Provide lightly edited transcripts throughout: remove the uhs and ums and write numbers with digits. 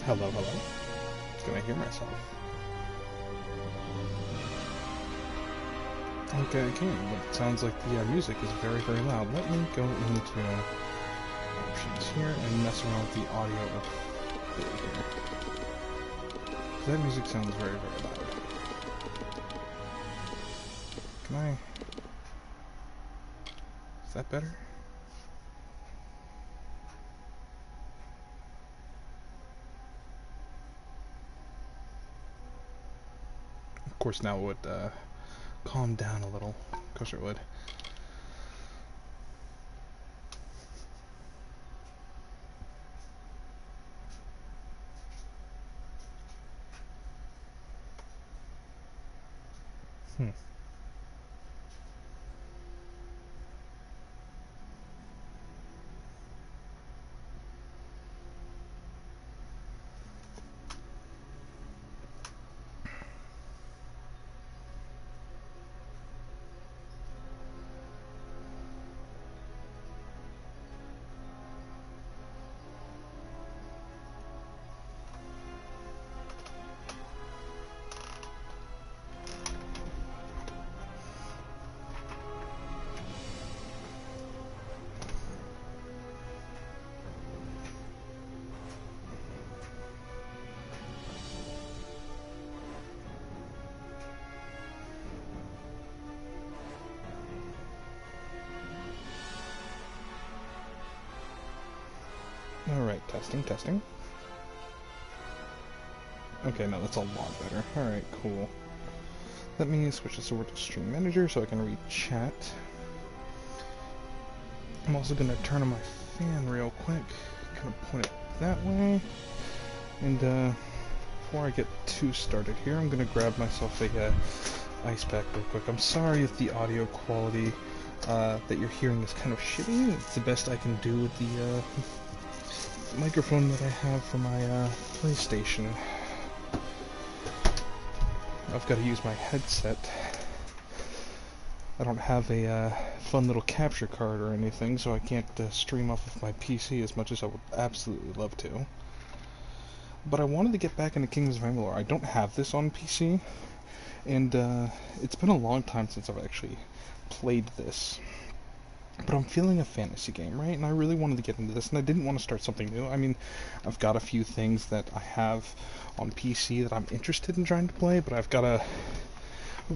Hello, hello. Can I hear myself? Okay, I can, but it sounds like the music is very, very loud. Let me go into options here and mess around with the audio a bit here. That music sounds very, very loud. Can I... Is that better? Of course, now it would calm down a little. Of course it would. Alright, testing, testing. Okay, no, that's a lot better. Alright, cool. Let me switch this over to Stream Manager so I can read chat. I'm also going to turn on my fan real quick. Kind of point it that way. And before I get too started here, I'm going to grab myself a ice pack real quick. I'm sorry if the audio quality that you're hearing is kind of shitty. It's the best I can do with the microphone that I have for my PlayStation. I've got to use my headset. I don't have a fun little capture card or anything, so I can't stream off of my PC as much as I would absolutely love to. But I wanted to get back into Kingdoms of Amalur. I don't have this on PC, and it's been a long time since I've actually played this. But I'm feeling a fantasy game, right? And I really wanted to get into this, and I didn't want to start something new. I mean, I've got a few things that I have on PC that I'm interested in trying to play, but I've got to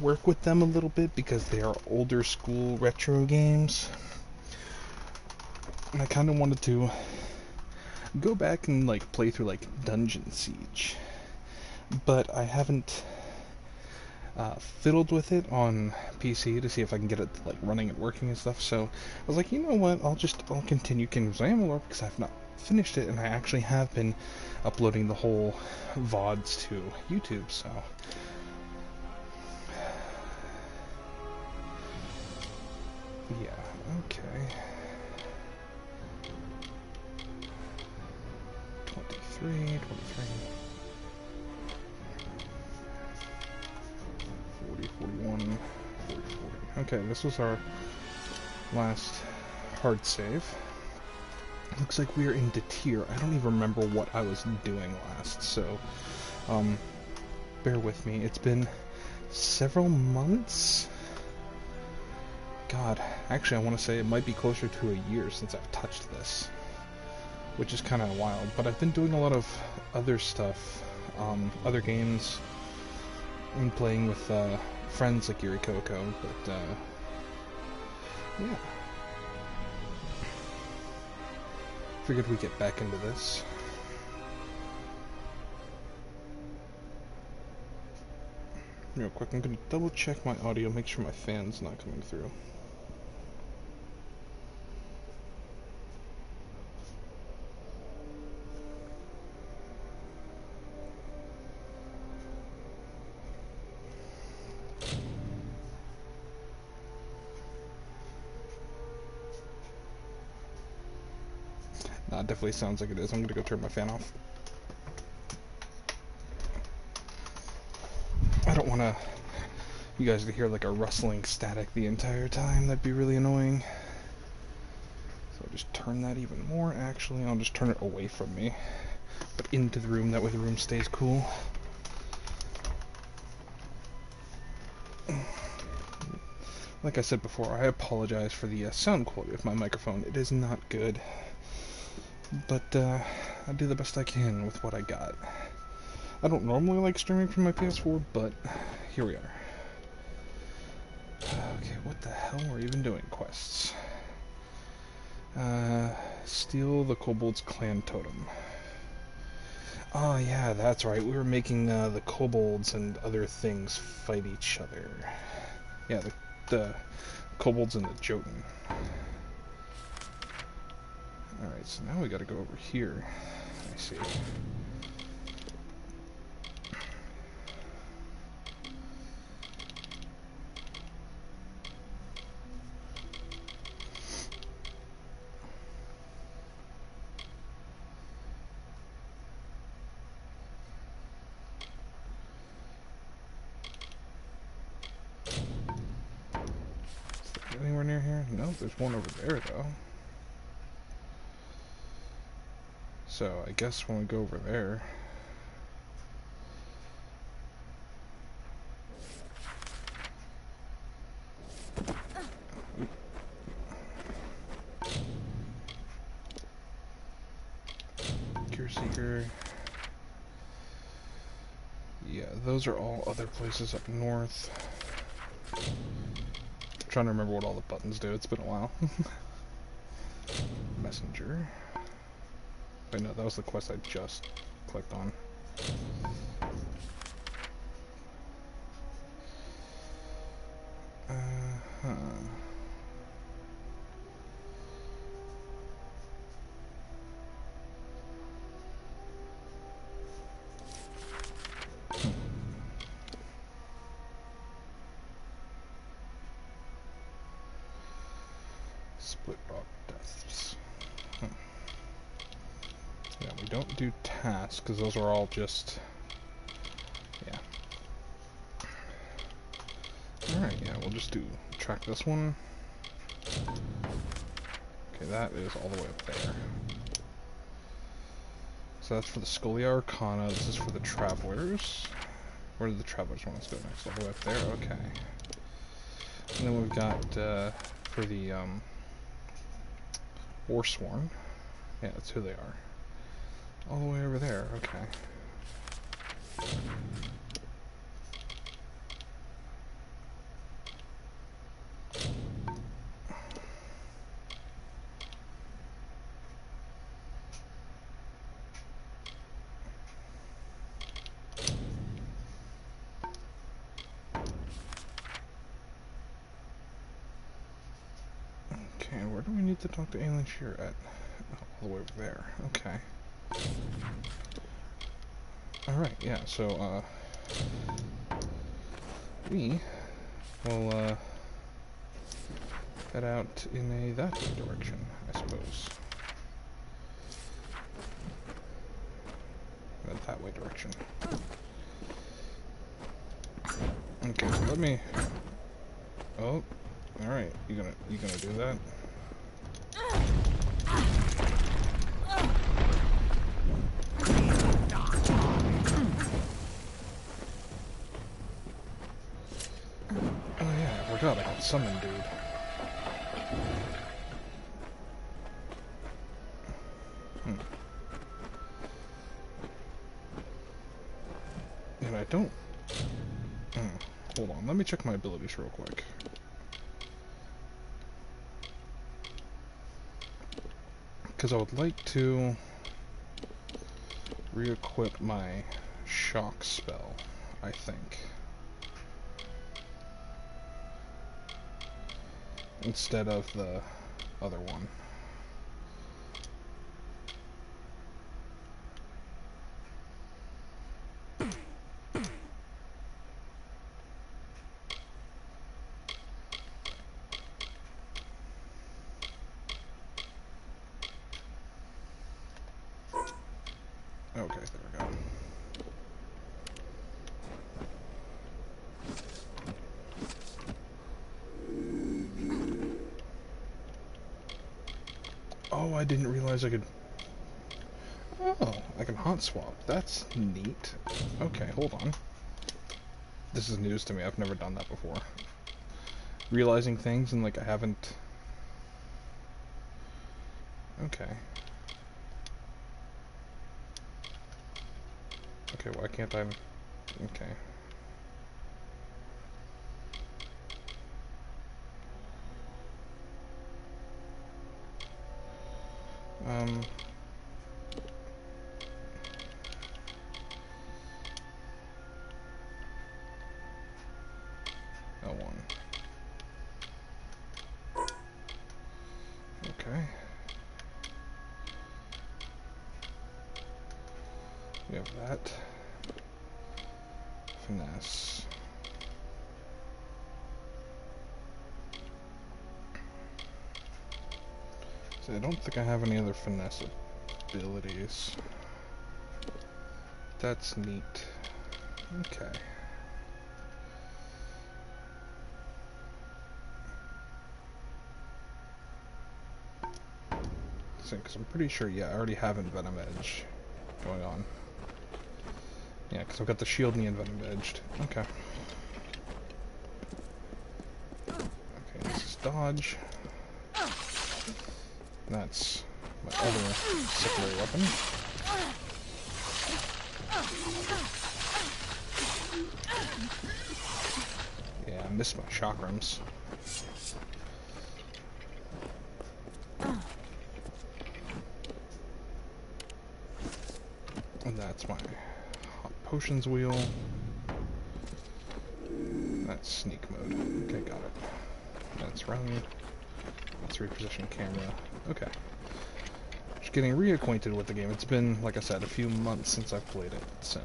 work with them a little bit because they are older school retro games. And I kind of wanted to go back and, like, play through, like, Dungeon Siege. But I haven't fiddled with it on PC to see if I can get it like running and working and stuff. So I was like, you know what? I'll continue Kingdoms of Amalur because I've not finished it, and I actually have been uploading the whole VODs to YouTube. So yeah, okay. 23. 40, 41, 40, 40. Okay, this was our last hard save. Looks like we are in Detir. I don't even remember what I was doing last, so bear with me. It's been several months. God, actually I want to say it might be closer to a year since I've touched this, which is kind of wild. But I've been doing a lot of other stuff, other games, and playing with friends like Yuri Coco, but yeah. Figured we'd get back into this. Real quick, I'm gonna double check my audio, make sure my fan's not coming through. It definitely sounds like it is. I'm gonna go turn my fan off. I don't want you guys to hear like a rustling static the entire time. That'd be really annoying. So I'll just turn that even more. Actually, I'll just turn it away from me. but into the room. That way the room stays cool. Like I said before, I apologize for the sound quality of my microphone. It is not good, but I do the best I can with what I got. I don't normally like streaming from my PS4, but here we are. Okay, what the hell are we even doing? Quests. Steal the Kobold's clan totem. Oh yeah, that's right. We were making the kobolds and other things fight each other. Yeah, the kobolds and the Jotun. Alright, so now we gotta go over here. I see. Anywhere near here? No, there's one over there though. So I guess when we go over there, Cure Seeker. Yeah, those are all other places up north. I'm trying to remember what all the buttons do. It's been a while. Messenger. Wait, no, that was the quest I just clicked on. Uh-huh. Split rock deaths. Yeah, we don't do tasks because those are all just. Yeah. Alright, yeah, we'll just do track this one. Okay, that is all the way up there. So that's for the Scholia Arcana, this is for the Travelers. Where do the Travelers want us to go next? All the way up there? Okay. And then we've got, for the, Forsworn. Yeah, that's who they are. All the way over there, okay. Okay, where do we need to talk to Alien Shear at? Oh, all the way over there, okay. Alright, yeah, so, we will, head out in a that way direction, I suppose. That way direction. Okay, so let me... Oh, alright, you gonna do that? Oh yeah, I forgot I got summoned, dude. And I don't... hold on, let me check my abilities real quick. Because I would like to re-equip my shock spell, I think. Instead of the other one. Okay, there we go. Oh, I didn't realize I could... Oh, I can hot swap. That's neat. Okay, hold on. This is news to me. I've never done that before. Realizing things and like I haven't... Okay. Okay, why can't I... Okay. L1. Okay. We have that. Finesse. So I don't think I have any other finesse abilities. That's neat. Okay. Because I'm pretty sure, yeah, I already have Envenom Edge going on. Yeah, because I've got the shield and the Envenom Edged. Okay. Okay, this is dodge. That's my other secondary weapon. Yeah, I missed my chakrams. And that's my hot potions wheel. That's sneak mode. Okay, got it. That's run. Let's reposition camera. Okay. Just getting reacquainted with the game. It's been, like I said, a few months since I've played it, so...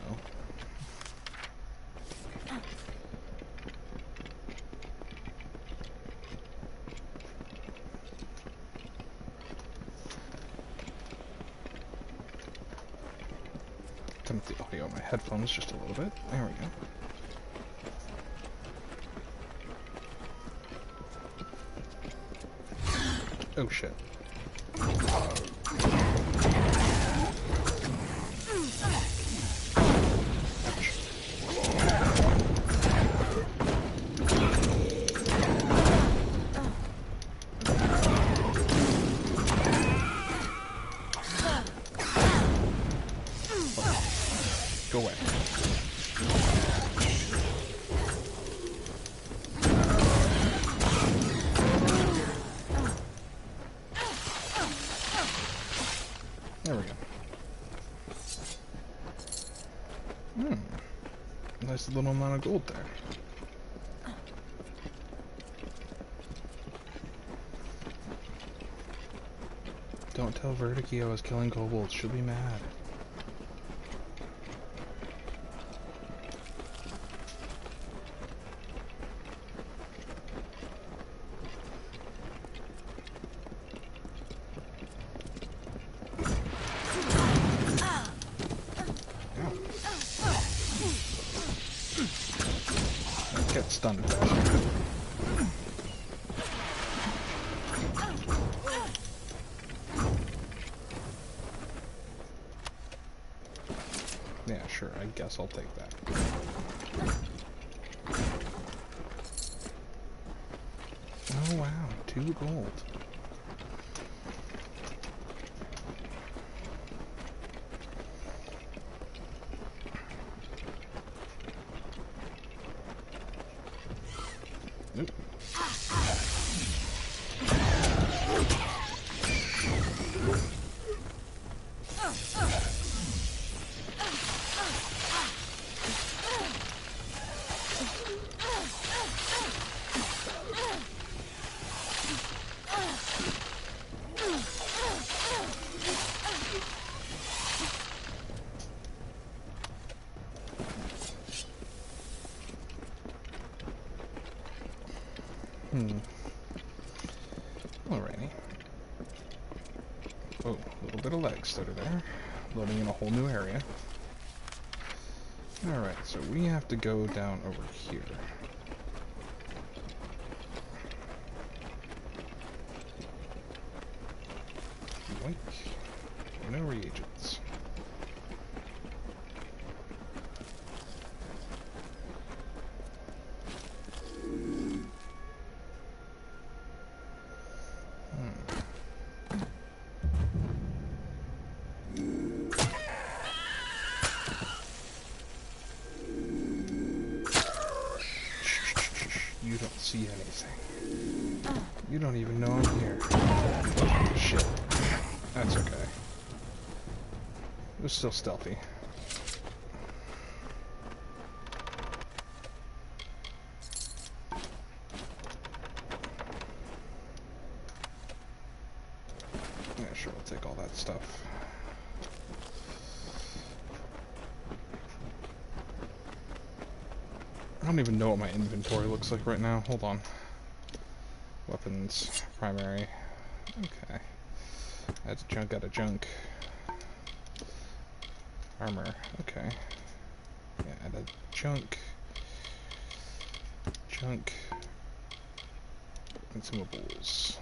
Turn up the audio on my headphones just a little bit. There we go. Oh shit. Go away. There we go. Nice little amount of gold there. Don't tell Vertigo I was killing kobolds. She'll be mad. Get stunned faster. Yeah, sure, I guess I'll take that. Oh wow, 2 gold. Nope. Alrighty. Oh, a little bit of leg stutter there. Loading in a whole new area. Alright, so we have to go down over here. Yoink. No reagents. see anything. You don't even know I'm here. Shit. That's okay. It was still stealthy. Yeah, sure, we'll take all that stuff. I don't even know what my inventory looks like right now. Hold on. Weapons, primary. Okay. That's junk out of junk. Armor. Okay. Yeah, add a junk. Junk. Consumables.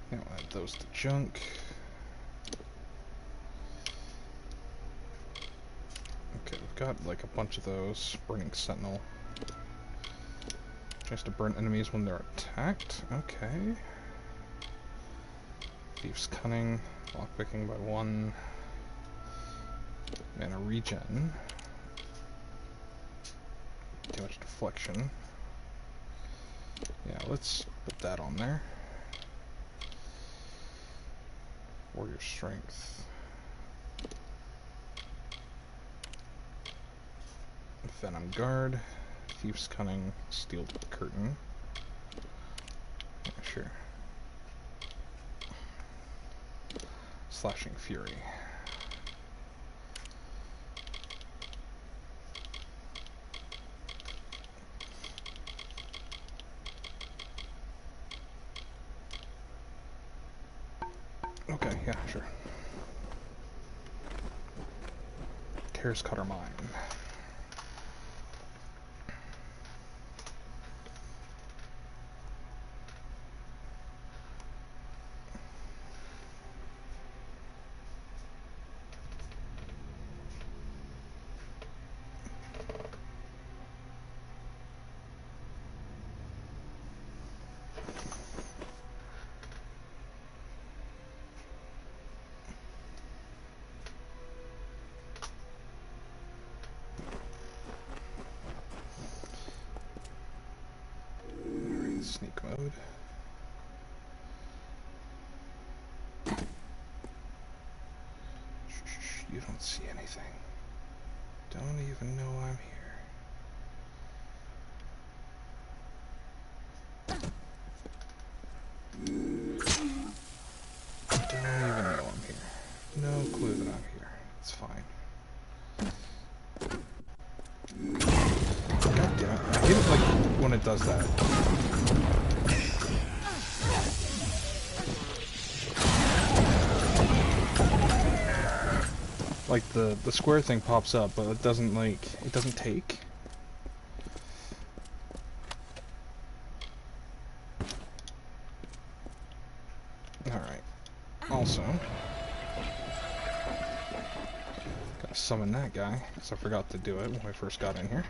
Now add those to junk. Okay, we've got like a bunch of those. Burning Sentinel. Chance to burn enemies when they're attacked. Okay. Thief's Cunning. Lockpicking by 1. Mana regen. Damage deflection. Yeah, let's put that on there. Warrior Strength. Venom Guard. Thief's Cunning. Steel Curtain. Yeah, sure. Slashing Fury. Okay, yeah, sure. Tears Cutter Mine. Sneak mode. Shh, you don't see anything. Don't even know I'm here. Don't even know I'm here. No clue that I'm here. It's fine. God damn it. I hate it like when it does that. Like the square thing pops up, but it doesn't take. Alright. Also, gotta summon that guy, because I forgot to do it when I first got in here.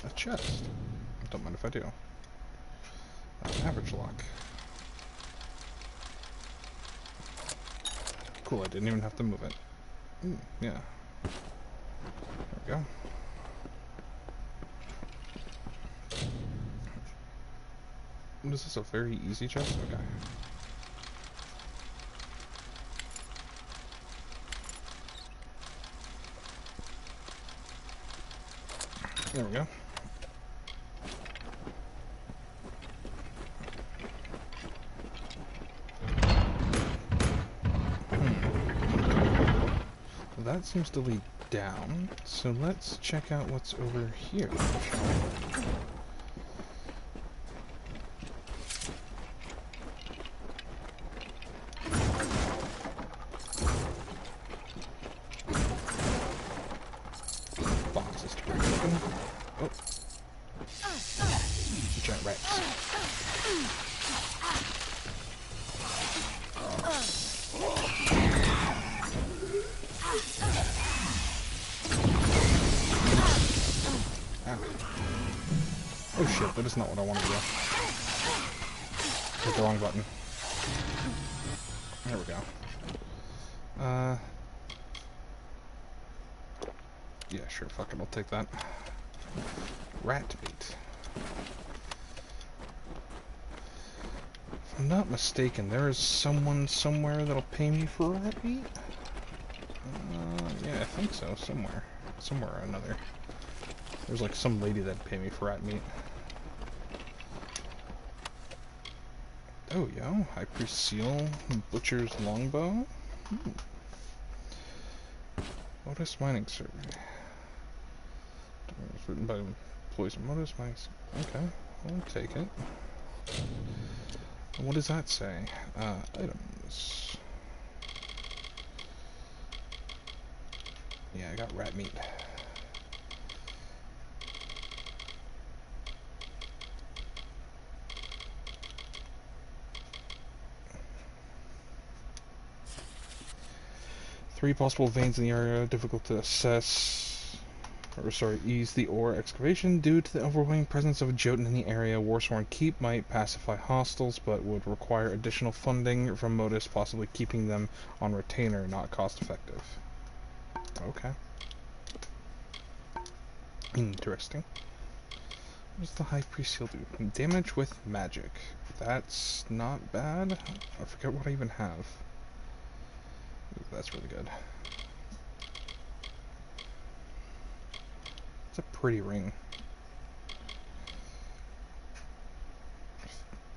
A chest. Don't mind if I do. Average lock. Cool, I didn't even have to move it. Yeah. There we go. What is this, a very easy chest? Okay. There we go. Well, that seems to lead down, so let's check out what's over here. Oh shit, that is not what I wanted to do. Hit the wrong button. There we go. Yeah, sure, fuck it, I'll take that. Rat meat. If I'm not mistaken, there is someone somewhere that'll pay me for rat meat? Yeah, I think so, somewhere. Somewhere or another. There's like some lady that'd pay me for rat meat. Oh, yo, High Priest Seal, Butcher's Longbow. Modus Mining Survey. It's written by employees of Modus Mining Survey. Okay, I'll take it. What does that say? Items. Yeah, I got rat meat. Three possible veins in the area, difficult to assess. Ease the ore excavation. Due to the overwhelming presence of a Jotun in the area, Warsworn Keep might pacify hostiles, but would require additional funding from Modus, possibly keeping them on retainer, not cost effective. Okay. Interesting. What does the High Priest Seal do? Damage with magic. That's not bad. I forget what I even have. Ooh, that's really good. It's a pretty ring.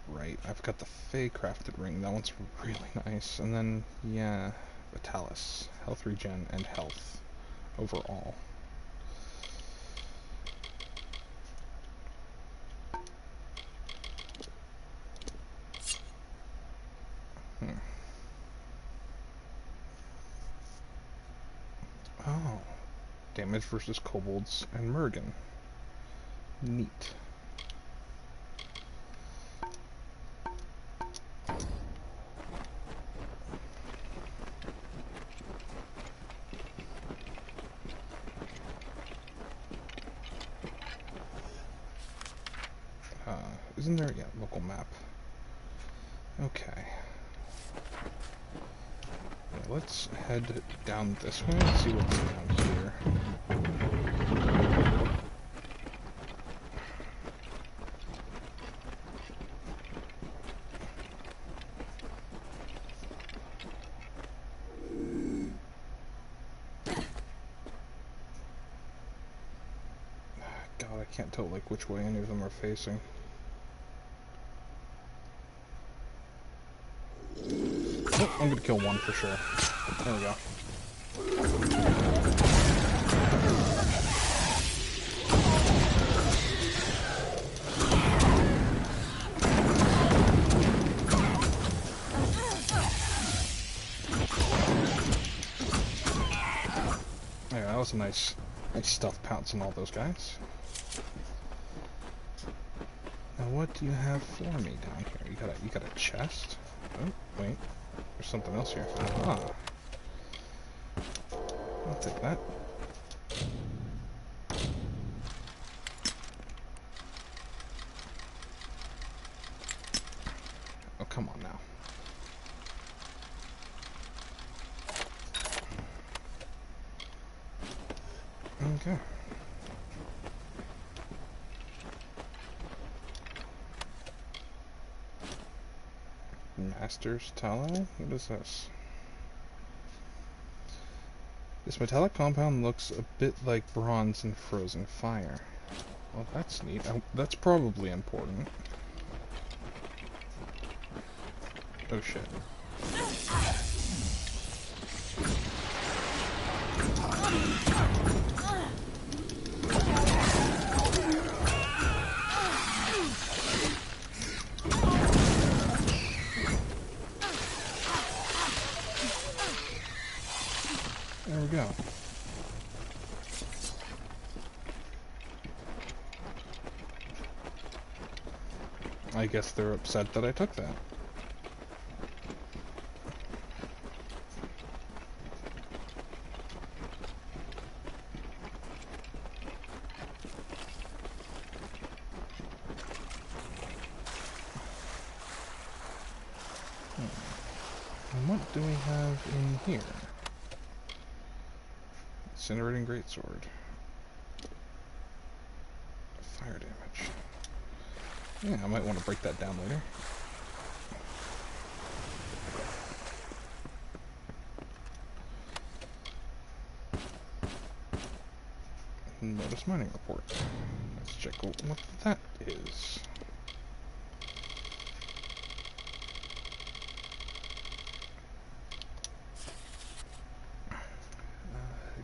Right, I've got the Fey crafted ring. That one's really nice. And then, yeah, Vitalis. Health regen and health overall. Oh. Damage versus kobolds and Mergen. Neat. Isn't there yet local map? Okay. Yeah, let's head down this way and see what's down here. God, I can't tell like which way any of them are facing. Oh, I'm gonna kill one for sure. There we go. Yeah, that was a nice stealth pounce on all those guys. Now, what do you have for me down here? You got a chest? Oh, wait. There's something else here. Ah. I'll take that. Oh, come on now. Okay. Master's tallow? What is this? This metallic compound looks a bit like bronze in frozen fire. Well, that's neat. That's probably important. Oh shit. There we go. I guess they're upset that I took that. what do we have in here? Incinerating Greatsword. Fire damage. Yeah, I might want to break that down later. Notice mining report. Let's check what that is.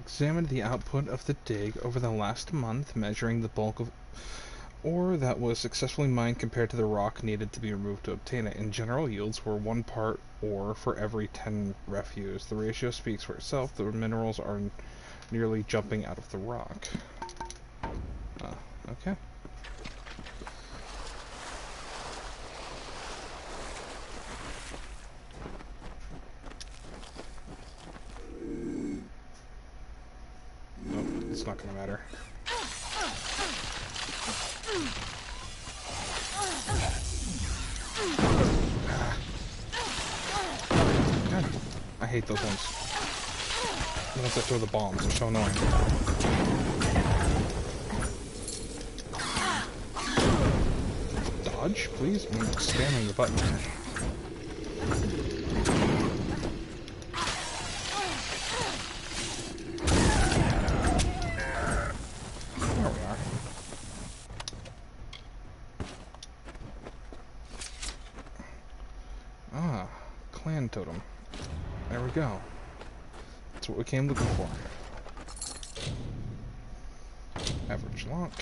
Examined the output of the dig over the last month, measuring the bulk of ore that was successfully mined compared to the rock needed to be removed to obtain it. In general, yields were 1 part ore for every 10 refuse. The ratio speaks for itself. The minerals are nearly jumping out of the rock. Okay. Nope, it's not gonna matter. God, I hate those ones. The ones that throw the bombs, they're so annoying. Dodge, please? I'm spamming the button. There we are. Ah, clan totem. There we go. That's what we came looking for. Average lock.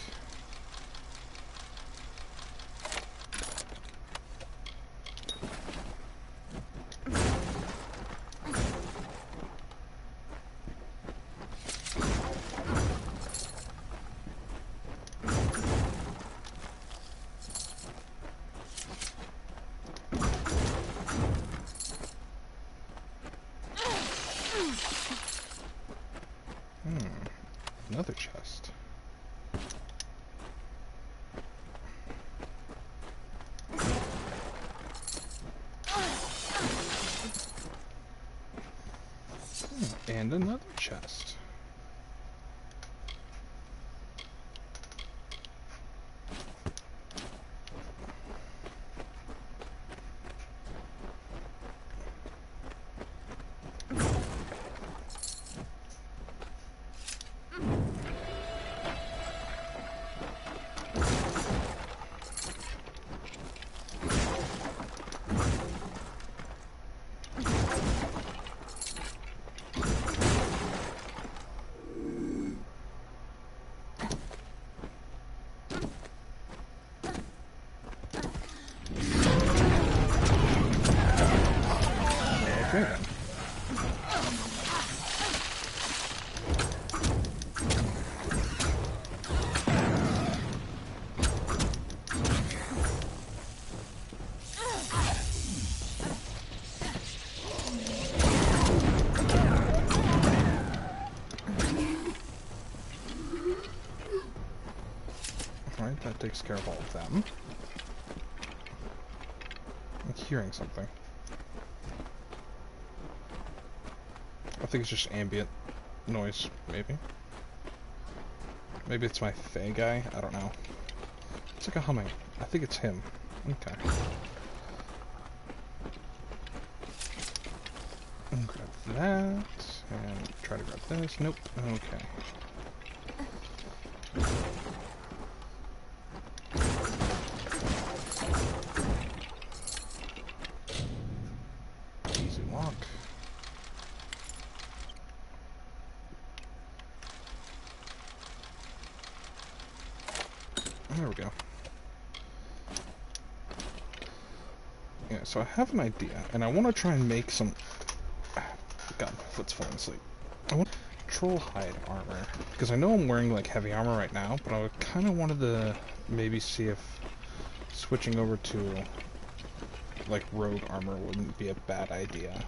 Another chest. And another chest. Okay then. Alright, that takes care of all of them. I'm hearing something. I think it's just ambient noise, maybe. Maybe it's my Fae guy, I don't know. It's like a humming. I think it's him. Okay. Grab that, and try to grab this. Nope. Okay. Easy walk. There we go. Yeah, so I have an idea, and I want to try and make some... God, my foot's falling asleep. I want troll hide armor, because I know I'm wearing like heavy armor right now, but I kind of wanted to maybe see if switching over to like rogue armor wouldn't be a bad idea.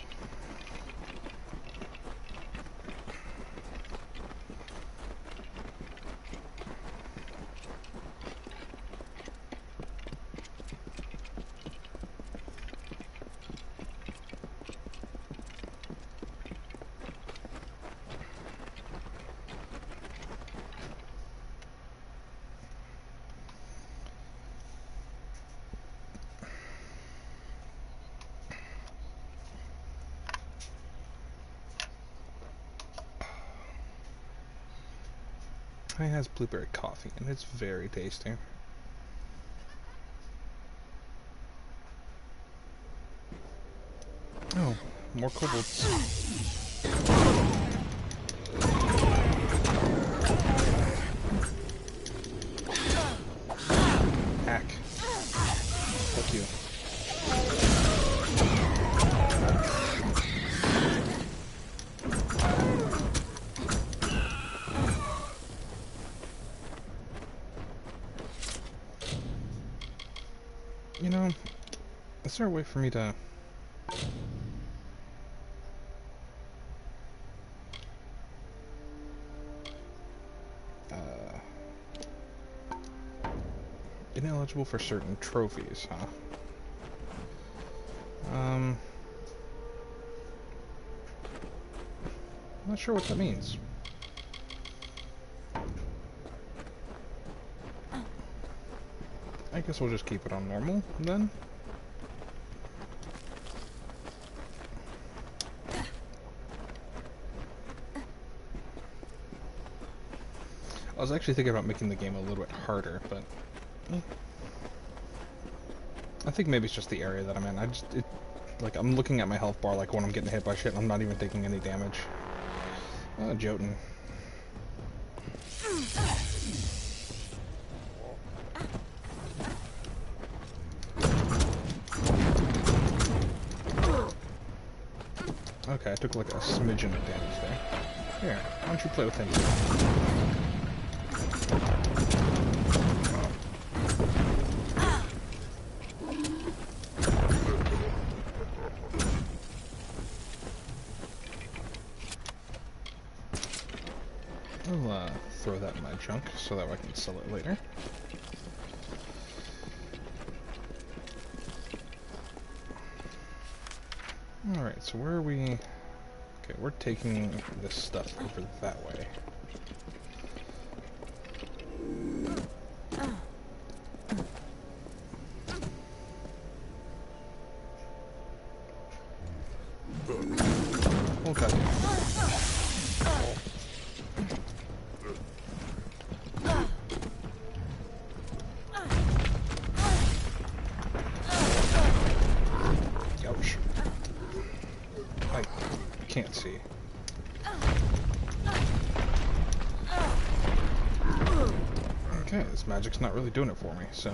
cafe has blueberry coffee, and it's very tasty. Oh, more kobolds. Hack. Fuck you. You know, is there a way for me to... ineligible for certain trophies, huh? Not sure what that means. I guess we'll just keep it on normal, then. I was actually thinking about making the game a little bit harder, but... I think maybe it's just the area that I'm in. Like, I'm looking at my health bar like when I'm getting hit by shit and I'm not even taking any damage. Jotun. Okay, I took like a smidgen of damage there. Here, why don't you play with him? I'll throw that in my junk so that I can sell it later. Alright, so where are we? Okay, we're taking this stuff over that way. Oh, God. Ouch. I can't see. Okay, this magic's not really doing it for me, so...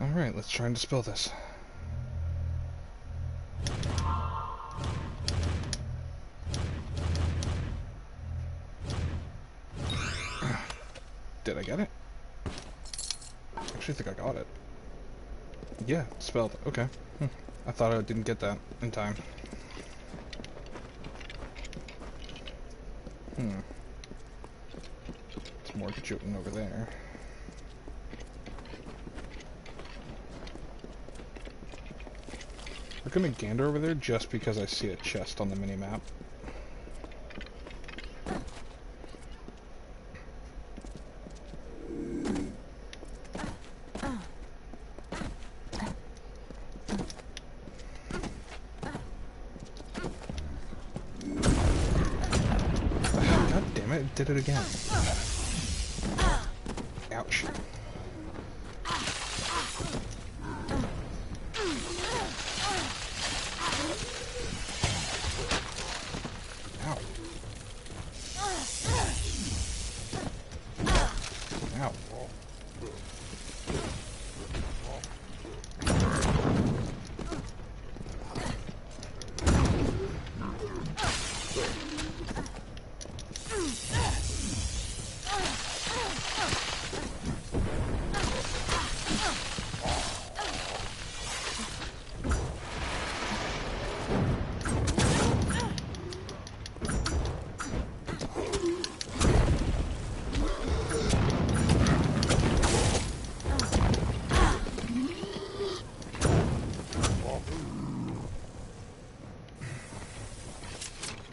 Alright, let's try and dispel this. Did I get it? I actually think I got it. Yeah, spelled. Okay. I thought I didn't get that in time. It's more Jotun over there. We're gonna gander over there just because I see a chest on the mini-map. God damn it, it did it again. Ouch. Ow.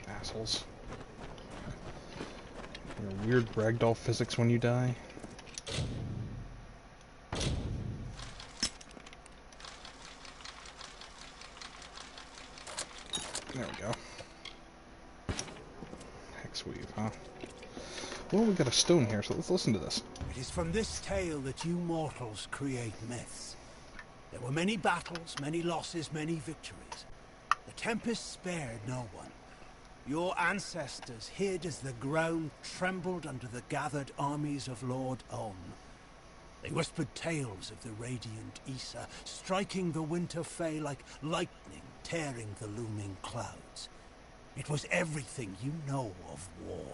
Assholes. Your weird ragdoll physics when you die. There we go. Hexweave, huh? Well, we got a stone here, so let's listen to this. It is from this tale that you mortals create myths. There were many battles, many losses, many victories. The Tempest spared no one. Your ancestors hid as the ground trembled under the gathered armies of Lord On. They whispered tales of the radiant Issa, striking the winter Fae like lightning, tearing the looming clouds. It was everything you know of war.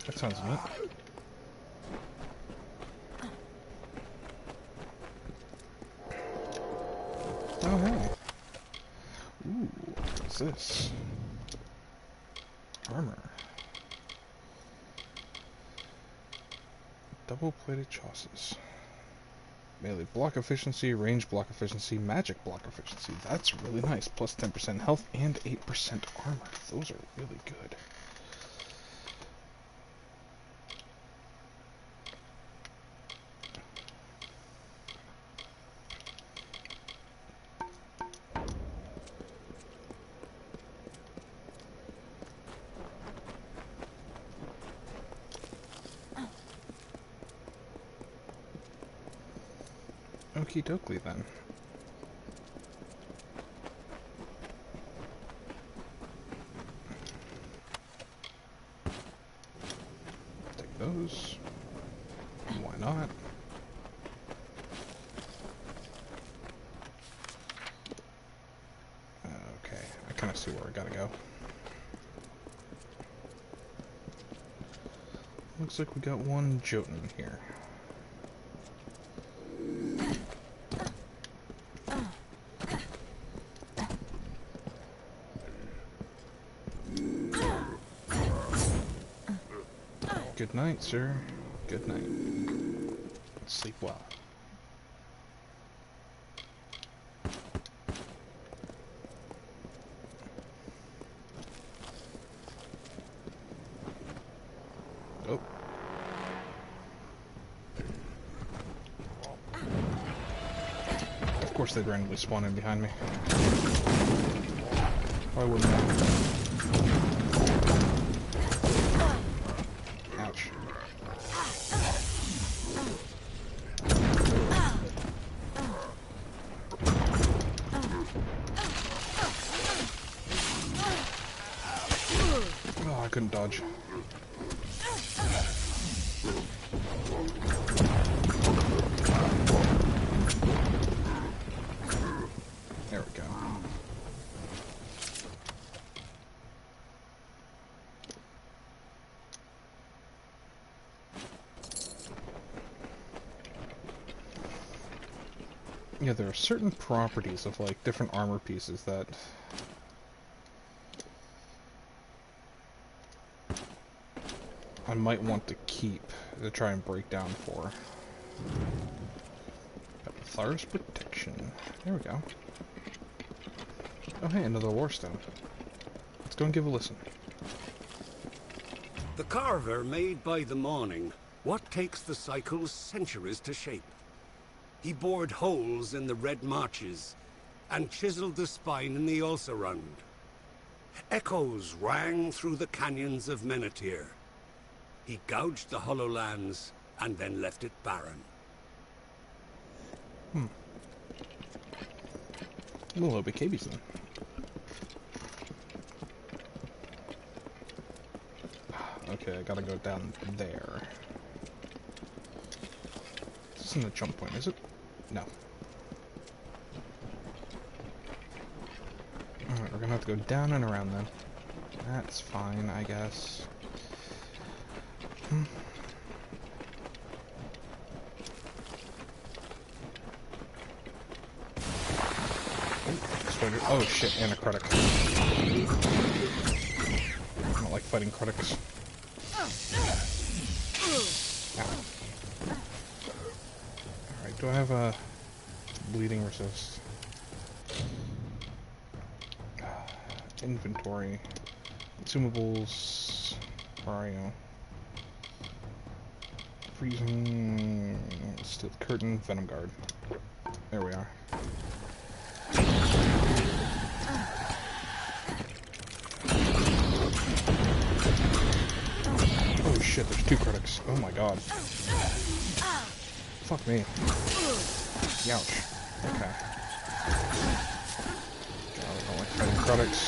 That sounds neat. Oh, hey. Ooh, what's this? Armor. Double-plated chassis. Melee block efficiency, range block efficiency, magic block efficiency. That's really nice. Plus 10% health and 8% armor. Those are really good. Okie dokie then. Take those. Why not? Okay, I kind of see where I gotta go. Looks like we got one Jotun here. Good night, sir. Good night. Sleep well. Oh. Of course they'd randomly spawn in behind me. Why wouldn't they? Ouch. Oh, I couldn't dodge. There we go. Yeah, there are certain properties of, like, different armor pieces that I might want to keep to try and break down for. Thyrus protection. There we go. Oh hey, another lore stone. Let's go and give a listen. The carver made by the morning what takes the cycles centuries to shape. He bored holes in the red marches and chiseled the spine in the Ulcerund. Echoes rang through the canyons of Menethir. He gouged the hollow lands and then left it barren. A little bit cavies then. Okay, I gotta go down there. This isn't a jump point, is it? No. Alright, we're gonna have to go down and around then. That's fine, I guess. Oh shit, and a critic. I don't like fighting critics. Alright, do I have a bleeding resist? Inventory. Consumables. Where are you? Freezing. Steel curtain. Venom guard. There we are. Oh shit, there's 2 critics. Oh my god. Fuck me. Youch. Okay. God, I don't like fighting critics.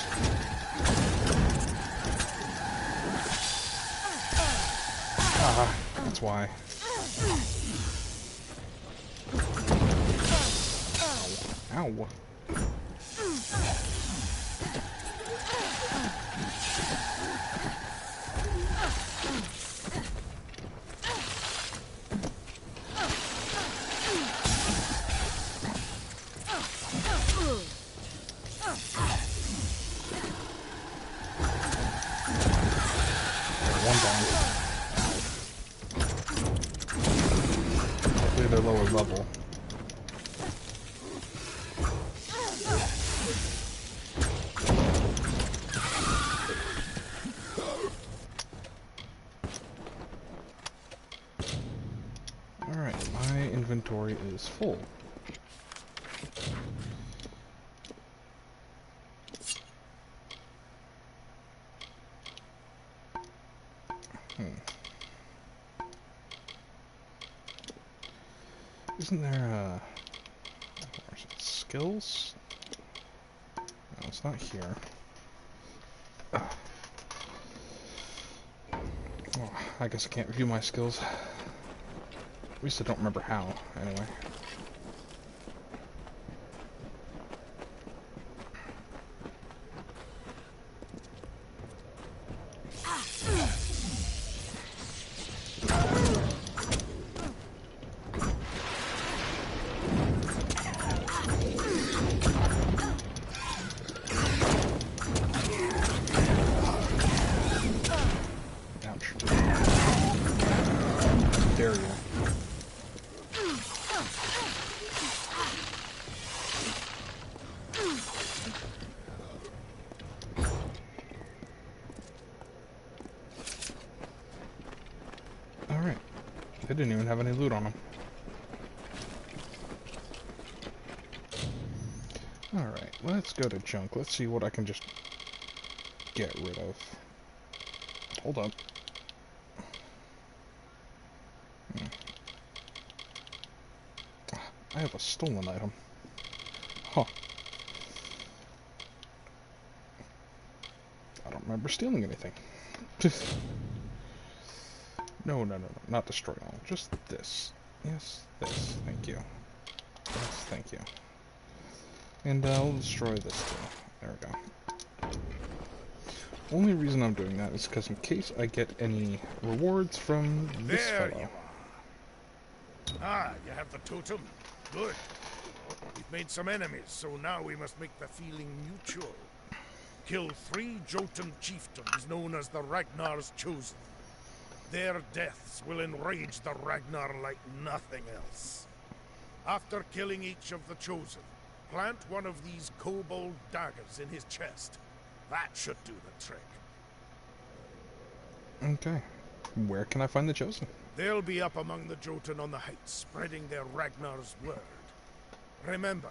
Ah, that's why. Ow. Ow. They're lower level. Alright, my inventory is full. Isn't there where's it? Skills? No, it's not here. Oh, I guess I can't review my skills. At least I don't remember how, anyway. Alright. They didn't even have any loot on them. Alright, let's go to junk. Let's see what I can just get rid of. Hold up. I have a stolen item. Huh. I don't remember stealing anything. No, not destroy all. Just this. Yes, this. Thank you. Yes, thank you. And I'll destroy this too. There we go. Only reason I'm doing that is because in case I get any rewards from this fellow. Ah, you have the totem? Good. We've made some enemies, so now we must make the feeling mutual. Kill 3 Jotun chieftains known as the Ragnar's Chosen. Their deaths will enrage the Ragnar like nothing else. After killing each of the Chosen, plant one of these kobold daggers in his chest. That should do the trick. Okay. Where can I find the Chosen? They'll be up among the Jotun on the heights, spreading their Ragnar's word. Remember,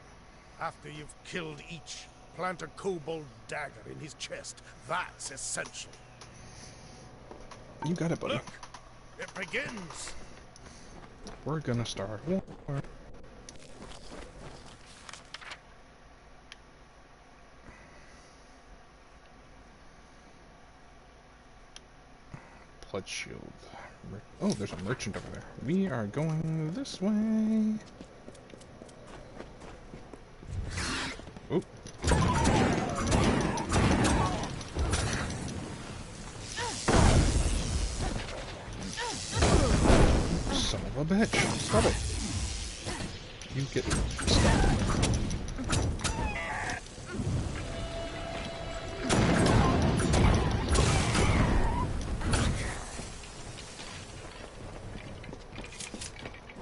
after you've killed each, plant a kobold dagger in his chest. That's essential. You got it, buddy. Look, it begins. We're gonna start war. Pledge shield. Oh, there's a merchant over there. We are going this way. Oh. Son of a bitch. Stop it. You get stuck.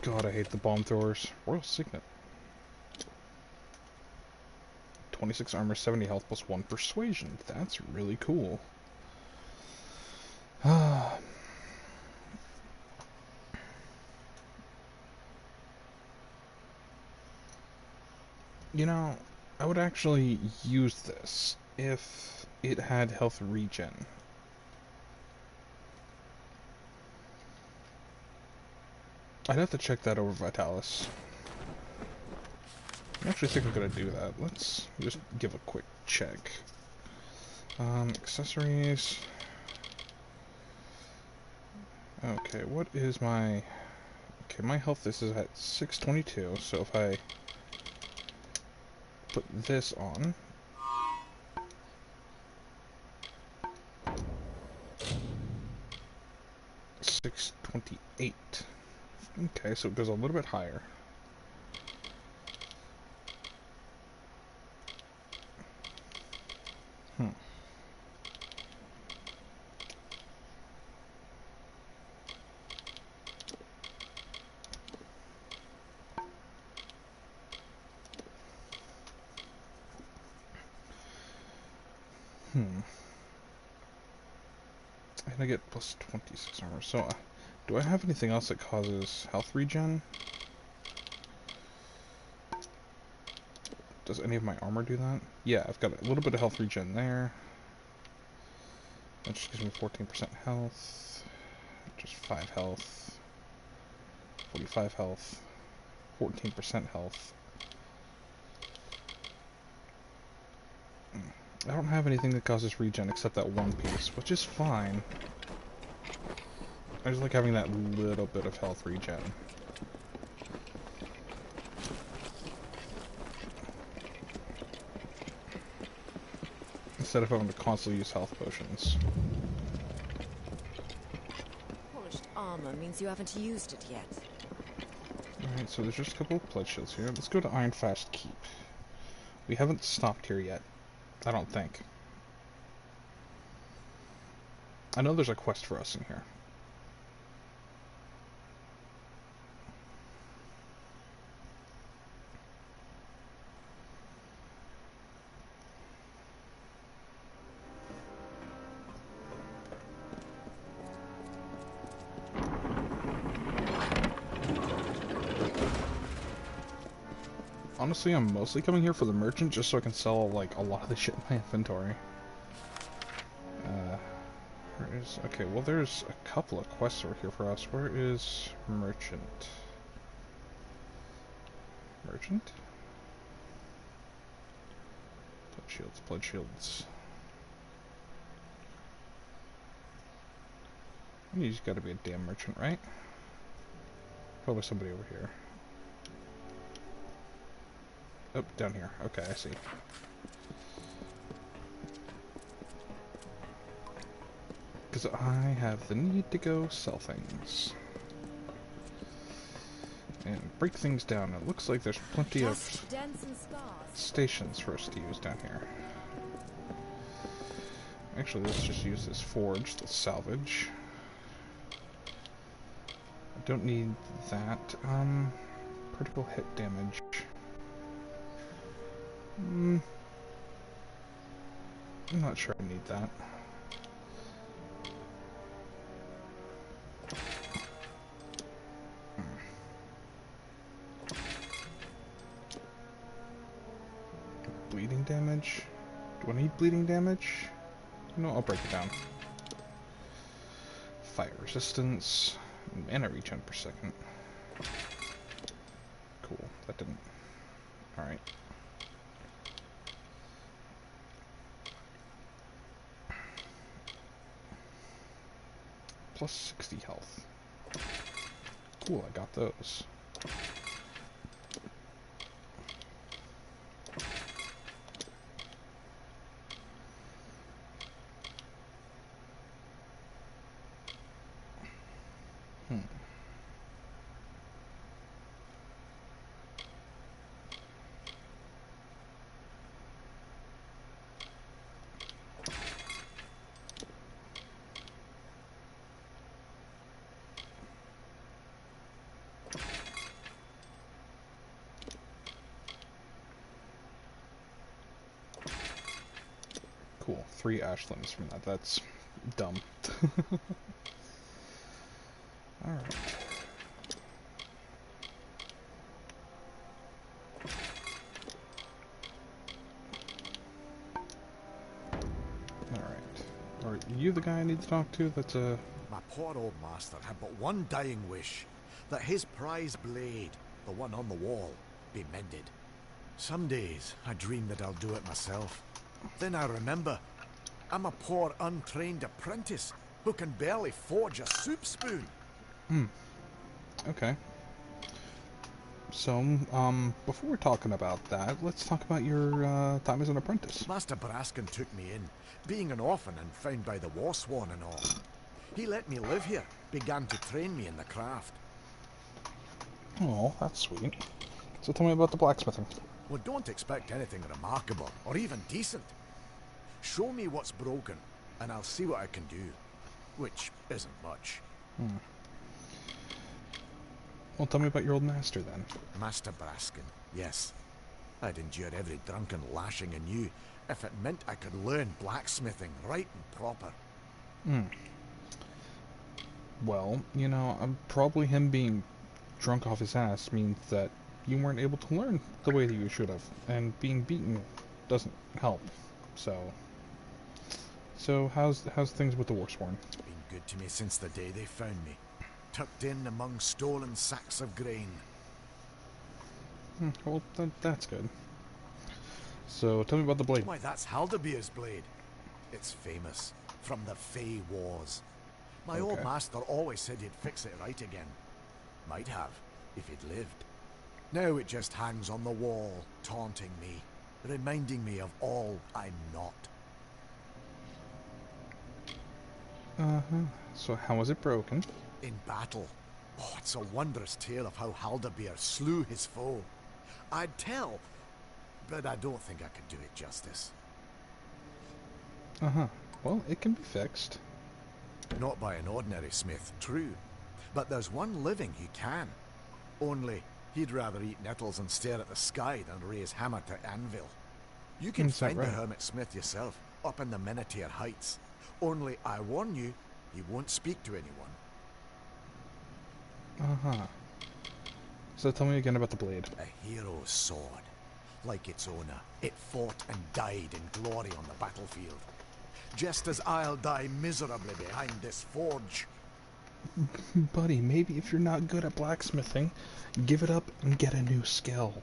God, I hate the bomb throwers. Royal Signet. 26 armor, 70 health, plus 1 persuasion. That's really cool. You know, I would actually use this if it had health regen. I'd have to check that over Vitalis. I actually think I'm gonna do that. Let's just give a quick check. Accessories. Okay, what is my... Okay, my health, this is at 622, so if I put this on... $628. Okay, so it goes a little bit higher. Hmm. And I get plus 26 armor. So, do I have anything else that causes health regen? Does any of my armor do that? Yeah, I've got a little bit of health regen there. That just gives me 14% health. Just 5 health. 45 health. 14% health. I don't have anything that causes regen except that one piece, which is fine. I just like having that little bit of health regen. Instead of having to constantly use health potions. Polished armor means you haven't used it yet. Alright, so there's just a couple of pledge shields here. Let's go to Ironfast Keep. We haven't stopped here yet. I don't think. I know there's a quest for us in here. Honestly, I'm mostly coming here for the merchant just so I can sell, like, a lot of the shit in my inventory. Where is... Okay, well, there's a couple of quests over here for us. Where is merchant? Merchant? Pledge shields, pledge shields. He's gotta be a damn merchant, right? Probably somebody over here. Oh, down here. Okay, I see. Because I have the need to go sell things. And break things down. It looks like there's plenty of stations for us to use down here. Actually, let's just use this forge, the salvage. I don't need that. Critical hit damage. I'm not sure I need that. Bleeding damage? Do I need bleeding damage? No, I'll break it down. Fire resistance. Mana regen per second. Cool, that didn't... Alright. plus 60 health. Cool, I got those. Cool, 3 ashlands from that. That's dumb. Alright. Alright. Are you the guy I need to talk to? That's a... My poor old master had but one dying wish, that his prize blade, the one on the wall, be mended. Some days I dream that I'll do it myself. Then I remember, I'm a poor untrained apprentice who can barely forge a soup spoon. Okay. So, before we're talking about that, let's talk about your time as an apprentice. Master Braskin took me in, being an orphan and found by the war sworn and all. He let me live here, began to train me in the craft. Oh, that's sweet. So tell me about the blacksmithing. Well, don't expect anything remarkable, or even decent. Show me what's broken, and I'll see what I can do. Which isn't much. Well, tell me about your old master, then. Master Braskin, yes. I'd endure every drunken lashing anew if it meant I could learn blacksmithing right and proper. Well, you know, probably him being drunk off his ass means that you weren't able to learn the way that you should have, and being beaten doesn't help. So how's things with the Warsworn? It's been good to me since the day they found me, tucked in among stolen sacks of grain. Well, that's good. So tell me about the blade. Why, that's Haldabeer's blade. It's famous, from the Fey Wars. My old master always said he'd fix it right again. Might have, if he'd lived. Now it just hangs on the wall, taunting me, reminding me of all I'm not. So how was it broken? In battle. Oh, it's a wondrous tale of how Haldabeer slew his foe. I'd tell, but I don't think I could do it justice. Well, it can be fixed. Not by an ordinary smith, true. But there's one living who can. Only, he'd rather eat nettles and stare at the sky than raise hammer to anvil. You can find the hermit smith yourself, up in the Minotaur Heights. Only, I warn you, he won't speak to anyone. So tell me again about the blade. A hero's sword. Like its owner, it fought and died in glory on the battlefield. Just as I'll die miserably behind this forge. Buddy, maybe if you're not good at blacksmithing, give it up and get a new skill.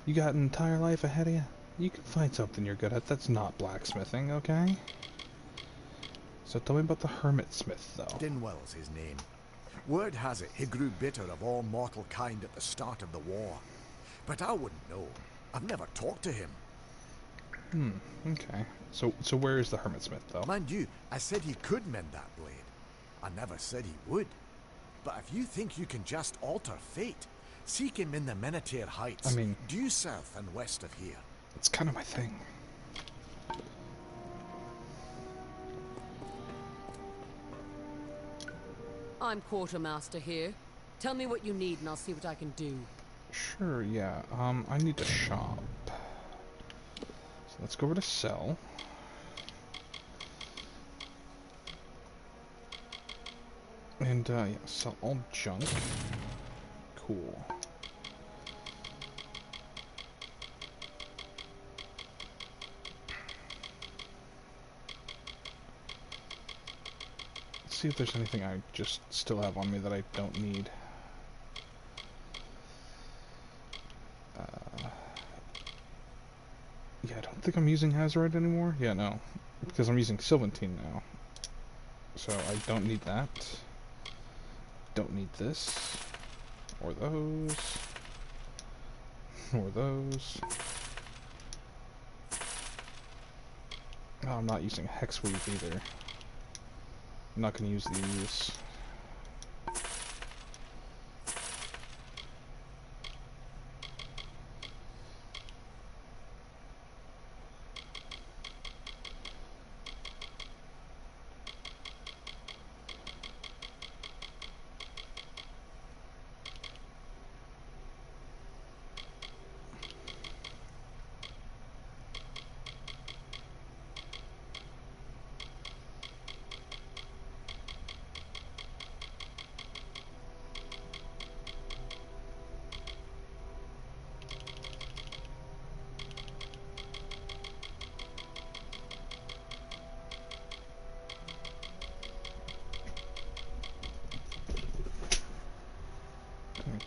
You got an entire life ahead of you. You can find something you're good at that's not blacksmithing, okay? So tell me about the hermit smith, though. Dinwell's his name. Word has it he grew bitter of all mortal kind at the start of the war. But I wouldn't know. I've never talked to him. Okay. So where is the hermit smith, though? Mind you, I said he could mend that blade. I never said he would. But if you think you can just alter fate, seek him in the Minotaur Heights. I mean, due south and west of here. It's kind of my thing. I'm quartermaster here. Tell me what you need and I'll see what I can do. Sure, yeah. I need to shop. So let's go over to sell. And, yeah, sell all junk. Cool. Let's see if there's anything I just still have on me that I don't need. Yeah, I don't think I'm using Hazard anymore. Yeah, no. Because I'm using Sylvantine now. So I don't need that. Don't need this. Or those. Or those. Oh, I'm not using Hexweave either. I'm not going to use these.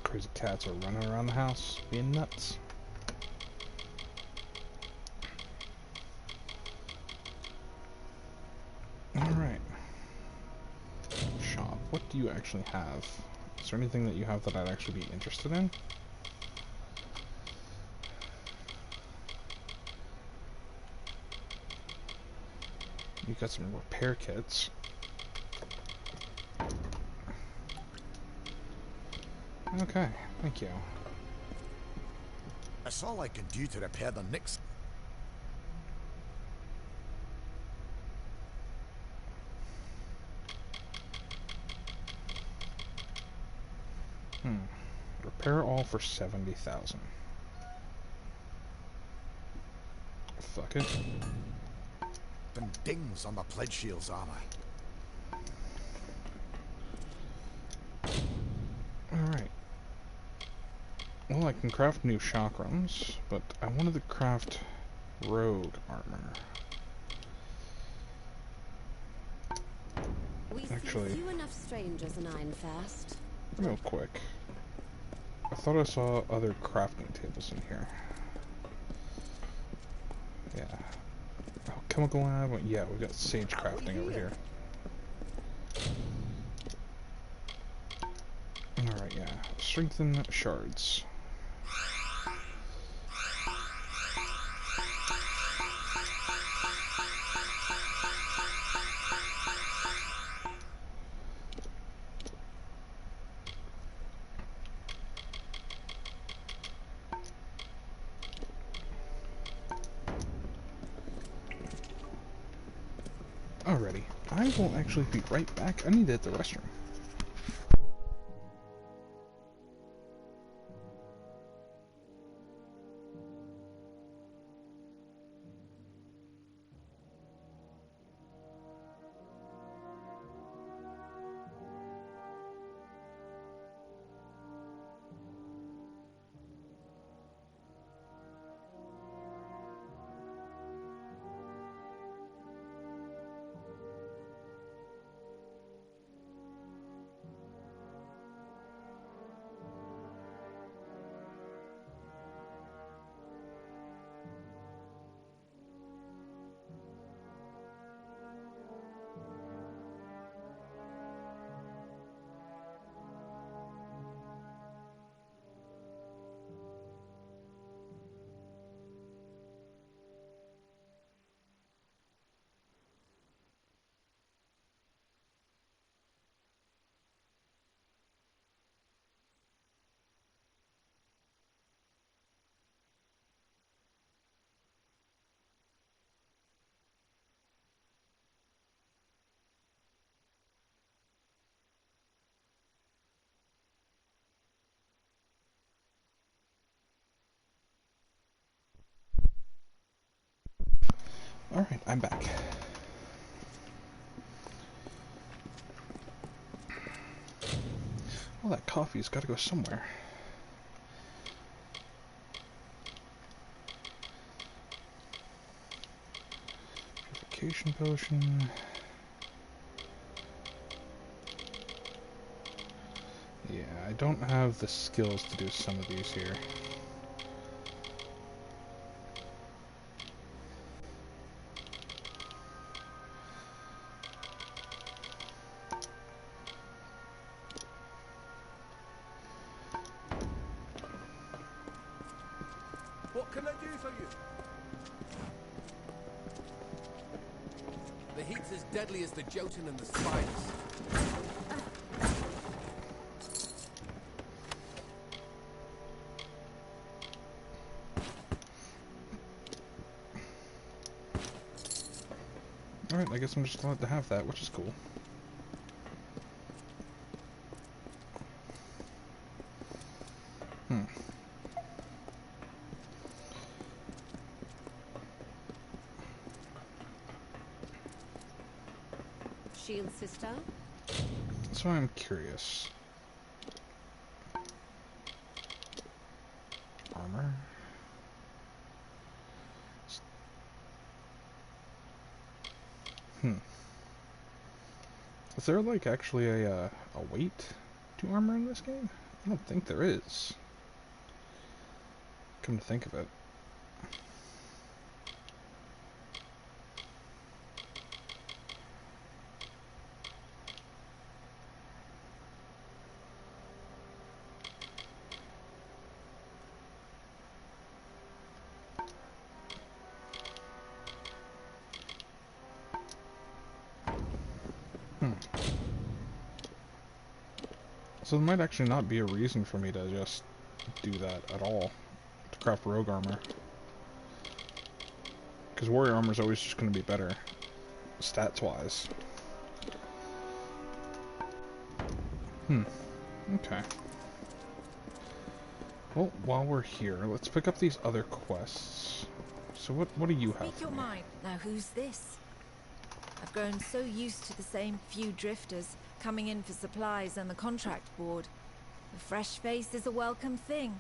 Crazy cats are running around the house, being nuts. Alright. Shop. What do you actually have? Is there anything that you have that I'd actually be interested in? You got some repair kits. Okay, thank you. That's all I can do to repair the nicks. Repair all for 70,000. Fuck it. Them dings on the pledge shield's armor. Alright. Well, I can craft new chakrams, but I wanted to craft rogue armor. Actually, few enough strangers in Ironfast. real quick. I thought I saw other crafting tables in here. Yeah. Oh, chemical lab? Yeah, we got sage crafting over here. Alright, yeah. Strengthen shards. Alrighty. I will actually be right back. I need to hit the restroom. Alright, I'm back. Well, that coffee's gotta go somewhere. Purification potion. Yeah, I don't have the skills to do some of these here. can I do for you? The heat's as deadly as the Jotun and the spiders. Alright, I guess I'm just glad to have that, which is cool. Shield sister? So I'm curious. Armor. Is there like actually a weight to armor in this game? I don't think there is. Come to think of it. So there might actually not be a reason for me to just do that at all, to craft rogue armor. Because warrior armor is always just going to be better, stats-wise. Okay. Well, while we're here, let's pick up these other quests. So what do you have Speak your for me? mind. Now who's this? I've grown so used to the same few drifters coming in for supplies and the contract board. A fresh face is a welcome thing.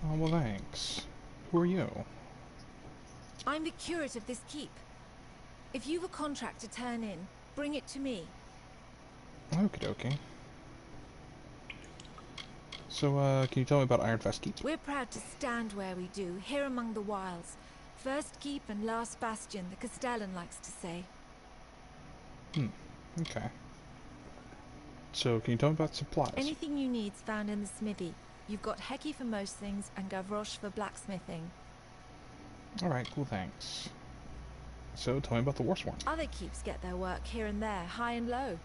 Oh, well, thanks. Who are you? I'm the curate of this keep. If you've a contract to turn in, bring it to me. Okie dokie. So, can you tell me about Ironfest Keep? We're proud to stand where we do, here among the wilds. First keep and last bastion, the Castellan likes to say. Okay. So, can you tell me about supplies? Anything you need's found in the smithy. You've got Heki for most things and Gavroche for blacksmithing. Alright, cool, thanks. So, tell me about the Warsworn. Other keeps get their work here and there, high and low.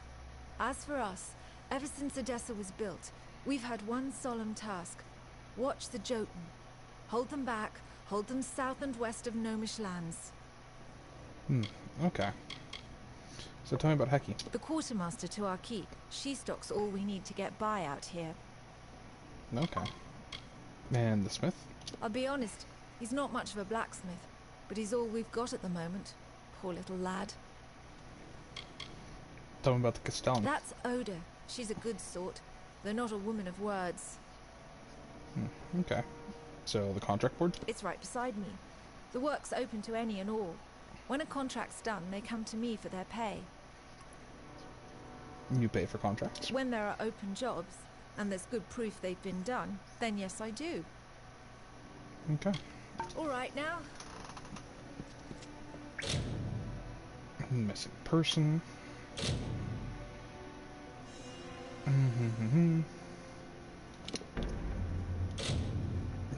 As for us, ever since Odessa was built, we've had one solemn task. Watch the Jotun. Hold them back, hold them south and west of Gnomish lands. Okay. So tell me about Heki. The quartermaster to our keep. She stocks all we need to get by out here. Okay. And the smith? I'll be honest, he's not much of a blacksmith, but he's all we've got at the moment. Poor little lad. Tell me about the Castellan. That's Oda. She's a good sort, though not a woman of words. Okay. So the contract board? It's right beside me. The work's open to any and all. When a contract's done, they come to me for their pay. You pay for contracts? When there are open jobs, and there's good proof they've been done, then yes, I do. Okay. All right now. Missing person.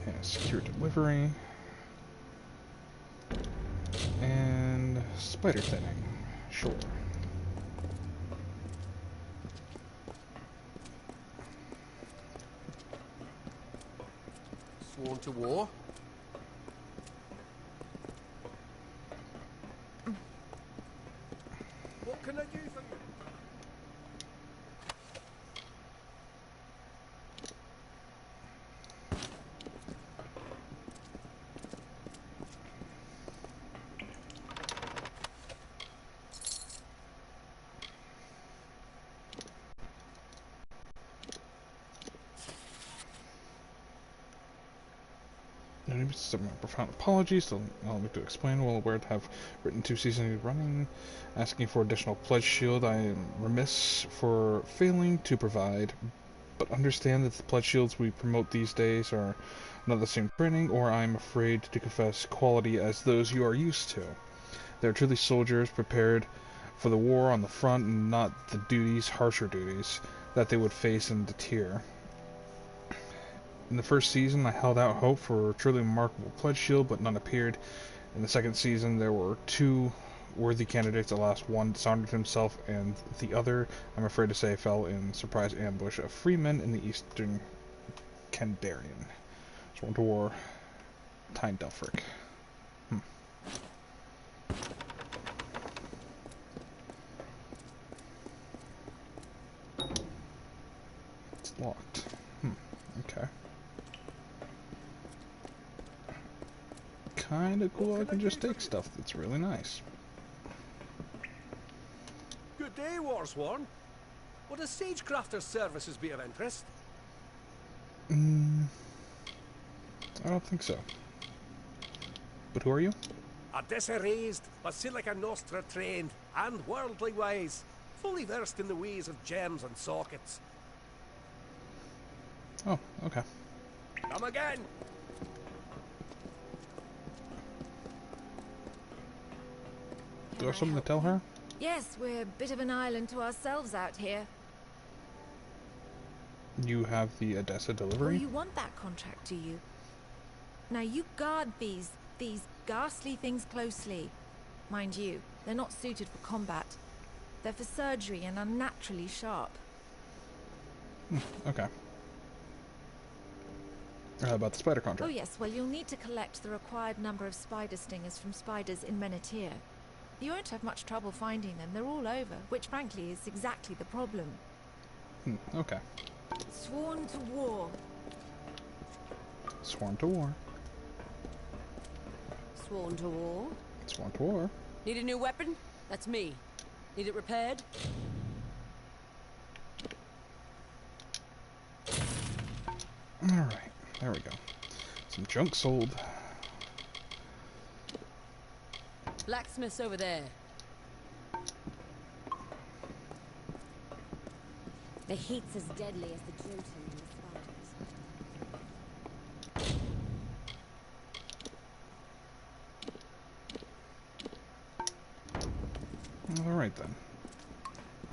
Yeah, secure delivery. And spider thinning. Sure. Sworn to war? What can I do for you? Some profound apologies to allow me to explain. Well aware to have written 2 seasons running, asking for additional pledge shield. I am remiss for failing to provide, but understand that the pledge shields we promote these days are not the same training, or I am afraid to confess quality as those you are used to. They are truly soldiers prepared for the war on the front, and not the harsher duties, that they would face in the tier. In the first season, I held out hope for a truly remarkable pledge shield, but none appeared. In the second season, there were two worthy candidates. Alas, one dishonored himself, and the other, I'm afraid to say, fell in surprise ambush of freemen in the eastern Kandarian. Sworn to war, Tyne Delphric. It's locked. Okay. Kinda cool, I can just take stuff that's really nice. Good day, Warsworn. Would a sagecrafter's services be of interest? I don't think so. But who are you? A diserased, Basilica Nostra trained, and worldly wise, fully versed in the ways of gems and sockets. Oh, okay. Come again! Do you have something to tell her? Yes, we're a bit of an island to ourselves out here. You have the Odessa Oh, delivery? you want that contract, do you? Now you guard these ghastly things closely. Mind you, they're not suited for combat. They're for surgery and unnaturally sharp. Okay. How about the spider Oh contract? yes, well you'll need to collect the required number of spider stingers from spiders in Menethir. You won't have much trouble finding them, they're all over, which frankly is exactly the problem. Okay. Sworn to war. Sworn to war. Sworn to war. Sworn to war. Need a new weapon? That's me. Need it repaired? Alright, there we go. Some junk sold. Blacksmith's over there. The heat's as deadly as the Jotun and the spiders. Alright then.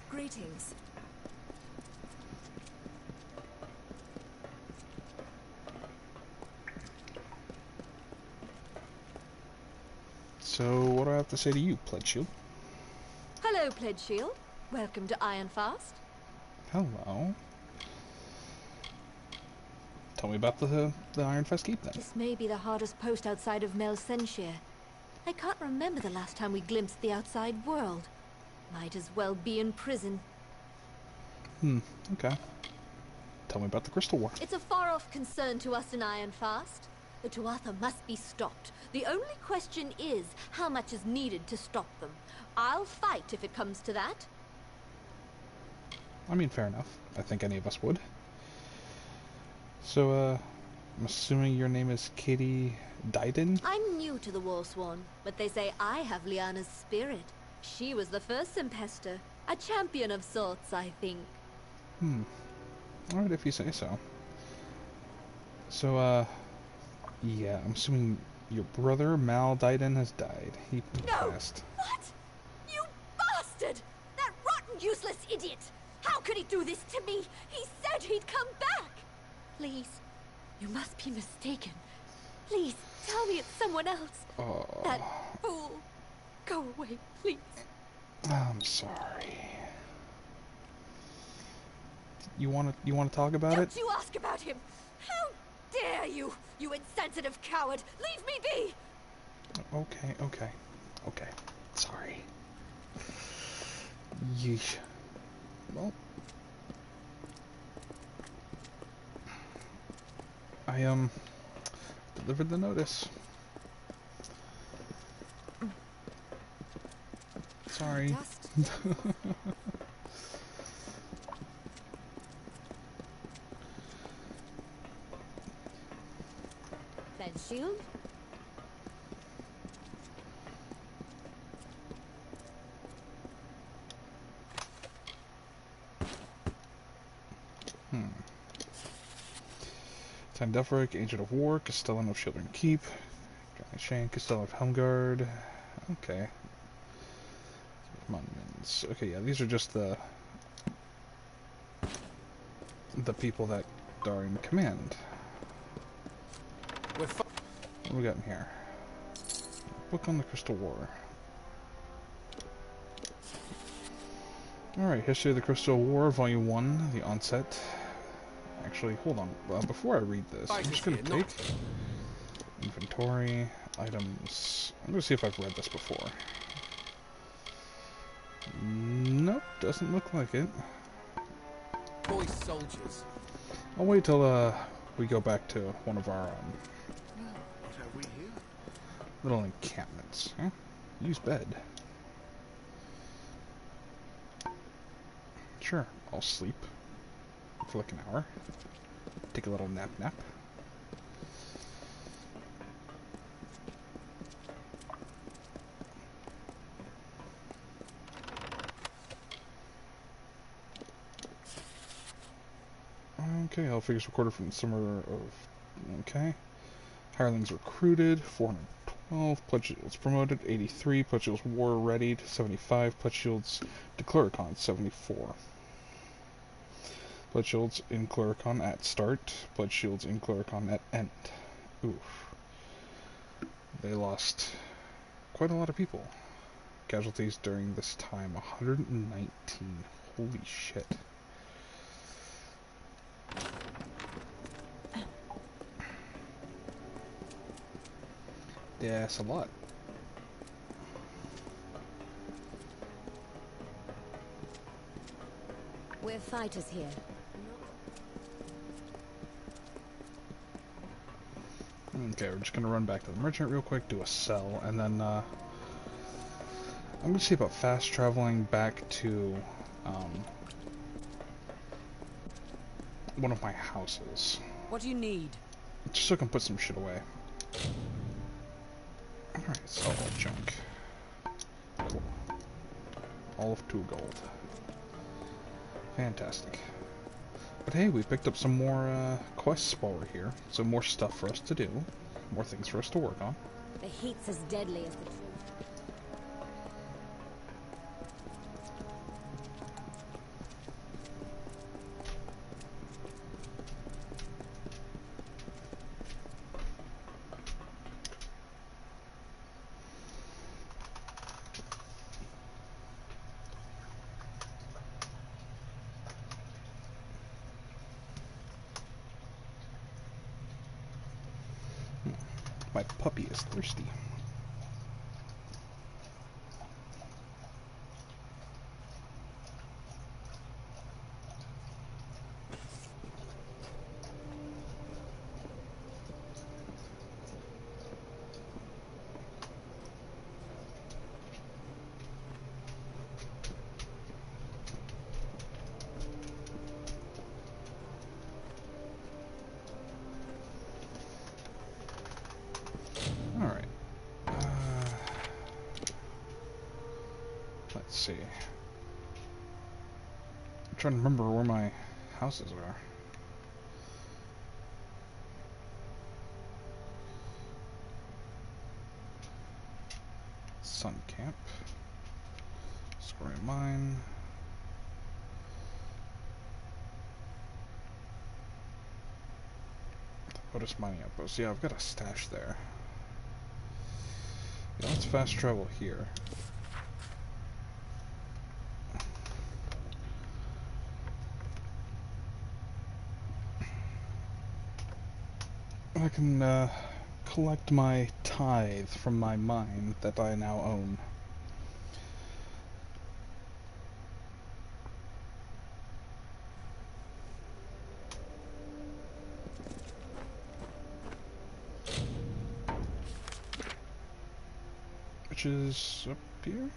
Greetings. So, what do I have to say to you, Pledge Shield? Hello, Pledge Shield. Welcome to Ironfast. Hello. Tell me about the Ironfest Keep then. This may be the hardest post outside of Melsenshire. I can't remember the last time we glimpsed the outside world. Might as well be in prison. Okay. Tell me about the Crystal War. It's a far-off concern to us in Ironfast. The Tuatha must be stopped. The only question is how much is needed to stop them. I'll fight if it comes to that. I mean, fair enough. I think any of us would. So, I'm assuming your name is Katie Dyden? I'm new to the Warsworn, but they say I have Lyanna's spirit. She was the first Impester. A champion of sorts, I think. Alright, if you say so. So, yeah, I'm assuming your brother, Mal Dyden, has died. He passed. What? You bastard! That rotten, useless idiot! How could he do this to me? He said he'd come back! Please, you must be mistaken. Please, tell me it's someone else. Oh, That fool. Go away, please. I'm sorry. You wanna talk about it? Don't you ask about him! How dare you, you insensitive coward! Leave me be! Okay. Sorry. Yeesh. Well, I delivered the notice. Sorry. Then shield? Tyne Delphric, Agent of War, Castellan of Shielding Keep, Johnny Shane, Castellan of Helmgard. Okay. Monuments. Okay, yeah, these are just the people that are in command. What do we got in here? Book on the Crystal War. Alright, History of the Crystal War, Volume 1, The Onset. Actually, hold on. Before I read this, I'm just going to take inventory, items. I'm going to see if I've read this before. Nope, doesn't look like it. Boy soldiers. I'll wait till we go back to one of our What have we here? little encampments. Huh? Use bed. Sure, I'll sleep for like an hour. Take a little nap. Okay, all figures recorded from the summer of... Okay. Hirelings recruited, 412. Pledge shields promoted, 83. Pledge shields war readied, 75. Pledge shields to Clericon, 74. Pledge shields in Clericon at start. Pledge shields in Clericon at end. Oof. They lost quite a lot of people. Casualties during this time, 119. Holy shit. Yeah, it's a lot. We're fighters here. Okay, we're just gonna run back to the merchant real quick, do a sell, and then I'm gonna see about fast traveling back to one of my houses. What do you need? Just so I can put some shit away. Alright, sell all junk. Cool. All of 2 gold. Fantastic. But hey, we picked up some more quests while we're here. So more stuff for us to do. More things for us to work on. The heat's as deadly as the truth. My puppy is thirsty. Alright. Let's see. I'm trying to remember where my houses are. Sun Camp. Square Mine. Otis Mining Outpost. Yeah, I've got a stash there. Yeah, let's fast travel here. I can collect my tithe from my mine that I now own. Which is up here,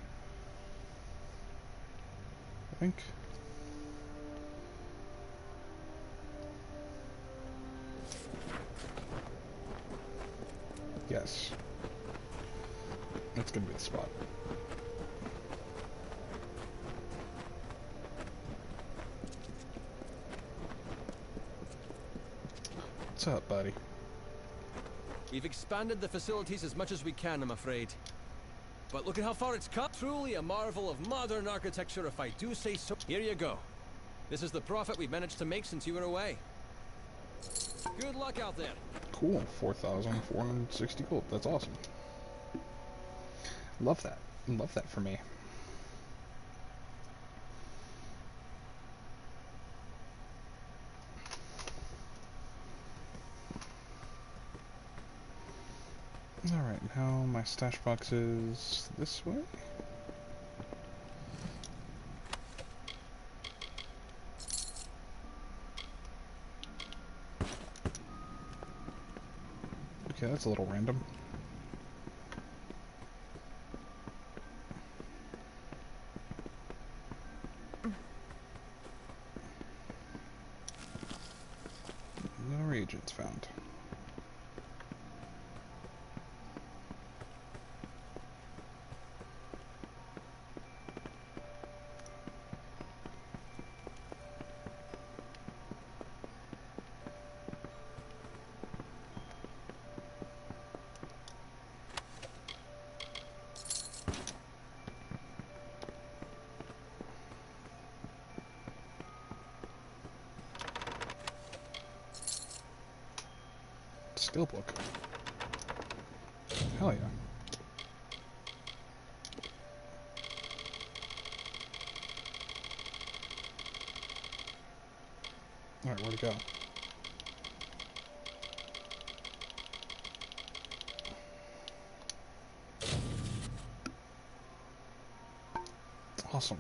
I think. Yes. That's gonna be the spot. What's up, buddy? We've expanded the facilities as much as we can, I'm afraid. But look at how far it's come. Truly a marvel of modern architecture, if I do say so. Here you go. This is the profit we've managed to make since you were away. Good luck out there. Cool, 4,460 gold. That's awesome. Love that. Love that for me. Alright, now my stash box is this way? Okay, that's a little random. No reagents found. Steelbook. Hell yeah. Alright, where'd it go? Awesome.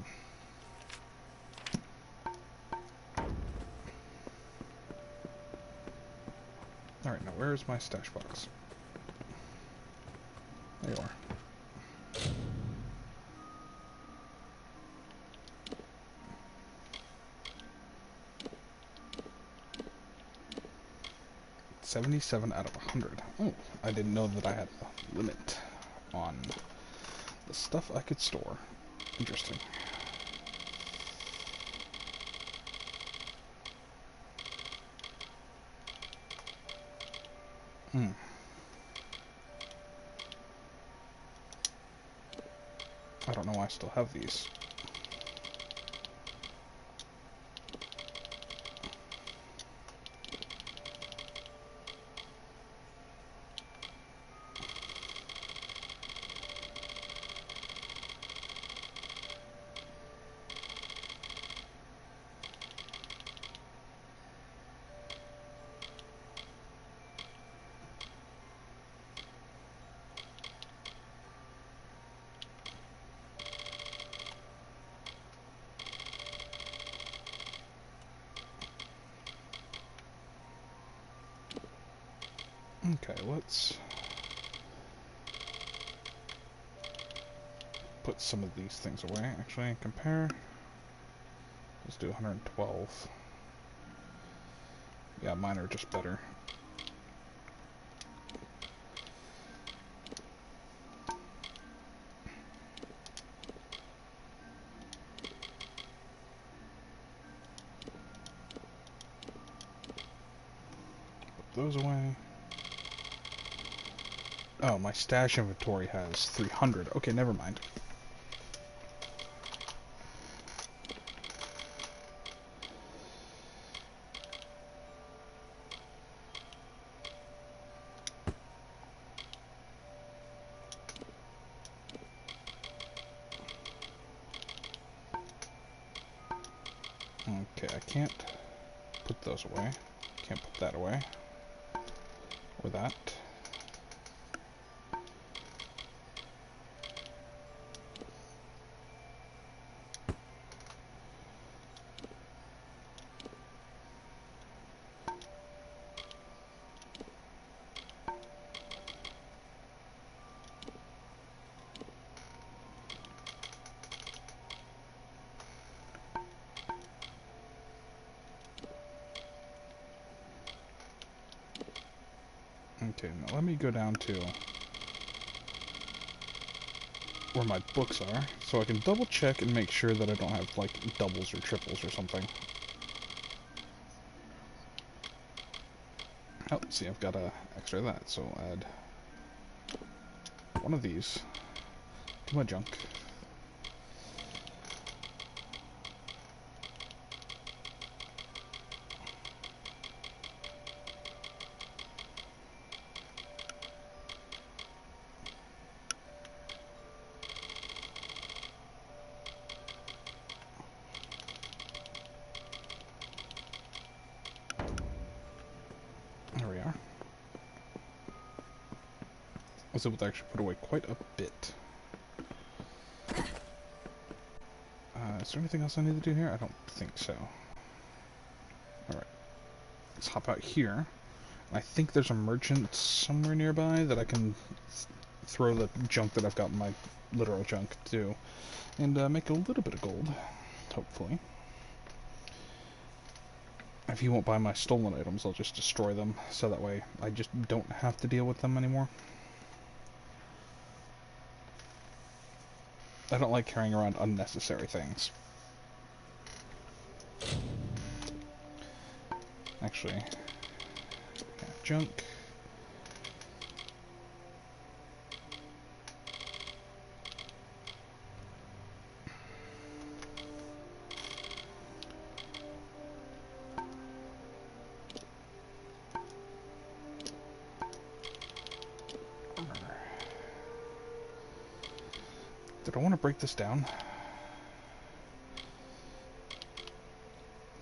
Alright, now where's my stash box? There you are. $77 out of 100. Oh, I didn't know that I had a limit on the stuff I could store. Interesting. I don't know why I still have these. Okay, let's put some of these things away. Actually, compare. Let's do 112. Yeah, mine are just better. Put those away. Oh, my stash inventory has 300. Okay, never mind. Okay, I can't put those away. Can't put that away. Or that. Okay, now let me go down to where my books are, so I can double check and make sure that I don't have, like, doubles or triples or something. Oh, see, I've got a extra of that, so I'll add one of these to my junk. was able to actually put away quite a bit. Is there anything else I need to do here? I don't think so. Alright. Let's hop out here. I think there's a merchant somewhere nearby that I can throw the junk that I've got in my literal junk to, and make a little bit of gold, hopefully. If he won't buy my stolen items, I'll just destroy them, so that way I just don't have to deal with them anymore. I don't like carrying around unnecessary things. Actually, yeah, junk. Did I want to break this down?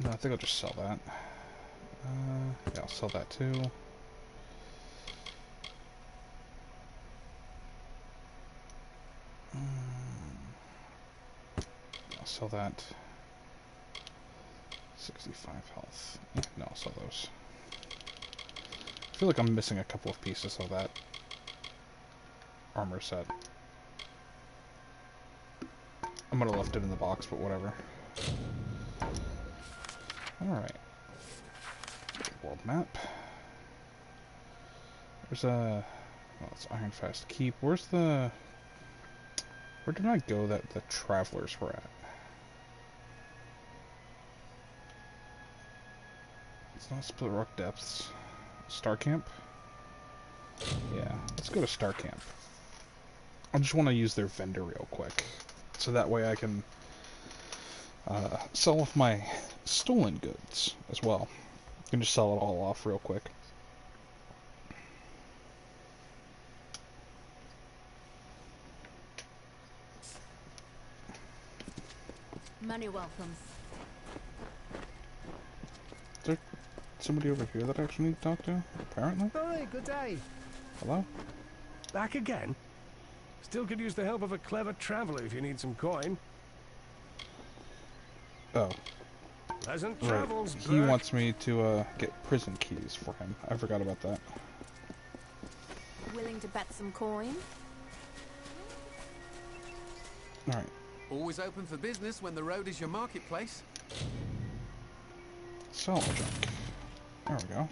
No, I think I'll just sell that. Yeah, I'll sell that too. I'll sell that. 65 health. No, I'll sell those. I feel like I'm missing a couple of pieces of that armor set. I might have left it in the box, but whatever. Alright. World map. There's a... well, it's Ironfast Keep. Where's the... where did I go that the travelers were at? It's not Split Rock Depths. Star Camp? Yeah, let's go to Star Camp. I just want to use their vendor real quick, so that way I can sell off my stolen goods as well. I can just sell it all off real quick. Many welcomes. Is there somebody over here that I actually need to talk to? Apparently. Hi, good day. Hello? Back again? Still could use the help of a clever traveler if you need some coin. Oh. Pleasant Right. travels, He Burke. wants me to get prison keys for him. I forgot about that. Willing to bet some coin? Alright. Always open for business when the road is your marketplace. Sell junk. There we go.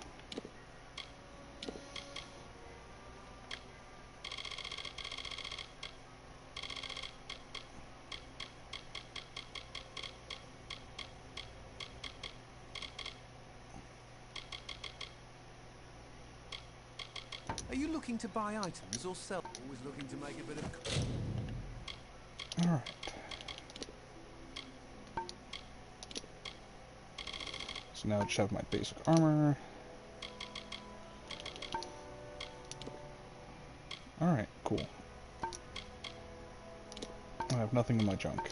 Are you looking to buy items or sell? Always looking to make a bit of... Alright. So now I just have my basic armor. Alright, cool. I have nothing in my junk.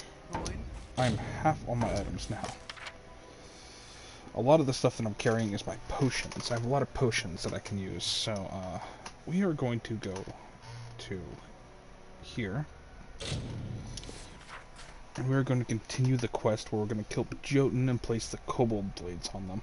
I'm half on my items now. A lot of the stuff that I'm carrying is my potions. I have a lot of potions that I can use, so we are going to go to here. And we're going to continue the quest where we're going to kill the Jotun and place the Kobold Blades on them.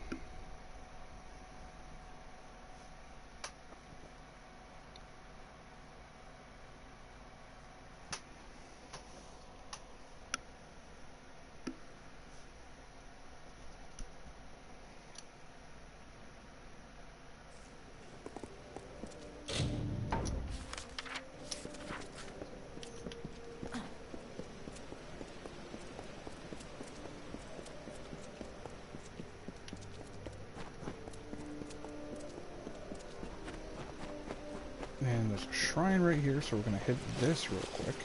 And there's a shrine right here, so we're going to hit this real quick.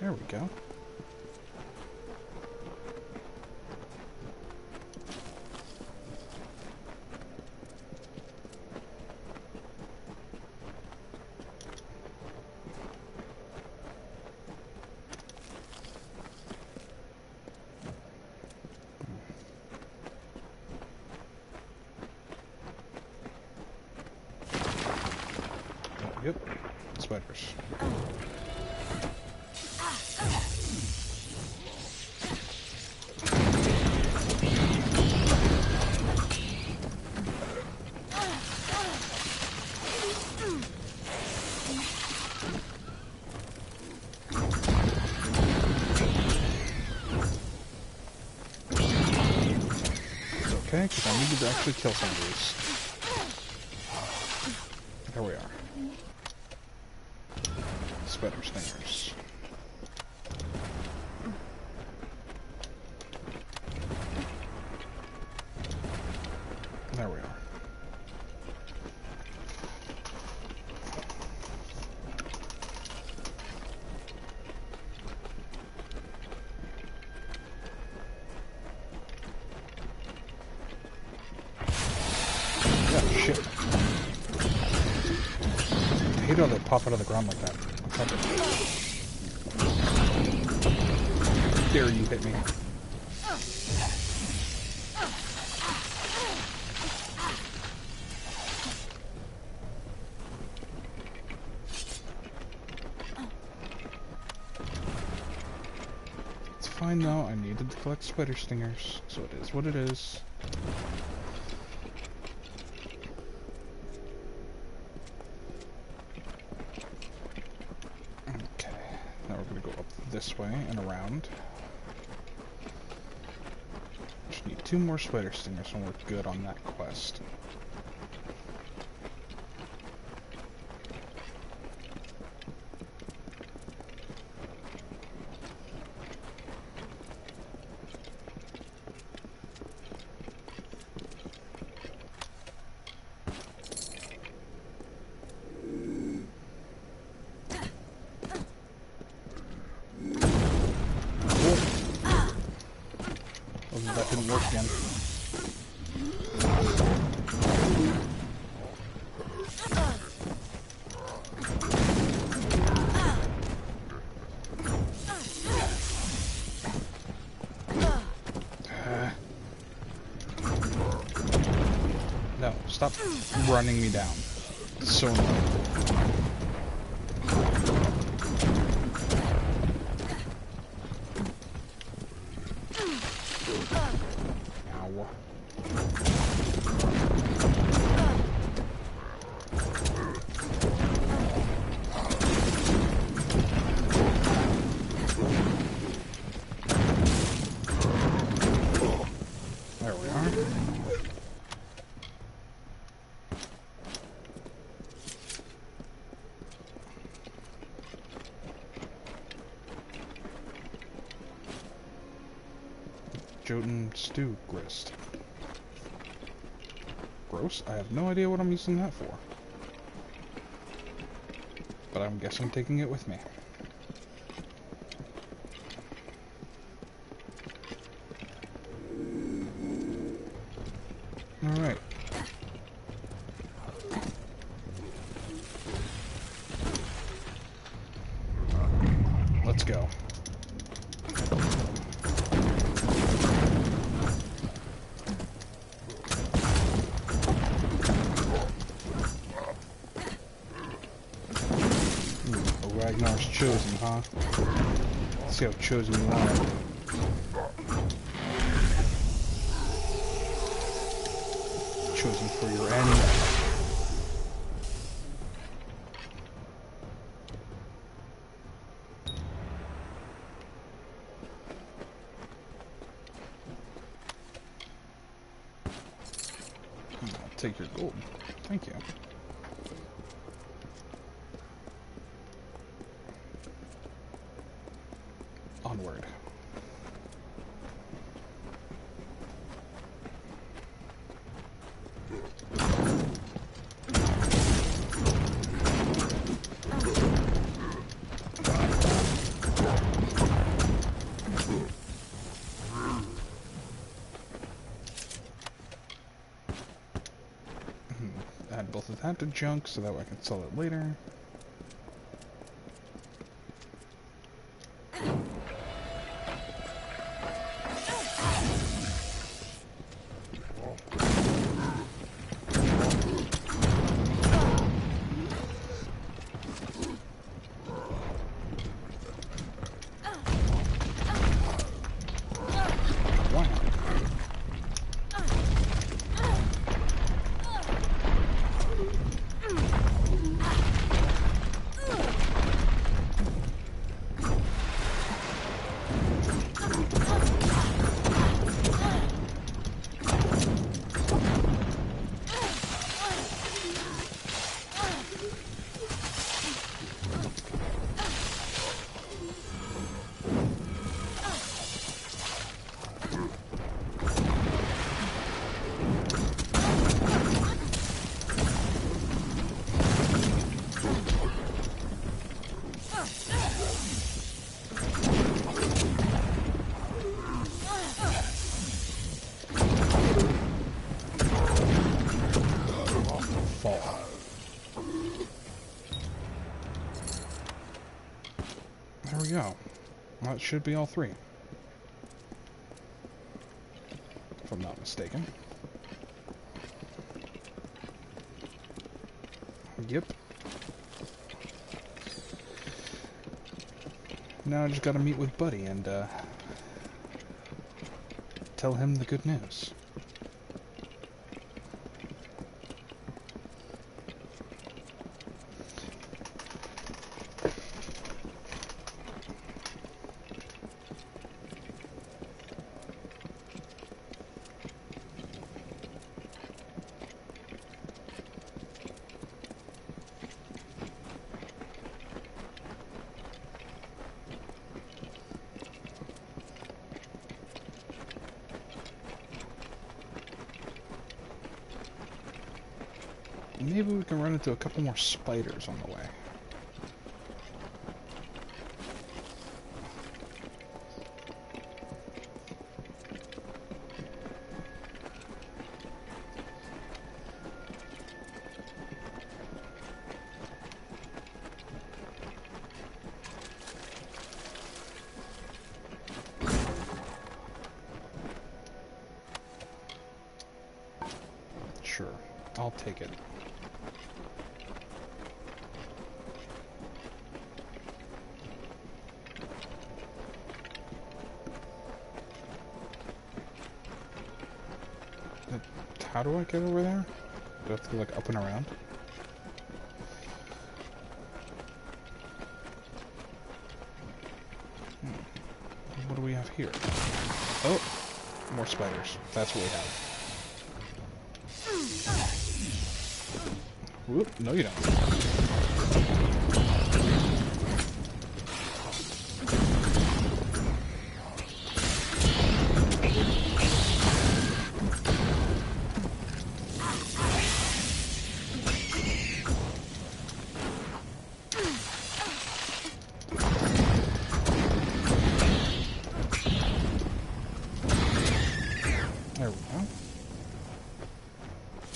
There we go. Yep. spiders. Okay, because I needed to actually kill some of these. There we are. Spider stingers. There we are. Shit. I hate how they pop out of the ground like that. Dare you hit me. It's fine though, I needed to collect spider stingers, so it is what it is. This way and around. Just need 2 more spider stingers and we're good on that quest. That didn't work again. No, stop running me down. It's so annoying. There we are. Jotun stew grist. Gross. I have no idea what I'm using that for. But I'm guessing taking it with me. Alright. Let's go. Ragnar's chosen, huh? Let's see how chosen you are. Chosen for your end. I'll take your gold. Thank you. Onward. Add both of that to junk so that way I can sell it later. There we go. Well, it should be all three. If I'm not mistaken. Yep. Now I just gotta meet with Buddy and, tell him the good news. Maybe we can run into a couple more spiders on the way. Sure, I'll take it. How do I get over there? Do I have to go, like, up and around? What do we have here? Oh! More spiders. That's what we have. Whoop, no you don't.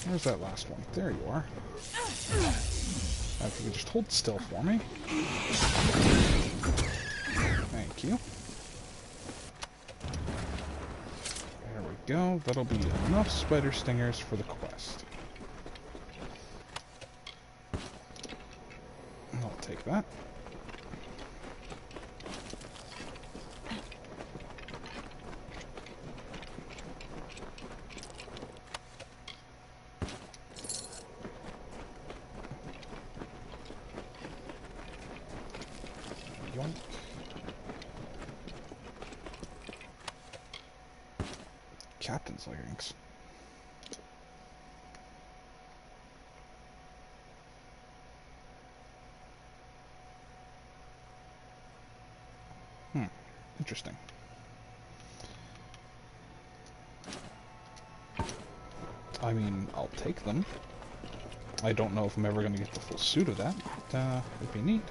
Where's that last one? There you are. If you could just hold still for me. Thank you. There we go. That'll be enough spider stingers for the quest. I'll take that. Captain's leggings. Interesting. I mean, I'll take them. I don't know if I'm ever going to get the full suit of that, but it'd be neat.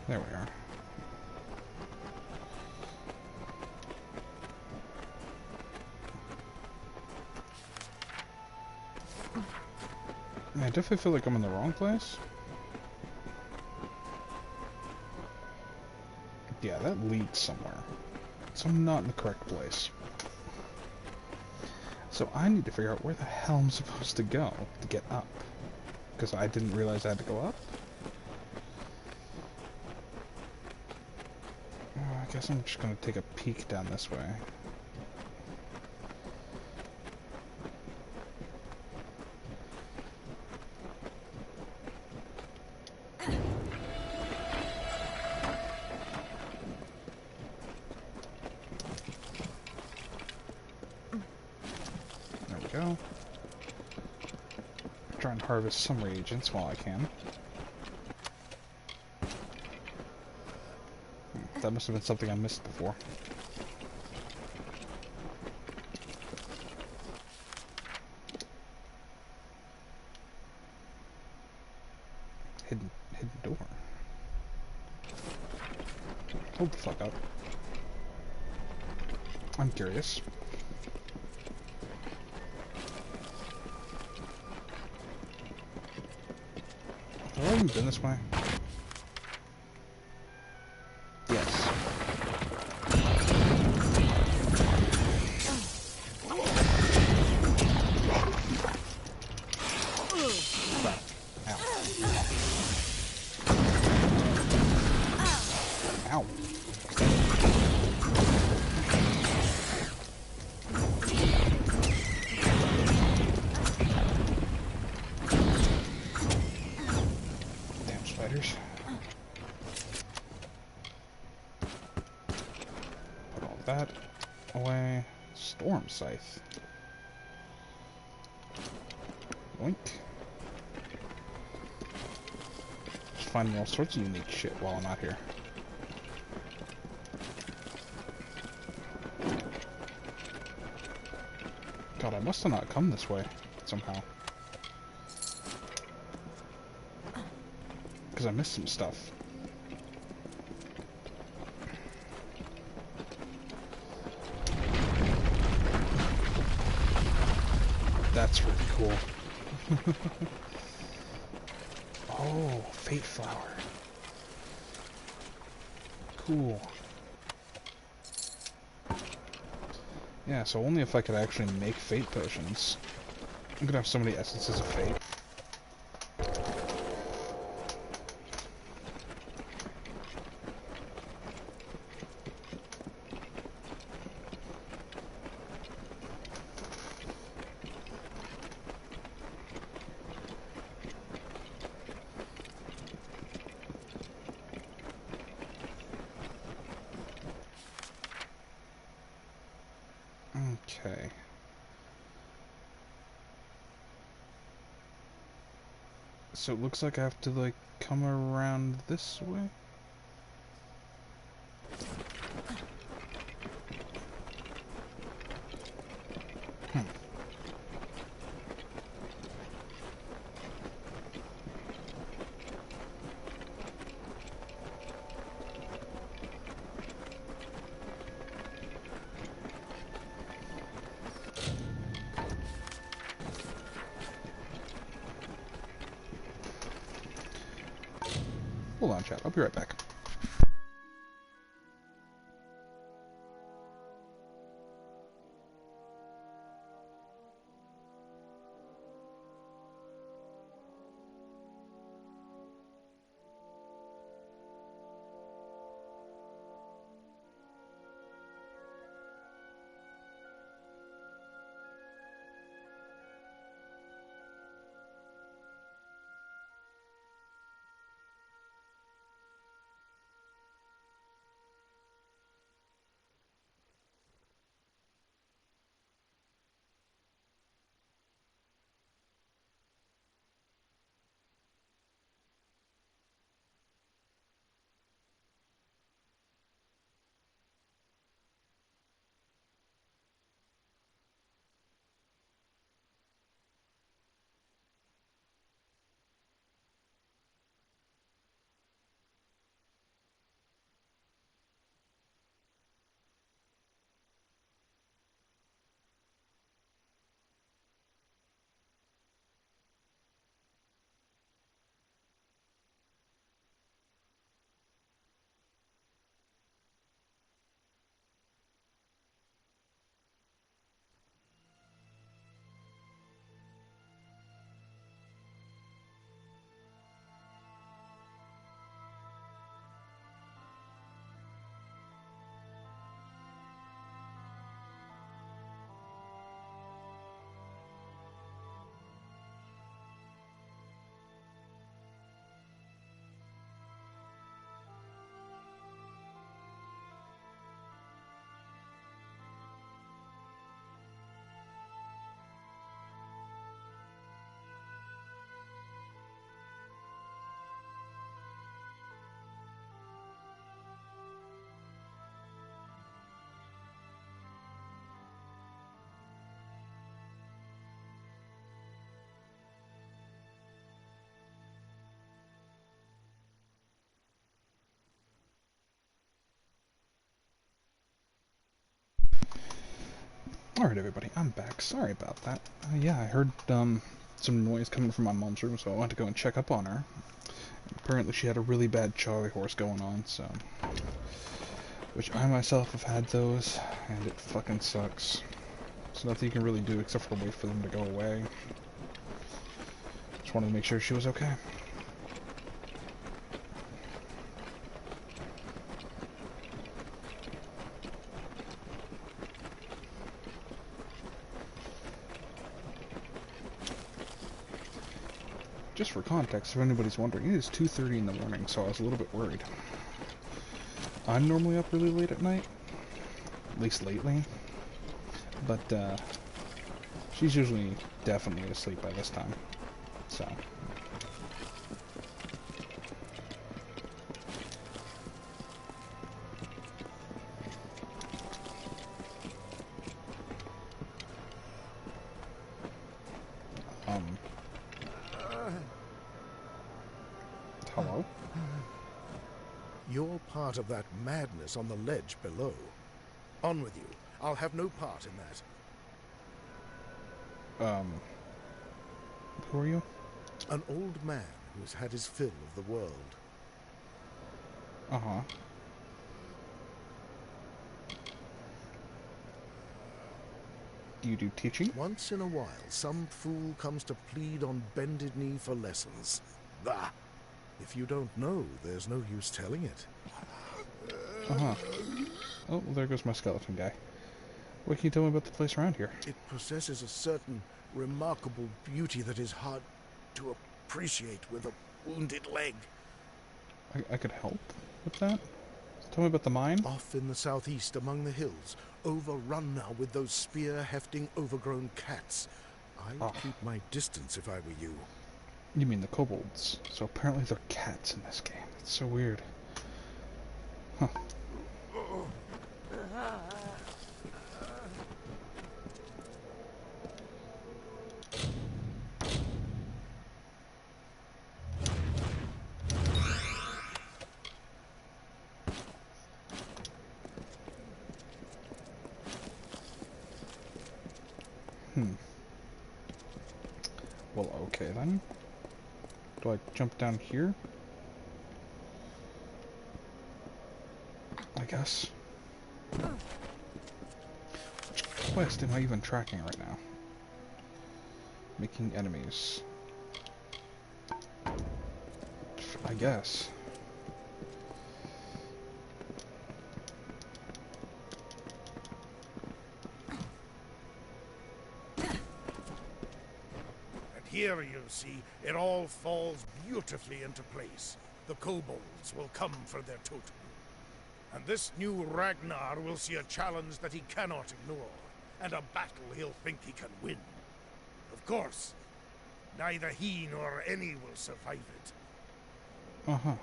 There we are. I definitely feel like I'm in the wrong place. Yeah, that leads somewhere. So I'm not in the correct place. So I need to figure out where the hell I'm supposed to go to get up. Because I didn't realize I had to go up. I guess I'm just going to take a peek down this way. There we go. Try and harvest some reagents while I can. That must have been something I missed before. Hidden door. Hold the fuck up. I'm curious. Have I even been this way? Yes. Ow. Damn spiders. Put all that away. Storm scythe. Boink. Just finding all sorts of unique shit while I'm out here. God, I must have not come this way, somehow. Because I missed some stuff. That's really cool. Oh, Fate Flower. Cool. Yeah, so only if I could actually make Fate potions. I'm gonna have so many essences of Fate. Okay. So it looks like I have to, like, come around this way? Hold on, chat. I'll be right back. Alright everybody, I'm back. Sorry about that. Yeah, I heard some noise coming from my mom's room, so I went to go and check up on her. Apparently she had a really bad Charlie horse going on, so... Which I myself have had those, and it fucking sucks. There's nothing you can really do except for wait for them to go away. Just wanted to make sure she was okay. Just for context, if anybody's wondering, it is 2:30 in the morning, so I was a little bit worried. I'm normally up really late at night, at least lately, but she's usually definitely asleep by this time, so... Hello? You're part of that madness on the ledge below. On with you. I'll have no part in that. Who are you? An old man who's had his fill of the world. Uh-huh. Do you do teaching? Once in a while, some fool comes to plead on bended knee for lessons. Bah! If you don't know, there's no use telling it. Uh-huh. Oh, well, there goes my skeleton guy. What can you tell me about the place around here? It possesses a certain remarkable beauty that is hard to appreciate with a wounded leg. I could help with that? Tell me about the mine? Off in the southeast among the hills, overrun now with those spear-hefting overgrown cats. I'd keep my distance if I were you. You mean the kobolds. So apparently they're cats in this game. It's so weird. Huh. Well, okay then. Do I jump down here? I guess. Which quest am I even tracking right now? Making enemies. I guess. Here, you see, it all falls beautifully into place. The kobolds will come for their totem. And this new Ragnar will see a challenge that he cannot ignore, and a battle he'll think he can win. Of course, neither he nor any will survive it. Uh-huh.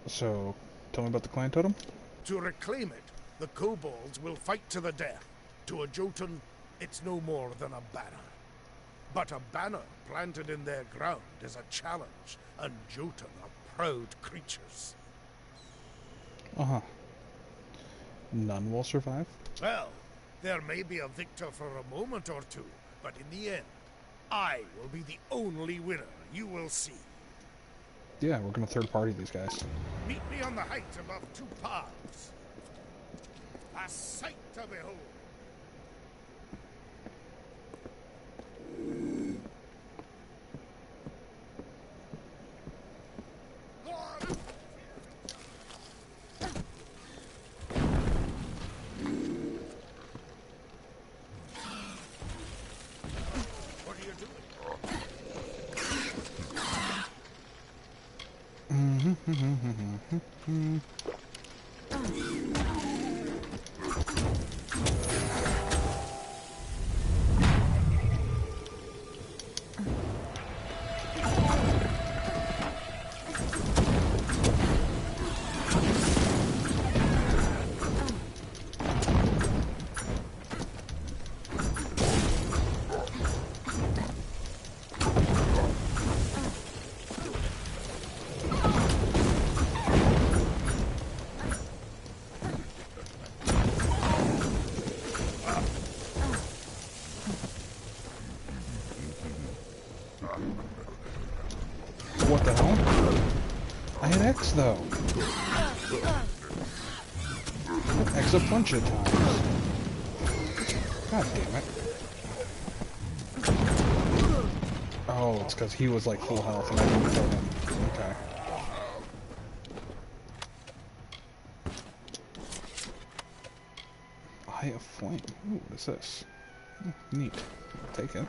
So, tell me about the clan totem? To reclaim it, the kobolds will fight to the death. To a Jotun, it's no more than a banner. But a banner planted in their ground is a challenge, and Jotun are proud creatures. Uh-huh. None will survive? Well, there may be a victor for a moment or two, but in the end, I will be the only winner. You will see. Yeah, we're gonna third party these guys. Meet me on the height above two paths. A sight to behold. What are you doing? What the hell? I had X, though. X a bunch of times. God damn it. Oh, it's because he was like full health and I didn't kill him. Okay. Eye of Flame. Ooh, what is this? Oh, neat. I'll take it.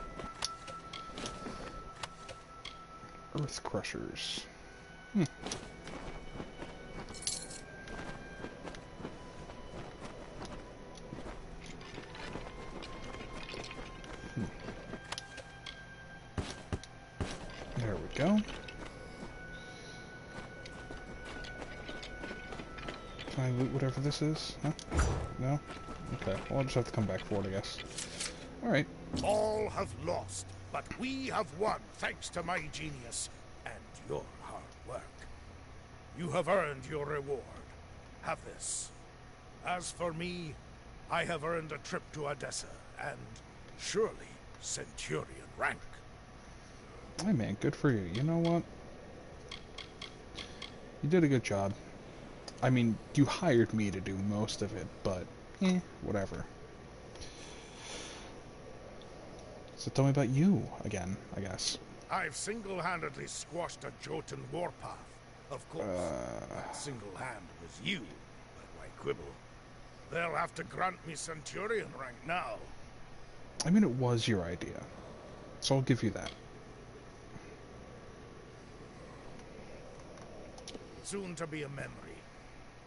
Earth Crushers. Hmm. There we go. Can I loot whatever this is? Huh? No? Okay, well I'll just have to come back for it, I guess. Alright. All have lost, but we have won thanks to my genius and your hard work. You have earned your reward. Have this. As for me, I have earned a trip to Odessa and surely Centurion rank. Hey man, good for you. You know what? You did a good job. I mean, you hired me to do most of it, but whatever. So tell me about you again, I guess. I've single-handedly squashed a Jotun warpath. Of course, that single hand was you, but why quibble? They'll have to grant me Centurion rank now. I mean, it was your idea, so I'll give you that. Soon to be a memory.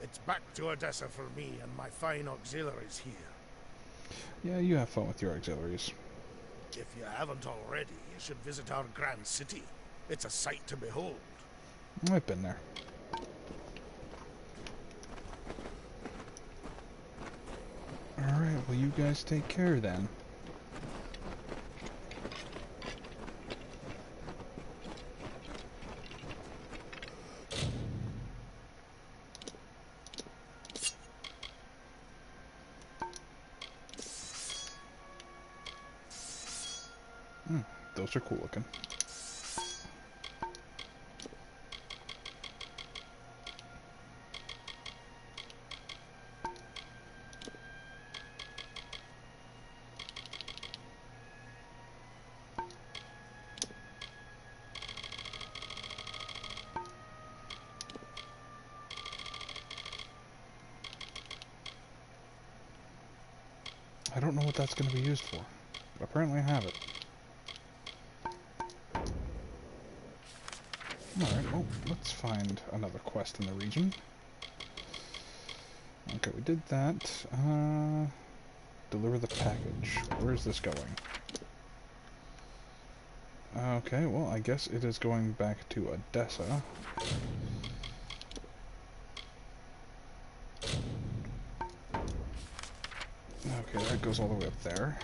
It's back to Odessa for me and my fine auxiliaries here. Yeah, you have fun with your auxiliaries. If you haven't already, you should visit our grand city. It's a sight to behold. I've been there. Alright, well you guys take care then. Those are cool looking. I don't know what that's going to be used for, but apparently I have it. Alright, well, let's find another quest in the region. Okay, we did that. Deliver the package. Where's this going? Okay, well, I guess it is going back to Odessa. Okay, that goes all the way up there.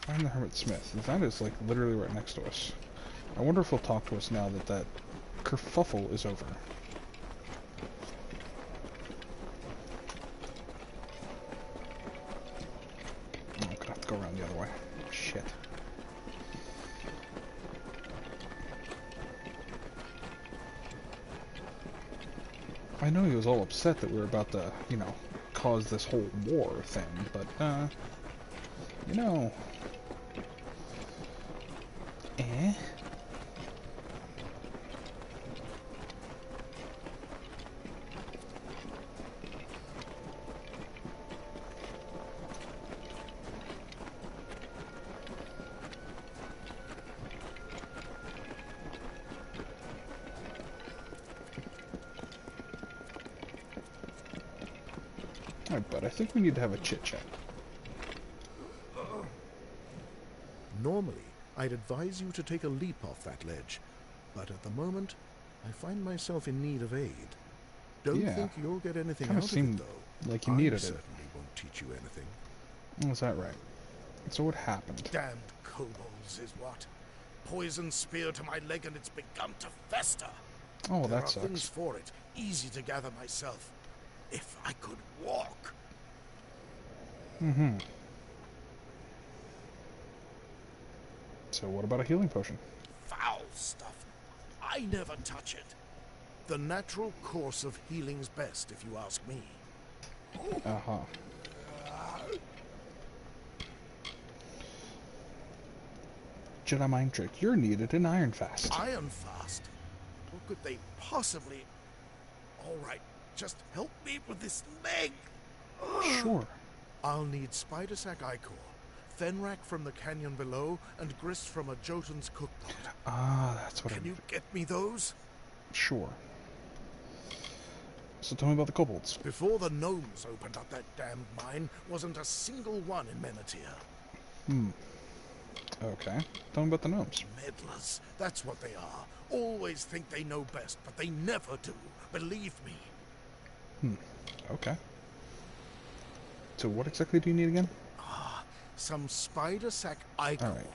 Find the Hermit Smith. That is, like, literally right next to us. I wonder if he'll talk to us now that that kerfuffle is over. Oh, I'm gonna have to go around the other way. Shit. I know he was all upset that we were about to, you know, cause this whole war thing, but, you know... Alright, but I think we need to have a chit-chat. Normally, I'd advise you to take a leap off that ledge, but at the moment, I find myself in need of aid. Don't think you'll get anything out of it, though. Like you needed I it. certainly won't teach you anything. Was that right? So what happened? Damned kobolds is what. Poison spear to my leg and it's begun to fester. Oh, there that are sucks. things for it, easy to gather myself. If I could walk. So what about a healing potion? foul stuff. I never touch it. The natural course of healing's best, if you ask me. Uh-huh. Jedi mind trick. You're needed in Iron Fast. Iron Fast? What could they possibly... Alright, just help me with this leg. Sure. I'll need Spider Sack Ichor, Fenrak from the canyon below, and grist from a Jotun's cookpot. Ah, that's what Can you get me those? Sure. So tell me about the kobolds. Before the gnomes opened up that damned mine, wasn't a single one in Menethir. Okay. Tell me about the gnomes. Meddlers, that's what they are. Always think they know best, but they never do. Believe me. Okay. So what exactly do you need again? Some Spider Sack Ichor, Alright.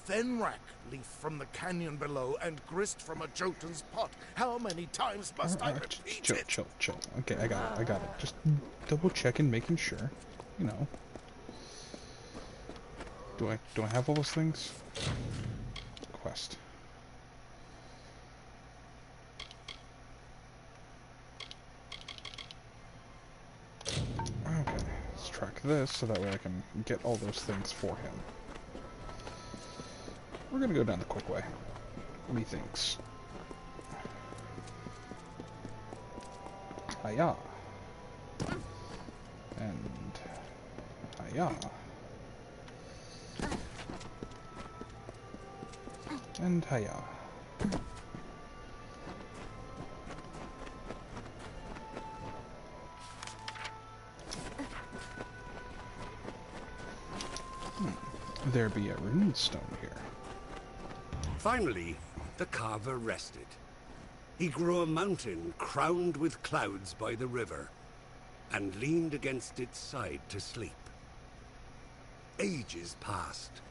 Fenrak leaf from the canyon below, and grist from a Jotun's pot. How many times must I repeat it? Chill. Okay, I got it. Just double checking, making sure. You know. Do I have all those things? Quest. Okay, let's track this so that way I can get all those things for him. We're gonna go down the quick way. Methinks. Hiya. And hiya. And hiya. There be a rune stone here. Finally, the carver rested. He grew a mountain crowned with clouds by the river, and leaned against its side to sleep. Ages passed,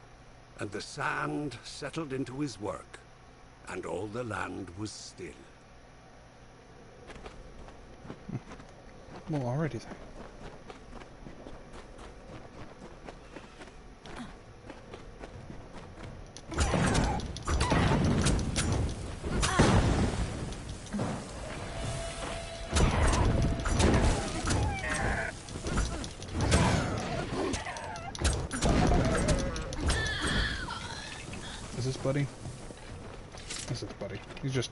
and the sand settled into his work, and all the land was still. Well, alrighty then. Buddy? This is buddy. He's just...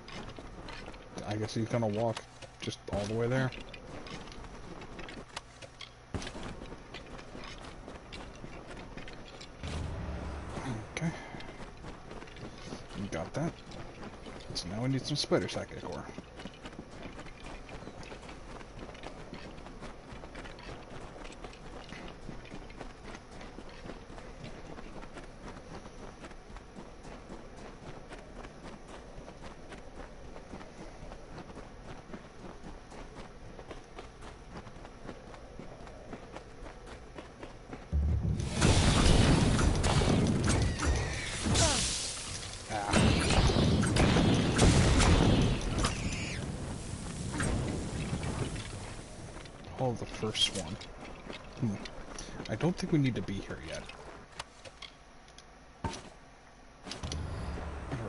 I guess he's gonna walk just all the way there. Okay. Got that. So now we need some spider sack ichor. The first one. I don't think we need to be here yet. There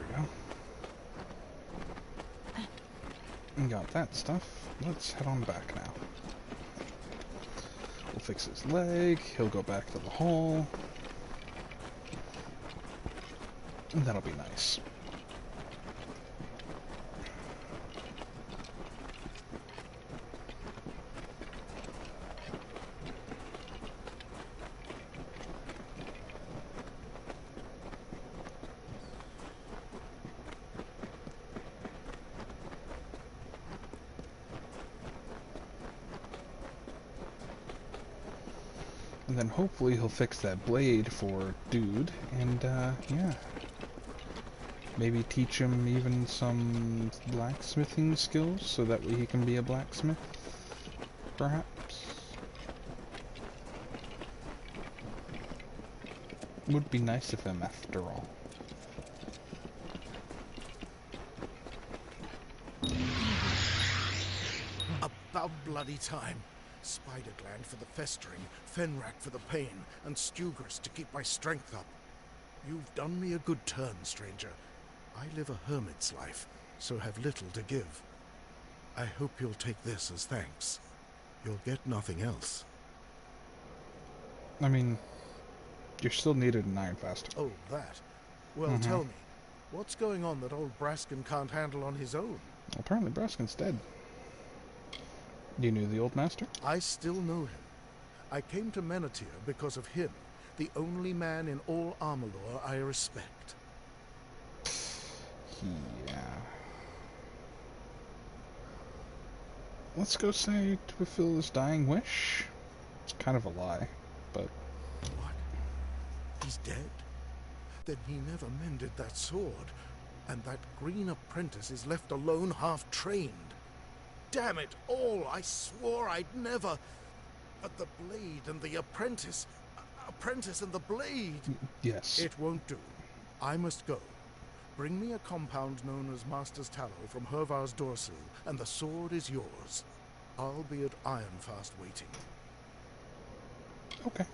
we go. Got that stuff. Let's head on back now. We'll fix his leg. He'll go back to the hall. And that'll be nice. And then hopefully he'll fix that blade for Dude, and yeah. Maybe teach him even some blacksmithing skills, so that way he can be a blacksmith, perhaps. Would be nice of him, after all. About bloody time. Spider gland for the festering, Fenrak for the pain, and Stewgrist to keep my strength up. You've done me a good turn, stranger. I live a hermit's life, so have little to give. I hope you'll take this as thanks. You'll get nothing else. I mean, you're still needed in Ironfast. Oh, that. Well, tell me, what's going on that old Braskin can't handle on his own? Apparently Braskin's dead. You knew the old master? I still know him. I came to Menethir because of him, the only man in all Amalur I respect. Yeah. Let's go say to fulfill his dying wish. It's kind of a lie, but... What? He's dead? Then he never mended that sword, and that green apprentice is left alone, half-trained. Damn it all! I swore I'd never... But the blade and the apprentice... Apprentice and the blade! Yes. It won't do. I must go. Bring me a compound known as Master's Tallow from Hervar's Dorsil, and the sword is yours. I'll be at Ironfast waiting. Okay.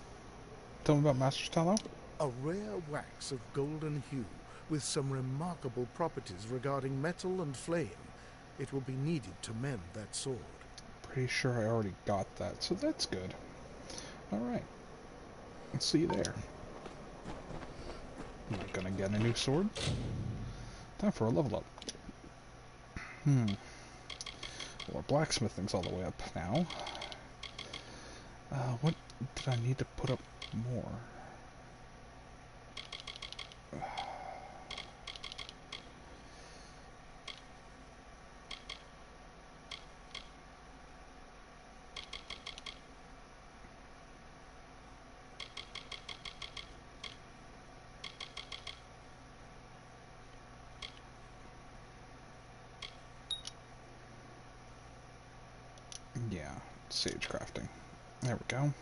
Tell me about Master's Tallow. A rare wax of golden hue, with some remarkable properties regarding metal and flame. It will be needed to mend that sword. Pretty sure I already got that, so that's good. Alright. Let's see you there. I'm not gonna get a new sword. Time for a level up. Well, blacksmithing's all the way up now. What did I need to put up more? Yeah, sage crafting. There we go.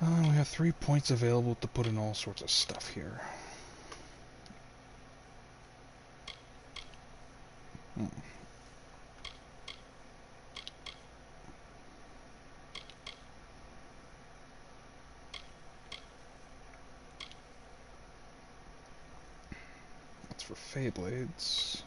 We have 3 points available to put in all sorts of stuff here. That's for Fey Blades.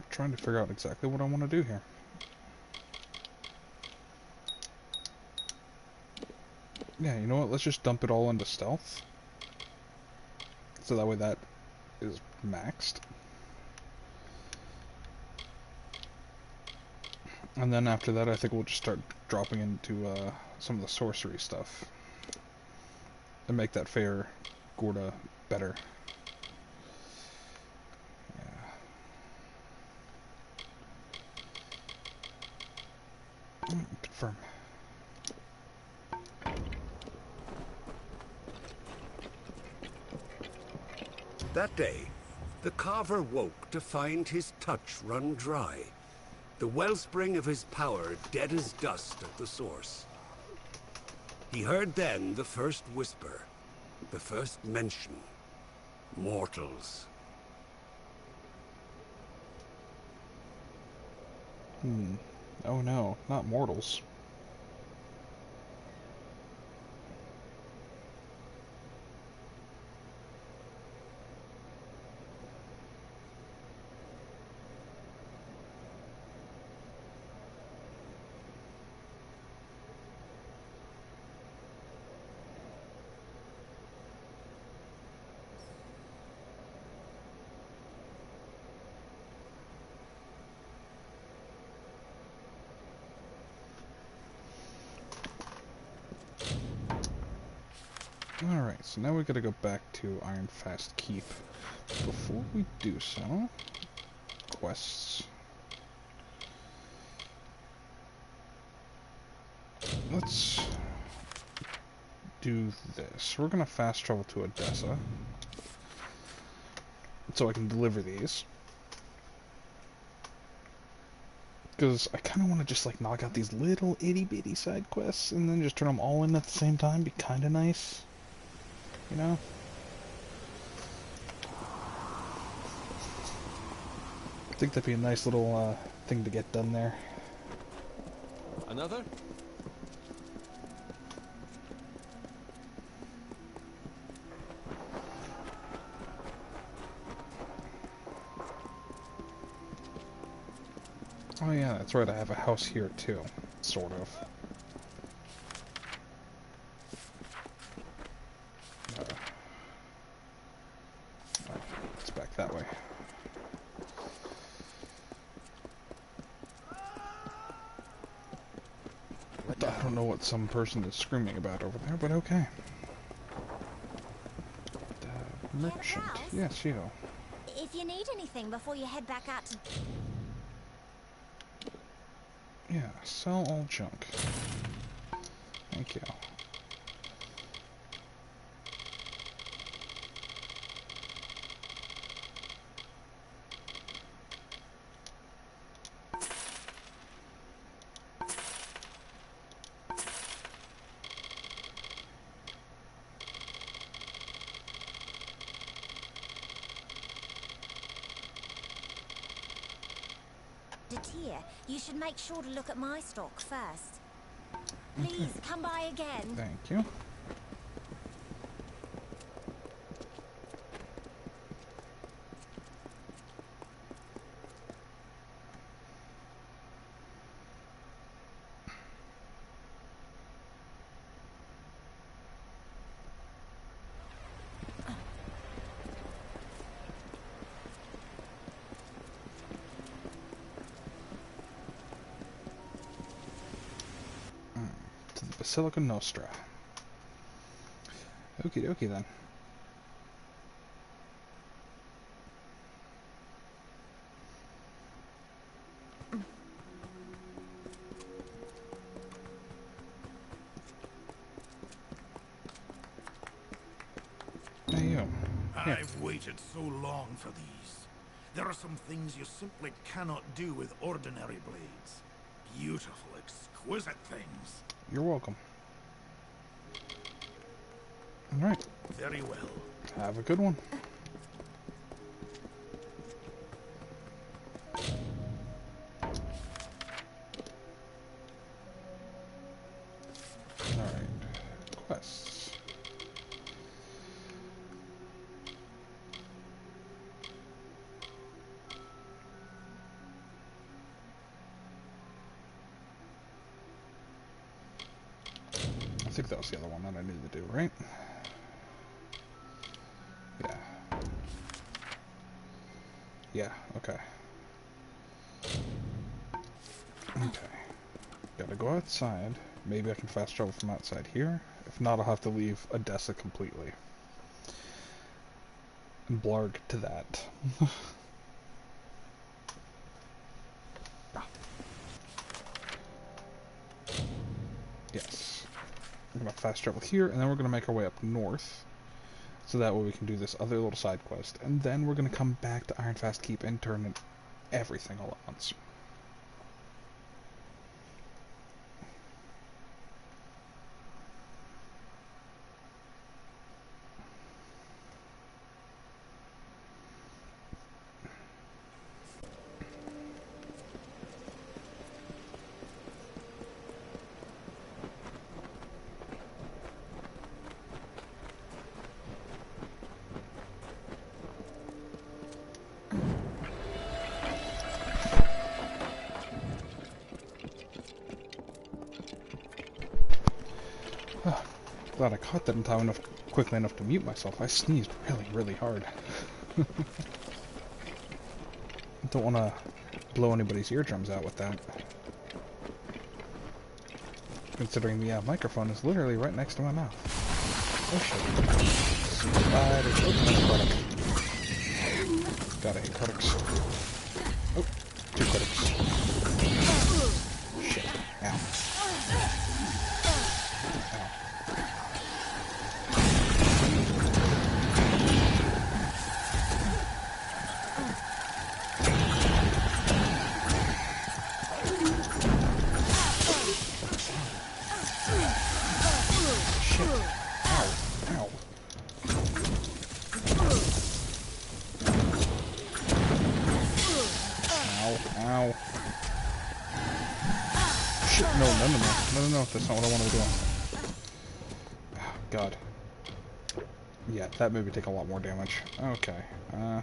Trying to figure out exactly what I want to do here. Yeah, you know what? Let's just dump it all into stealth. So that way that is maxed. And then after that, I think we'll just start dropping into some of the sorcery stuff. And make that fair Gorda better. Confirm. That day, the carver woke to find his touch run dry, the wellspring of his power dead as dust at the source. He heard then the first whisper, the first mention. Mortals. Oh no, not mortals. Alright, so now we gotta go back to Ironfast Keep. Before we do so, quests. Let's do this. We're gonna fast travel to Odessa so I can deliver these. Because I kind of want to just like knock out these little itty bitty side quests and then just turn them all in at the same time. Be kind of nice, you know? I think that'd be a nice little thing to get done there. Another? Oh yeah, that's right, I have a house here too. Sort of. It's back that way. I don't know what some person is screaming about over there, but okay. The merchant. Yes, you. If you need anything before you head back out to... Yeah, sell all junk. Thank you. You should make sure to look at my stock first. Please, come by again. Thank you. Basilica Nostra. Okie dokie then. Hey you. I've waited so long for these. There are some things you simply cannot do with ordinary blades. Beautiful, exquisite things. You're welcome. Alright. Very well. Have a good one. Alright. Quests. I think that was the other one that I needed to do, right? Yeah. Yeah, okay. Okay. Gotta go outside. Maybe I can fast travel from outside here. If not, I'll have to leave Odessa completely. And blarg to that. Yes. We're gonna fast travel here, and then we're gonna make our way up north. So that way we can do this other little side quest. And then we're gonna come back to Ironfast Keep and turn in everything all at once. Glad I caught that in time enough, quickly enough to mute myself. I sneezed really, really hard. Don't want to blow anybody's eardrums out with that. Considering the microphone is literally right next to my mouth. Oh shit. Spider. Oh, credit. Gotta hate credits. Oh, 2 credits. Shit. Ow. Ow. Shit, no, that's not what I wanted to do. Oh, God. Yeah, that made me take a lot more damage. Okay, yeah,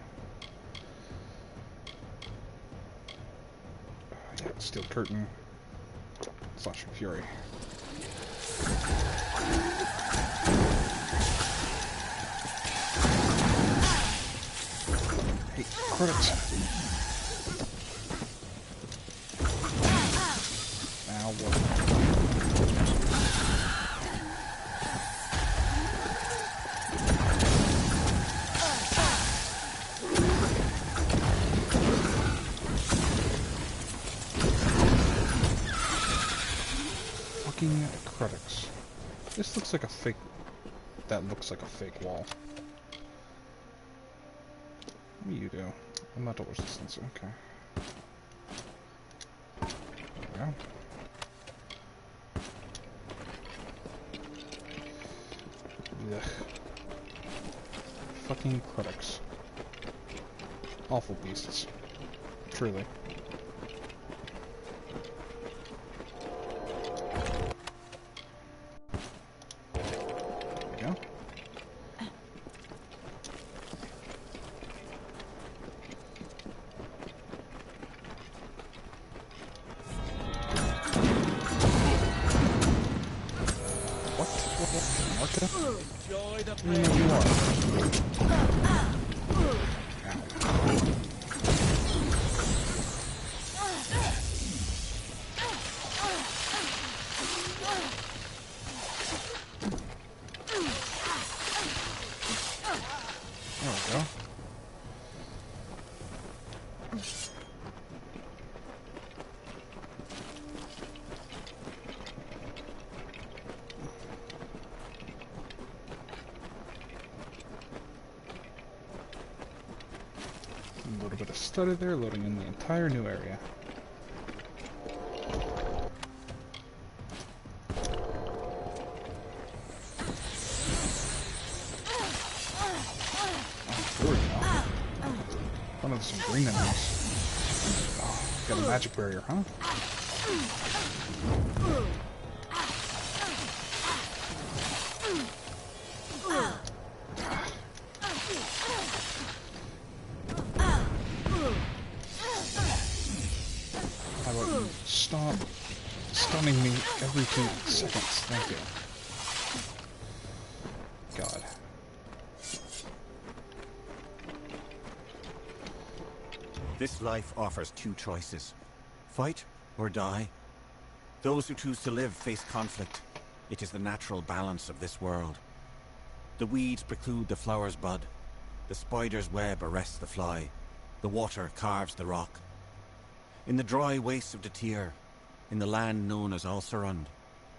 Steel Curtain. Slashing Fury. Hey, credits! Ow, what? Fucking credits. This looks like a fake... That looks like a fake wall. What do you do? Metal resistance, okay. There we go. Ugh. Fucking critics. Awful beasts. Truly. There we go. Enjoy the You know you are. There we go. A little bit of study there, loading in the entire new area. One of some green enemies. Oh, got a magic barrier, huh? How about you stop stunning me every 2 seconds? Thank you. God. This life offers 2 choices. Fight or die. Those who choose to live face conflict. It is the natural balance of this world. The weeds preclude the flower's bud. The spider's web arrests the fly. The water carves the rock. In the dry wastes of the Tyr, in the land known as Ulcerund,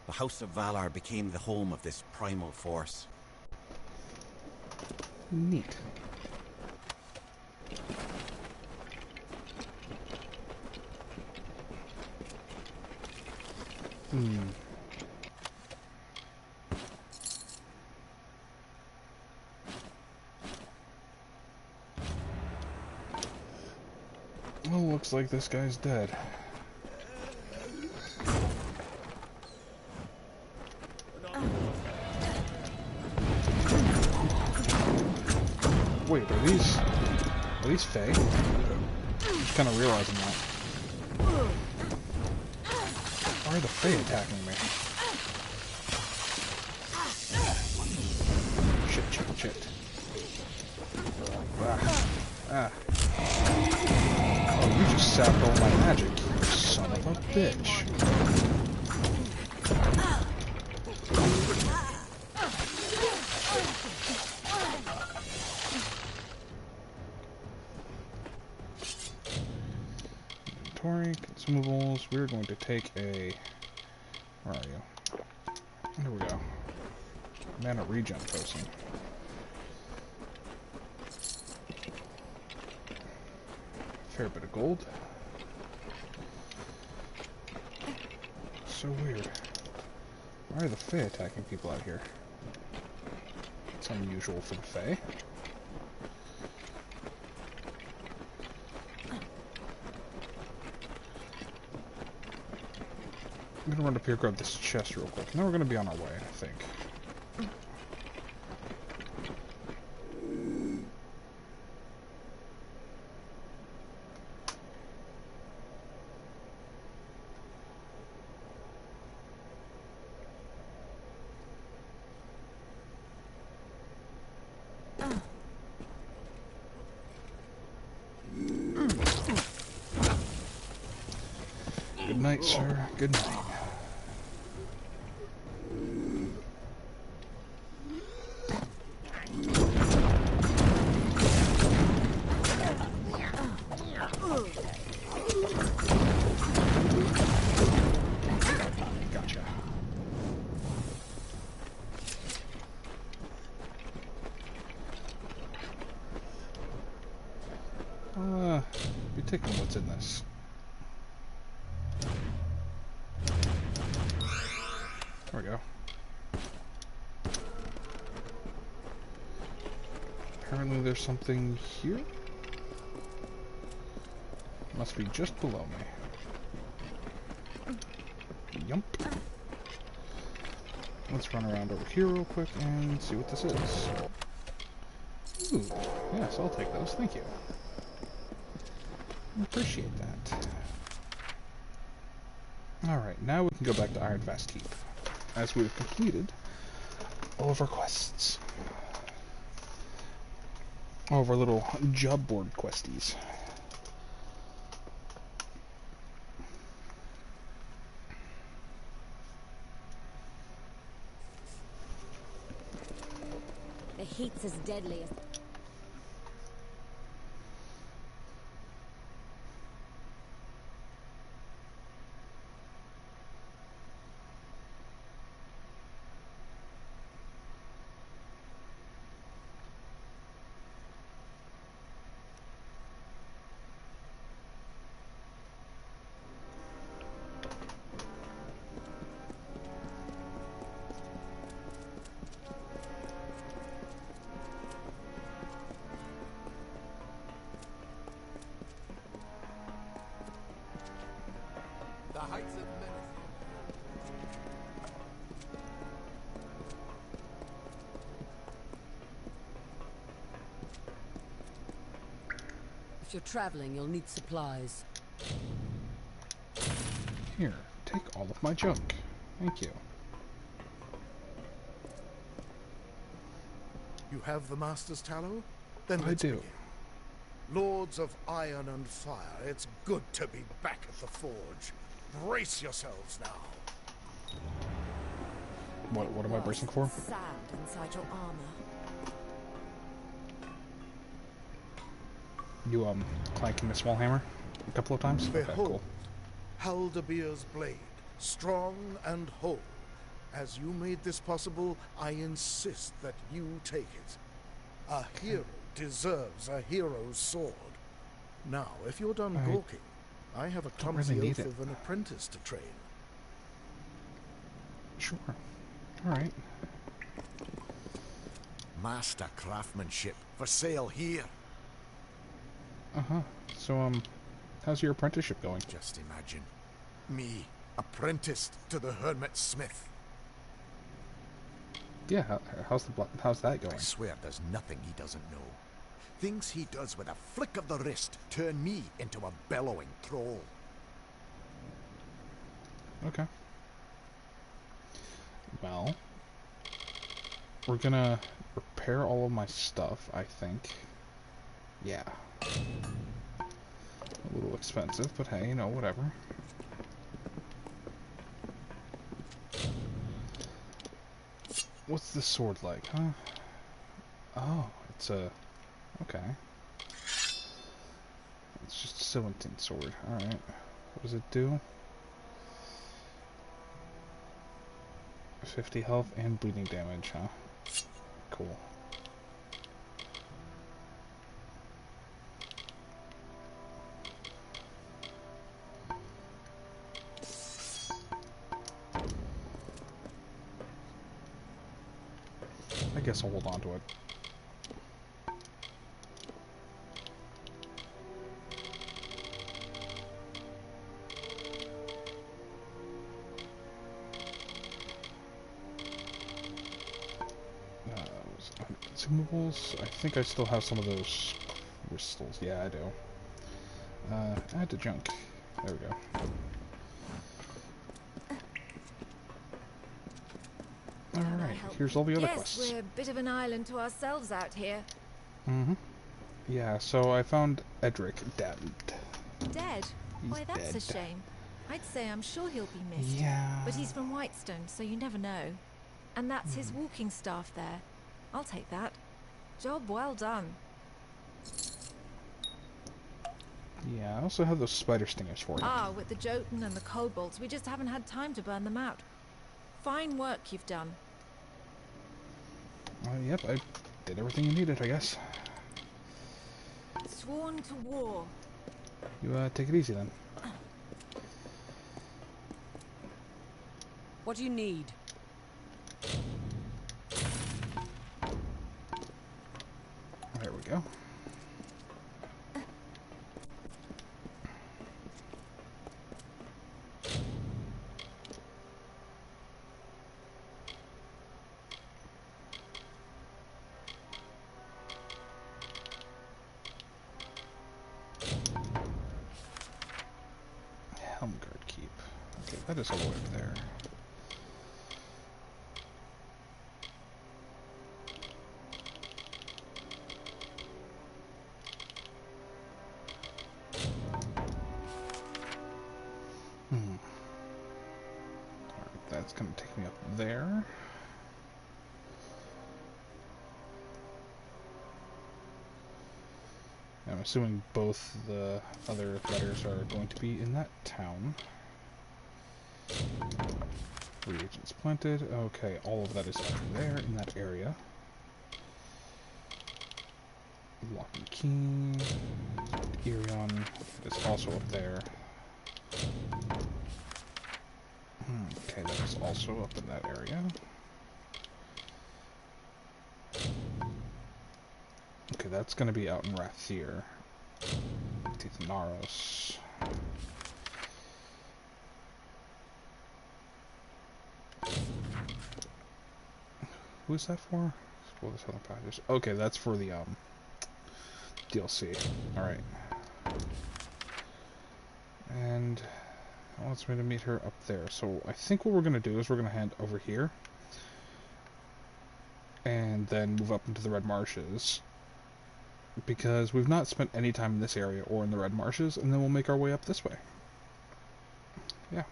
the House of Valar became the home of this primal force. Neat. Well, looks like this guy's dead. Wait, are these Fae? I'm just kind of realizing that. Why are the Fae attacking me? Shit. Ah. Oh, you just sapped all my magic, you son of a bitch. consumables. We're going to take a... Where are you? There we go. Mana regen potion. Fair bit of gold. So weird. Why are the Fae attacking people out here? It's unusual for the Fae. I'm gonna run up here, grab this chest real quick, and then we're gonna be on our way, I think. Good night, sir. Good night. Gotcha. Be taking what's in this. There we go. Apparently there's something here. Must be just below me. Yump. Let's run around over here real quick and see what this is. Ooh, yes, I'll take those. Thank you. Appreciate that. Alright, now we can go back to Ironfast Keep, as we've completed all of our quests. All of our little job board questies. The heat's as deadly as... The heights of menace. If you're traveling, you'll need supplies. Here, take all of my junk. Thank you. You have the Master's Tallow? Then I let's do. begin. Lords of Iron and Fire, it's good to be back at the forge. Brace yourselves now. What am I bracing for? Sand inside your armor. You, clanking the small hammer a couple of times? Okay, Behold, cool. Haldebeer's blade, strong and whole. As you made this possible, I insist that you take it. A hero deserves a hero's sword. Now, if you're done gawking, I have a clumsy really oath need it. of an apprentice to train. Sure. Alright. Master craftsmanship for sale here. Uh-huh. So, how's your apprenticeship going? Just imagine. Me, apprenticed to the hermit smith. Yeah, how's that going? I swear there's nothing he doesn't know. Things he does with a flick of the wrist turn me into a bellowing troll. Okay. Well, we're gonna repair all of my stuff, I think. Yeah. A little expensive, but hey, you know, whatever. What's this sword like, huh? Oh, it's a... Okay. It's just a Silentine sword, alright. What does it do? 50 health and bleeding damage, huh? Cool. I guess I'll hold on to it. Consumables. I think I still have some of those crystals. Yeah, I do. Add to junk. There we go. Alright, here's all the other quests. Yes, we're a bit of an island to ourselves out here. Mm-hmm. Yeah, so I found Edric dead. Dead? He's Why, that's dead. a shame. I'd say I'm sure he'll be missed. Yeah. But he's from Whitestone, so you never know. And that's his walking staff there. I'll take that. Job well done. Yeah, I also have those spider stingers for you. Ah, with the Jotun and the kobolds, we just haven't had time to burn them out. Fine work you've done. Yep, I did everything you needed, I guess. Sworn to war. You, take it easy then. What do you need? There we go. Helmguard Keep. Okay, that is all the way up there. Alright, that's gonna take me up there. I'm assuming both the other letters are going to be in that town. Reagents planted. Okay, all of that is up there in that area. Lock and Key. Irion is also up there. Okay, that is also up in that area. Okay, that's going to be out in Rathir. Tithnaros. Who is that for? Explore the southern passages. Okay, that's for the DLC. Alright. And it wants me to meet her up there. So I think what we're going to do is we're going to head over here. And then move up into the Red Marshes. Because we've not spent any time in this area or in the Red Marshes, and then we'll make our way up this way. Yeah.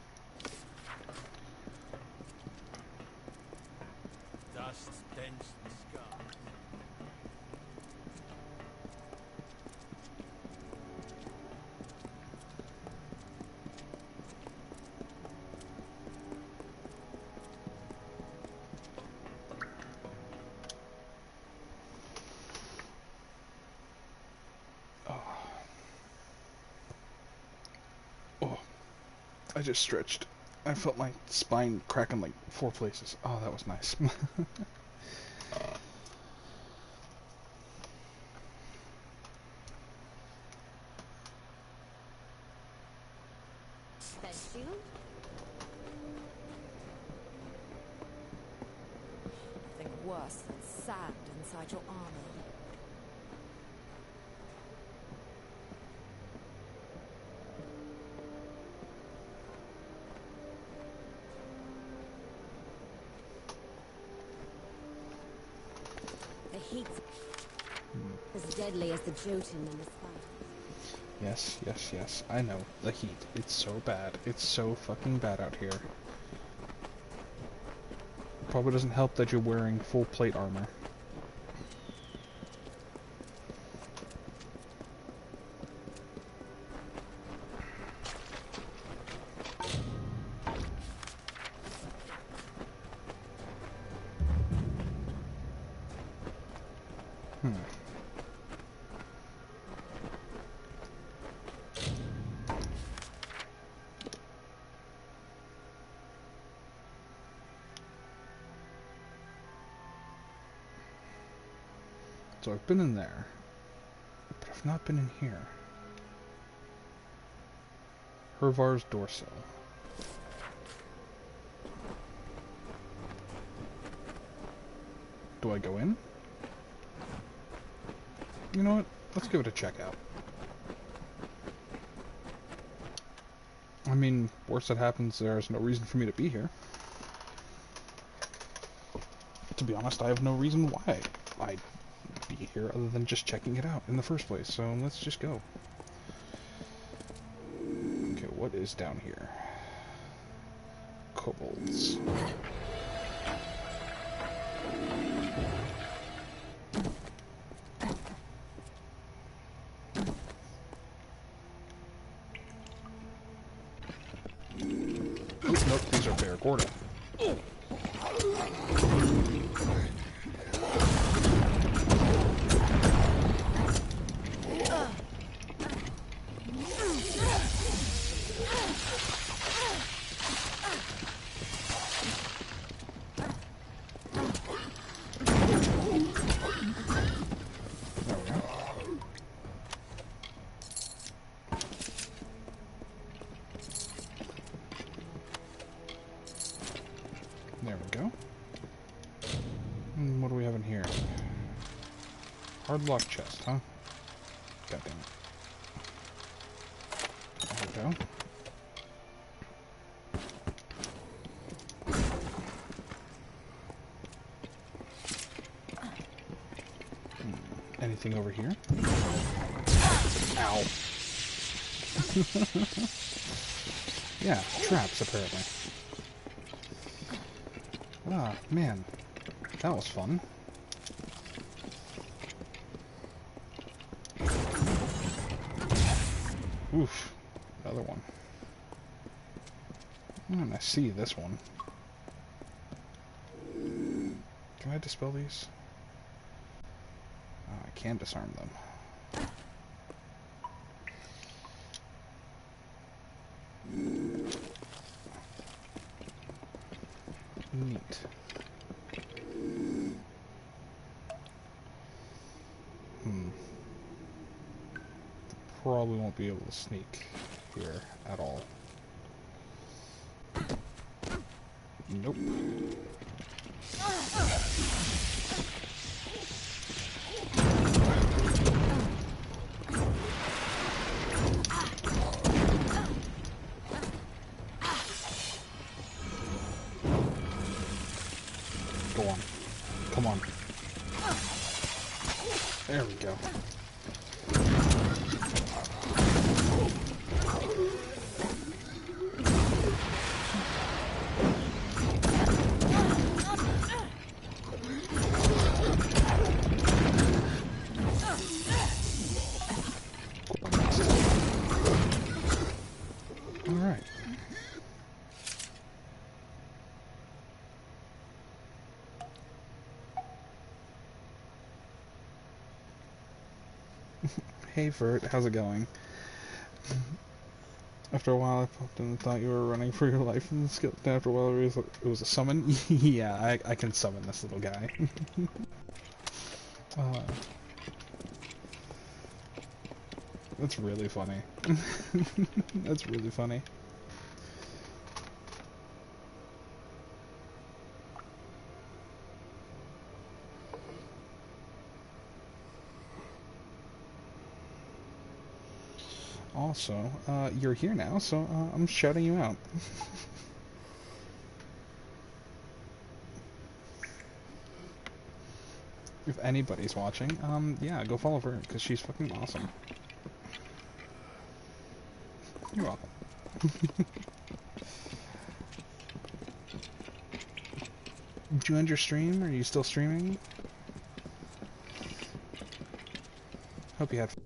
Dust dents the sky. I just stretched. I felt my spine crack in like 4 places. Oh, that was nice. Spellshield? Think worse than sand inside your armor. The heat's as deadly as the Jotun and the spider. Yes, yes, yes. I know. The heat. It's so bad. It's so fucking bad out here. Probably doesn't help that you're wearing full plate armor. So I've been in there, but I've not been in here. Hervar's Doorsill. Do I go in? You know what? Let's give it a check out. I mean, worst that happens, there's no reason for me to be here. To be honest, I have no reason why I'd be here other than just checking it out in the first place, so let's just go. Okay, what is down here? Kobolds. Oh, nope, these are Bear Gorda. There we go. And what do we have in here? Hard lock chest, huh? God damn it. There we go. Anything over here? Ow. Yeah, traps apparently. Ah, man. That was fun. Oof. Another one. I see this one. Can I dispel these? I can disarm them. Neat. Probably won't be able to sneak here at all. Nope. Go on. Come on. There we go. Alright. Hey Vert, how's it going? After a while I popped in and thought you were running for your life and skipped. After a while it was a summon? Yeah, I can summon this little guy. That's really funny. That's really funny. Also, you're here now, so I'm shouting you out. If anybody's watching, yeah, go follow her, because she's fucking awesome. You're welcome. Did you end your stream? Are you still streaming? Hope you had fun.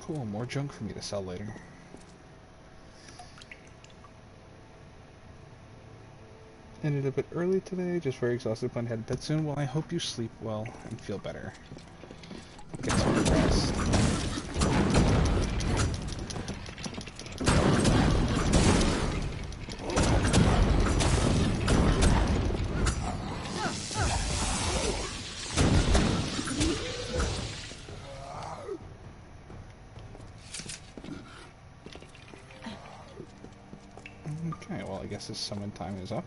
Cool, more junk for me to sell later. Ended a bit early today, just very exhausted, plan to head to bed soon. Well, I hope you sleep well and feel better. Get some rest. Okay, well, I guess this summon time is up.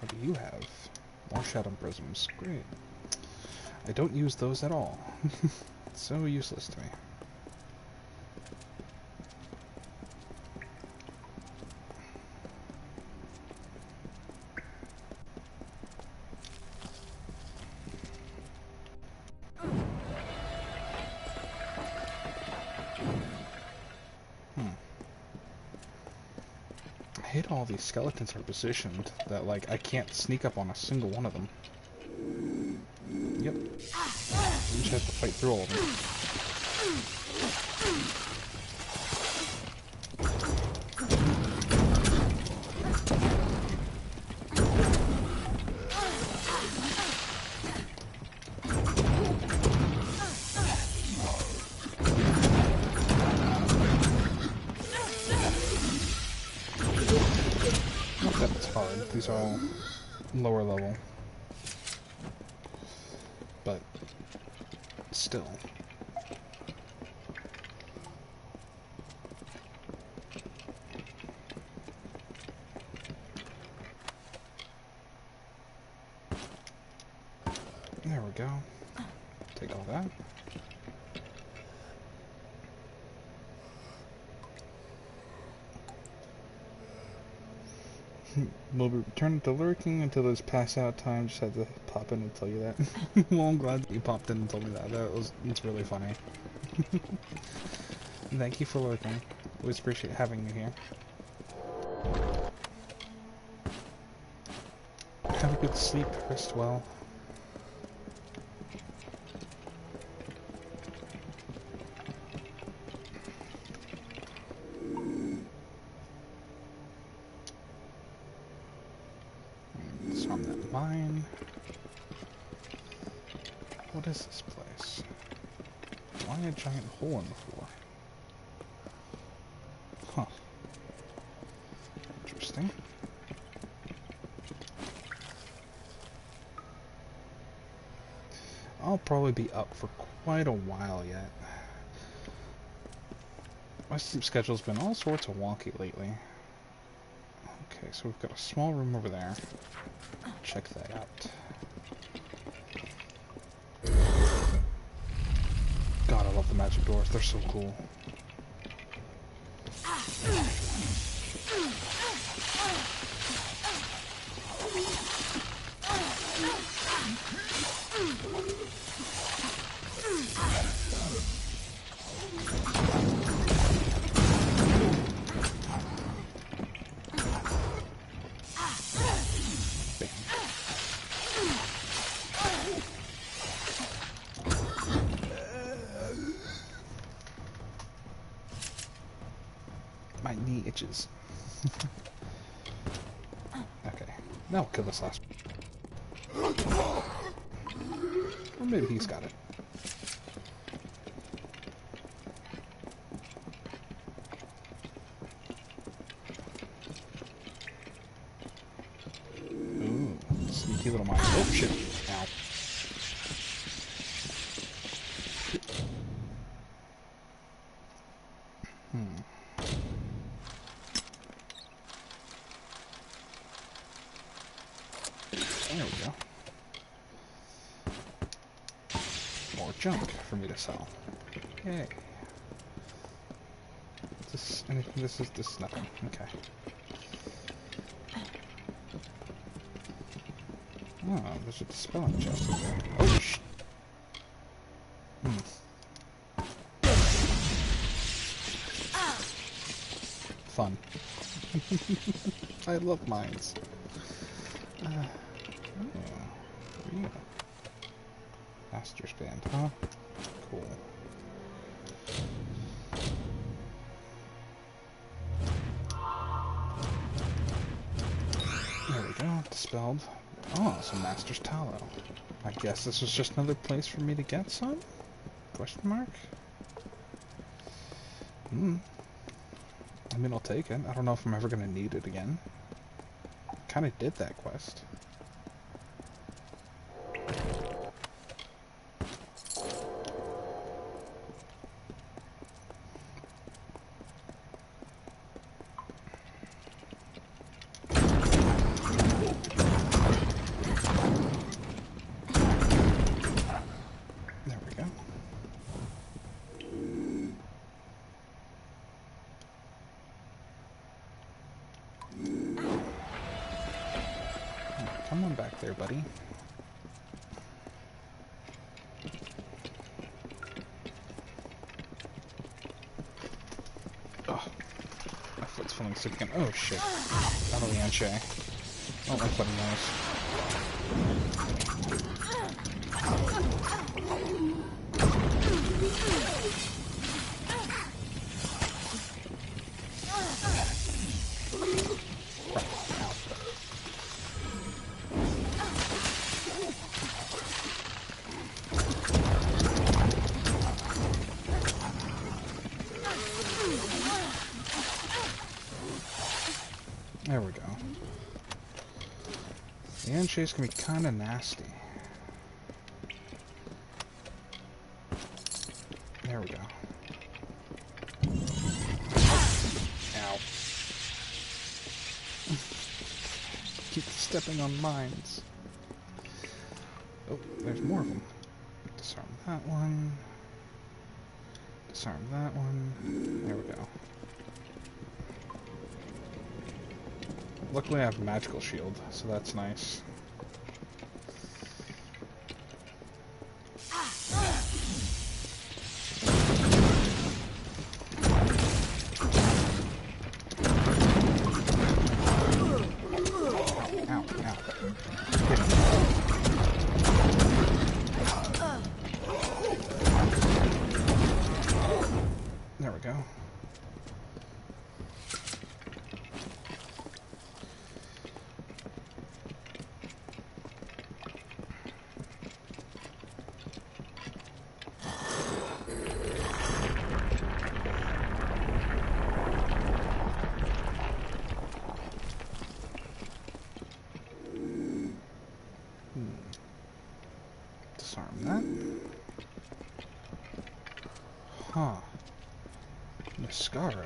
What do you have? More Shadow Prisms. Great. I don't use those at all. So useless to me. I hate all these skeletons are positioned that, like, I can't sneak up on a single one of them. Yep. You just have to fight through all of them. Not that it's hard. These are all lower level. But still. There we go. Take all that. We'll be returning to lurking until it's pass out time. Just had to pop in and tell you that. Well, I'm glad that you popped in and told me that. It's really funny. Thank you for lurking. Always appreciate having you here. Have a good sleep. Rest well. On that mine. What is this place? Why a giant hole in the floor? Huh. Interesting. I'll probably be up for quite a while yet. My sleep schedule's been all sorts of wonky lately. Okay, so we've got a small room over there. Check that out. God, I love the magic doors. They're so cool. My knee itches. Okay, now we'll kill this last one. Or maybe he's got it. Ooh, sneaky little mine. Oh shit! Ow. There we go. More junk for me to sell. Yay. This anything? This is nothing. Okay. Oh, there's a dispelling chest over there. Oh sh. Fun. I love mines. Yeah. Master's band, huh? Cool. dispelled. Oh, some Master's Tallow. I guess this was just another place for me to get some? Question mark? I mean, I'll take it. I don't know if I'm ever going to need it again. Kind of did that quest. Come on back there, buddy. Oh, my foot's feeling sick again. Oh shit. Out of the Anshay. I don't like letting There we go. The Anshay's gonna be kinda nasty. There we go. Ow. Keep stepping on mines. Oh, there's more of them. Disarm that one. Disarm that one. There we go. Luckily I have a magical shield, so that's nice. Ow, ow. There we go. Disarm that. Huh. Niscaro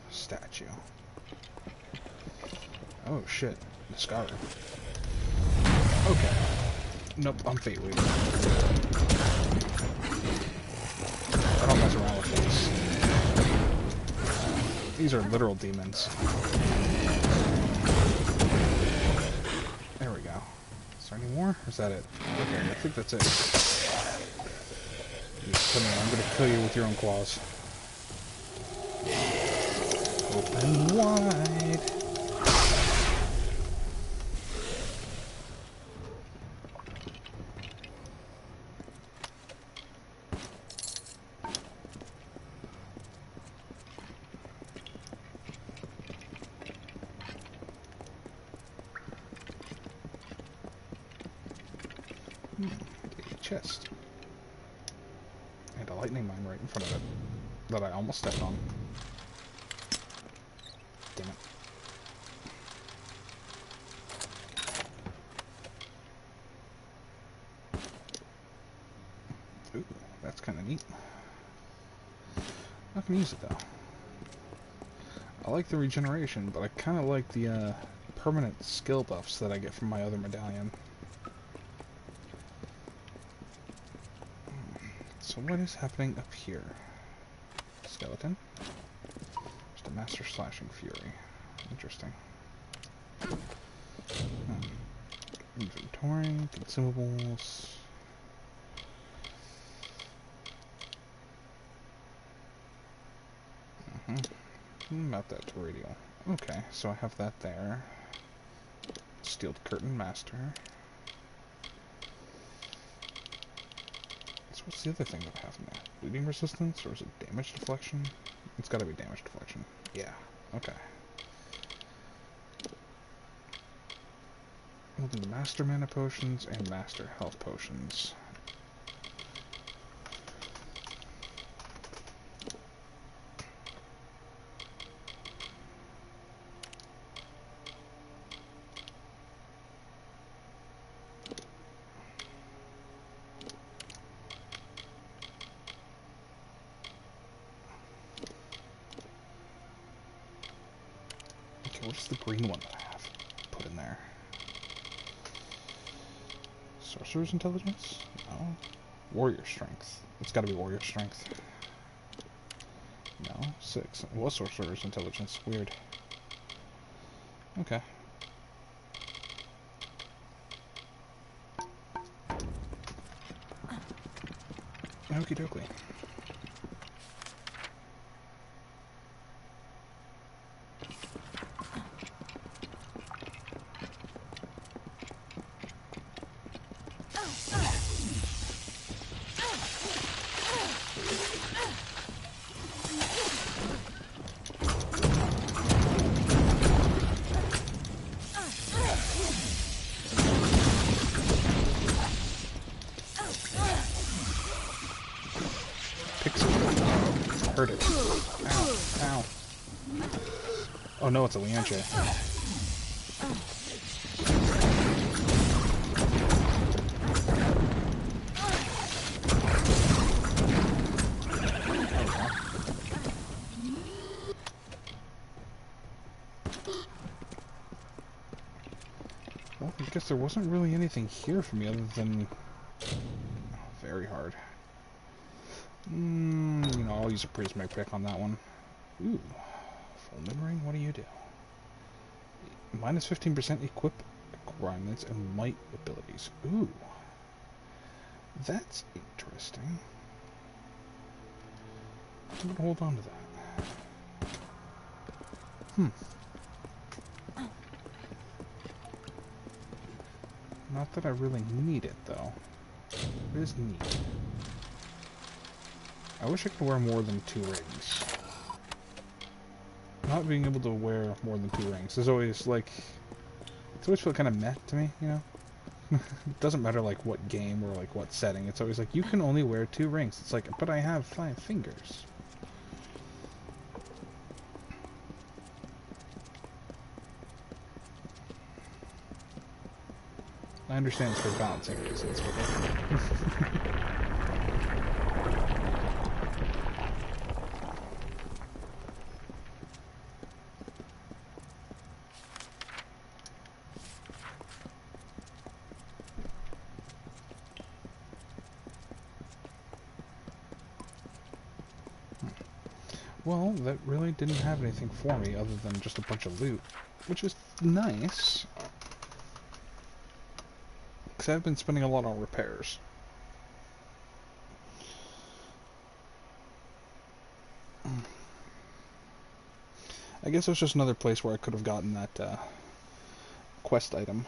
statue. Oh shit. Niscaro. Okay. Nope, I'm fate weaving. I don't mess around with these. These are literal demons. There we go. Is there any more? Or is that it? Okay, I think that's it. Come on, I'm gonna kill you with your own claws. Open wide. A chest. And a lightning mine right in front of it. That I almost stepped on. Damn it. Ooh, that's kind of neat. Not gonna use it though. I like the regeneration, but I kind of like the permanent skill buffs that I get from my other medallion. So what is happening up here? Skeleton? Just a Master Slashing Fury. Interesting. Inventory, consumables. Map that to radial. Okay, so I have that there. Steel Curtain Master. So what's the other thing that I have in there? Bleeding resistance, or is it damage deflection? It's gotta be damage deflection. Yeah, okay. We'll do master mana potions and master health potions. Okay, what's the green one that I have put in there? Sorcerer's intelligence? No. Warrior strength. It's gotta be warrior strength. No. 6. It was sorcerer's intelligence. Weird. Okay. Okie dokie. Heard it. Ow. Ow. Oh no, it's a Lianche. Well, I guess there wasn't really anything here for me other than... Oh, very hard. You know, I'll use a prismatic pick on that one. Ooh. Fulmin Ring, what do you do? Minus 15% equip requirements and might abilities. Ooh. That's interesting. I'm gonna hold on to that. Not that I really need it, though. It is neat. I wish I could wear more than 2 rings. Not being able to wear more than 2 rings is always, like... It's always felt kind of meh to me, you know? It doesn't matter, like, what game or, like, what setting. It's always like, you can only wear 2 rings. It's like, but I have 5 fingers. I understand it's for balancing reasons, but... Well, that really didn't have anything for me other than just a bunch of loot, which is nice. Because I've been spending a lot on repairs. I guess it was just another place where I could have gotten that quest item.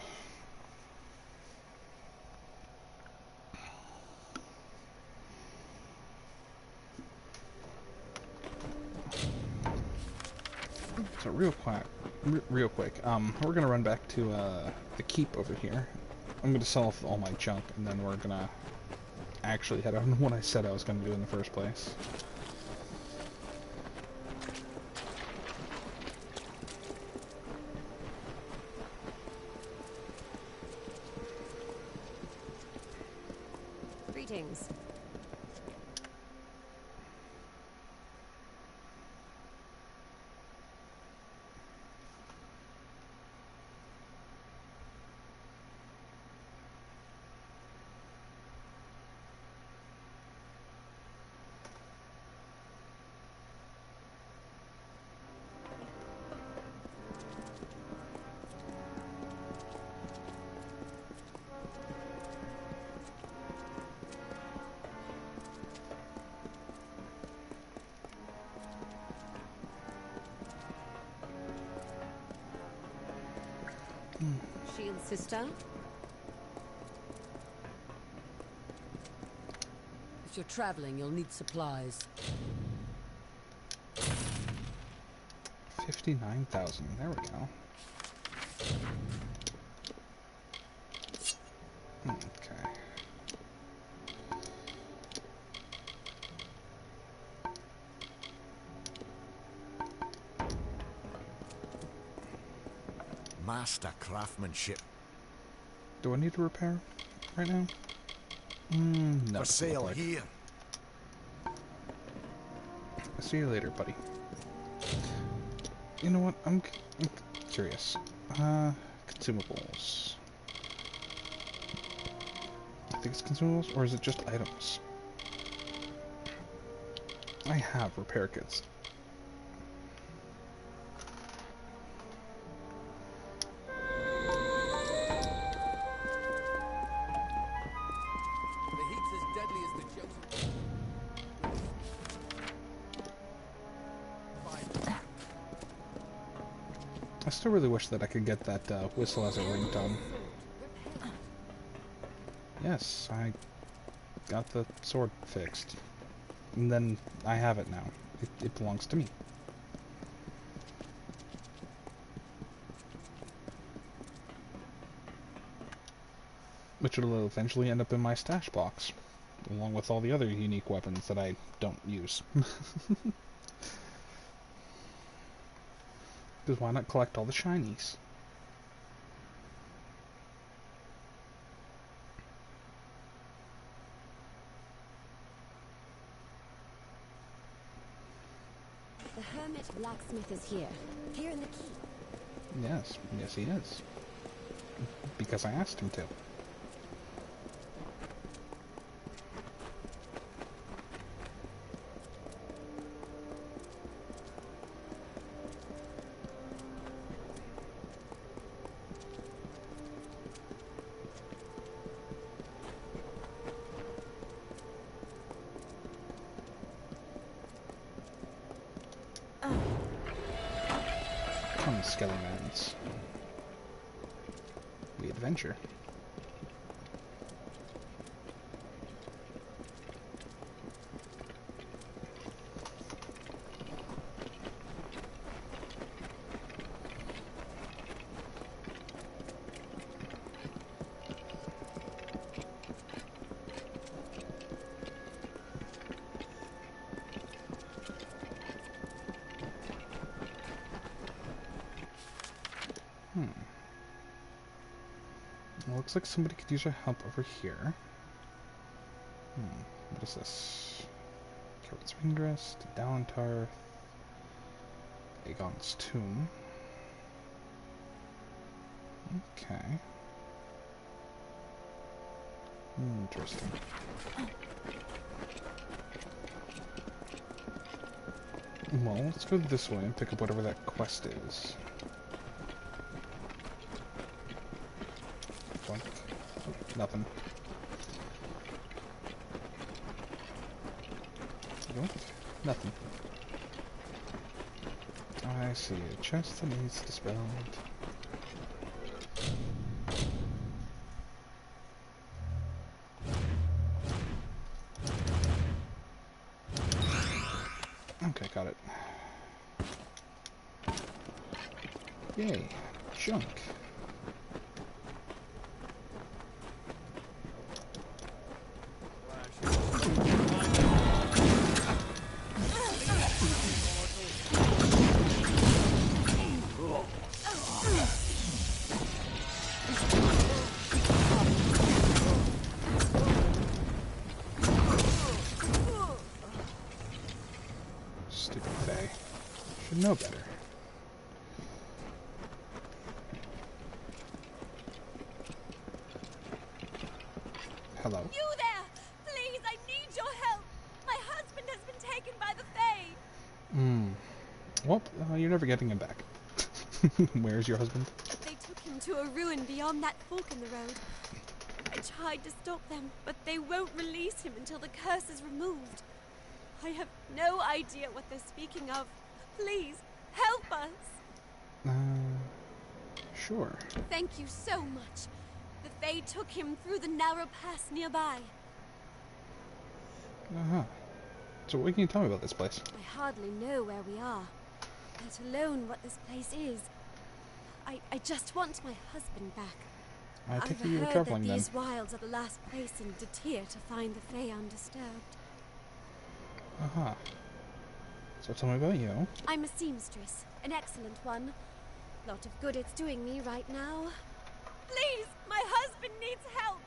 So real quick, we're gonna run back to the keep over here. I'm gonna sell off all my junk, and then we're gonna actually head on what I said I was gonna do in the first place. Greetings. Shield sister? If you're traveling, you'll need supplies. 59,000. There we go. Okay. Master craftsmanship. Do I need to repair right now? No. For sale here. See you later, buddy. You know what? I'm curious. Consumables. I think it's consumables, or is it just items? I have repair kits. The heat's as deadly as the chosen. I still really wish that I could get that whistle as a ringtone. Yes, I got the sword fixed. And then I have it now. It belongs to me. Which will eventually end up in my stash box, along with all the other unique weapons that I don't use. Because why not collect all the shinies? The hermit blacksmith is here. Here in the keep. Yes, yes he is. Because I asked him to. Come, skeletons. We adventure. Well, looks like somebody could use our help over here. What is this? Carrot's Ringrest, Dalantarth, Aegon's Tomb. Okay. Interesting. Well, let's go this way and pick up whatever that quest is. What? Oh, nothing. What? Nothing. I see a chest that needs dispelled. Okay, got it. Yay, junk. Stupid Faye. Should know better. Hello? You there! Please, I need your help! My husband has been taken by the Fae! Well, you're never getting him back. Where's your husband? They took him to a ruin beyond that fork in the road. I tried to stop them, but they won't release him until the curse is removed. I have no idea what they're speaking of. Please, help us! Sure. Thank you so much. The Fae took him through the narrow pass nearby. Uh-huh. So what can you tell me about this place? I hardly know where we are, let alone what this place is. I just want my husband back. I take I've it you were heard traveling that then. these wilds are the last place in Detir to find the Fae undisturbed. Uh-huh. So tell me about you. I'm a seamstress, an excellent one. Lot of good it's doing me right now. Please, my husband needs help.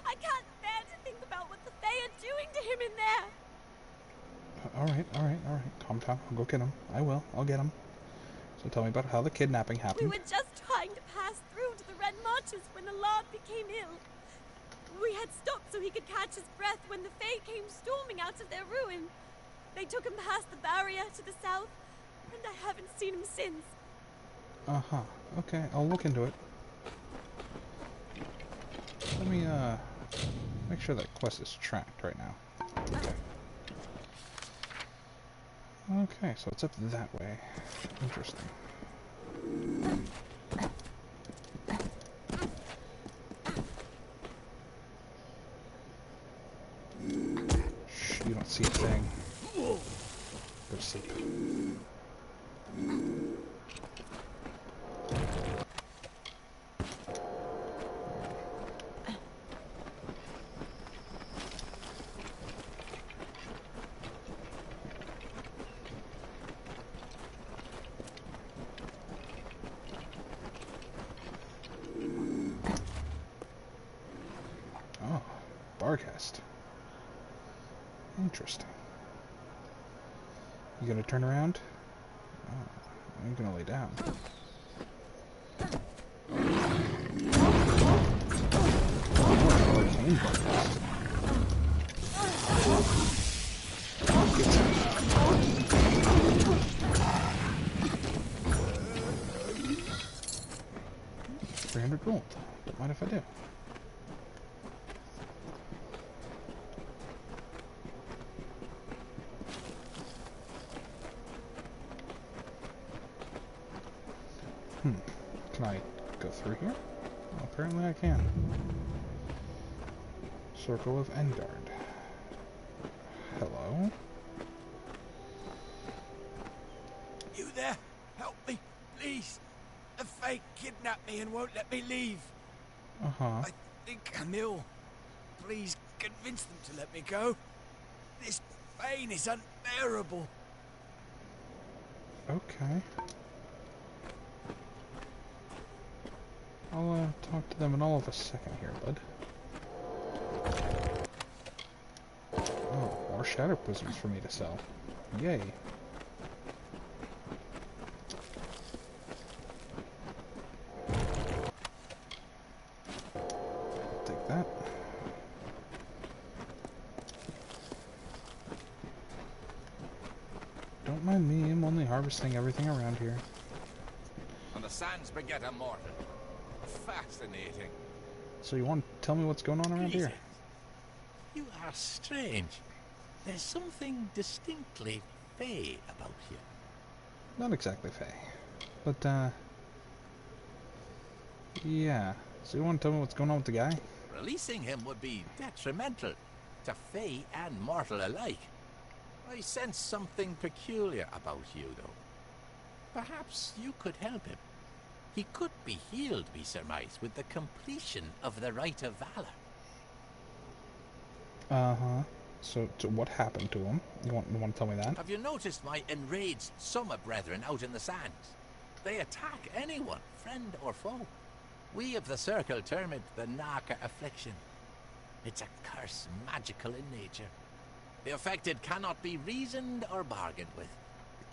I can't bear to think about what the Fae are doing to him in there. Alright. Calm down. I'll go get him. I will. I'll get him. So tell me about how the kidnapping We happened. were just trying to pass through to the Red Marches when the Lord became ill. We had stopped so he could catch his breath when the Fae came storming out of their ruin. They took him past the barrier to the south, and I haven't seen him since. Uh-huh. Okay, I'll look into it. Let me, make sure that quest is tracked right now. Okay, so it's up that way. Interesting. Shh, you don't see a thing. Go to sleep. Oh, Barcast. Interesting. You gonna turn around? Oh, I'm gonna lay down. Arcane Barcast. $300 gold. Don't mind if I do. Can I go through here? Well, apparently I can. Circle of Endard. Hello? You there? Help me, please. The Fae kidnapped me and won't let me leave. Uh-huh. I think I'm ill. Please convince them to let me go. This pain is unbearable. Okay. I'll talk to them in all of a second here, bud. Oh, more shadow prisms for me to sell. Yay. Take that. Don't mind me, I'm only harvesting everything around here. And the sands beget a mortal. Fascinating. So you want to tell me what's going on around here? You are strange. There's something distinctly Fae about you. Not exactly Fae. But, yeah. So you want to tell me what's going on with the guy? Releasing him would be detrimental to Fae and mortal alike. I sense something peculiar about you, though. Perhaps you could help him. He could be healed, we surmise, with the completion of the Rite of Valor. Uh-huh. So what happened to him? You want to tell me that? Have you noticed my enraged summer brethren out in the sands? They attack anyone, friend or foe. We of the Circle term it the Naka Affliction. It's a curse magical in nature. The affected cannot be reasoned or bargained with.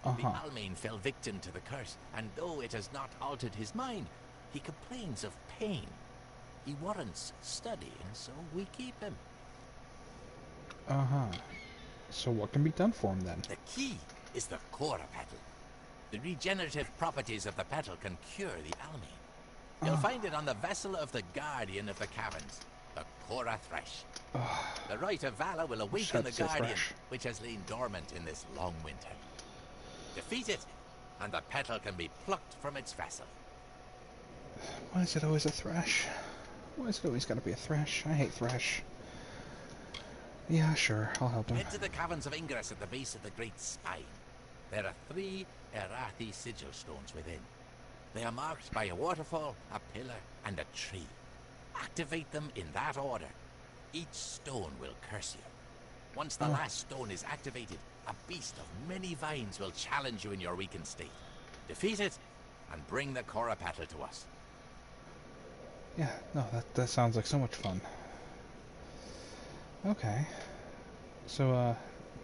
The Almain fell victim to the curse, and though it has not altered his mind, he complains of pain. He warrants study, and so we keep him. Uh-huh. So what can be done for him, then? The key is the Cora petal. The regenerative properties of the petal can cure the Almain. You'll find it on the vessel of the Guardian of the Caverns, the Cora Thresh. The Rite of Valor will awaken the Guardian, which has lain dormant in this long winter. Defeat it, and the petal can be plucked from its vessel. Why is it always a thresh? Why is it always gotta be a thresh? I hate thresh. Yeah, sure, I'll help him. Head to the caverns of Ingress at the base of the Great Spine. There are 3 Erathi sigil stones within. They are marked by a waterfall, a pillar, and a tree. Activate them in that order. Each stone will curse you. Once the last stone is activated, a beast of many vines will challenge you in your weakened state. Defeat it, and bring the Korra petal to us. Yeah, no, that sounds like so much fun. Okay. So,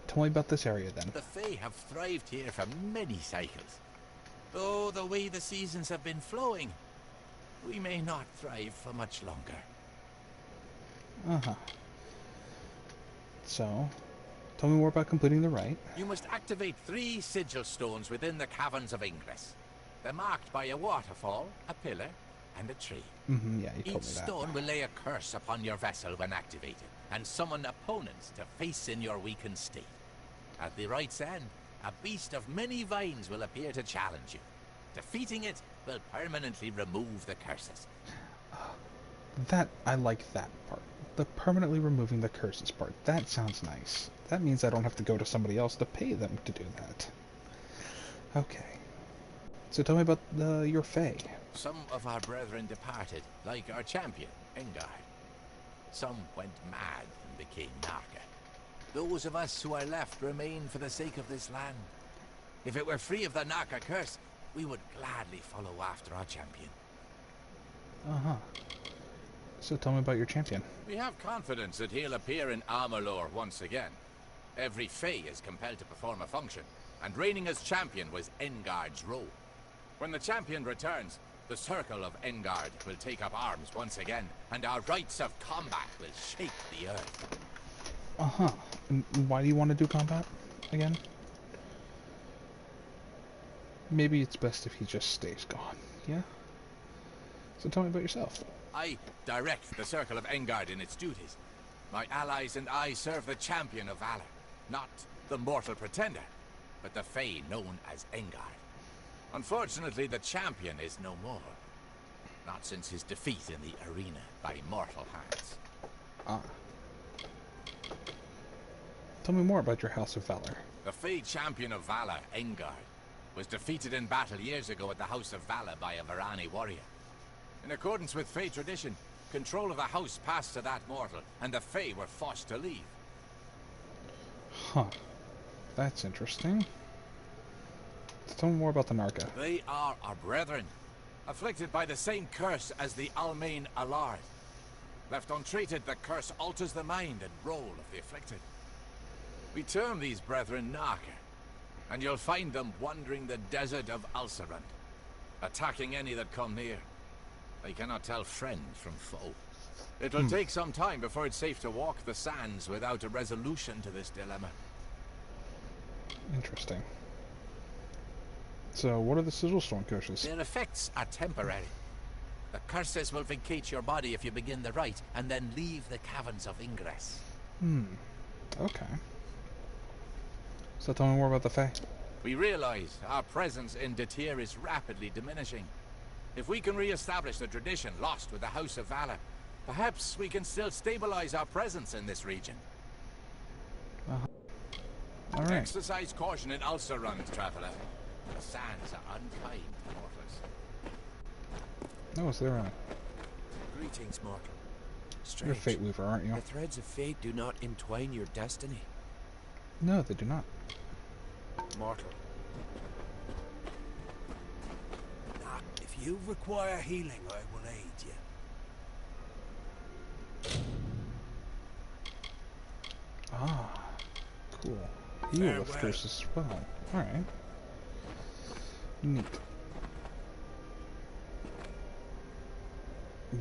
tell me about this area then. The Fae have thrived here for many cycles. Though the way the seasons have been flowing, we may not thrive for much longer. Uh-huh. So, tell me more about completing the rite. You must activate 3 sigil stones within the caverns of Ingress. They're marked by a waterfall, a pillar, and a tree. Yeah, you told me that. Each stone will lay a curse upon your vessel when activated, and summon opponents to face in your weakened state. At the rite's end, a beast of many vines will appear to challenge you. Defeating it will permanently remove the curses. I like that part. The permanently removing the curses part. That sounds nice. That means I don't have to go to somebody else to pay them to do that. Okay. So tell me about your Fae. Some of our brethren departed, like our champion, Engard. Some went mad and became Narka. Those of us who are left remain for the sake of this land. If it were free of the Narka curse, we would gladly follow after our champion. Uh-huh. So tell me about your champion. We have confidence that he'll appear in Amalur once again. Every Fae is compelled to perform a function, and reigning as champion was Engard's role. When the champion returns, the circle of Engard will take up arms once again, and our rites of combat will shake the earth. Uh-huh. And why do you want to do combat again? Maybe it's best if he just stays gone, yeah? So tell me about yourself. I direct the Circle of Engard in its duties. My allies and I serve the champion of valor, not the mortal pretender, but the Fae known as Engard. Unfortunately, the champion is no more. Not since his defeat in the arena by mortal hands. Ah. Tell me more about your House of Valor. The Fae champion of valor, Engard, was defeated in battle years ago at the House of Valor by a Varani warrior. In accordance with Fae tradition, control of the house passed to that mortal, and the Fae were forced to leave. Huh. That's interesting. Tell me more about the Narka. They are our brethren, afflicted by the same curse as the Almain Alard. Left untreated, the curse alters the mind and role of the afflicted. We term these brethren Narka, and you'll find them wandering the desert of Ulcerund, attacking any that come near. They cannot tell friend from foe. It'll take some time before it's safe to walk the sands without a resolution to this dilemma. Interesting. So, what are the sigil stone curses? Their effects are temporary. The curses will vacate your body if you begin the rite, and then leave the caverns of Ingress. Okay. So tell me more about the Fae. We realize our presence in Detir is rapidly diminishing. If we can re-establish the tradition lost with the House of Valor, perhaps we can still stabilize our presence in this region. Alright. Exercise caution in Ulcerund, traveler. The sands are unkind to mortals. Oh, is there a... Greetings, mortal. You're a Strange. Fate Weaver, aren't you? The threads of fate do not entwine your destiny. No, they do not. Mortal. If you require healing, I will aid you. Ah, cool. Heal lifters as well. Alright. Neat.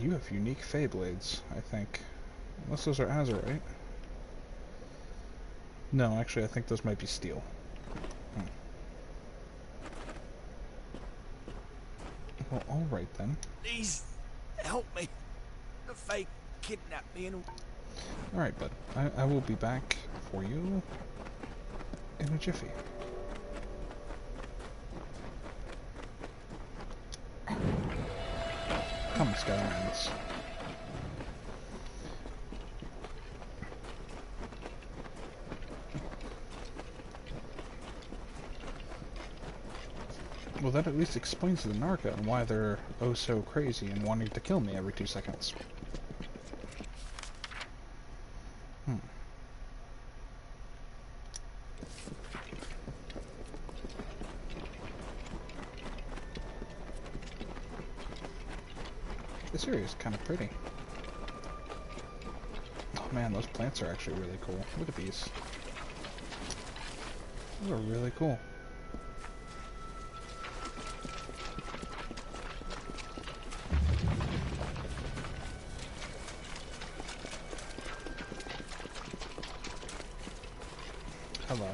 You have unique Fae blades, I think. Unless those are Azurite. No, actually, I think those might be steel. Well, alright then. Please, help me. The Fae kidnapped me and... Alright, but I will be back for you in a jiffy. Come, Skylands. Well, that at least explains the Narca and why they're oh so crazy and wanting to kill me every 2 seconds. This area is kind of pretty. Oh man, those plants are actually really cool. Look at these. Those are really cool. Hello.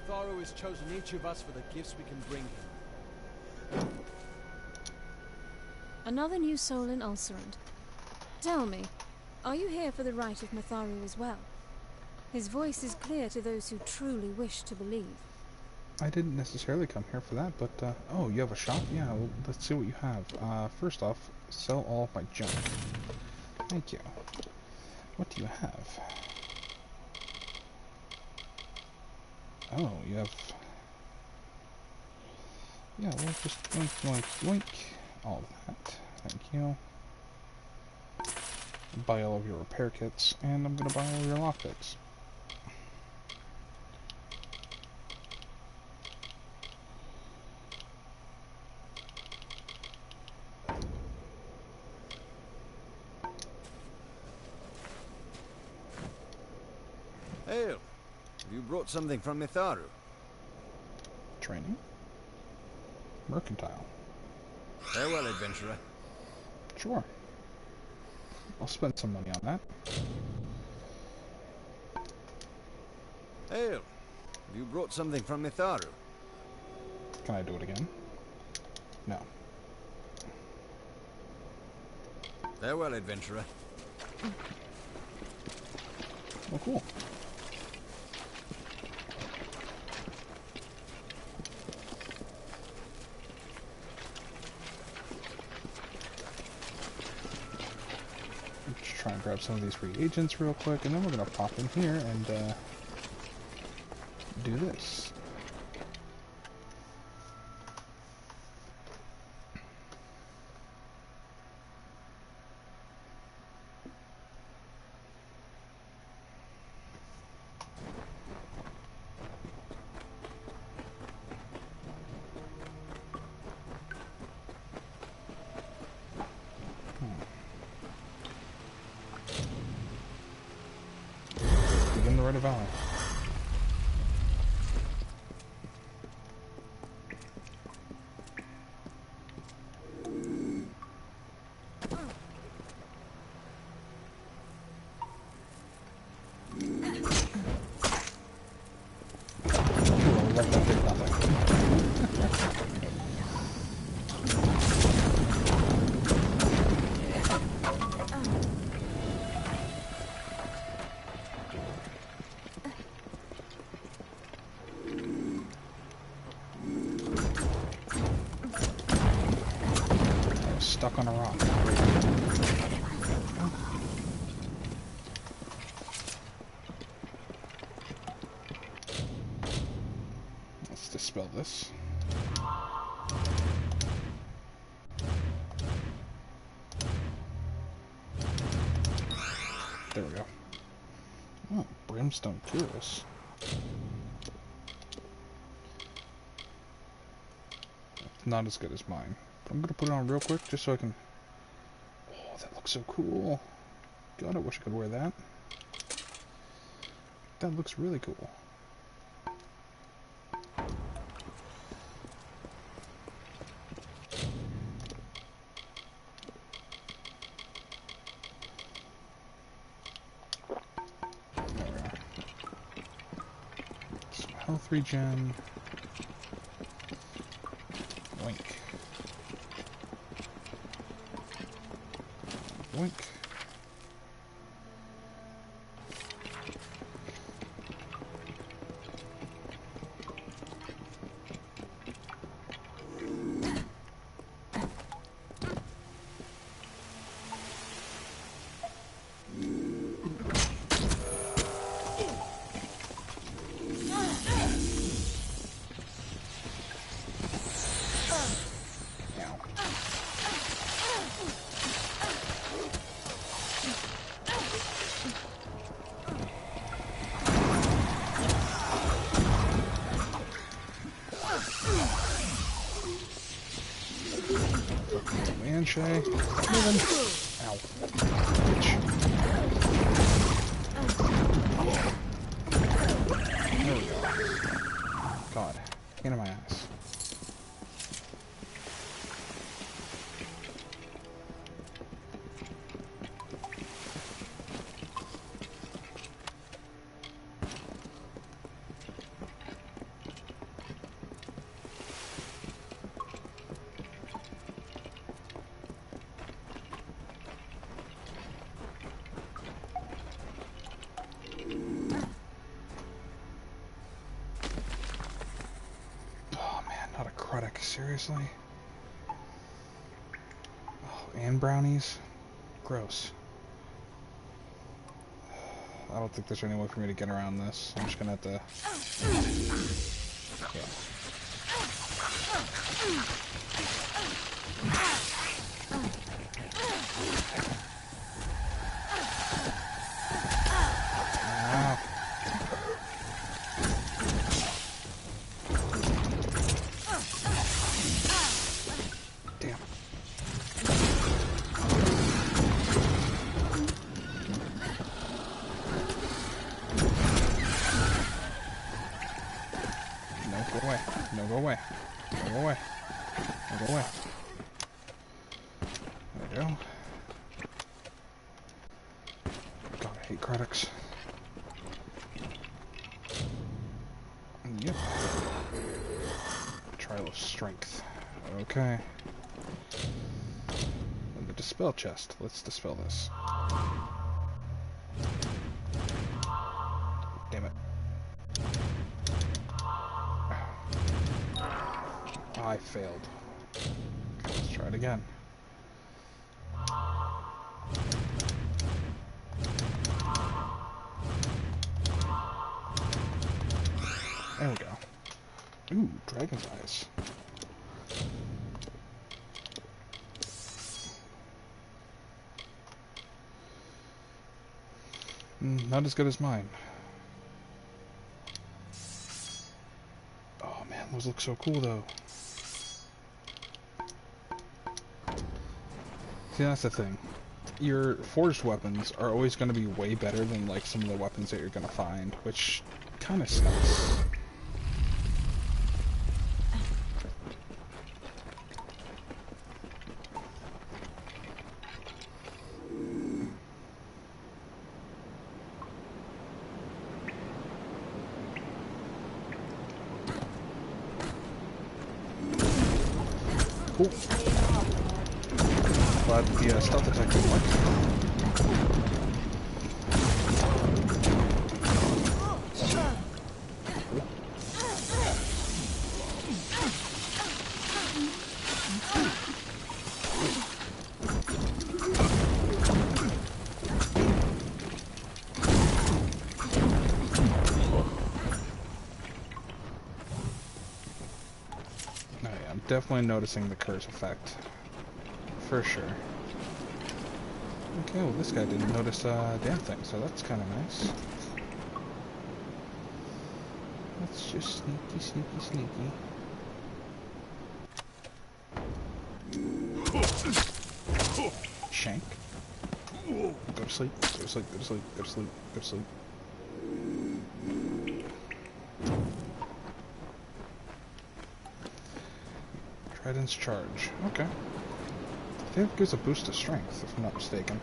Mitharu has chosen each of us for the gifts we can bring him. Another new soul in Ulcerant. Tell me, are you here for the right of Mitharu as well? His voice is clear to those who truly wish to believe. I didn't necessarily come here for that, but, oh, you have a shop? Yeah, well, let's see what you have. First off, sell all of my junk. Thank you. What do you have? Oh, you have... Yeah, well, just yoink. All of that. Thank you. Buy all of your repair kits, and I'm gonna buy all your lockpicks. Hail! Have you brought something from Mitharu? Training? Mercantile. Farewell, adventurer. Sure. I'll spend some money on that. Hail! Have you brought something from Mitharu? Can I do it again? No. Farewell, adventurer. Oh, cool. Just try and grab some of these reagents real quick, and then we're gonna pop in here and do this. Begin the Rite of Valor. Stuck on a rock. Let's dispel this. There we go. Oh, brimstone cuirass. Not as good as mine. I'm gonna put it on real quick just so I can... Oh, that looks so cool. God, I wish I could wear that. That looks really cool. There we are. Some health regen. Wink. Wink. Shay. Moving. Ow. Bitch. There we go. God. Pain in my ass. Seriously? Oh, and brownies? Gross. I don't think there's any way for me to get around this. I'm just gonna have to... Yeah. Okay. And the dispel chest. Let's dispel this. Damn it. I failed. Okay, let's try it again. There we go. Ooh, dragon's eyes. Not as good as mine. Oh man, those look so cool though. See, that's the thing. Your forged weapons are always going to be way better than like some of the weapons that you're going to find, which kind of sucks. Cool. Glad the stealth attack didn't work. Definitely noticing the curse effect. For sure. Okay, well this guy didn't notice a damn thing, so that's kind of nice. Let's just sneaky. Shank. Go to sleep, go to sleep, go to sleep, go to sleep, go to sleep. Trident's charge. Okay. I think it gives a boost to strength, if I'm not mistaken.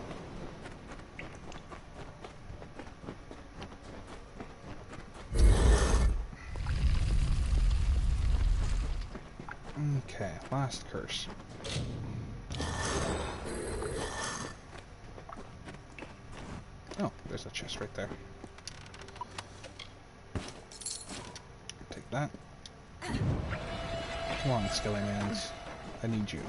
Okay, last curse. Oh, there's a chest right there. Take that. Come on, Skellymans. I need you.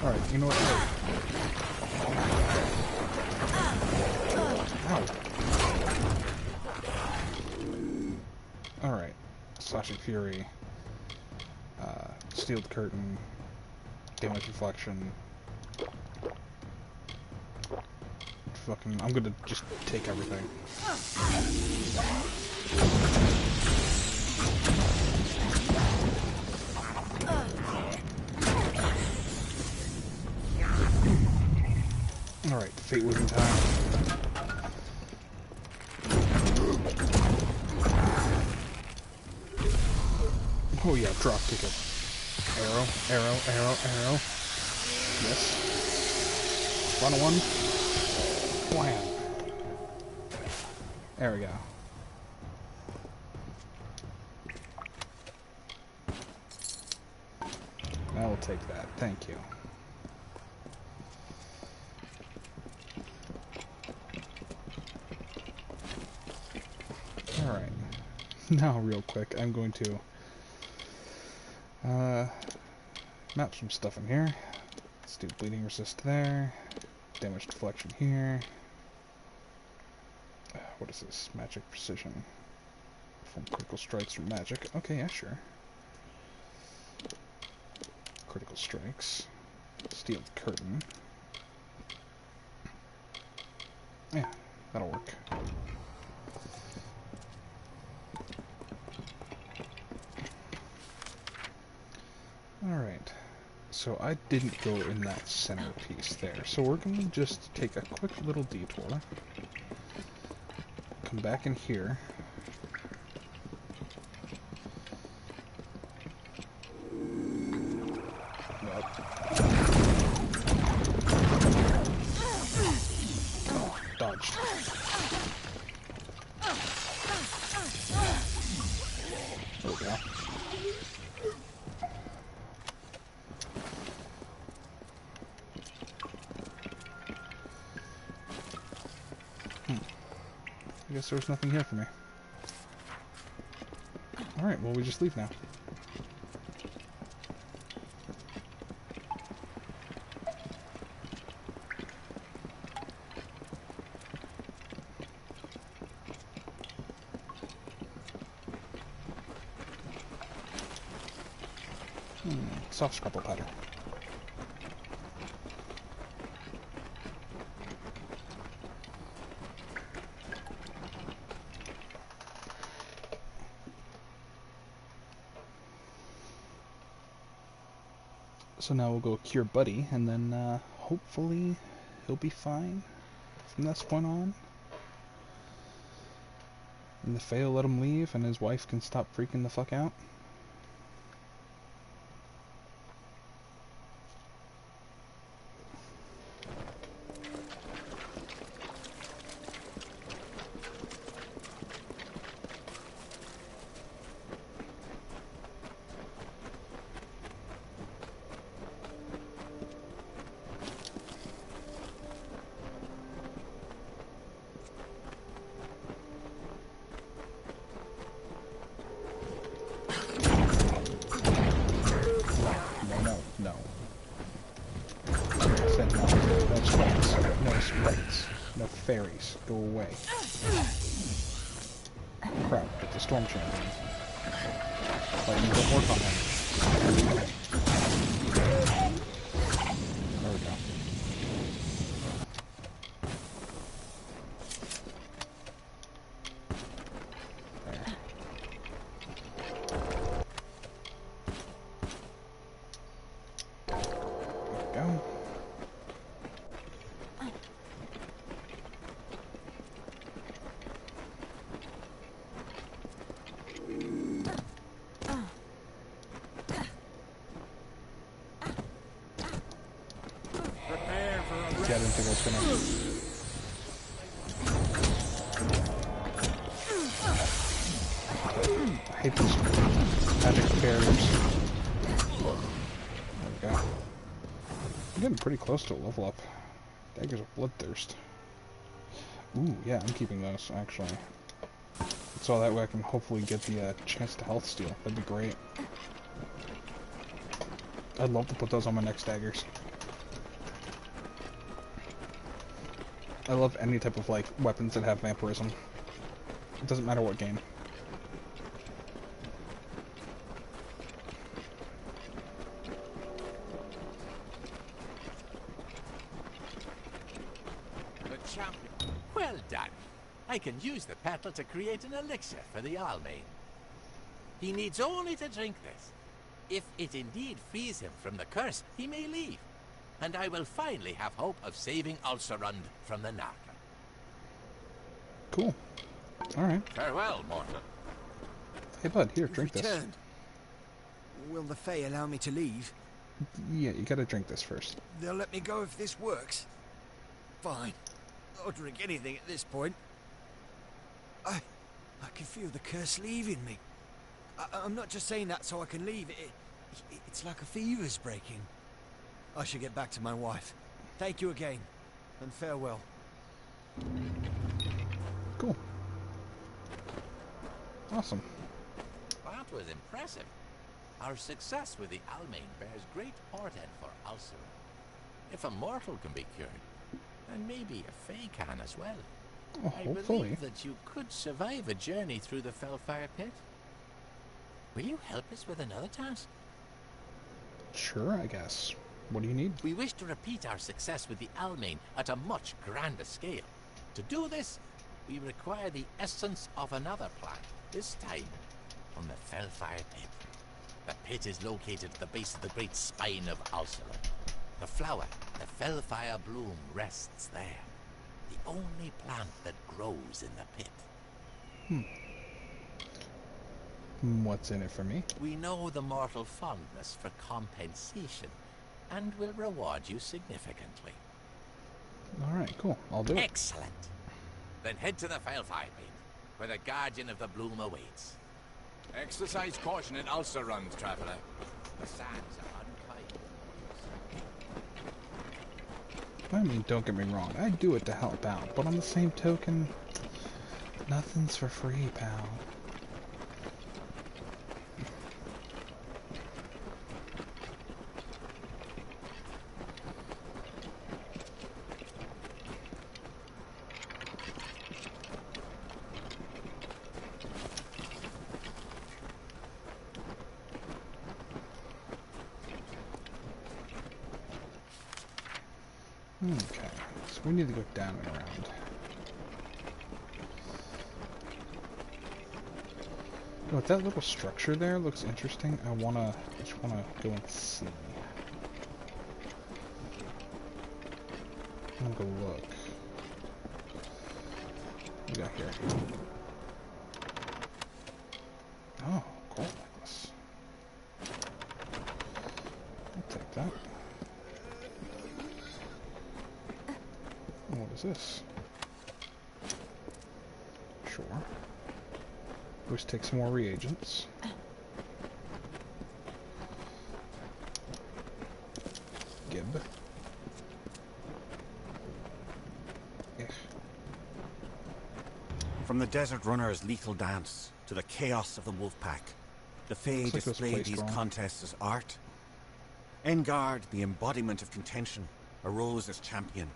Alright, you know what? Slashing Fury, Steeled Curtain, Damage Reflection. Fucking, I'm gonna just take everything. Alright, Fate Weaving time. Oh yeah, drop kick it. Arrow, arrow, arrow, arrow. Yes. Final one. Wham. There we go. I will take that. Thank you. Alright. Now, real quick, I'm going to map some stuff in here. Let's do bleeding resist there. Damage deflection here. What is this? Magic precision. From critical strikes from magic. Okay, yeah, sure. Critical strikes. Steel curtain. Yeah, that'll work. Alright. So I didn't go in that center piece there. So we're going to just take a quick little detour. Come back in here. Oh, dodged. There we go. I guess there's nothing here for me. Alright, well we just leave now. Soft scrapple pattern. So now we'll go cure Buddy, and then hopefully he'll be fine from this point on. And the Fae will let him leave, and his wife can stop freaking the fuck out. Fairies, go away. Crap, it's the Storm Champion. Lightning don't work on him. There we go. There. There we go. Yeah, I didn't think I was gonna. I hate these magic barriers. There we go. I'm getting pretty close to a level up. Daggers of Bloodthirst. Ooh, yeah, I'm keeping those, actually. So that way I can hopefully get the chance to health steal. That'd be great. I'd love to put those on my next daggers. I love any type of, like, weapons that have vampirism. It doesn't matter what game. Well done. I can use the petal to create an elixir for the Almain. He needs only to drink this. If it indeed frees him from the curse, he may leave, and I will finally have hope of saving Ulcerund from the Narca. Cool. Alright. Farewell, mortal. Hey bud, here, drink this. Will the Fae allow me to leave? Yeah, you gotta drink this first. They'll let me go if this works. Fine. I'll drink anything at this point. I can feel the curse leaving me. I'm not just saying that so I can leave. It's like a fever's breaking. I should get back to my wife. Thank you again, and farewell. Cool. Awesome. That was impressive. Our success with the Almain bears great portent for Ulcerund. If a mortal can be cured, then maybe a Fae can as well. Oh, I hopefully. believe that you could survive a journey through the Fellfire Pit. Will you help us with another task? Sure, I guess. What do you need? We wish to repeat our success with the Almain at a much grander scale. To do this, we require the essence of another plant, this time from the Fellfire Pit. The pit is located at the base of the great spine of Ulcerund. The flower, the Fellfire bloom, rests there. The only plant that grows in the pit. What's in it for me? We know the mortal fondness for compensation, and will reward you significantly. Alright, cool. I'll do it. Excellent. Then head to the Fellfire Pit, where the Guardian of the Bloom awaits. Exercise caution in Ulcerund, traveler. The sands are unkind. I mean, don't get me wrong. I do it to help out, but on the same token, nothing's for free, pal. Okay, so we need to go down and around. Oh, that little structure there looks interesting. I just wanna go and see. I'm gonna go look. What do we got here? Oh, gold necklace. I'll take that. What is this? Sure. Let's take some more reagents. Gib. From the desert runner's lethal dance to the chaos of the wolf pack, the Fae displayed these contests as art. Engard, the embodiment of contention, arose as champion.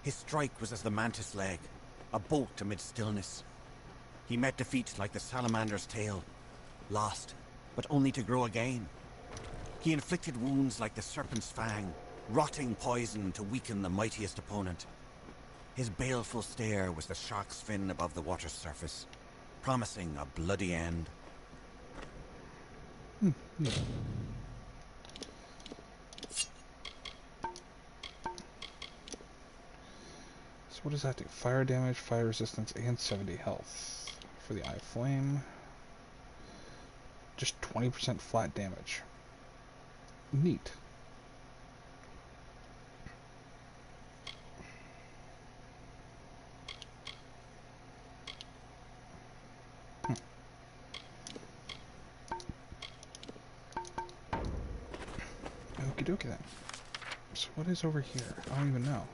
His strike was as the mantis leg, a bolt amid stillness. He met defeat like the salamander's tail, lost, but only to grow again. He inflicted wounds like the serpent's fang, rotting poison to weaken the mightiest opponent. His baleful stare was the shark's fin above the water's surface, promising a bloody end. So what does that do? Fire damage, fire resistance, and 70 health. For the Eye of Flame. Just 20% flat damage. Neat. Okie dokie then. So what is over here? I don't even know.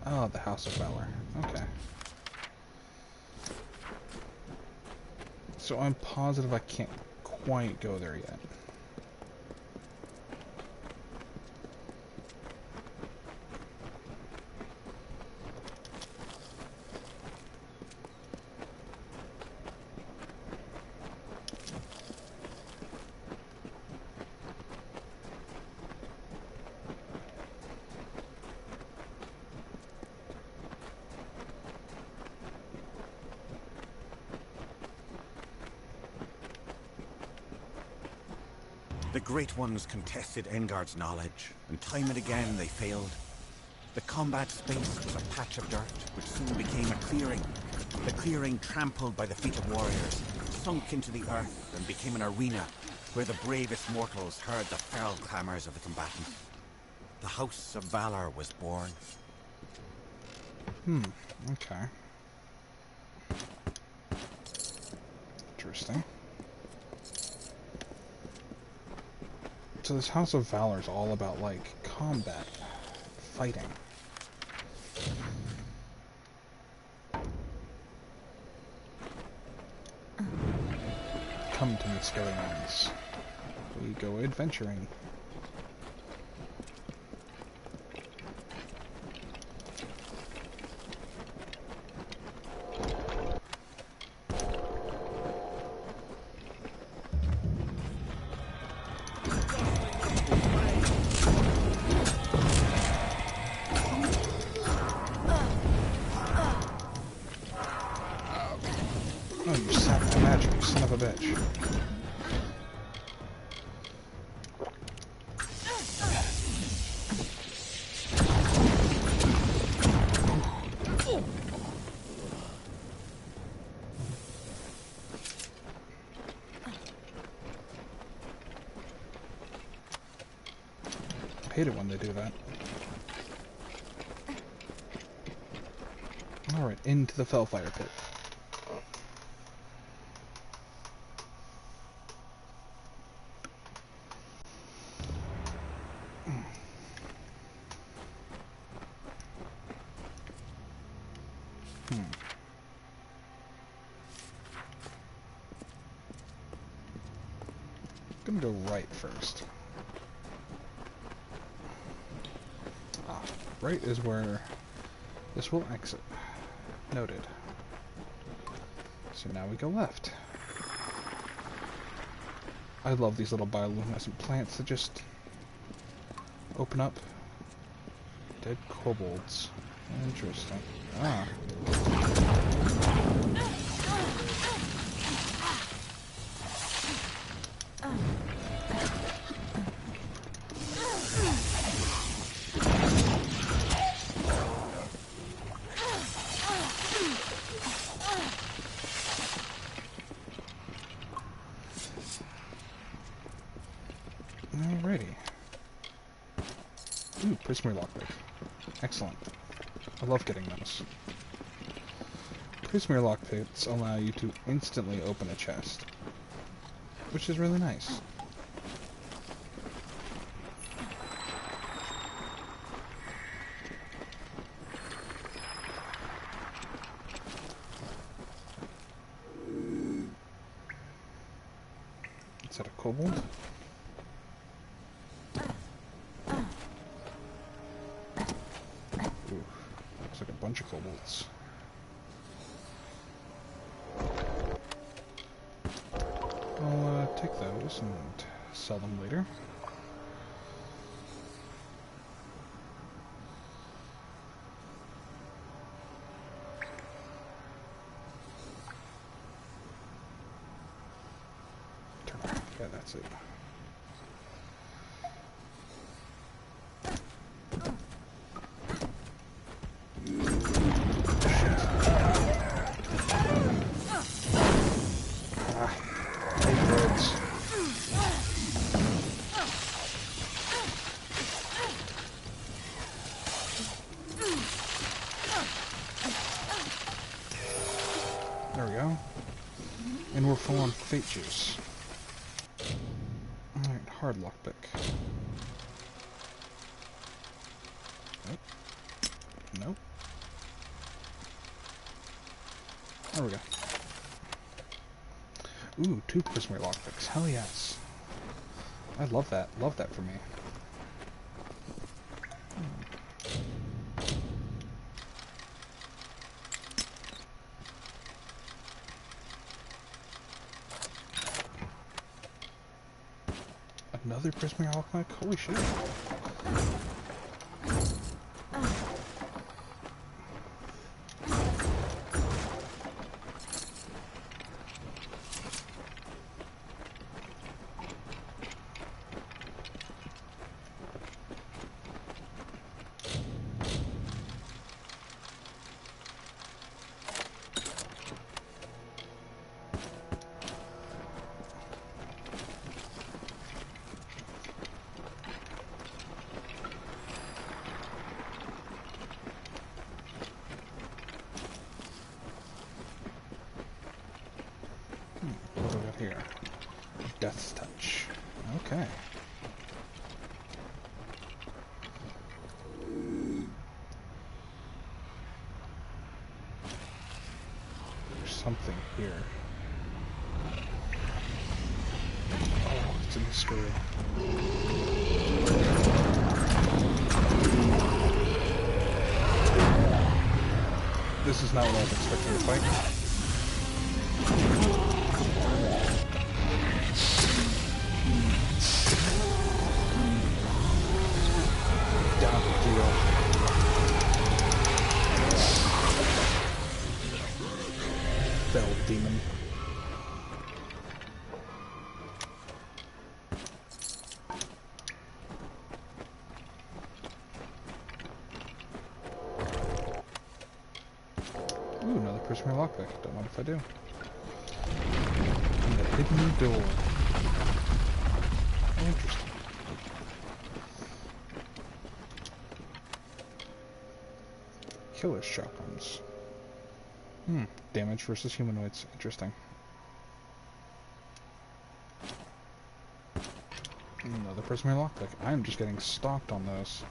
Oh, the House of Valor. Okay. So I'm positive I can't quite go there yet. The Great Ones contested Engard's knowledge, and time and again they failed. The combat space was a patch of dirt, which soon became a clearing. The clearing, trampled by the feet of warriors, sunk into the earth and became an arena where the bravest mortals heard the feral clamours of the combatants. The House of Valor was born. Okay. Interesting. So this House of Valor is all about, like, combat, fighting. Come to me, scary ones. We go adventuring. Oh, you sapped my magic, you son of a bitch. I hate it when they do that. Alright, into the Fellfire Pit. I'm gonna go right first. Ah, right is where this will exit. Noted. So now we go left. I love these little bioluminescent plants that just open up. Dead kobolds. Interesting. Ah. Alrighty. Ooh, Prisoner Lockpick. Excellent. I love getting those. Prisoner Lockpicks allow you to instantly open a chest, which is really nice. Is that a kobold? Ooh, looks like a bunch of kobolds. I'll take those and sell them later. Yeah, that's it. There we go. And we're full on fate juice. Alright, hard lockpick. Nope. Nope. There we go. Ooh, 2 prisoner lockpicks. Hell yes. I love that. Love that for me. Another prisoner lockpick? Holy shit. Death's Touch. Okay. There's something here. Oh, it's a mystery. This is not what I was expecting to fight. Down to deal. Bell demon. Ooh, another prisoner lockpick. Don't mind if I do. And a hidden door. Interesting. Killer shotguns. Damage versus humanoids. Interesting. Another prisoner lockpick. I'm just getting stalked on those.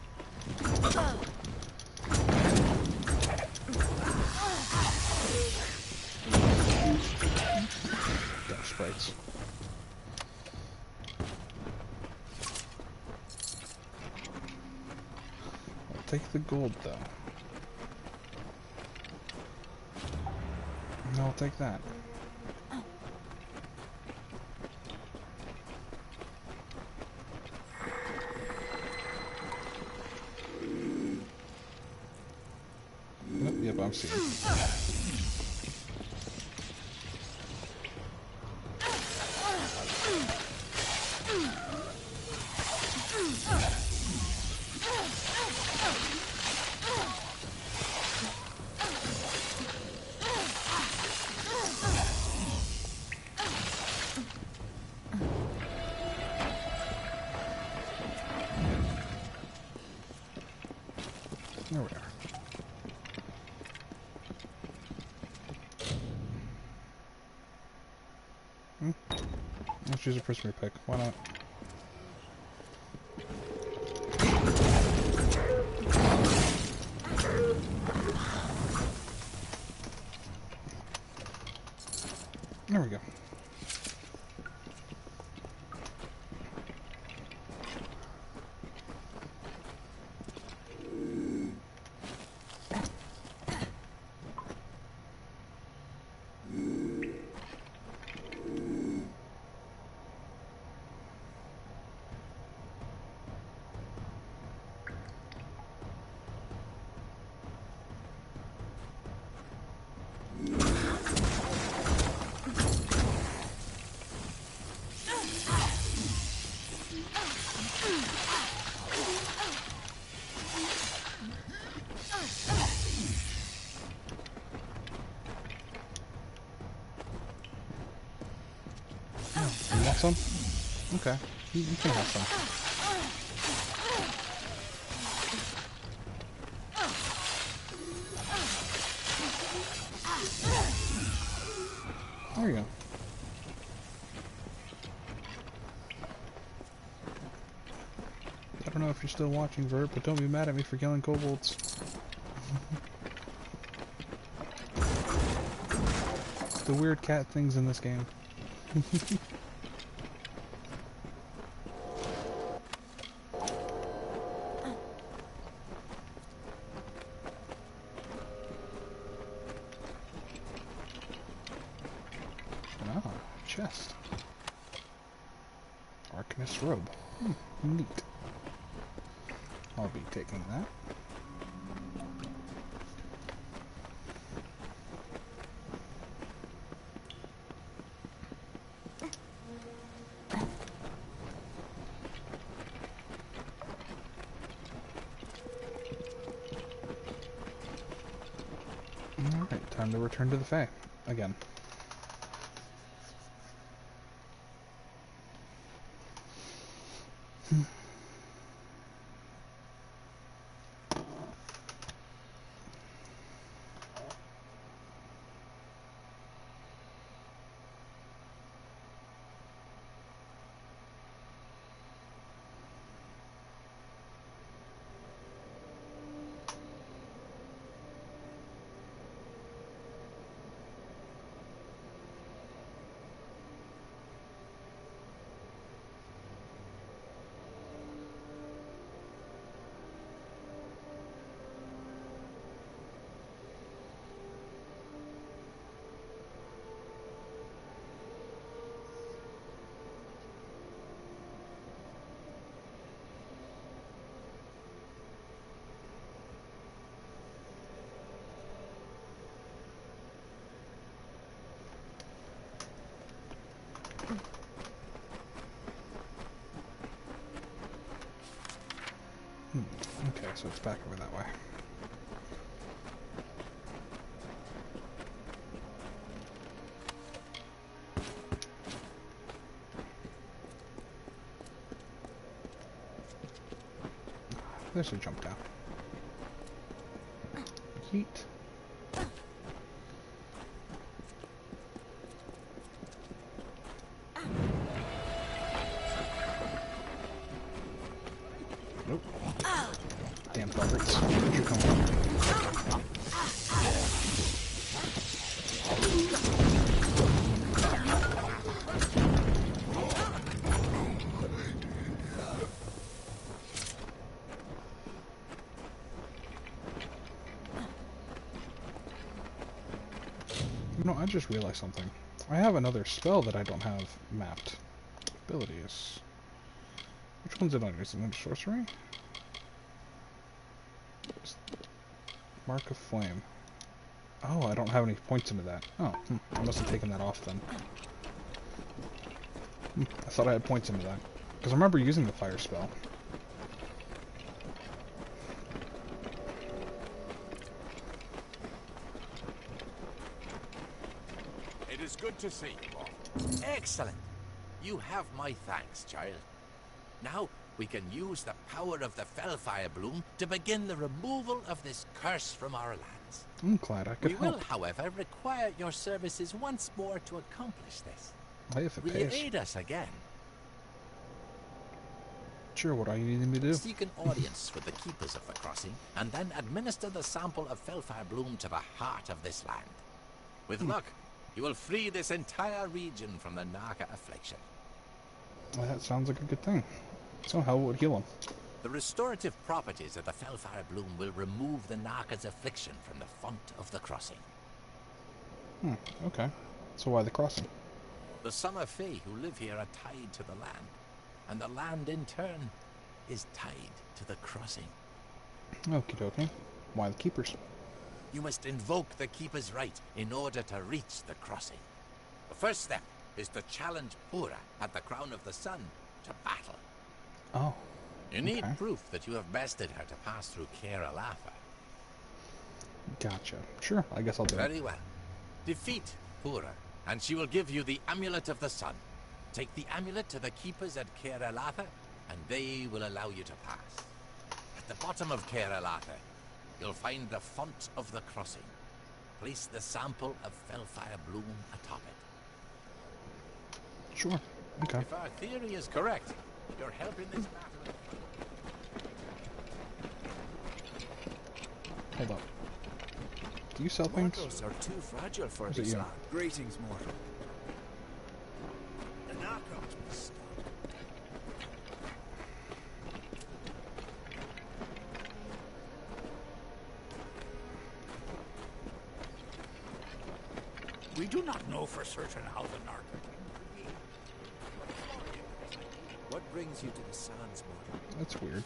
Death sprites. I'll take the gold though. And I'll take that. Yep, I'm seeing. There we are. Let's use a prisoner pick. Why not? There we go. You want some? Okay, you can have some. There you go. I don't know if you're still watching, Vert, but don't be mad at me for killing kobolds. The weird cat things in this game. Ah, chest. Arcanist robe. Neat. I'll be taking that. Alright, time to return to the Fae. Again. so it's back over that way. There's a jump down. Yeet. Nope. Damn buzzards. Where'd you come from? You know, I just realized something. I have another spell that I don't have mapped. Abilities. Which one's it under? Is it under sorcery? Mark of Flame. Oh, I don't have any points into that. Oh, I must have taken that off then. I thought I had points into that. Because I remember using the fire spell. It is good to see you all. Excellent. You have my thanks, child. Now, we can use the power of the Fellfire Bloom to begin the removal of this curse from our lands. I'm glad I could help. We will, however, require your services once more to accomplish this. If it will pays. You aid us again? Sure, what are you needing me to do? Seek an audience with the keepers of the crossing, and then administer the sample of Fellfire Bloom to the heart of this land. With luck, you will free this entire region from the Naka affliction. Well, that sounds like a good thing. So how would heal him? The restorative properties of the Fellfire Bloom will remove the Naka's affliction from the font of the crossing. Okay. So why the crossing? The Summer Fae who live here are tied to the land, and the land in turn is tied to the crossing. Okie dokie. Why the keepers? You must invoke the keeper's right in order to reach the crossing. The first step is to challenge Pura at the Crown of the Sun to battle. Oh. You need proof that you have bested her to pass through Kera Lafa. Gotcha. Sure, I guess I'll do it. Very well. Defeat Pura, and she will give you the Amulet of the Sun. Take the amulet to the keepers at Kera Lafa, and they will allow you to pass. At the bottom of Kera Lafa, you'll find the font of the crossing. Place the sample of Fellfire Bloom atop it. Sure. Okay. If our theory is correct, you're helping this battle. Hold up. Do you sell things? Mortals are too fragile for Is it this you? land. Greetings, mortal. The Naka must be stopped. We do not know for certain how the Naka came to be. What brings you to the sands, mortal? That's weird.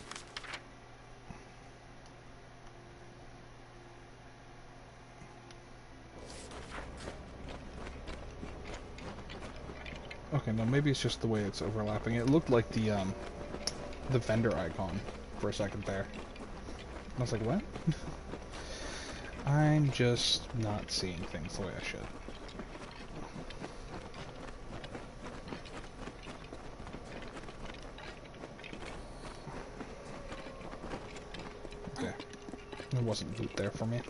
Okay, no, maybe it's just the way it's overlapping. It looked like the vendor icon for a second there. I was like, what? I'm just not seeing things the way I should. Okay. There wasn't loot there for me.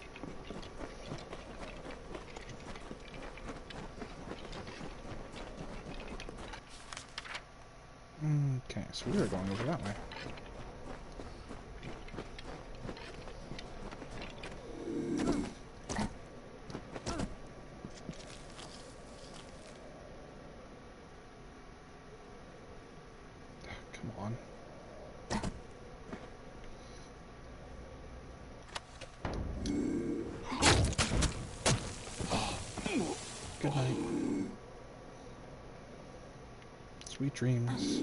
Okay, so we were going over that way. Come on. Good night. Sweet dreams.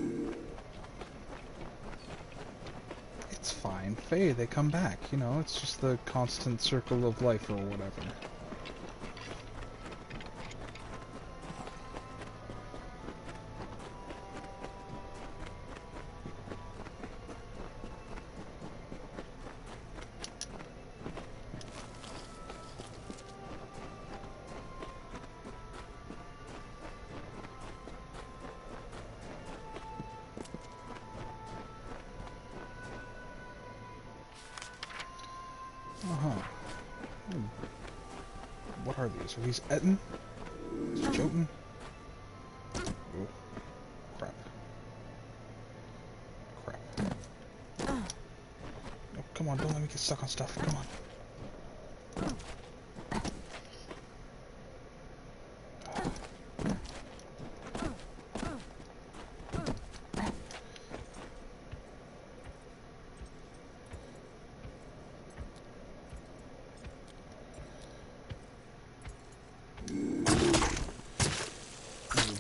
It's fine. Faye, they come back. You know, it's just the constant circle of life or whatever. What are these? Are these Etten? Is it Jotun? Oh, crap. Crap. Oh, come on, don't let me get stuck on stuff. Come on.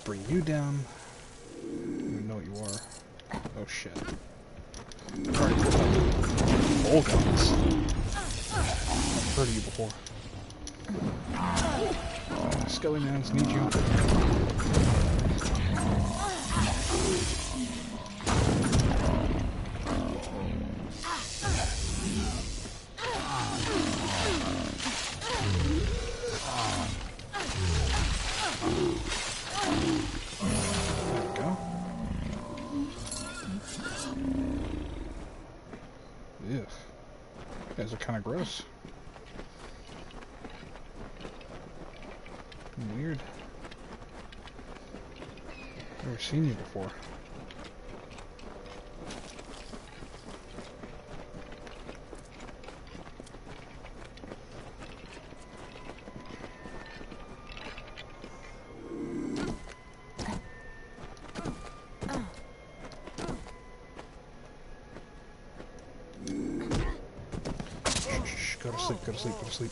Bring you down. I don't even know what you are. Oh shit. Alright, bowl guns. I've heard of you before. Skelly-mans need you. Guys are kind of gross. Weird. Never seen you before. Go to sleep, go to sleep, go to sleep.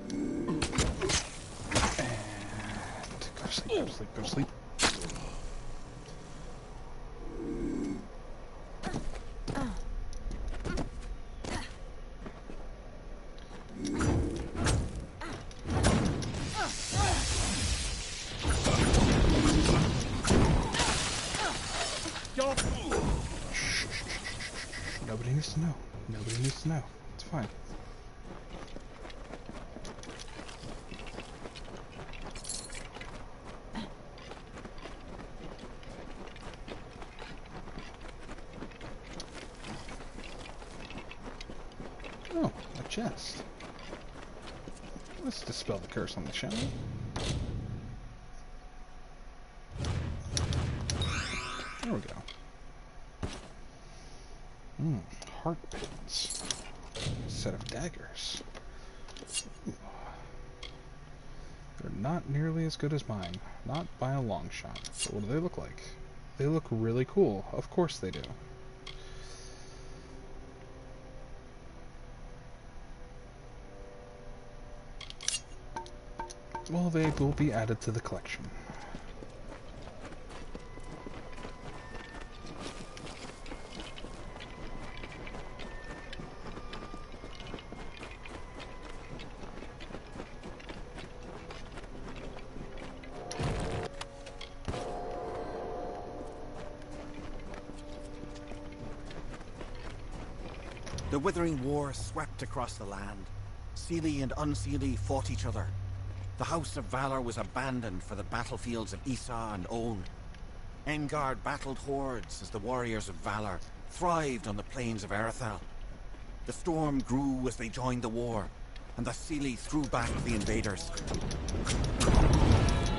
And go to sleep, go to sleep, go to sleep. Nobody needs to know. Nobody needs to know. It's fine. Oh, a chest. Let's dispel the curse on the shell. There we go. Heart pins. A set of daggers. Ooh. They're not nearly as good as mine. Not by a long shot. But what do they look like? They look really cool. Of course they do. Well, they will be added to the collection. The Withering War swept across the land. Seelie and Unseelie fought each other. The House of Valor was abandoned for the battlefields of Isa and Own. Engard battled hordes as the warriors of Valor thrived on the plains of Erethel. The storm grew as they joined the war, and the Seelie threw back the invaders.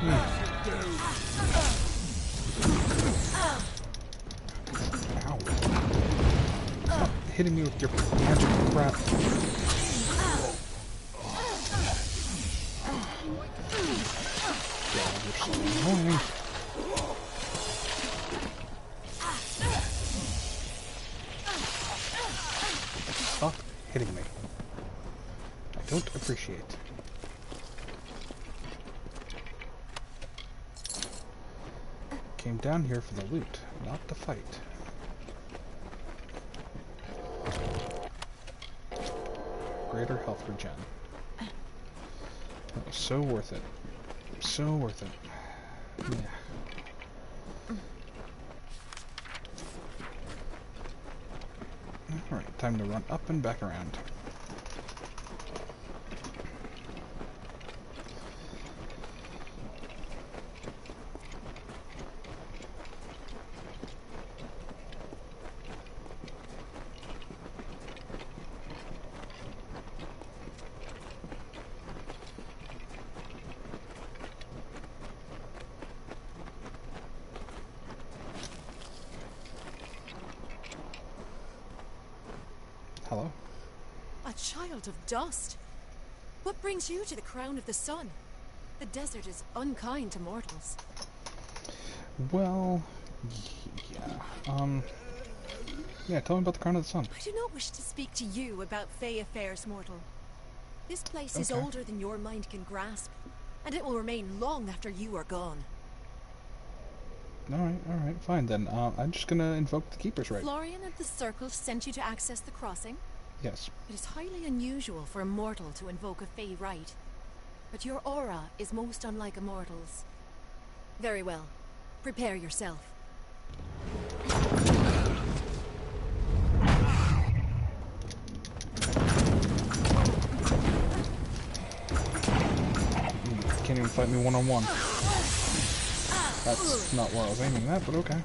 Ow. Stop hitting me with your magic crap. God, you're so annoying. Stop hitting me. I don't appreciate. Came down here for the loot, not to fight. Greater health regen. That was so worth it. So worth it. Yeah. Alright, time to run up and back around. Hello? A child of dust. What brings you to the crown of the sun? The desert is unkind to mortals. Well, yeah. Yeah, tell me about the crown of the sun. I do not wish to speak to you about Fey affairs, mortal. This place is Okay. older than your mind can grasp, and it will remain long after you are gone. Alright, fine then. I'm just gonna invoke the Keeper's Right. Florian and the Circle sent you to access the crossing? Yes. It is highly unusual for a mortal to invoke a Fey right, but your aura is most unlike a mortal's. Very well. Prepare yourself. Can't even fight me one-on-one. That's not where I was aiming at, but okay.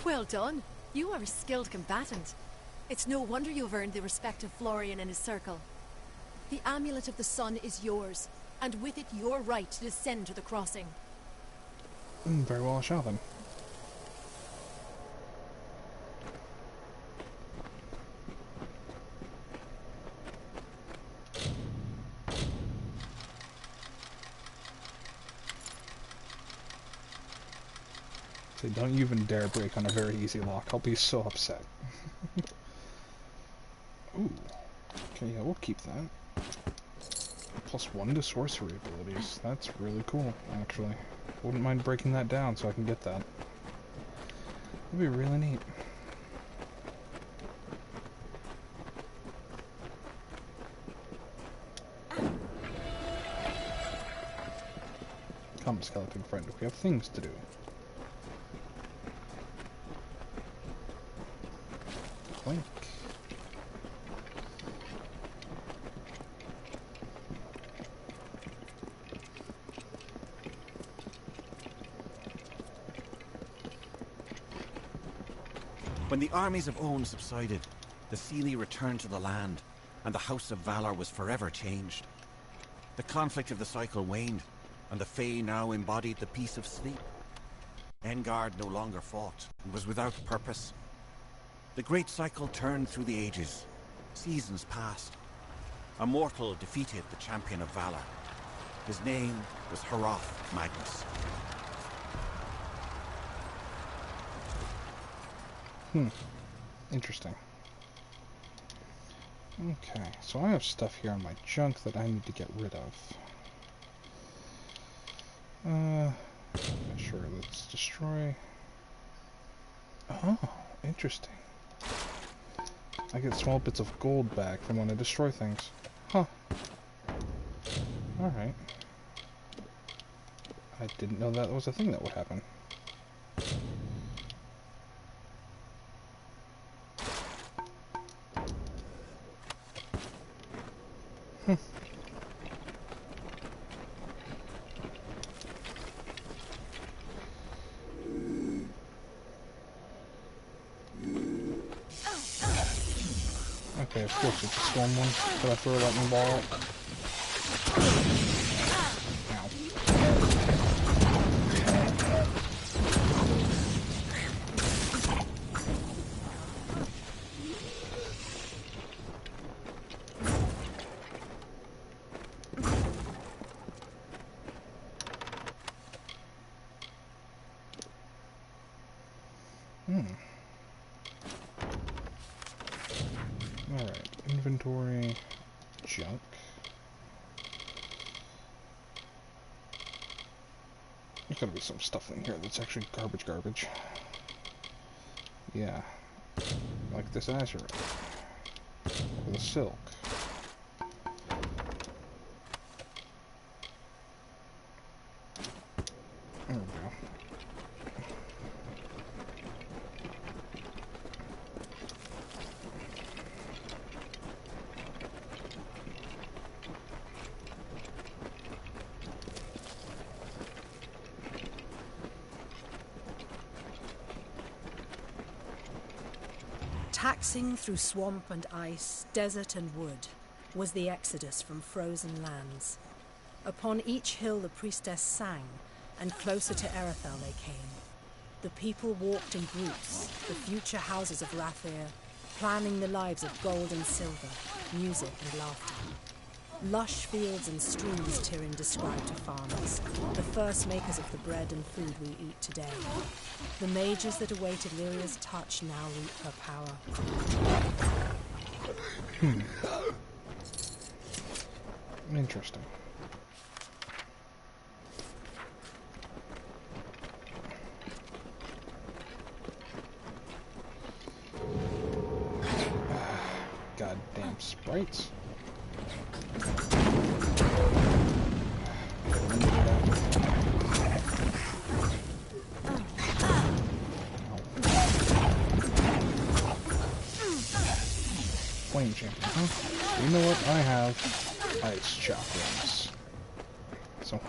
Well done. You are a skilled combatant. It's no wonder you've earned the respect of Florian and his circle. The Amulet of the Sun is yours, and with it your right to descend to the crossing. Very well, I shall then. So don't you even dare break on a very easy lock. I'll be so upset. Ooh. Okay, yeah, we'll keep that. +1 to sorcery abilities. That's really cool, actually. Wouldn't mind breaking that down so I can get that. That'd be really neat. Come, skeleton friend, we have things to do. Clink. When the armies of Own subsided, the Seelie returned to the land, and the House of Valor was forever changed. The conflict of the cycle waned, and the Fae now embodied the peace of sleep. Engard no longer fought, and was without purpose. The great cycle turned through the ages. Seasons passed. A mortal defeated the champion of Valor. His name was Heroth Magnus. Interesting. Okay, so I have stuff here on my junk that I need to get rid of. Sure, let's destroy. Oh, interesting. I get small bits of gold back from when I destroy things. Huh. Alright. I didn't know that was a thing that would happen. Okay, of course it's a storm one. Did I throw a lightning ball? Alright, inventory, junk. There's gotta be some stuff in here that's actually garbage. Yeah. Like this azurite. Or the silk. There we go. Taxing through swamp and ice, desert and wood, was the exodus from frozen lands. Upon each hill the priestess sang, and closer to Erethel they came. The people walked in groups, the future houses of Rathir, planning the lives of gold and silver, music and laughter. Lush fields and streams Tyrion described to farmers, the first makers of the bread and food we eat today. The mages that awaited Lyria's touch now reap her power. Interesting. Goddamn sprites. Flame champion, huh? You know what? I have ice chakrams. So,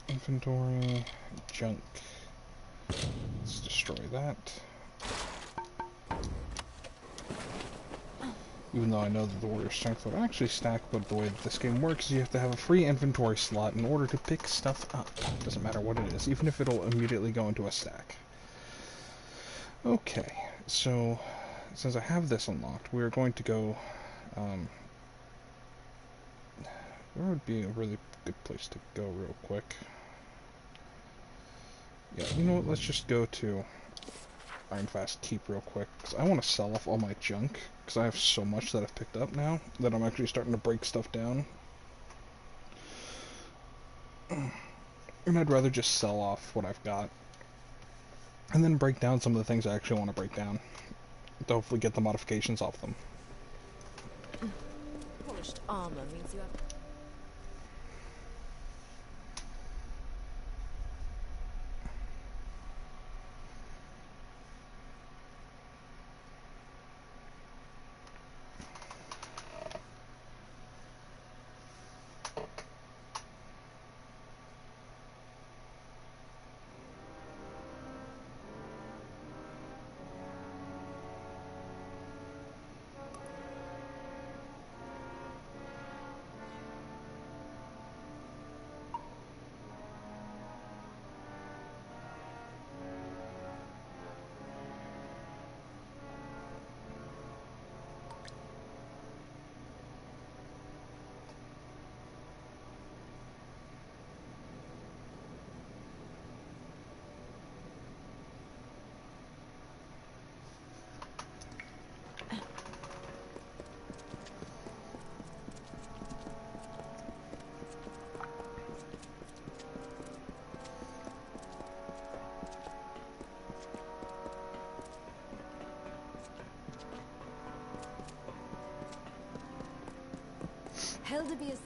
Inventory, junk. Let's destroy that. Even though I know that the warrior strength would actually stack, but the way that this game works is you have to have a free inventory slot in order to pick stuff up. Doesn't matter what it is, even if it'll immediately go into a stack. Okay, so since I have this unlocked, we're going to go, where would be a really good place to go real quick? Yeah, you know what, let's just go to Ironfast Keep real quick, because I want to sell off all my junk, because I have so much that I've picked up now, that I'm actually starting to break stuff down. And I'd rather just sell off what I've got, and then break down some of the things I actually want to break down, to hopefully get the modifications off them. Polished armor means you have... Held to be a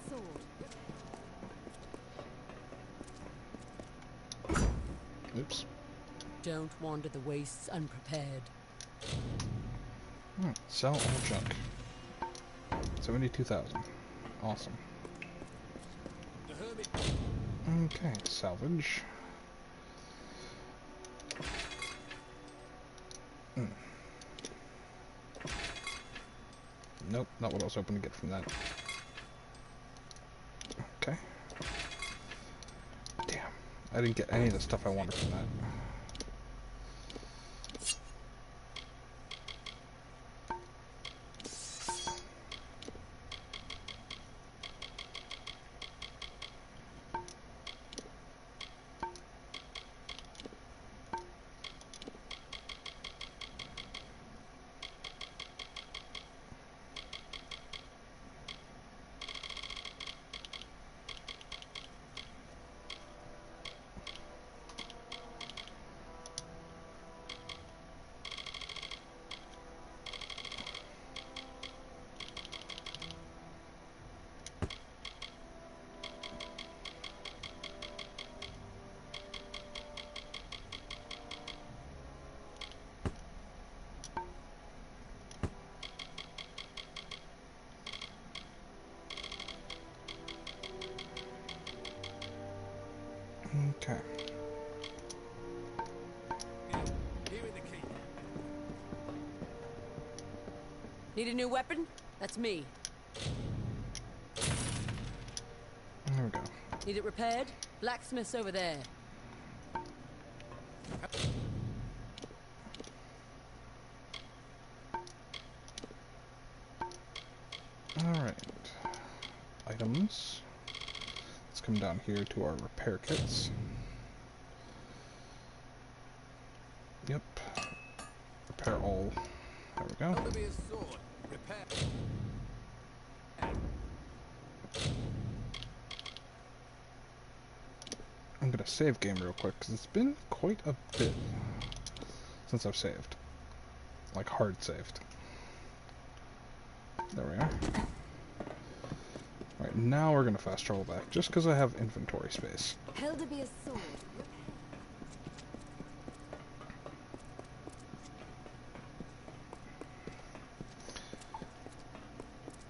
sword. Oops. Don't wander the wastes unprepared. Sell all junk. 72,000. Awesome. Okay, salvage. Nope, not what I was hoping to get from that. Okay. Damn, I didn't get any of the stuff I wanted from that. Need a new weapon? That's me. There we go. Need it repaired? Blacksmith's over there. Alright. Items. Let's come down here to our repair kits. Yep. Repair all. There we go. I'm gonna save game real quick, because it's been quite a bit since I've saved. Like, hard saved. There we are. Right, now we're gonna fast travel back, just because I have inventory space. Held to be a sword.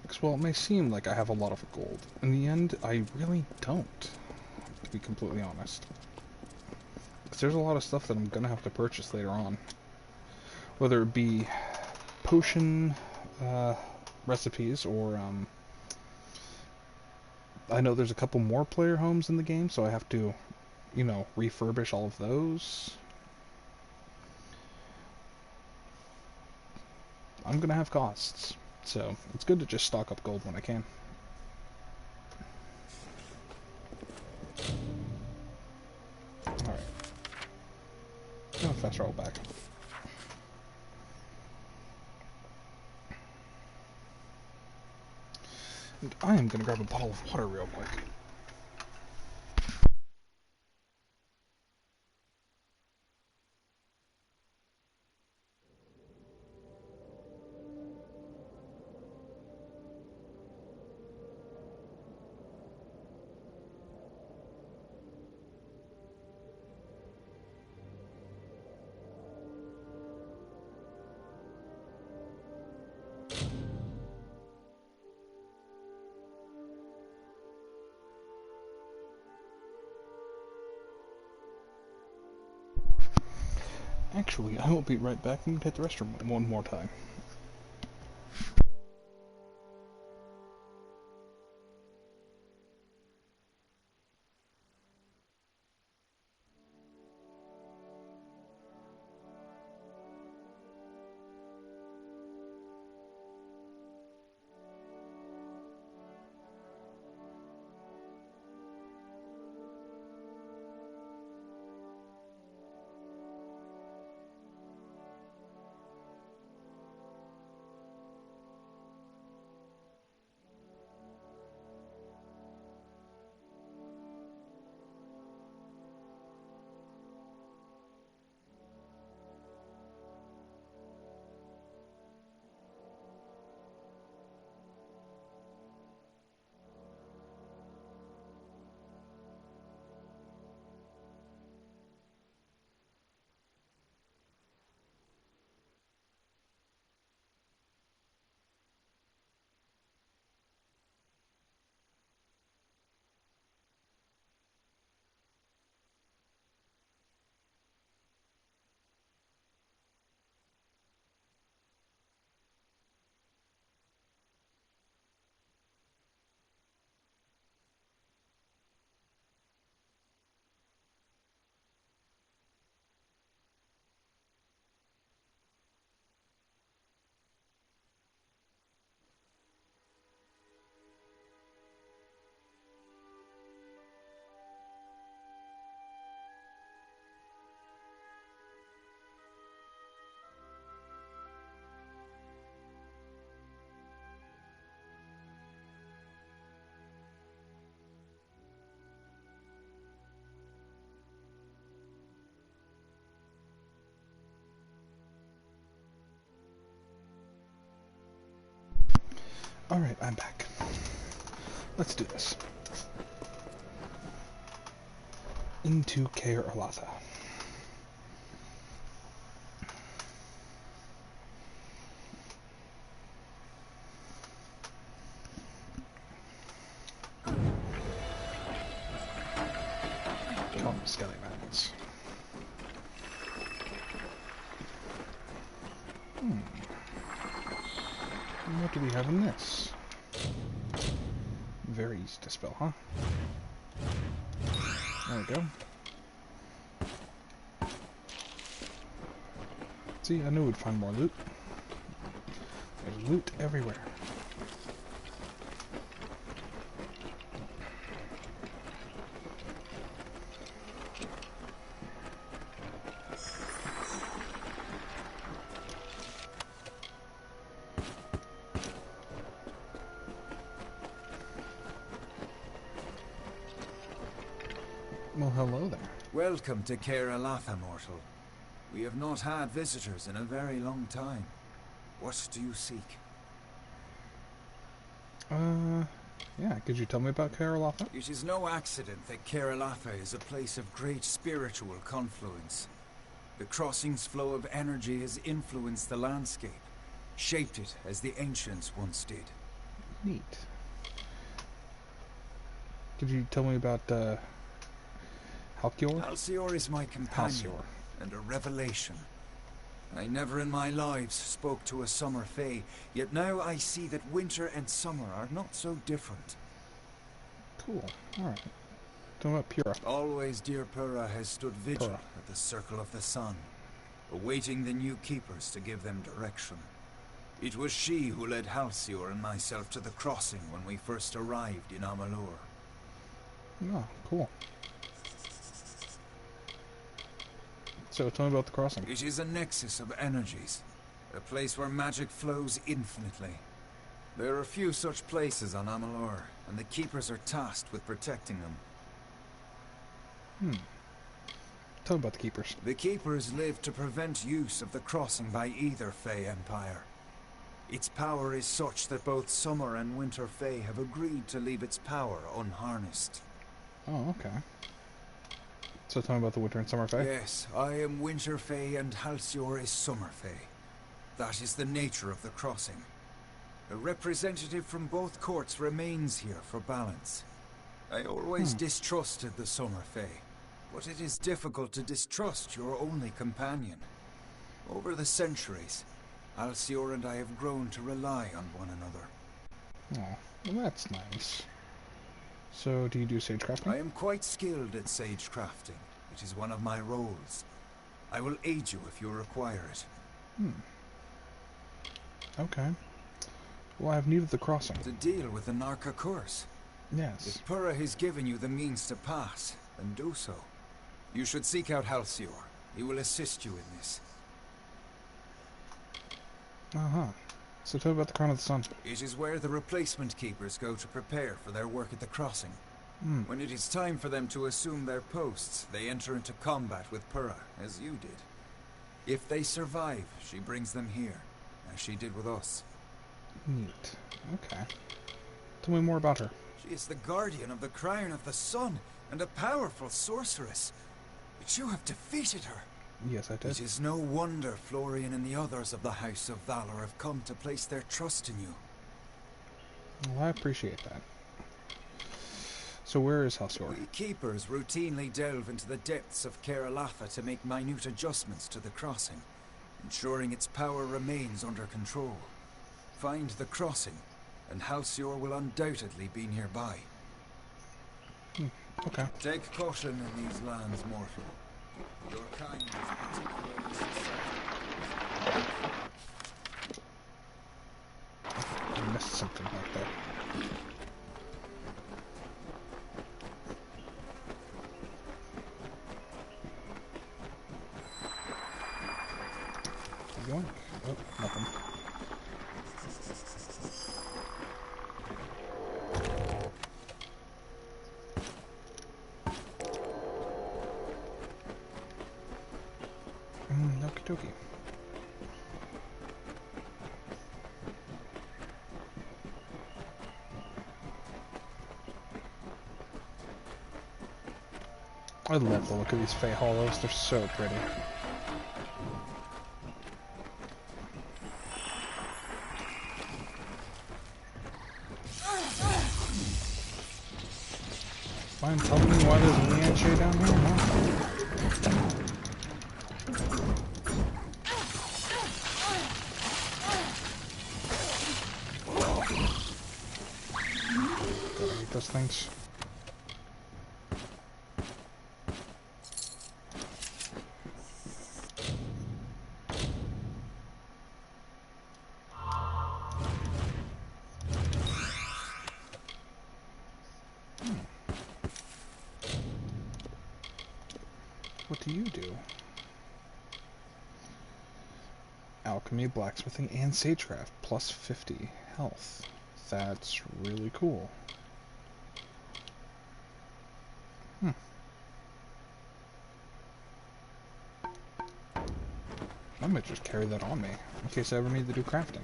Because, well, it may seem like I have a lot of gold. In the end, I really don't, to be completely honest. Because there's a lot of stuff that I'm gonna have to purchase later on. Whether it be potion recipes, or I know there's a couple more player homes in the game, so I have to, you know, refurbish all of those. I'm gonna have costs, so it's good to just stock up gold when I can. Alright. Now fast travel back. And I am gonna grab a bottle of water real quick. Actually, I will be right back and hit the restroom one more time. Alright, I'm back. Let's do this. Into Kaer Arlatha. Come, Skellymans. What do we have in this? Very easy to spell, huh? There we go. See, I knew we'd find more loot. There's loot everywhere. Well, hello there. Welcome to Caer Latha, mortal. We have not had visitors in a very long time. What do you seek? Yeah, could you tell me about Caer Latha? It is no accident that Caer Latha is a place of great spiritual confluence. The crossing's flow of energy has influenced the landscape, shaped it as the ancients once did. Neat. Could you tell me about, Halcyor? Halcyor is my companion and a revelation. I never in my life spoke to a summer fae, yet now I see that winter and summer are not so different. Cool. Alright. Tell me about Pura. Always dear Pura has stood vigil at the Circle of the Sun, awaiting the new keepers to give them direction. It was she who led Halcyor and myself to the crossing when we first arrived in Amalur. Oh, cool. So tell me about the crossing. It is a nexus of energies, a place where magic flows infinitely. There are few such places on Amalur, and the keepers are tasked with protecting them. Tell me about the keepers. The keepers live to prevent use of the crossing by either Fae Empire. Its power is such that both Summer and Winter Fae have agreed to leave its power unharnessed. Oh, okay. So tell me about the Winter and Summer Fae? Yes, I am Winter Fae and Halcyor is Summer Fae. That is the nature of the crossing. A representative from both courts remains here for balance. I always distrusted the Summer Fae, but it is difficult to distrust your only companion. Over the centuries, Halcyor and I have grown to rely on one another. Oh, well that's nice. So, do you do sage crafting? I am quite skilled at sage crafting. It is one of my roles. I will aid you if you require it. Okay. Well, I have need of the crossing. To deal with the Narca curse? Yes. If Pura has given you the means to pass, then do so. You should seek out Halcyor. He will assist you in this. So tell me about the Crown of the Sun. It is where the replacement keepers go to prepare for their work at the crossing. When it is time for them to assume their posts, they enter into combat with Pura, as you did. If they survive, she brings them here, as she did with us. Neat. Okay. Tell me more about her. She is the guardian of the Crown of the Sun, and a powerful sorceress. But you have defeated her. Yes, I did. It is no wonder Florian and the others of the House of Valor have come to place their trust in you. Well, I appreciate that. So where is Halcyor? We keepers routinely delve into the depths of Caer Latha to make minute adjustments to the crossing, ensuring its power remains under control. Find the crossing, and Halcyor will undoubtedly be nearby. Okay. Take caution in these lands, mortal. Your kind is particularly susceptible. I missed something like that. Keep going. Oh, nothing. Okie dokie. I love the look of these Fae Hollows, they're so pretty. Mind telling me why there's a Leanne Shayde down here, huh? those things. What do you do? Alchemy, blacksmithing, and sagecraft. Plus 50 health. That's really cool. I might just carry that on me, in case I ever need to do crafting.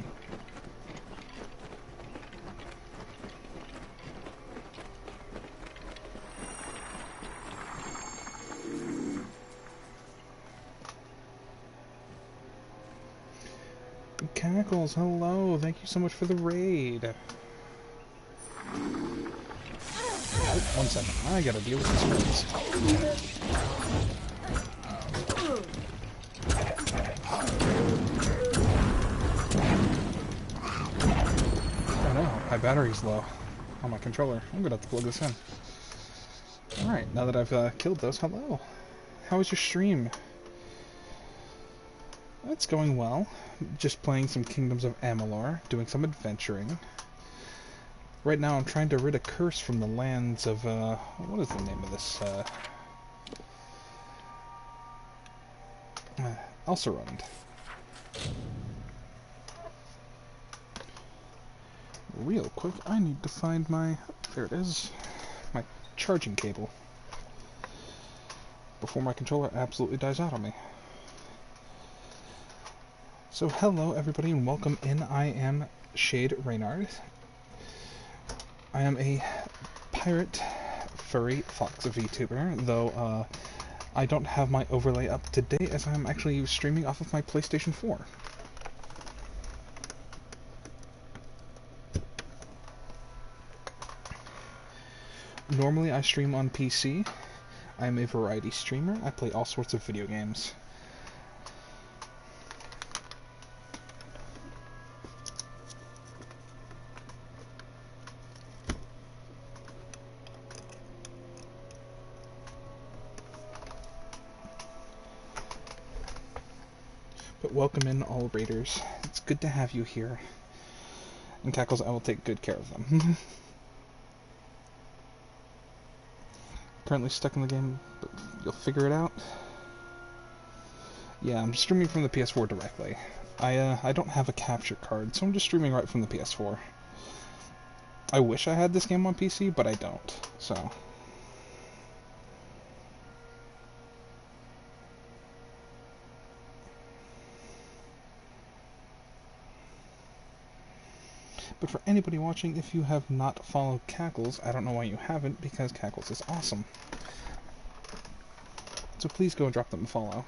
Cackles, hello! Thank you so much for the raid! Oh, 1 second, I gotta deal with these birds. Oh no, my battery's low on my controller. I'm gonna have to plug this in. Alright, now that I've killed those, hello! How was your stream? It's going well. Just playing some Kingdoms of Amalur, doing some adventuring. Right now I'm trying to rid a curse from the lands of, what is the name of this, Elserund. Real quick, I need to find my, there it is, my charging cable. Before my controller absolutely dies out on me. So hello everybody and welcome in. I am Shayde Reynard. I am a pirate furry fox VTuber, though I don't have my overlay up to date as I'm actually streaming off of my PlayStation 4. Normally I stream on PC. I am a variety streamer. I play all sorts of video games. Welcome in, all raiders. It's good to have you here. And Cackles, I will take good care of them. Currently stuck in the game, but you'll figure it out. Yeah, I'm streaming from the PS4 directly. I don't have a capture card, so I'm just streaming right from the PS4. I wish I had this game on PC, but I don't, so... But for anybody watching, if you have not followed Cackles, I don't know why you haven't, because Cackles is awesome. So please go and drop them a follow.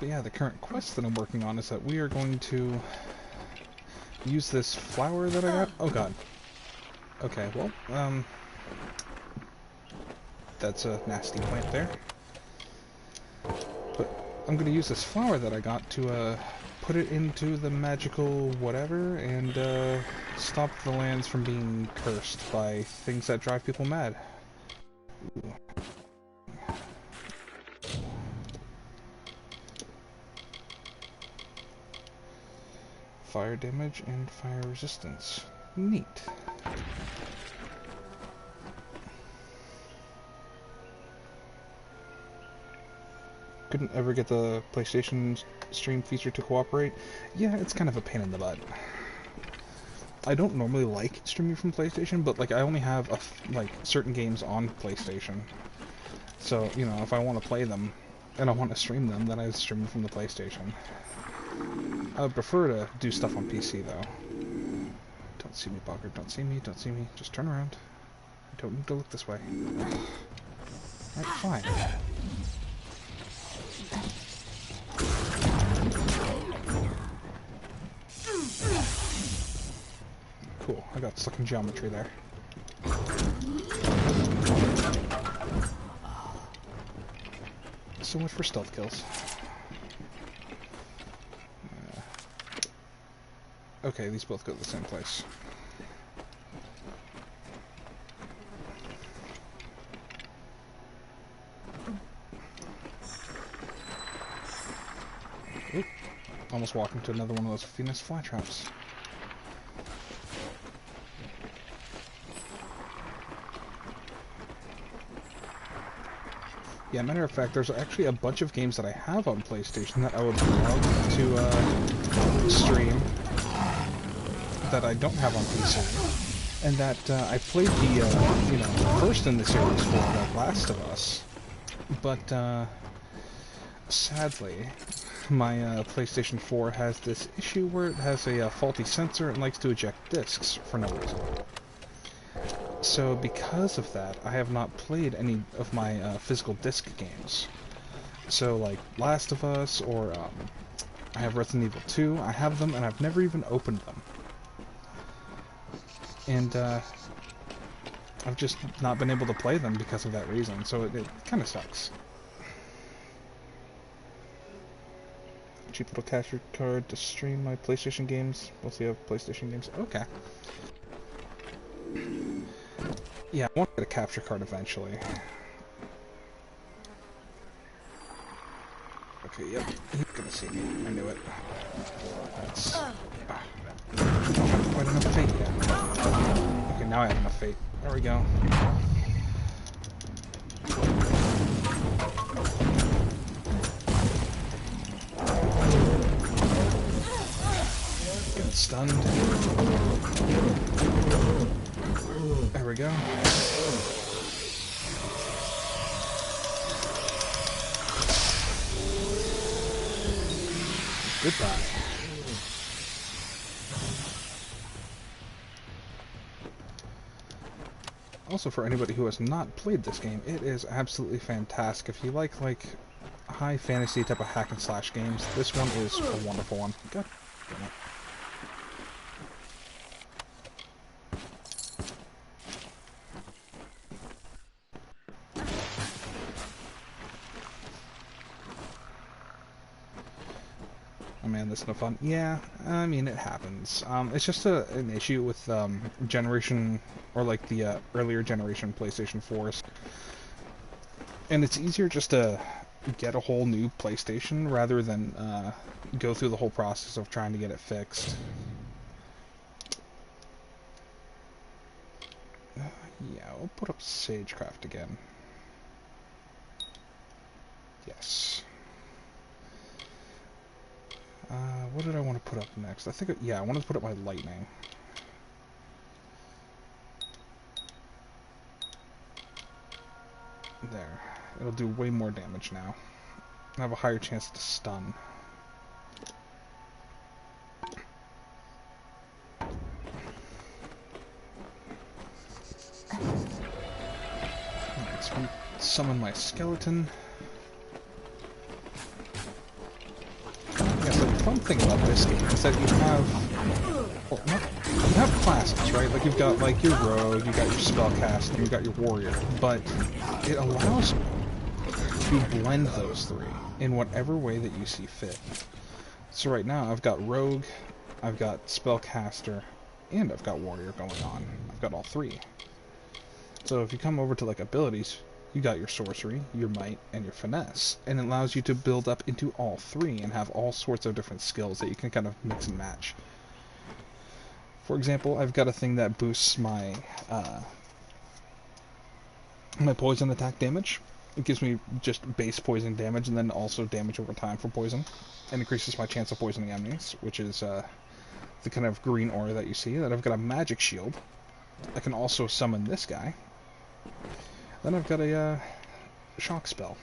But yeah, the current quest that I'm working on is that we are going to use this flower that I got. Oh god. Okay, well, that's a nasty plant there. But I'm going to use this flower that I got to put it into the magical whatever and stop the lands from being cursed by things that drive people mad. Ooh. Fire damage and fire resistance. Neat. Couldn't ever get the PlayStation stream feature to cooperate. Yeah, it's kind of a pain in the butt. I don't normally like streaming from PlayStation, but like I only have like certain games on PlayStation. So, you know, if I want to play them and I want to stream them, then I stream from the PlayStation. I would prefer to do stuff on PC though. Don't see me, Bogger. Don't see me. Don't see me. Just turn around. I don't need to look this way. Alright, fine. Cool, I got stuck in geometry there. So much for stealth kills. Okay, these both go to the same place. Oop. Almost walked into another one of those Venus flytraps. Yeah, matter of fact, there's actually a bunch of games that I have on PlayStation that I would love to stream that I don't have on PC, and that I played the you know, first in the series for The Last of Us, but sadly, my PlayStation 4 has this issue where it has a faulty sensor and likes to eject discs for no reason. So because of that, I have not played any of my physical disc games. So like Last of Us, or I have Resident Evil 2, I have them and I've never even opened them. And I've just not been able to play them because of that reason, so it kind of sucks. Cheap little capture card to stream my PlayStation games. Mostly have PlayStation games. Okay. Yeah, I want to get a capture card eventually. Okay, yep. He's gonna see me. I knew it. That's... I don't have quite enough fate yet. Okay, now I have enough fate. There we go. Getting stunned. There we go. Goodbye. Also, for anybody who has not played this game, it is absolutely fantastic. If you like high fantasy type of hack and slash games, this one is a wonderful one. God damn it. Oh man, this is no fun. Yeah, I mean, it happens. It's just an issue with generation, or like the earlier generation PlayStation 4s. And it's easier just to get a whole new PlayStation rather than go through the whole process of trying to get it fixed. Yeah, we'll put up Sagecraft again. Yes. What did I want to put up next? I think, yeah, I wanted to put up my lightning. There. It'll do way more damage now. I have a higher chance to stun. Alright, so summon my skeleton. Yeah, so the fun thing about this game is that you have... Well, you have classes, right? Like, you've got, like, your rogue, you've got your spellcaster, and you've got your warrior. But it allows you to blend those three in whatever way that you see fit. So right now, I've got rogue, I've got spellcaster, and I've got warrior going on. I've got all three. So if you come over to, like, abilities, you got your sorcery, your might, and your finesse. And it allows you to build up into all three and have all sorts of different skills that you can kind of mix and match. For example, I've got a thing that boosts my my poison attack damage. It gives me just base poison damage and then also damage over time for poison. And increases my chance of poisoning enemies, which is the kind of green aura that you see. Then I've got a magic shield. I can also summon this guy. Then I've got a shock spell.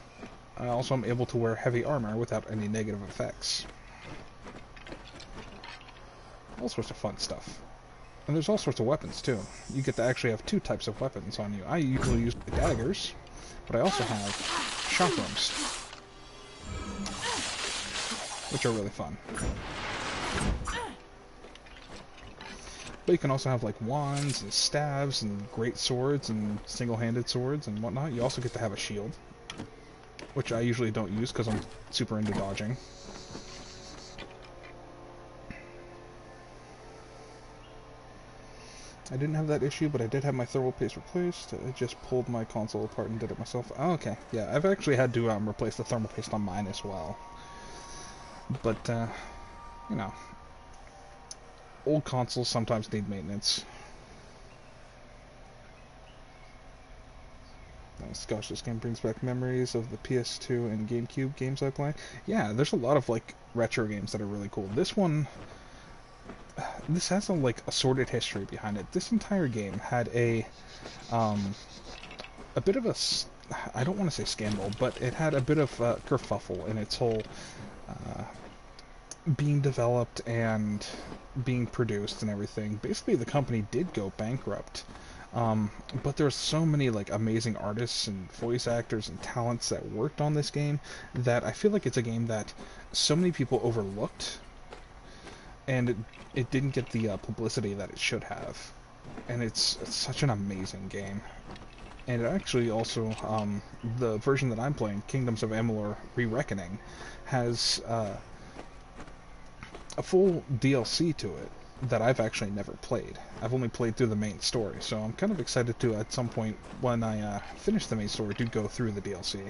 I also am able to wear heavy armor without any negative effects. All sorts of fun stuff. And there's all sorts of weapons too. You get to actually have two types of weapons on you. I usually use the daggers, but I also have chakrams, which are really fun. But you can also have like wands and stabs and great swords and single-handed swords and whatnot. You also get to have a shield. which I usually don't use because I'm super into dodging. I didn't have that issue, but I did have my thermal paste replaced. I just pulled my console apart and did it myself. Oh, okay. Yeah, I've actually had to replace the thermal paste on mine as well. But, you know, old consoles sometimes need maintenance. Gosh, this game brings back memories of the PS2 and GameCube games I play. Yeah, there's a lot of, like, retro games that are really cool. This one... This has a sordid history behind it. This entire game had a bit of a, I don't want to say scandal, but it had a bit of kerfuffle in its whole being developed and being produced and everything. Basically, the company did go bankrupt, but there's so many amazing artists and voice actors and talents that worked on this game that I feel like it's a game that so many people overlooked. And it didn't get the publicity that it should have. And it's such an amazing game. And it actually also, the version that I'm playing, Kingdoms of Amalur Re-Reckoning, has a full DLC to it that I've actually never played. I've only played through the main story, so I'm kind of excited to, at some point, when I finish the main story, to go through the DLC.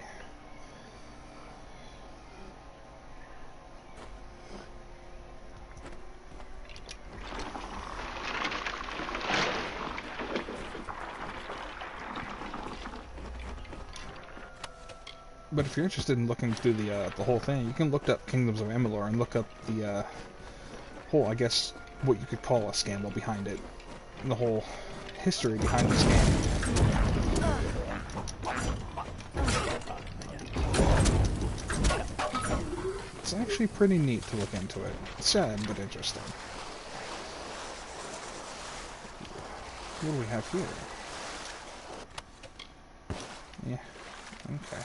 But if you're interested in looking through the whole thing, you can look up Kingdoms of Amalur and look up the whole, I guess, what you could call a scandal behind it, and the whole history behind this game. It's actually pretty neat to look into it. Sad, but interesting. What do we have here? Yeah, okay.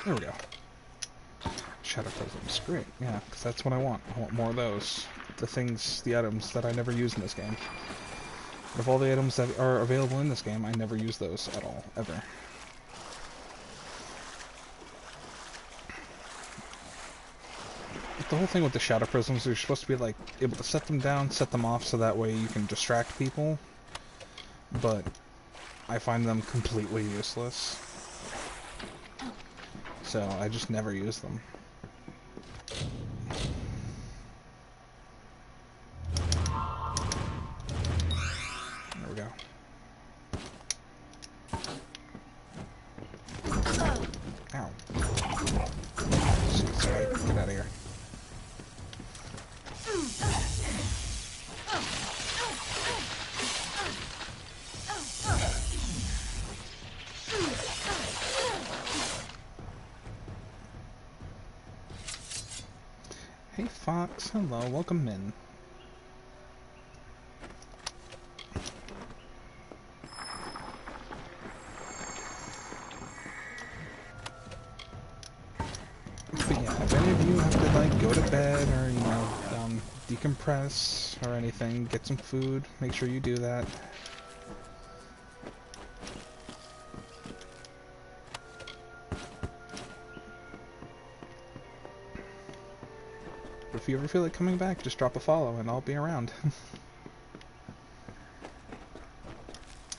There we go. Shadow prisms. Great, yeah, because that's what I want. I want more of those. The items that I never use in this game. Of all the items that are available in this game, I never use those at all, ever. The whole thing with the shadow prisms, you're supposed to be able to set them down, set them off, so that way you can distract people. But I find them completely useless. So I just never use them. There we go. Ow. Sorry, get out of here. Hey Fox, hello, welcome in. But yeah, if any of you have to go to bed or, decompress or anything, get some food, make sure you do that. If you ever feel like coming back, just drop a follow and I'll be around.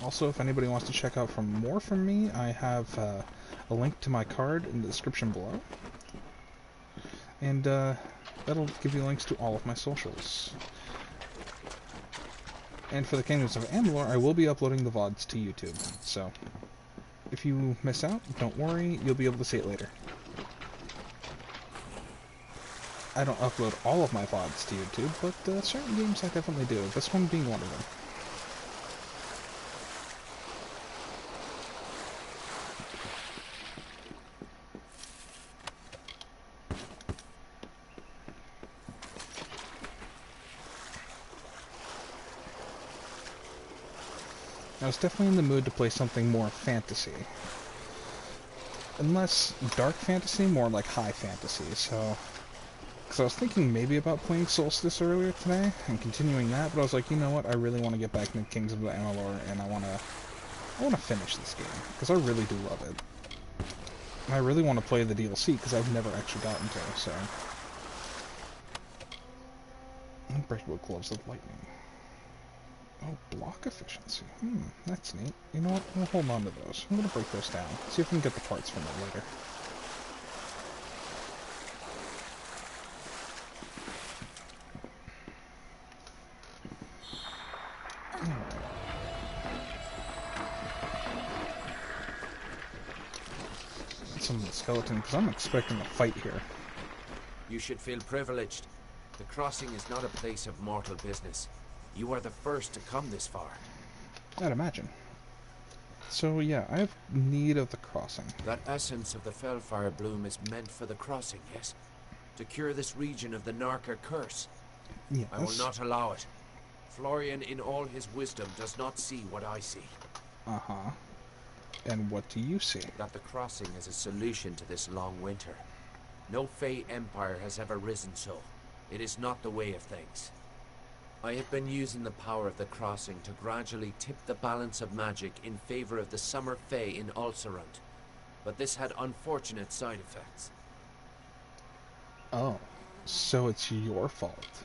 Also, if anybody wants to check out more from me, I have a link to my card in the description below. And that'll give you links to all of my socials. And for the Kingdoms of Amalur, I will be uploading the VODs to YouTube. So, if you miss out, don't worry, you'll be able to see it later. I don't upload all of my VODs to YouTube, but certain games I definitely do, this one being one of them. I was definitely in the mood to play something more fantasy. Unless dark fantasy, more like high fantasy, so... Because I was thinking maybe about playing Solstice earlier today, and continuing that, but I was like, you know what, I really want to get back into Kingdoms of Amalur, and I want to finish this game, because I really do love it. And I really want to play the DLC, because I've never actually gotten to it, so... Unbreakable Gloves of Lightning. Oh, block efficiency. That's neat. You know what? I'm going to hold on to those. I'm going to break those down. See if we can get the parts from it later. Some of the skeleton, because I'm expecting a fight here. You should feel privileged. The crossing is not a place of mortal business. You are the first to come this far. I'd imagine. So yeah, I have need of the crossing. That essence of the Fellfire bloom is meant for the crossing, yes? To cure this region of the Narca curse. Yes. I will not allow it. Florian, in all his wisdom, does not see what I see. Uh-huh. And what do you see? That the crossing is a solution to this long winter. No Fey empire has ever risen so. It is not the way of things. I have been using the power of the crossing to gradually tip the balance of magic in favor of the Summer Fey in Ulcerund, but this had unfortunate side effects. Oh, so it's your fault.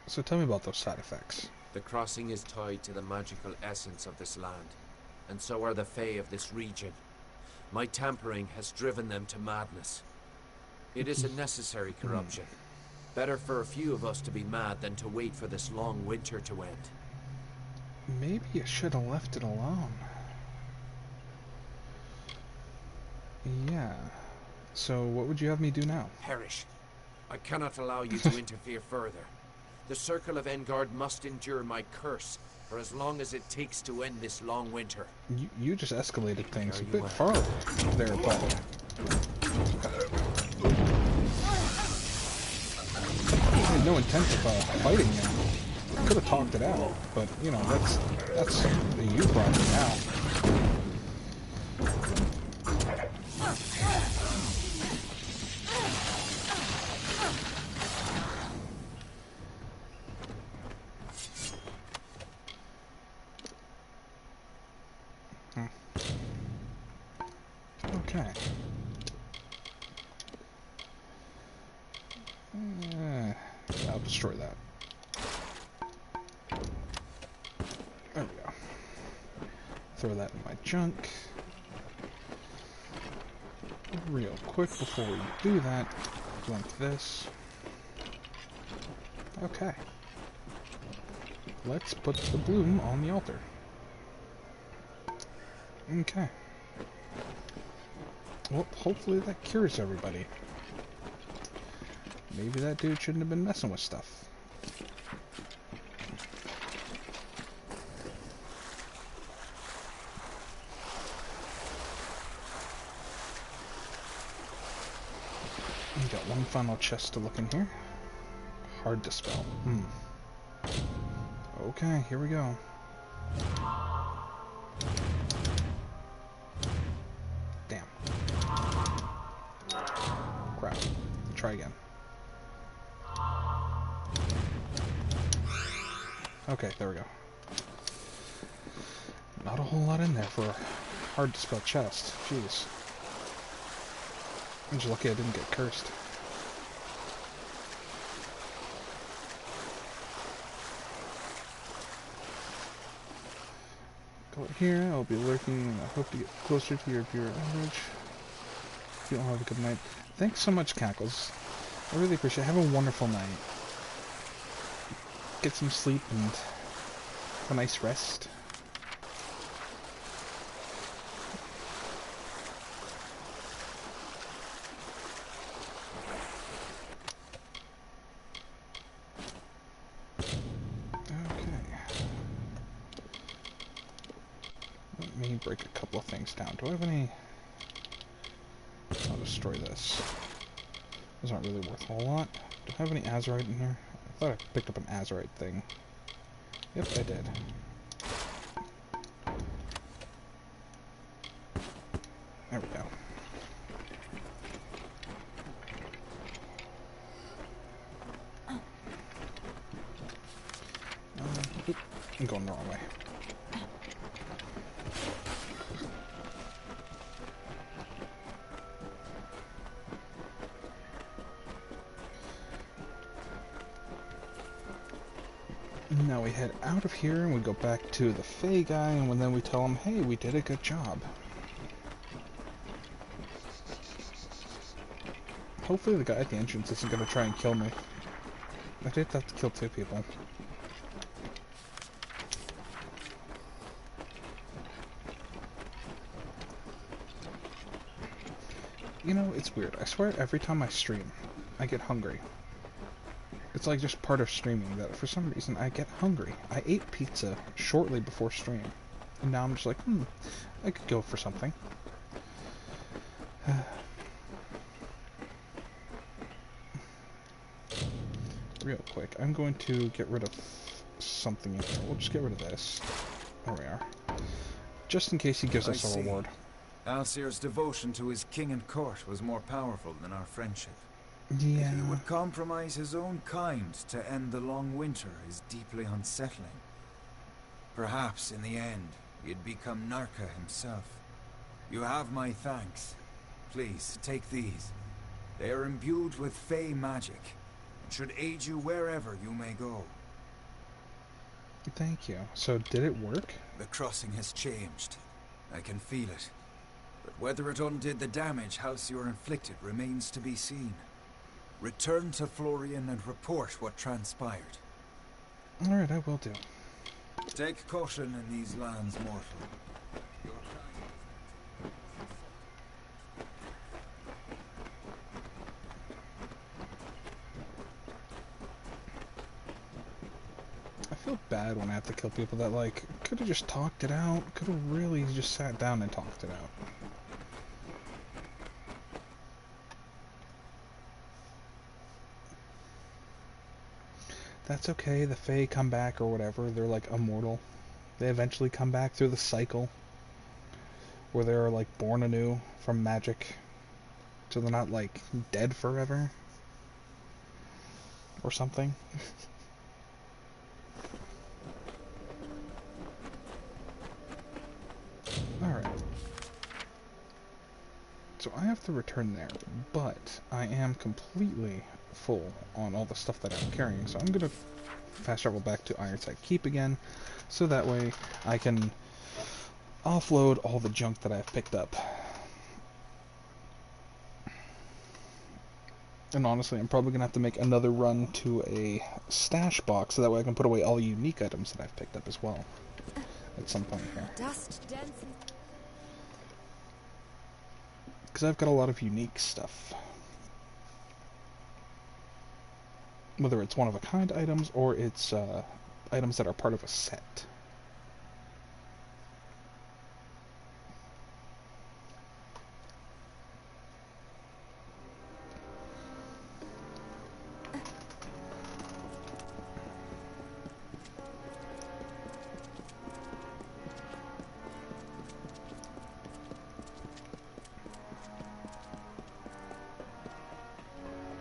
So tell me about those side effects. The crossing is tied to the magical essence of this land, and so are the Fey of this region. My tampering has driven them to madness. It is a necessary corruption. Better for a few of us to be mad than to wait for this long winter to end. Maybe you should have left it alone. Yeah. So what would you have me do now? Perish. I cannot allow you to interfere further. The Circle of Engard must endure my curse for as long as it takes to end this long winter. You just escalated things a bit far there, bud. I had no intent of fighting him. Could have talked it out, but you know that's the you problem now. Okay. I'll destroy that. There we go. Throw that in my junk. Real quick before we do that, blink this. Okay. Let's put the bloom on the altar. Okay. Well, hopefully that cures everybody. Maybe that dude shouldn't have been messing with stuff. We got one final chest to look in here. Hard to spell. Okay, here we go. Damn. Crap. Try again. Okay, there we go. Not a whole lot in there for a hard to spell chest. Jeez. I'm just lucky I didn't get cursed. Go here, I'll be lurking. I hope to get closer to your viewer average. If you don't have a good night. Thanks so much, Cackles. I really appreciate it. Have a wonderful night. Get some sleep and have a nice rest. Let me break a couple of things down. Do I have any... I'll destroy this. Those aren't really worth a whole lot. Do I have any azurite in here? I thought I picked up an azurite thing. Yep, I did. going the wrong way. Now we head out of here and we go back to the Fae guy, and then we tell him, hey, we did a good job. Hopefully the guy at the entrance isn't going to try and kill me. I did have to kill 2 people. You know, it's weird. I swear every time I stream, I get hungry. It's like just part of streaming that for some reason I get hungry. I ate pizza shortly before stream, and now I'm just like, I could go for something. Real quick, I'm going to get rid of something in here. We'll just get rid of this. There we are. Just in case he gives us a reward. Alcir's devotion to his king and court was more powerful than our friendship. Yeah. He would compromise his own kind to end the long winter is deeply unsettling. Perhaps, in the end, he'd become Narka himself. You have my thanks. Please, take these. They are imbued with Fey magic, and should aid you wherever you may go. Thank you. So, did it work? The crossing has changed. I can feel it. But whether it undid the damage Halcyon inflicted remains to be seen. Return to Florian and report what transpired. Alright, I will do. Take caution in these lands, mortal. I feel bad when I have to kill people that, like, could have just talked it out. Could have really just sat down and talked it out. That's okay, the Fae come back or whatever, they're like immortal. They eventually come back through the cycle where they're like born anew from magic. So they're not like dead forever. Or something. Alright. So I have to return there, but I am completely full on all the stuff that I'm carrying, so I'm gonna fast travel back to Ironside Keep again, so that way I can offload all the junk that I've picked up. And honestly, I'm probably gonna have to make another run to a stash box, so that way I can put away all the unique items that I've picked up as well at some point here. Dust dense. Because I've got a lot of unique stuff. Whether it's one-of-a-kind items, or it's items that are part of a set.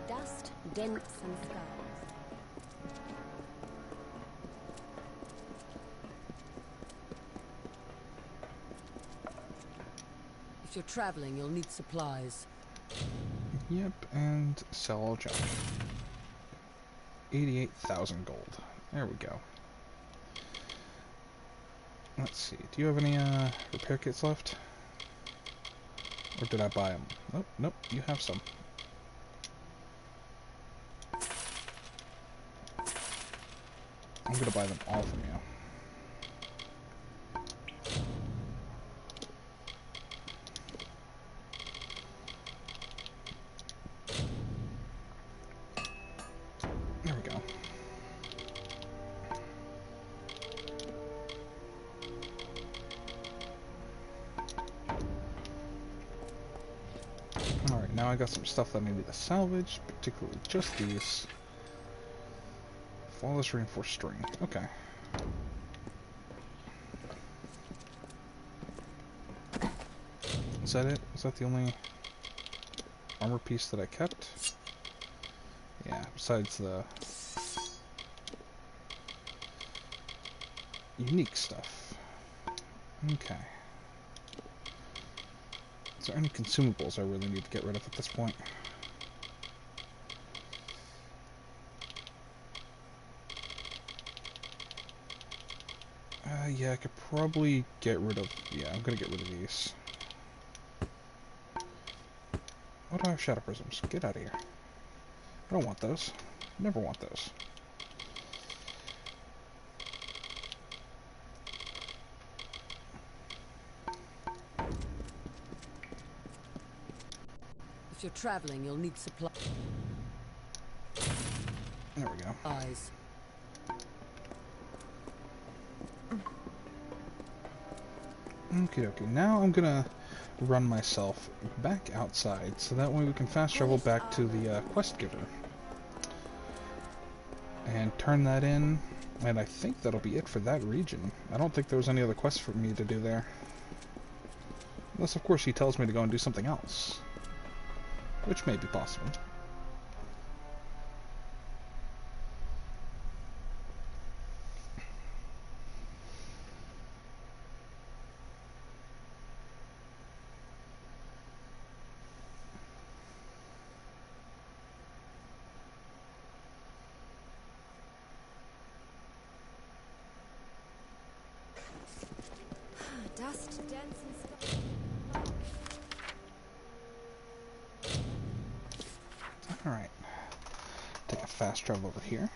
Dust, dents, and scars. If you're traveling, you'll need supplies. Yep, and sell all junk. 88,000 gold. There we go. Let's see, do you have any repair kits left? Or did I buy them? Nope, nope, you have some. I'm gonna buy them all from you. There we go. Alright, now I got some stuff that I need to salvage, particularly just these. Flawless reinforced string. Okay. Is that it? Is that the only armor piece that I kept? Yeah, besides the unique stuff. Okay. Is there any consumables I really need to get rid of at this point? Yeah, I could probably get rid of... Yeah, I'm gonna get rid of these. What do I have? Shadow prisms? Get out of here. I don't want those. Never want those. If you're traveling, you'll need supplies. There we go. Eyes. Okie dokie. Now I'm gonna run myself back outside, so that way we can fast travel back to the quest giver. And turn that in, and I think that'll be it for that region. I don't think there was any other quests for me to do there. Unless, of course, he tells me to go and do something else. Which may be possible. Dust, dense and stuff. Alright. Take a fast travel over here.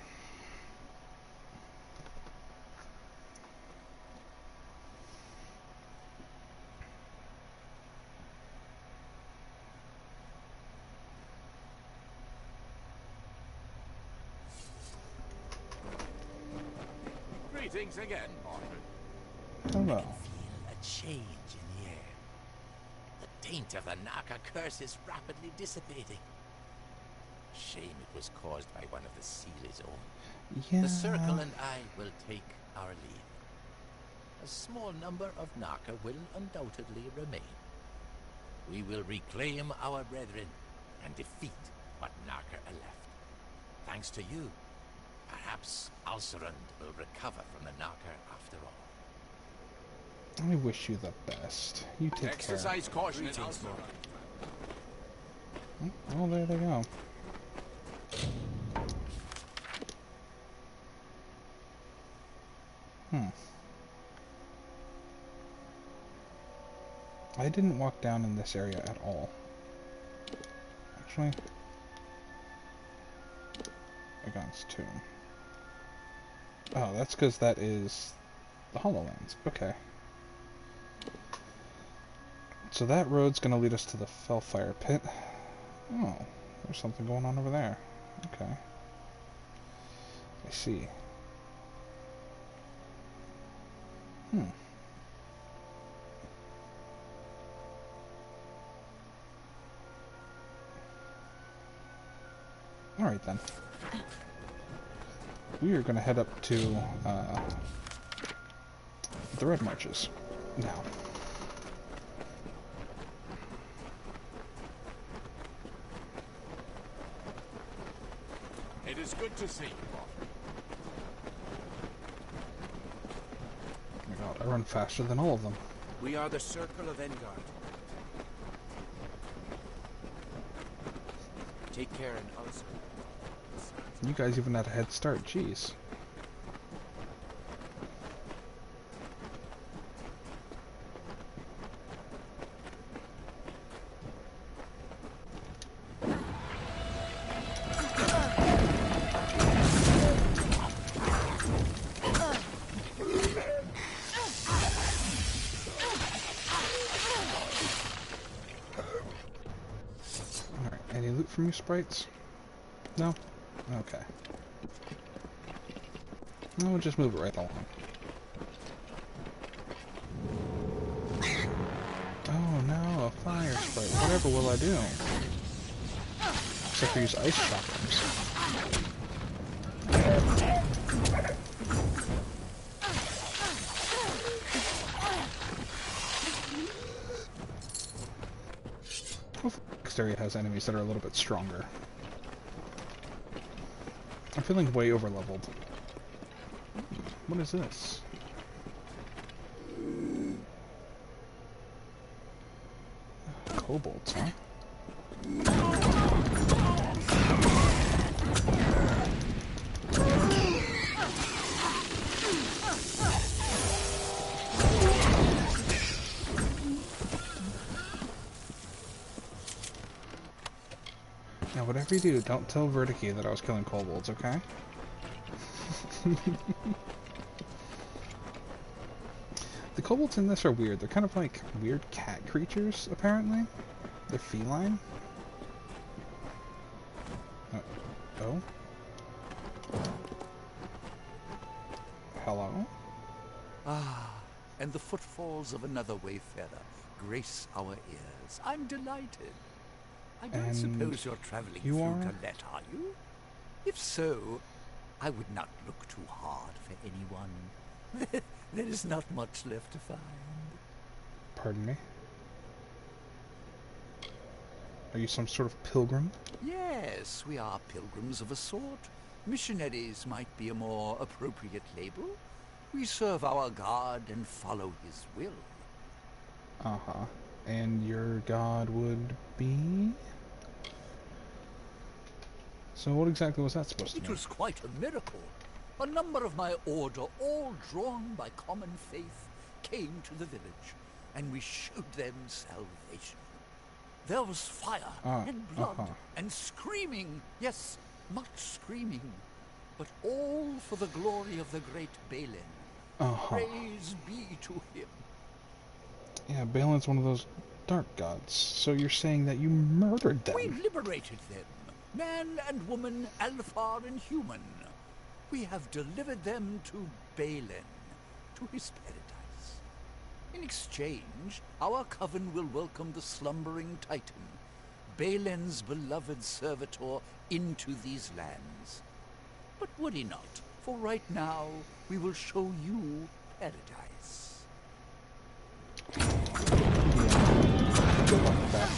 Greetings again, Martin. Hello. A change in the air. The taint of the Naka curse is rapidly dissipating. Shame it was caused by one of the Sealy's own. Yeah. The Circle and I will take our leave. A small number of Naka will undoubtedly remain. We will reclaim our brethren and defeat what Naka are left. Thanks to you, perhaps Alcerund will recover from the Naka after all. I wish you the best. You take Exercise care. caution in Alcerund. Oh, there they go. I didn't walk down in this area at all. Actually, Agon's tomb. Oh, that's because that is the Hollowlands. Okay. So that road's gonna lead us to the Fellfire Pit. Oh, there's something going on over there. Okay. I see. Alright then. We are going to head up to the Red Marches now. It is good to see you, Martin. Oh my god, I run faster than all of them. We are the Circle of Engard. Take care and also. You guys even had a head start, jeez. Alright, any loot from you sprites? No? Okay. We'll just move it right along. Oh no, a fire sprite. Whatever will I do? Except for use ice shotguns. This area has enemies that are a little bit stronger. I'm feeling way over leveled. What is this? kobolds, huh? Now, whatever you do, don't tell Vertice that I was killing kobolds, okay? The kobolds in this are weird. They're kind of like weird cat creatures, apparently. They're feline. Oh? Hello? Ah, and the footfalls of another wayfarer grace our ears. I'm delighted. I don't And suppose you're traveling you through are? Galette, are you? If so, I would not look too hard for anyone. There is not much left to find. Pardon me? Are you some sort of pilgrim? Yes, we are pilgrims of a sort. Missionaries might be a more appropriate label. We serve our God and follow his will. Uh-huh. And your god would be? So what exactly was that supposed to It mean? was quite a miracle. A number of my order, all drawn by common faith, came to the village, and we showed them salvation. There was fire and blood and screaming, yes, much screaming, but all for the glory of the great Balin. Praise be to him. Yeah, Balin's one of those dark gods. So you're saying that you murdered them? We liberated them, man and woman, Alfar and human. We have delivered them to Balin, to his paradise. In exchange, our coven will welcome the slumbering Titan, Balin's beloved servitor, into these lands. But would he not? For right now, we will show you paradise. Good luck with that.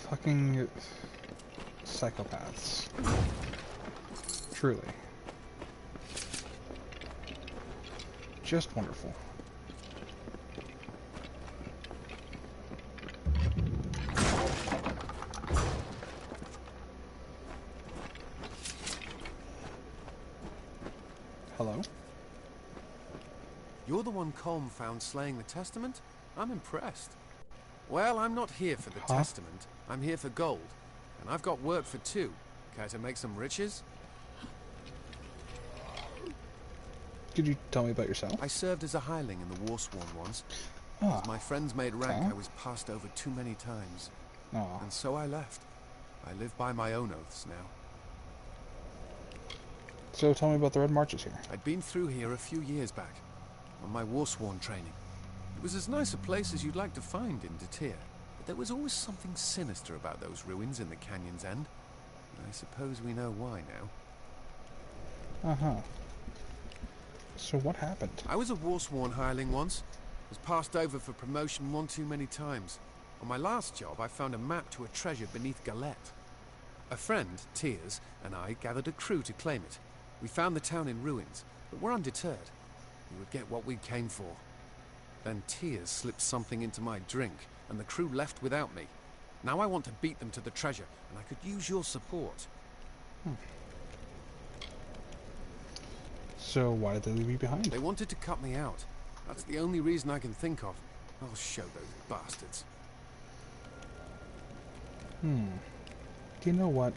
Fucking psychopaths. Truly. Just wonderful. Hello? You're the one Colm found slaying the Testament? I'm impressed. Well, I'm not here for the Testament. I'm here for gold. And I've got work for two. Care to make some riches? Could you tell me about yourself? I served as a hireling in the Warsworn once. As my friends made rank, I was passed over too many times. And so I left. I live by my own oaths now. So tell me about the Red Marches here. I'd been through here a few years back, on my Warsworn training. It was as nice a place as you'd like to find in Detir, but there was always something sinister about those ruins in the canyon's end. I suppose we know why now. Uh-huh. So what happened? I was a Warsworn hireling once. Was passed over for promotion one too many times. On my last job, I found a map to a treasure beneath Galette. A friend, Tears, and I gathered a crew to claim it. We found the town in ruins, but we're undeterred. We would get what we came for. Then Tears slipped something into my drink, and the crew left without me. Now I want to beat them to the treasure, and I could use your support. So why did they leave you behind? They wanted to cut me out. That's the only reason I can think of. I'll show those bastards. You know what?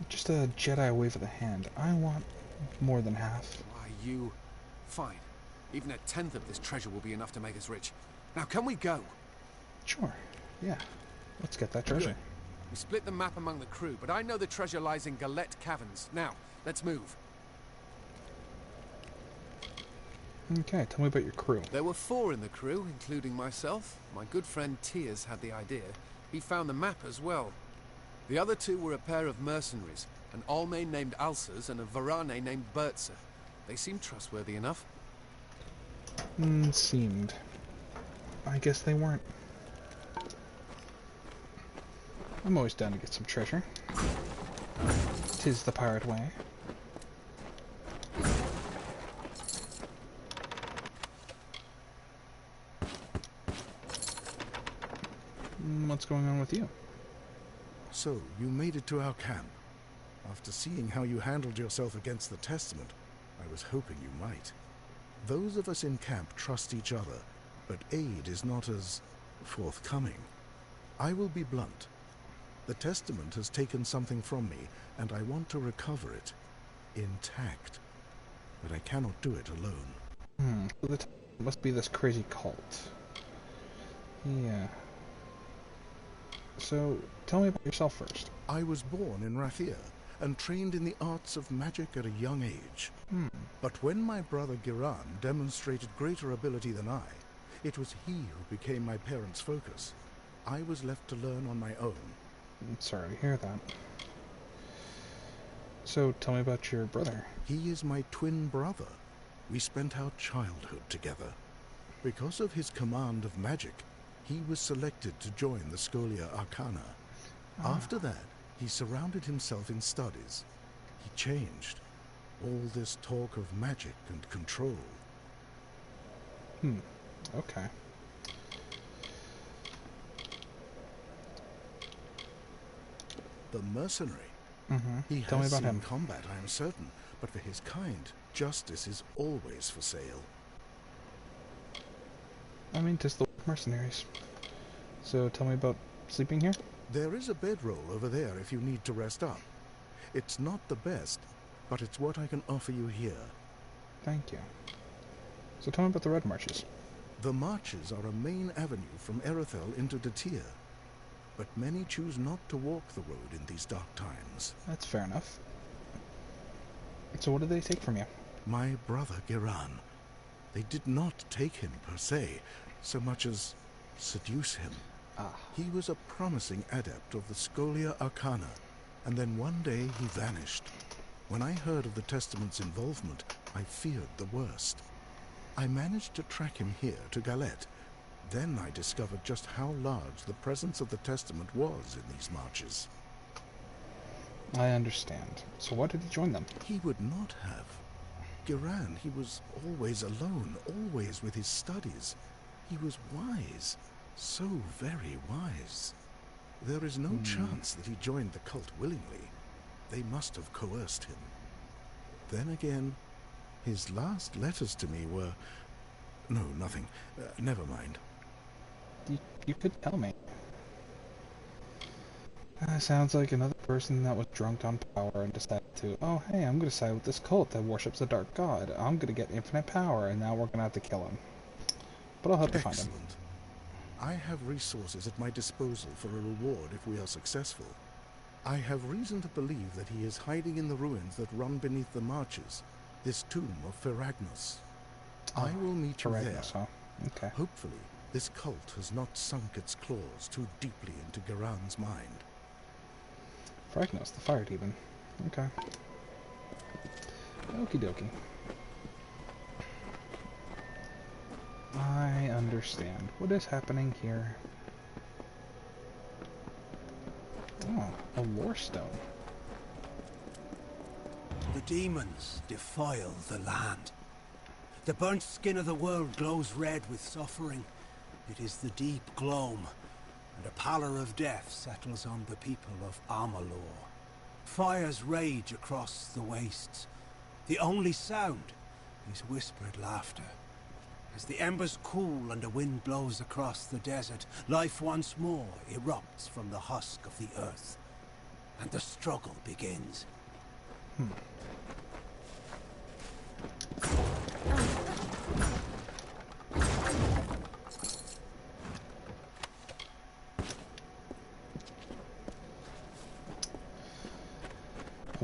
Just a Jedi wave of the hand. I want more than half. Why, you... Fine. Even a tenth of this treasure will be enough to make us rich. Now, can we go? Sure. Yeah. Let's get that treasure. Good. We split the map among the crew, but I know the treasure lies in Galette Caverns. Now, let's move. Okay, tell me about your crew. There were 4 in the crew, including myself. My good friend Tears had the idea. He found the map as well. The other 2 were a pair of mercenaries, an Almain named Alsas and a Varane named Bertza. They seem trustworthy enough. Seemed. I guess they weren't. I'm always down to get some treasure. 'Tis the pirate way. What's going on with you? So, you made it to our camp. After seeing how you handled yourself against the Testament, I was hoping you might. Those of us in camp trust each other, but aid is not as forthcoming. I will be blunt. The Testament has taken something from me, and I want to recover it intact. But I cannot do it alone. So the Testament must be this crazy cult. Yeah. So, tell me about yourself first. I was born in Rathir, and trained in the arts of magic at a young age. But when my brother Giran demonstrated greater ability than I, it was he who became my parents' focus. I was left to learn on my own. I'm sorry to hear that. So, tell me about your brother. He is my twin brother. We spent our childhood together. Because of his command of magic, he was selected to join the Scholia Arcana. After that, he surrounded himself in studies. He changed. All this talk of magic and control. Okay. The mercenary. He Tell me has about seen him. combat, I am certain, but for his kind, justice is always for sale. I mean, 'tis the mercenaries. So, tell me about sleeping here? There is a bedroll over there if you need to rest up. It's not the best, but it's what I can offer you here. Thank you. So tell me about the Red Marches. The marches are a main avenue from Erethel into Datir, but many choose not to walk the road in these dark times. That's fair enough. So what did they take from you? My brother Giran. They did not take him per se, so much as seduce him. He was a promising adept of the Scholia Arcana, and then one day he vanished. When I heard of the Testament's involvement, I feared the worst. I managed to track him here to Galette. Then I discovered just how large the presence of the Testament was in these marches. I understand. So why did he join them? He would not have. Giran, he was always alone, always with his studies. He was wise. So very wise. There is no chance that he joined the cult willingly. They must have coerced him. Then again, his last letters to me were... No, nothing. Never mind. You could tell me. Sounds like another person that was drunk on power and decided to, oh hey, I'm going to side with this cult that worships the dark god. I'm going to get infinite power, and now we're going to have to kill him. But I'll help you find him. I have resources at my disposal for a reward if we are successful. I have reason to believe that he is hiding in the ruins that run beneath the marches, this tomb of Feragnos. I will meet you there. Okay. Hopefully, this cult has not sunk its claws too deeply into Giran's mind. Feragnos, the fire demon. Okay. Okie dokie. I understand. What is happening here? Oh, a lore stone. The demons defile the land. The burnt skin of the world glows red with suffering. It is the deep gloam, and a pallor of death settles on the people of Amalur. Fires rage across the wastes. The only sound is whispered laughter. As the embers cool and a wind blows across the desert, life once more erupts from the husk of the earth, and the struggle begins. I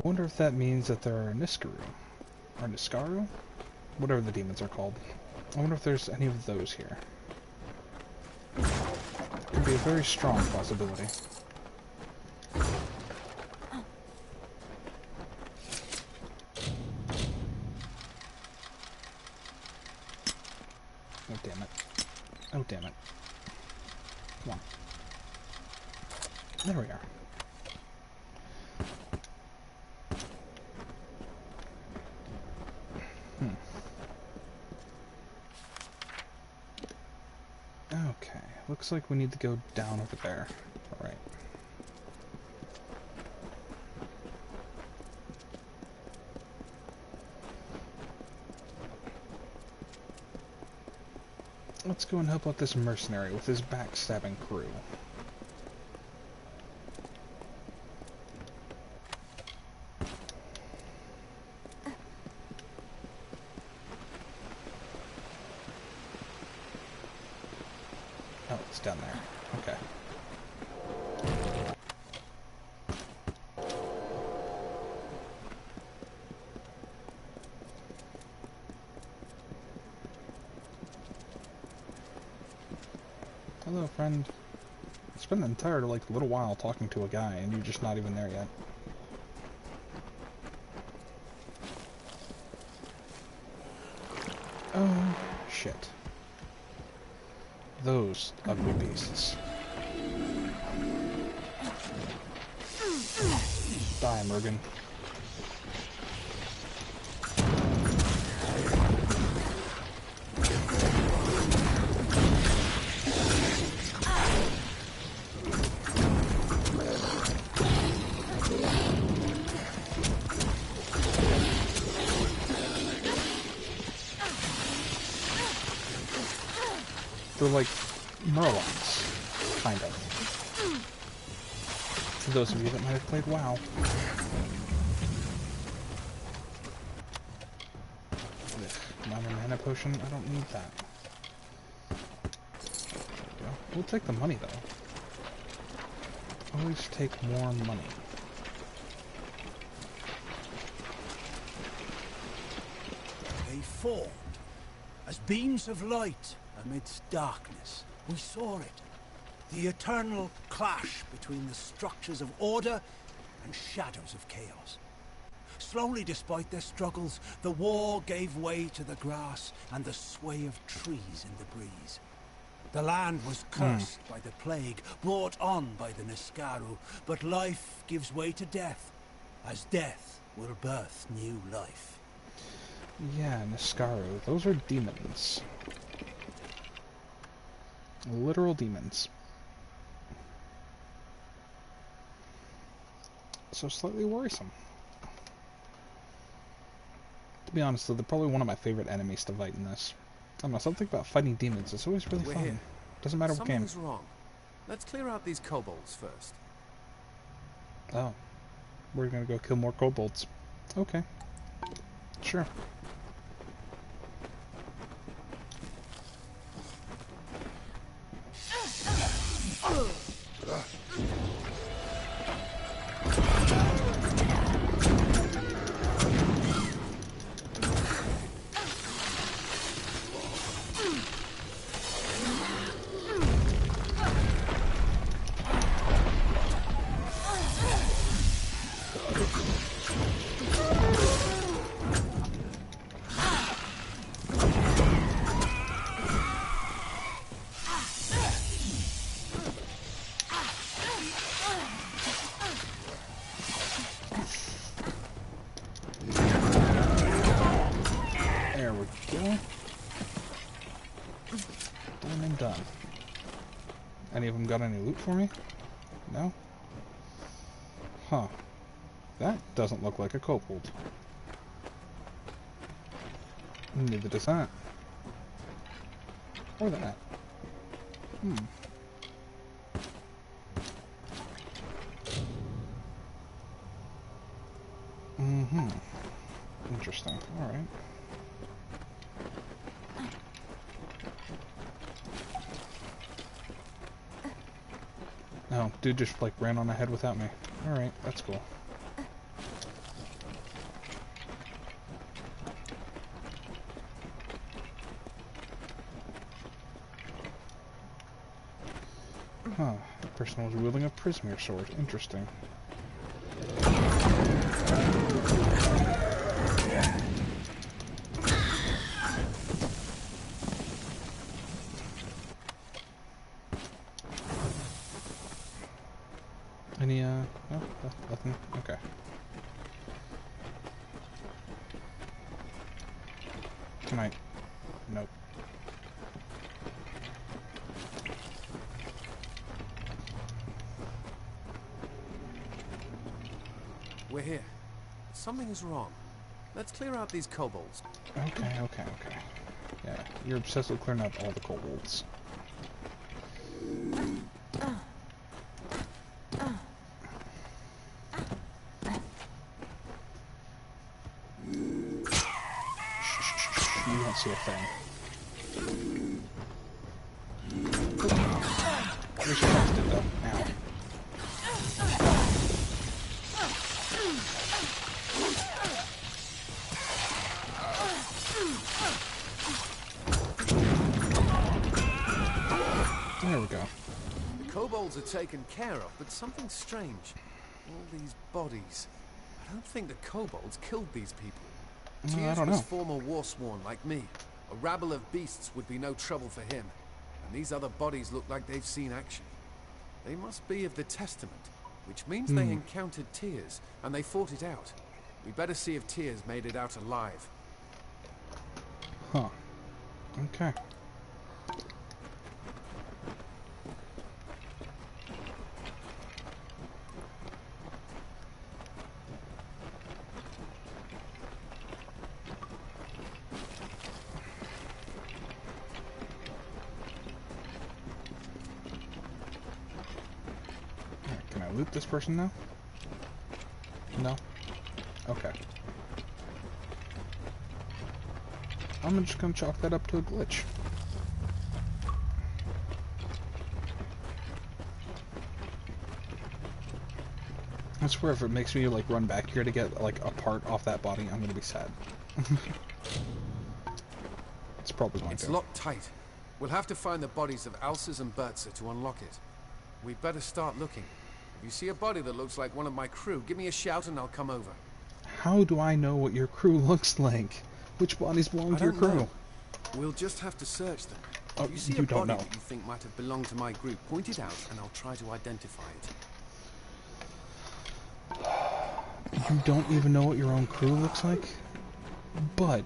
wonder if that means that there are Niskaru, or Niskaru? Whatever the demons are called. I wonder if there's any of those here. Could be a very strong possibility. Oh, damn it. Oh, damn it. Come on. There we are. Okay, looks like we need to go down over there. Alright. Let's go and help out this mercenary with his backstabbing crew. Oh, it's down there. Okay. Hello, friend. It's been an entire, little while talking to a guy, and you're just not even there yet. Oh, shit. Those ugly beasts. Die, Mergen. They're like Murlocs, kind of. For those of you that might have played WoW. Minor mana potion, I don't need that. There we go. We'll take the money, though. Always take more money. They formed as beams of light amidst darkness. We saw it. The eternal clash between the structures of order and shadows of chaos. Slowly, despite their struggles, the war gave way to the grass and the sway of trees in the breeze. The land was cursed by the plague, brought on by the Niskaru, but life gives way to death, as death will birth new life. Yeah, Niskaru. Those are demons. Literal demons. So slightly worrisome. To be honest, though, they're probably one of my favorite enemies to fight in this. I don't know, something about fighting demons is always really We're fun. here. Doesn't matter what game. Something's wrong. Let's clear out these kobolds first. Oh. We're gonna go kill more kobolds. Okay. Sure. Any of them got any loot for me? No? Huh. That doesn't look like a kobold. Neither does that. Or that. Interesting. Alright. Oh, dude just ran on ahead without me. Alright, that's cool. Huh, that person was wielding a Prismere sword. Interesting. No, nothing. Okay. Can I? Nope. We're here. Something is wrong. Let's clear out these kobolds. Okay. Yeah, you're obsessed with clearing out all the kobolds. You won't see a thing. You're supposed to, though. Ow. There we go. The kobolds are taken care of, but something strange. All these bodies. I don't think the kobolds killed these people. I don't was know. former warsworn like me. A rabble of beasts would be no trouble for him. And these other bodies look like they've seen action. They must be of the Testament, which means they encountered Tears, and they fought it out. We better see if Tears made it out alive. Huh. Okay. Can I loot this person now? No? Okay. I'm just gonna chalk that up to a glitch. I swear if it makes me like run back here to get like a part off that body, I'm gonna be sad. It's probably going to. It's locked tight. We'll have to find the bodies of Alces and Bertza to unlock it. We'd better start looking. If you see a body that looks like one of my crew, give me a shout and I'll come over. How do I know what your crew looks like? Which bodies belong to your crew? Know. We'll just have to search them. Oh, if you see you a don't body know. that you think might have belonged to my group, point it out and I'll try to identify it. You don't even know what your own crew looks like? Bud.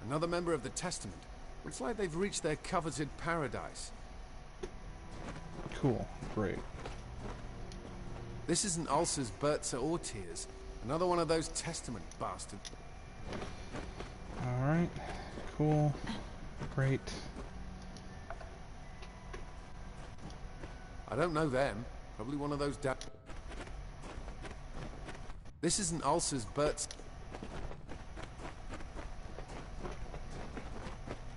Another member of the Testament. Looks like they've reached their coveted paradise. Cool. Great. This isn't Ulcers, Bertza, or Tears. Another one of those Testament bastards. Alright. Cool. Great. I don't know them. Probably one of those This isn't Ulcers, Bertza.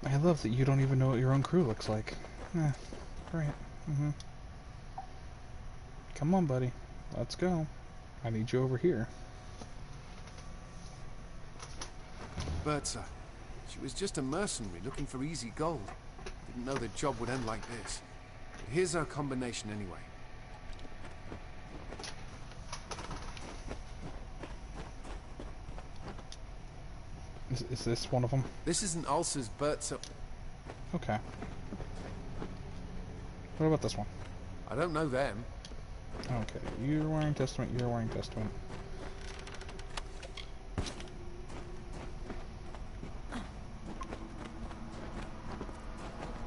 I love that you don't even know what your own crew looks like. Great. Come on, buddy. Let's go. I need you over here. Bertza. She was just a mercenary looking for easy gold. Didn't know the job would end like this. But here's our combination anyway. Is this one of them? This isn't Ulcers, Bertza. Okay. What about this one? I don't know them. Okay, you're wearing Testament, you're wearing Testament.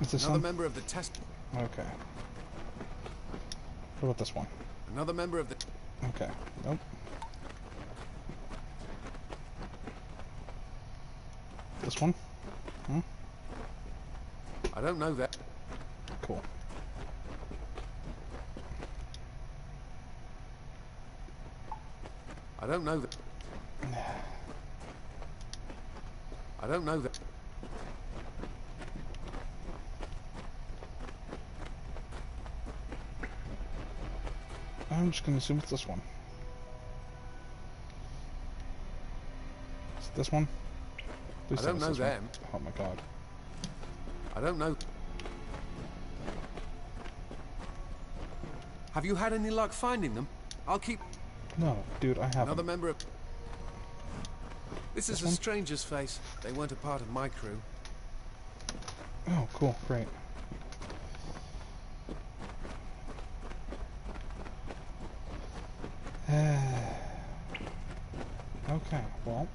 Is this Another one? member of the Testament. Okay. What about this one? Another member of the... Okay. Nope. This one? I don't know that. Cool. I don't know that. I don't know that. I'm just gonna assume it's this one. Is it this one? Please I tell don't me know it's this them. one. Oh my god. I don't know. Have you had any luck finding them? I'll keep... No, dude, I haven't. Another member of... This is a one? stranger's face. They weren't a part of my crew. Oh, cool, great. Okay, well.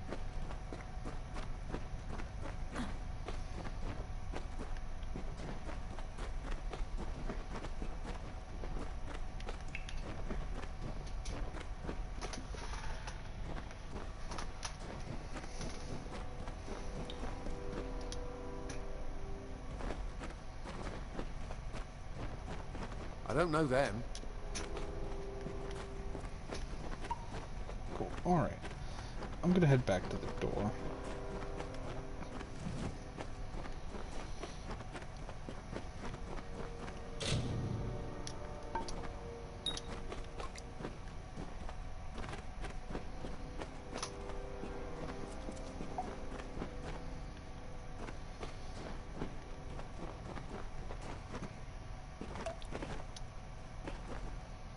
I don't know them. Cool. Alright. I'm gonna head back to the door.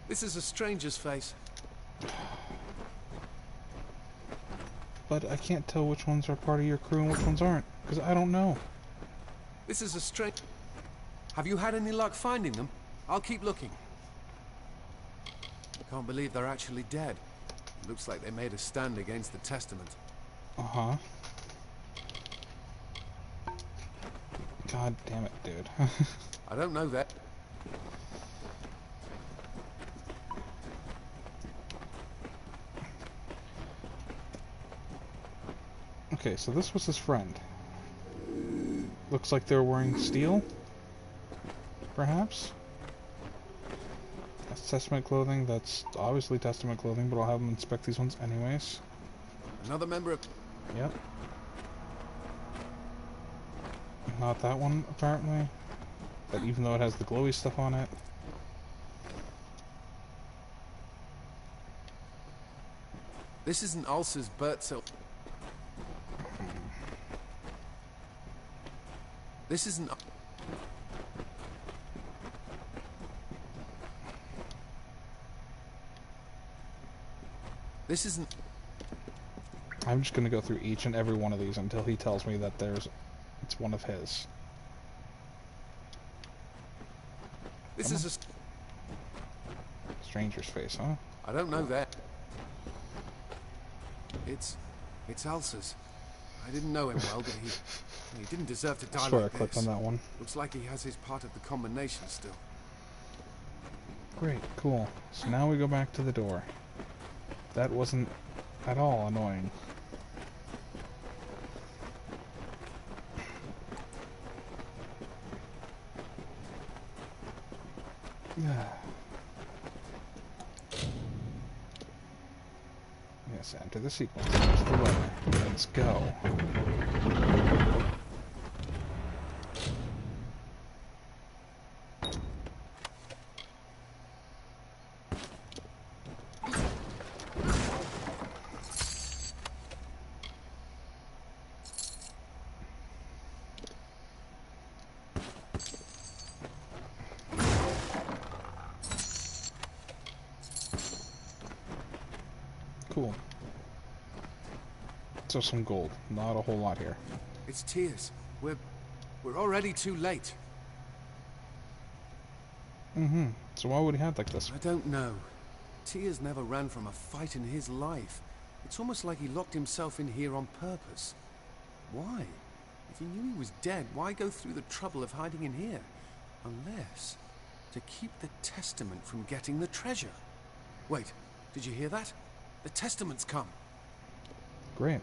This is a stranger's face. But I can't tell which ones are part of your crew and which ones aren't, because I don't know. This is a strange... Have you had any luck finding them? I'll keep looking. Can't believe they're actually dead. It looks like they made a stand against the Testament. Uh-huh. God damn it, dude. I don't know that. Okay, so this was his friend. Looks like they're wearing steel? Perhaps? That's Testament clothing. That's obviously Testament clothing, but I'll have them inspect these ones anyways. Another member of... Yep. Not that one, apparently. But even though it has the glowy stuff on it. This isn't Ulcer's Bertzel. This isn't... This isn't... I'm just gonna go through each and every one of these until he tells me that it's one of his. This is a... Stranger's face, huh? I don't know that. It's Ulcer's. I didn't know him well, but he didn't deserve to die I swear like I clicked this. on that one. Looks like he has his part of the combination still. Great, cool. So now we go back to the door. That wasn't at all annoying. Yes, enter the sequence. There's the letter. Let's go. Cool. So some gold. Not a whole lot here. It's Tears. We're already too late. Mm-hmm. So why would he have like this? I don't know. Tears never ran from a fight in his life. It's almost like he locked himself in here on purpose. Why? If he knew he was dead, why go through the trouble of hiding in here? Unless to keep the Testament from getting the treasure. Wait, did you hear that? The Testament's come. Great.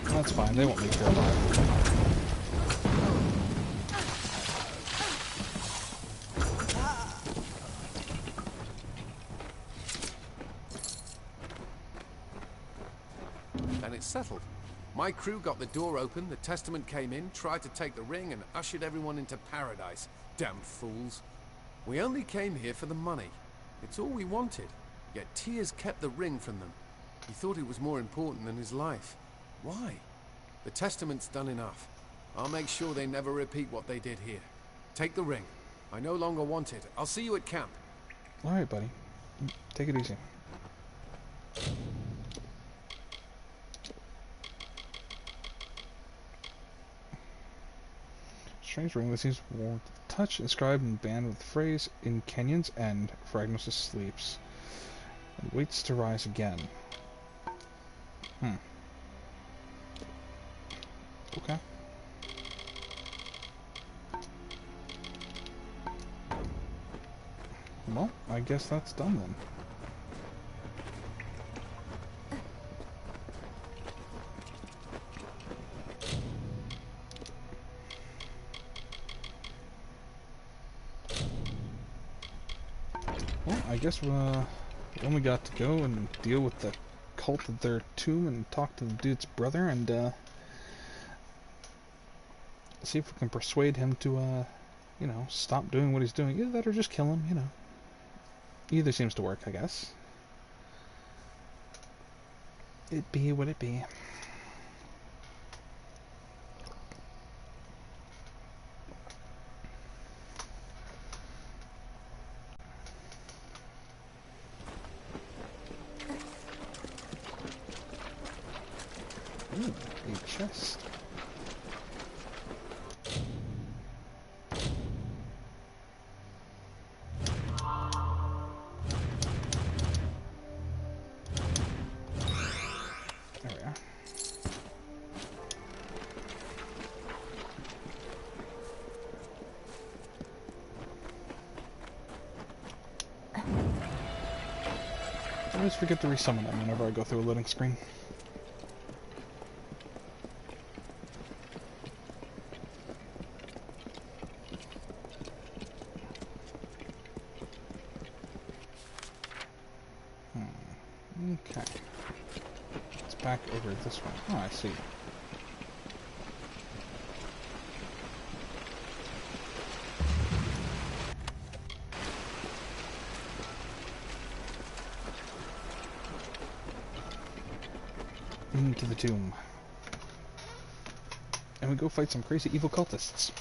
That's fine, they won't leave here alive. Then it's settled. My crew got the door open, the Testament came in, tried to take the ring, and ushered everyone into paradise. Damn fools. We only came here for the money. It's all we wanted. Yet Tears kept the ring from them. He thought it was more important than his life. Why? The Testament's done enough. I'll make sure they never repeat what they did here. Take the ring. I no longer want it. I'll see you at camp. Alright, buddy. Take it easy. strange ring that seems warm to the touch, inscribed and banned with the phrase, "In Kenyon's end, Fragnosis sleeps, and waits to rise again." Okay. Well, I guess that's done then. Well, I guess we only got to go and deal with the cult at their tomb and talk to the dude's brother and see if we can persuade him to, you know, stop doing what he's doing. Either that or just kill him, you know. Either seems to work, I guess. It be what it be. Ooh, a chest. There we are. I always forget to resummon them whenever I go through a loading screen. Okay. It's back over this way. Oh, I see. Into the tomb. And we go fight some crazy evil cultists.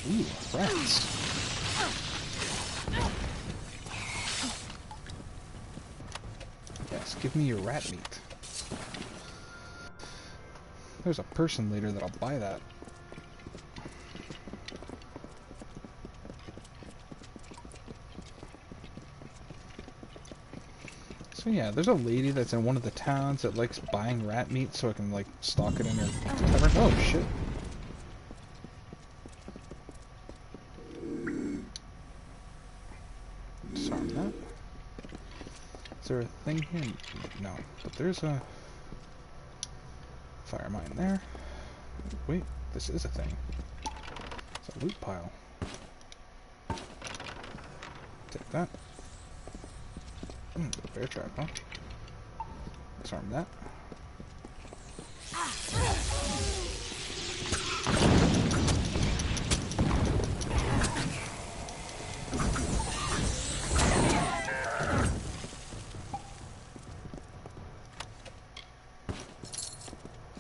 Ooh, rats. Yes, give me your rat meat. There's a person later that'll buy that. So yeah, there's a lady that's in one of the towns that likes buying rat meat so I can like stock it in her tavern. Oh shit. Disarm that. Is there a thing here? No, but there's a fire mine there. Wait, this is a thing. It's a loot pile. Take that. Bear trap, huh? Disarm that.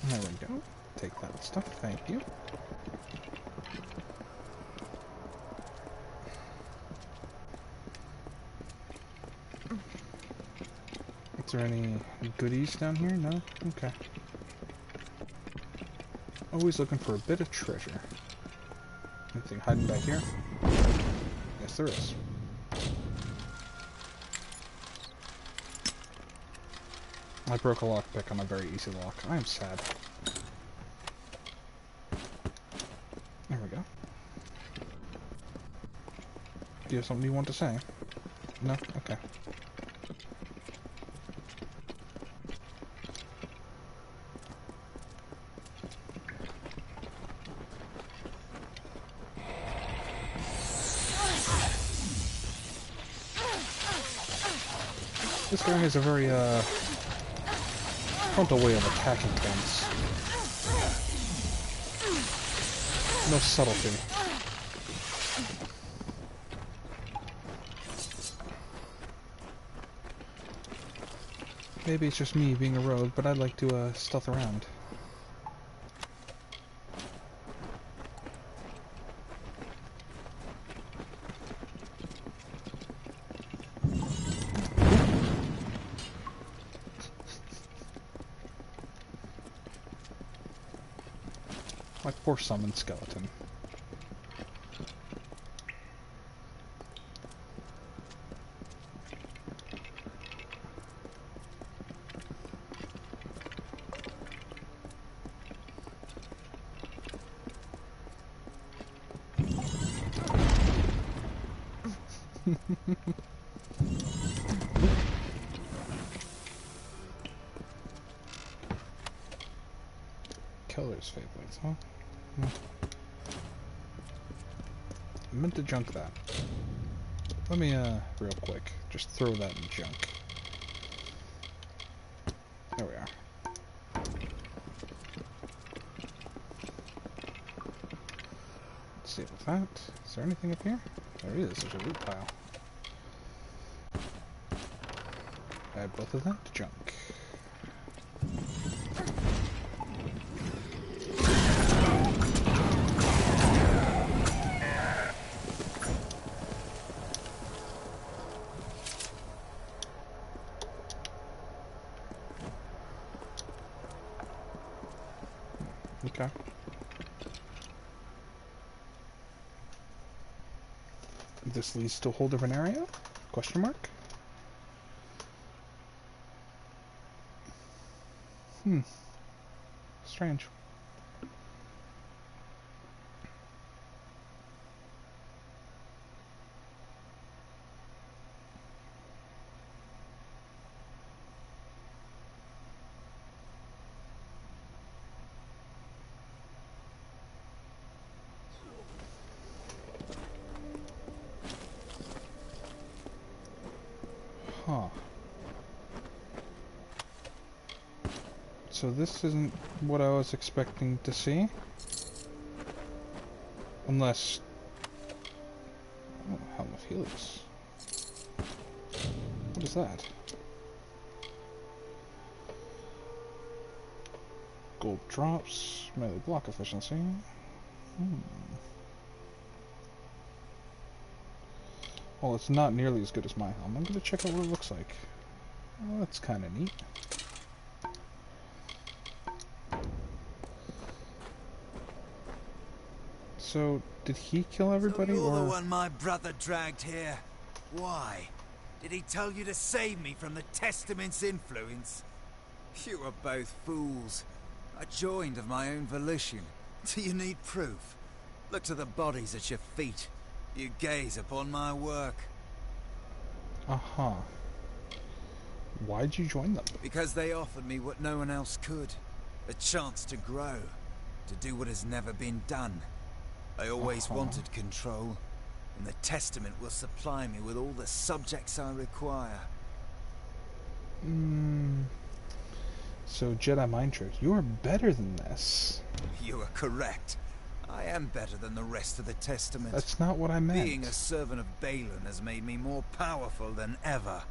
There we go. Take that stuff, thank you. Is there any goodies down here? No? Okay. Always looking for a bit of treasure. Anything hiding back here? Yes, there is. I broke a lockpick on a very easy lock. I am sad. There we go. Do you have something you want to say? No? Okay. This guy has a very, frontal way of attacking things. No subtlety. Maybe it's just me being a rogue, but I'd like to, stealth around. My poor summoned skeleton. Killer's favorites, huh? I meant to junk that. Let me, real quick, just throw that in junk. There we are. Let's see with that. Is there anything up here? There is. There's a loot pile. Add both of that to junk. Okay. This leads to a whole different area? Question mark? Strange. Huh. So this isn't what I was expecting to see. Unless... oh, Helm of Helios. What is that? Gold drops, melee block efficiency. Well, it's not nearly as good as my helm. I'm gonna check out what it looks like. Oh, that's kind of neat. So, did he kill everybody, so you're or...? the one my brother dragged here. Why? Did he tell you to save me from the Testament's influence? You are both fools. I joined of my own volition. Do you need proof? Look to the bodies at your feet. You gaze upon my work. Uh-huh. Why'd you join them? Because they offered me what no one else could. A chance to grow. To do what has never been done. I always wanted control, and the Testament will supply me with all the subjects I require. So, Jedi mind trick, you're better than this. You are correct. I am better than the rest of the Testament. That's not what I meant. Being a servant of Balin has made me more powerful than ever.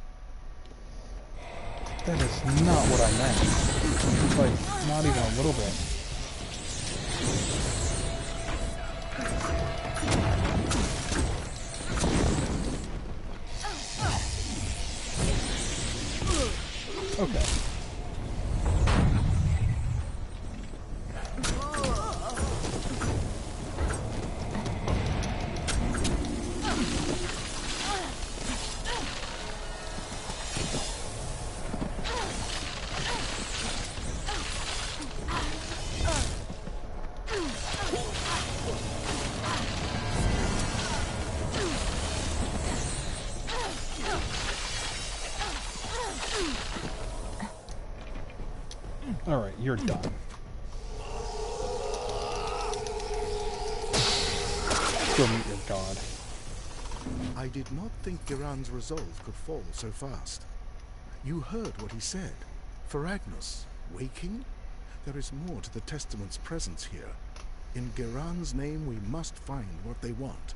That is not what I meant. Like, not even a little bit. Okay. Alright, you're done. Go meet your god. I did not think Giran's resolve could fall so fast. You heard what he said. Ferragnus, waking? There is more to the Testament's presence here. In Geran's name, we must find what they want.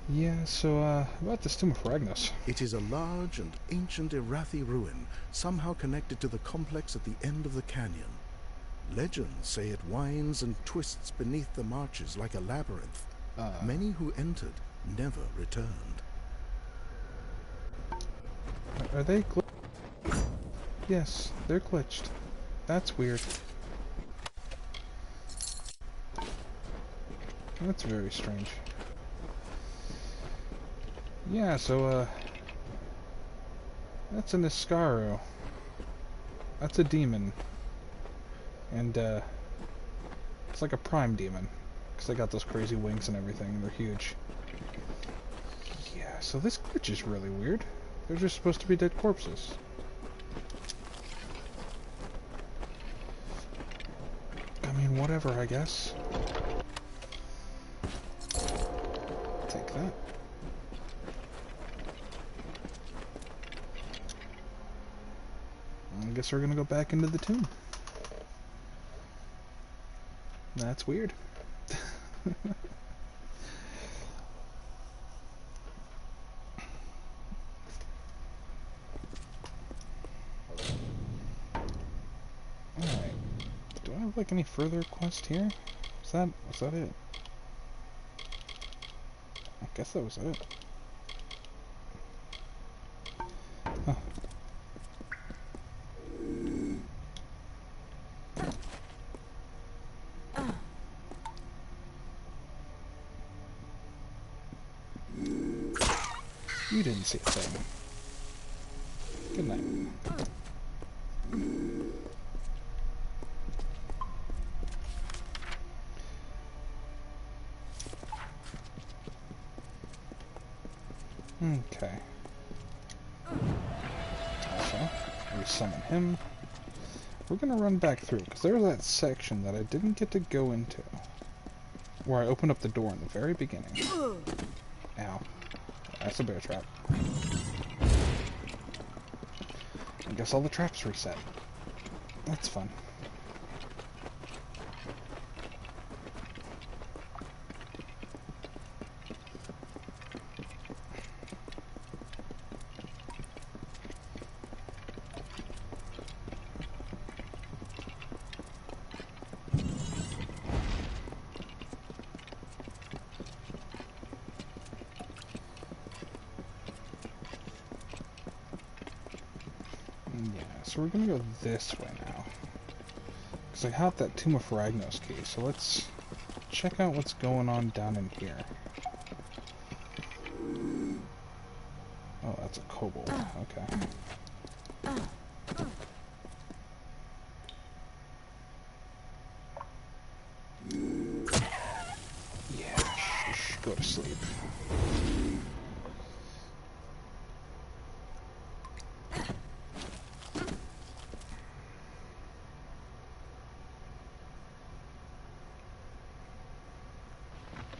Yeah, so, about this Tomb of Ferragnus. It is a large and ancient Irathi ruin, somehow connected to the complex at the end of the canyon. Legends say it winds and twists beneath the marches like a labyrinth. Many who entered never returned. Are they glitched? Yes, they're glitched. That's weird. That's very strange. Yeah, so, that's an Iscaro. That's a demon. And, it's like a prime demon. Because they got those crazy wings and everything. They're huge. Yeah, so this glitch is really weird. They're just supposed to be dead corpses. I mean, whatever, I guess. Take that. I guess we're gonna go back into the tomb. That's weird. Alright. Do I have like any further quest here? Was that it? I guess that was it. Huh. You didn't see a thing. Good night. Okay. Also, we summon him. We're gonna run back through, because there's that section that I didn't get to go into. Where I opened up the door in the very beginning. Ow. That's a bear trap. I guess all the traps reset. That's fun. So we're gonna go this way now. Because I have that Tomb of Ferragnus key, so let's check out what's going on down in here. Oh, that's a kobold. Okay. Yeah, shh, go to sleep.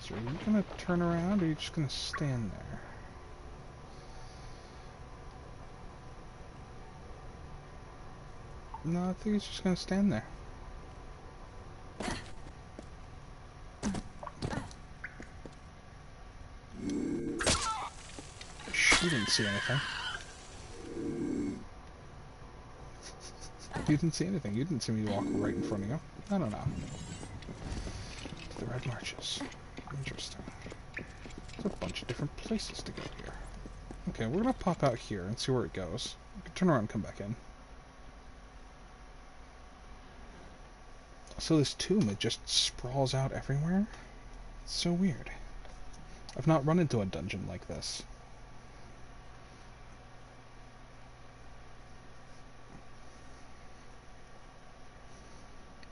So are you gonna turn around, or are you just gonna stand there? No, I think he's just gonna stand there. Shh, you didn't see anything. You didn't see anything. You didn't see me walk right in front of you. I don't know. To the Red Marches. Interesting. There's a bunch of different places to go here. Okay, we're gonna pop out here and see where it goes. We can turn around and come back in. So this tomb, it just sprawls out everywhere? It's so weird. I've not run into a dungeon like this.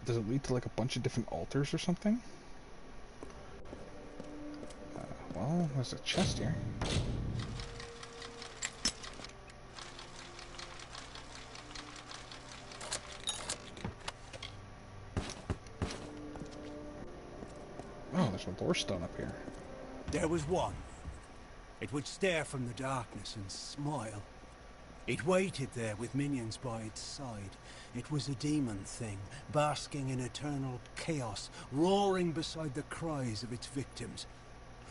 Does it lead to like a bunch of different altars or something? Well, there's a chest here. Oh, there's a lore stone up here. There was one. It It would stare from the darkness and smile. It waited there with minions by its side. It was a demon thing, basking in eternal chaos, roaring beside the cries of its victims.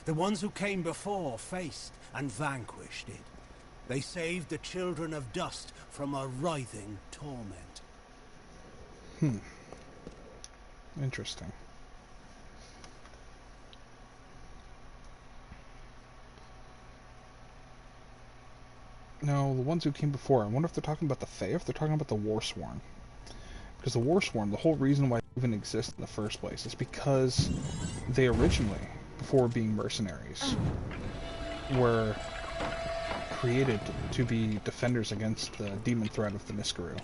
The ones who came before faced and vanquished it. They saved the children of dust from a writhing torment. Interesting. Now, the ones who came before, I wonder if they're talking about the Fae, or if they're talking about the Warsworn. Because the Warsworn, the whole reason why they even exist in the first place is because they originally, before being mercenaries, were created to be defenders against the demon threat of the Niskaru.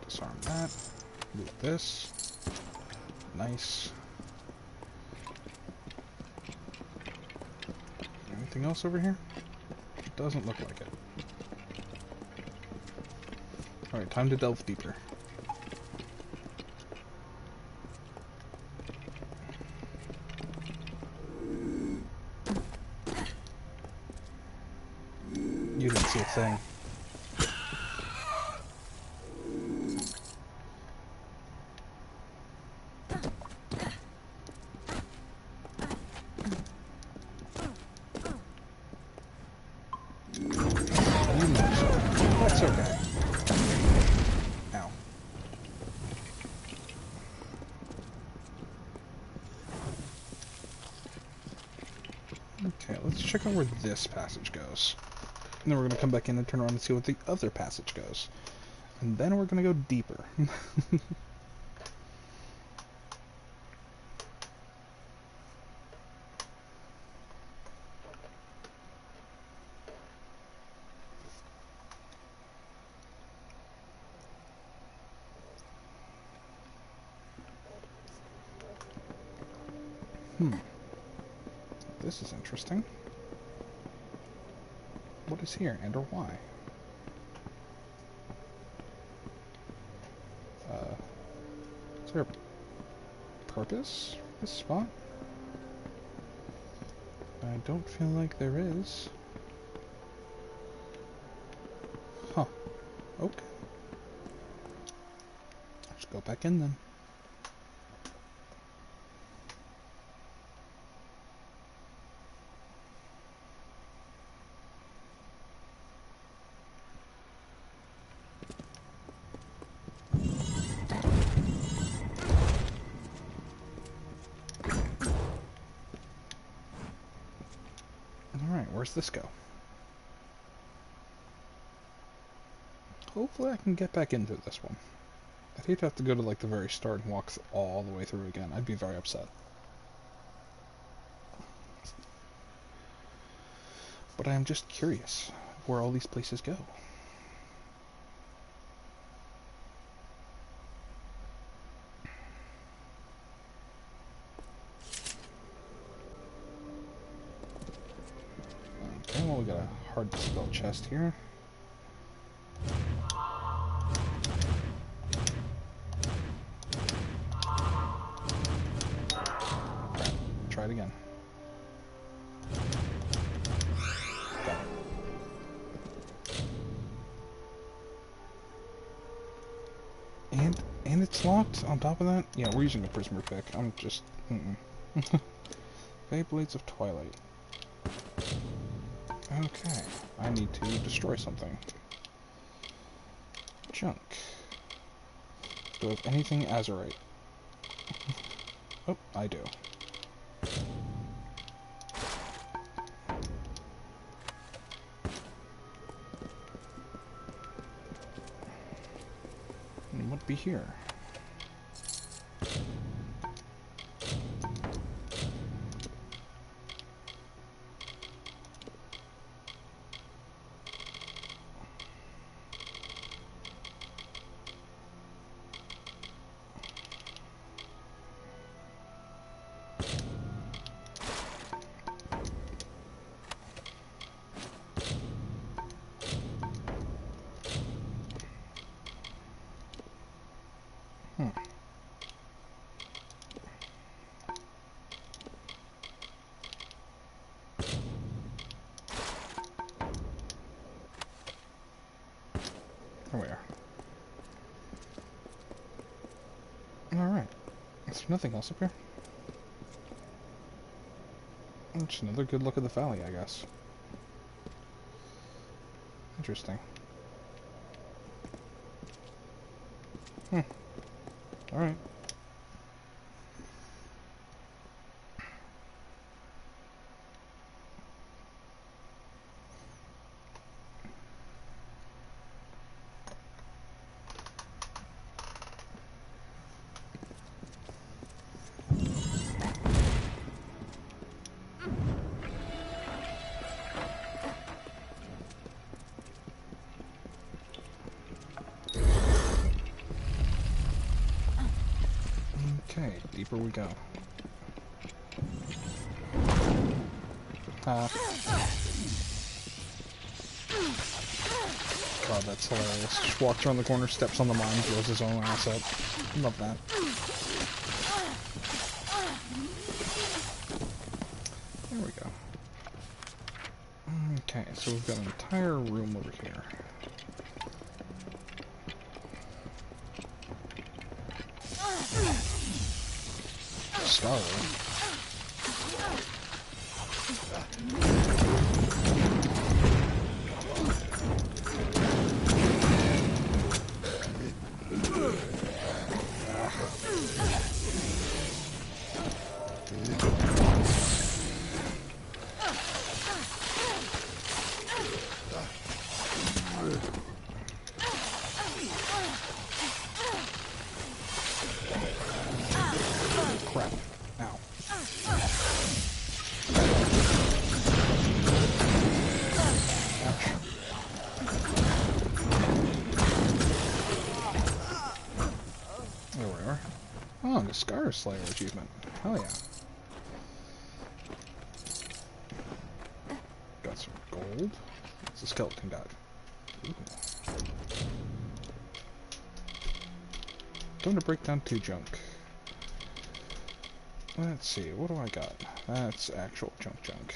Disarm that. Loot this. Nice. Anything else over here? Doesn't look like it. Alright, time to delve deeper. You didn't see a thing. That's okay. Ow. Okay, let's check out where this passage goes. And then we're going to come back in and turn around and see what the other passage goes. And then we're going to go deeper. This is interesting. What is here, and or why? Is there a purpose for this spot? I don't feel like there is. Huh. Okay. Let's go back in then. Where's this go? Hopefully I can get back into this one. I'd hate to have to go to like the very start and walk all the way through again. I'd be very upset. But I am just curious where all these places go. Okay, well we got a hard to spell chest here. Try it again. Got it. And it's locked on top of that? Yeah, we're using a prisoner pick. I'm just... Fae Blades of Twilight. Okay, I need to destroy something. Junk. Do I have anything azurite? Oh, I do. And what be here? There we are. Alright. Is there nothing else up here? Just another good look at the valley, I guess. Interesting. Alright. Okay, deeper we go. God, that's hilarious. Just walks around the corner, steps on the mine, blows his own ass up. Love that. There we go. Okay, so we've got an entire room over here. Star. Crap. Ow. There we are. Oh, the Scar Slayer achievement. Hell yeah. Got some gold. It's a skeleton god. Ooh. Time to break down 2 junk. Let's see, what do I got? That's actual junk.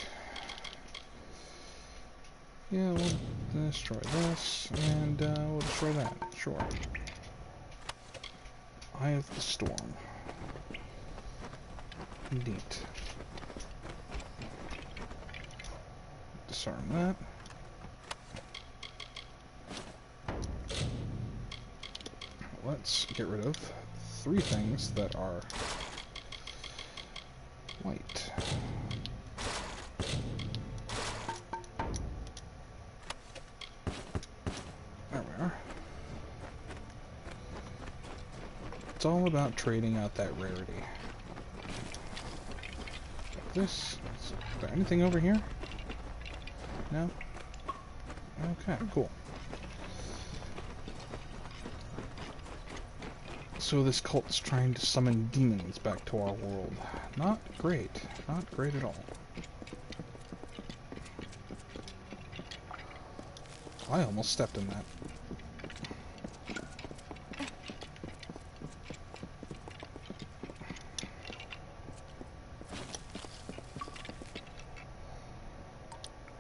Yeah, we'll destroy this, and we'll destroy that. Sure. Eye of the Storm. Neat. Disarm that. Let's get rid of 3 things that are white. There we are. It's all about trading out that rarity. Like this. Is there anything over here? No? Okay, cool. So this cult's trying to summon demons back to our world. Not great. Not great at all. I almost stepped in that.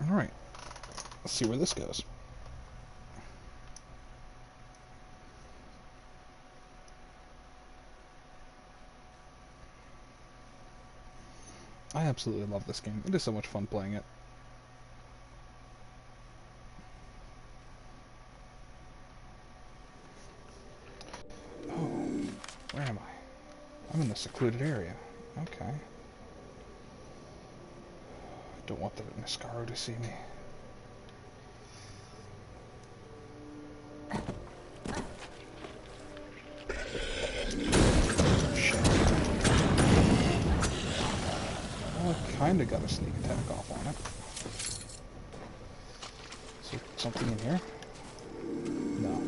Alright. Let's see where this goes. I absolutely love this game. It is so much fun playing it. Oh, where am I? I'm in the secluded area. Okay. Don't want the Niscaro to see me. Kinda got a sneak attack off on it. Is there something in here? No.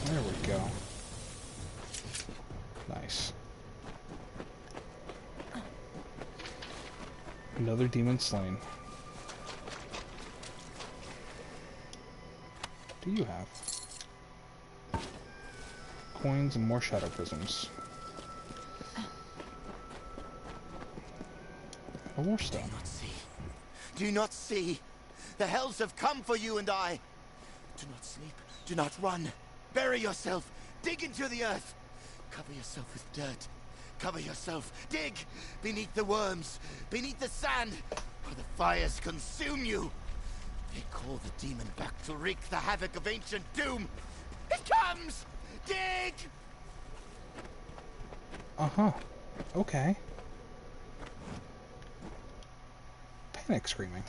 There we go. Nice. Another demon slain. What do you have? Coins and more shadow prisms. A war stone. Do not see. Do not see. The hells have come for you and I. Do not sleep. Do not run. Bury yourself. Dig into the earth. Cover yourself with dirt. Cover yourself. Dig beneath the worms, beneath the sand, or the fires consume you. They call the demon back to wreak the havoc of ancient doom. It comes! Dig! Uh-huh. Okay. Panic screaming.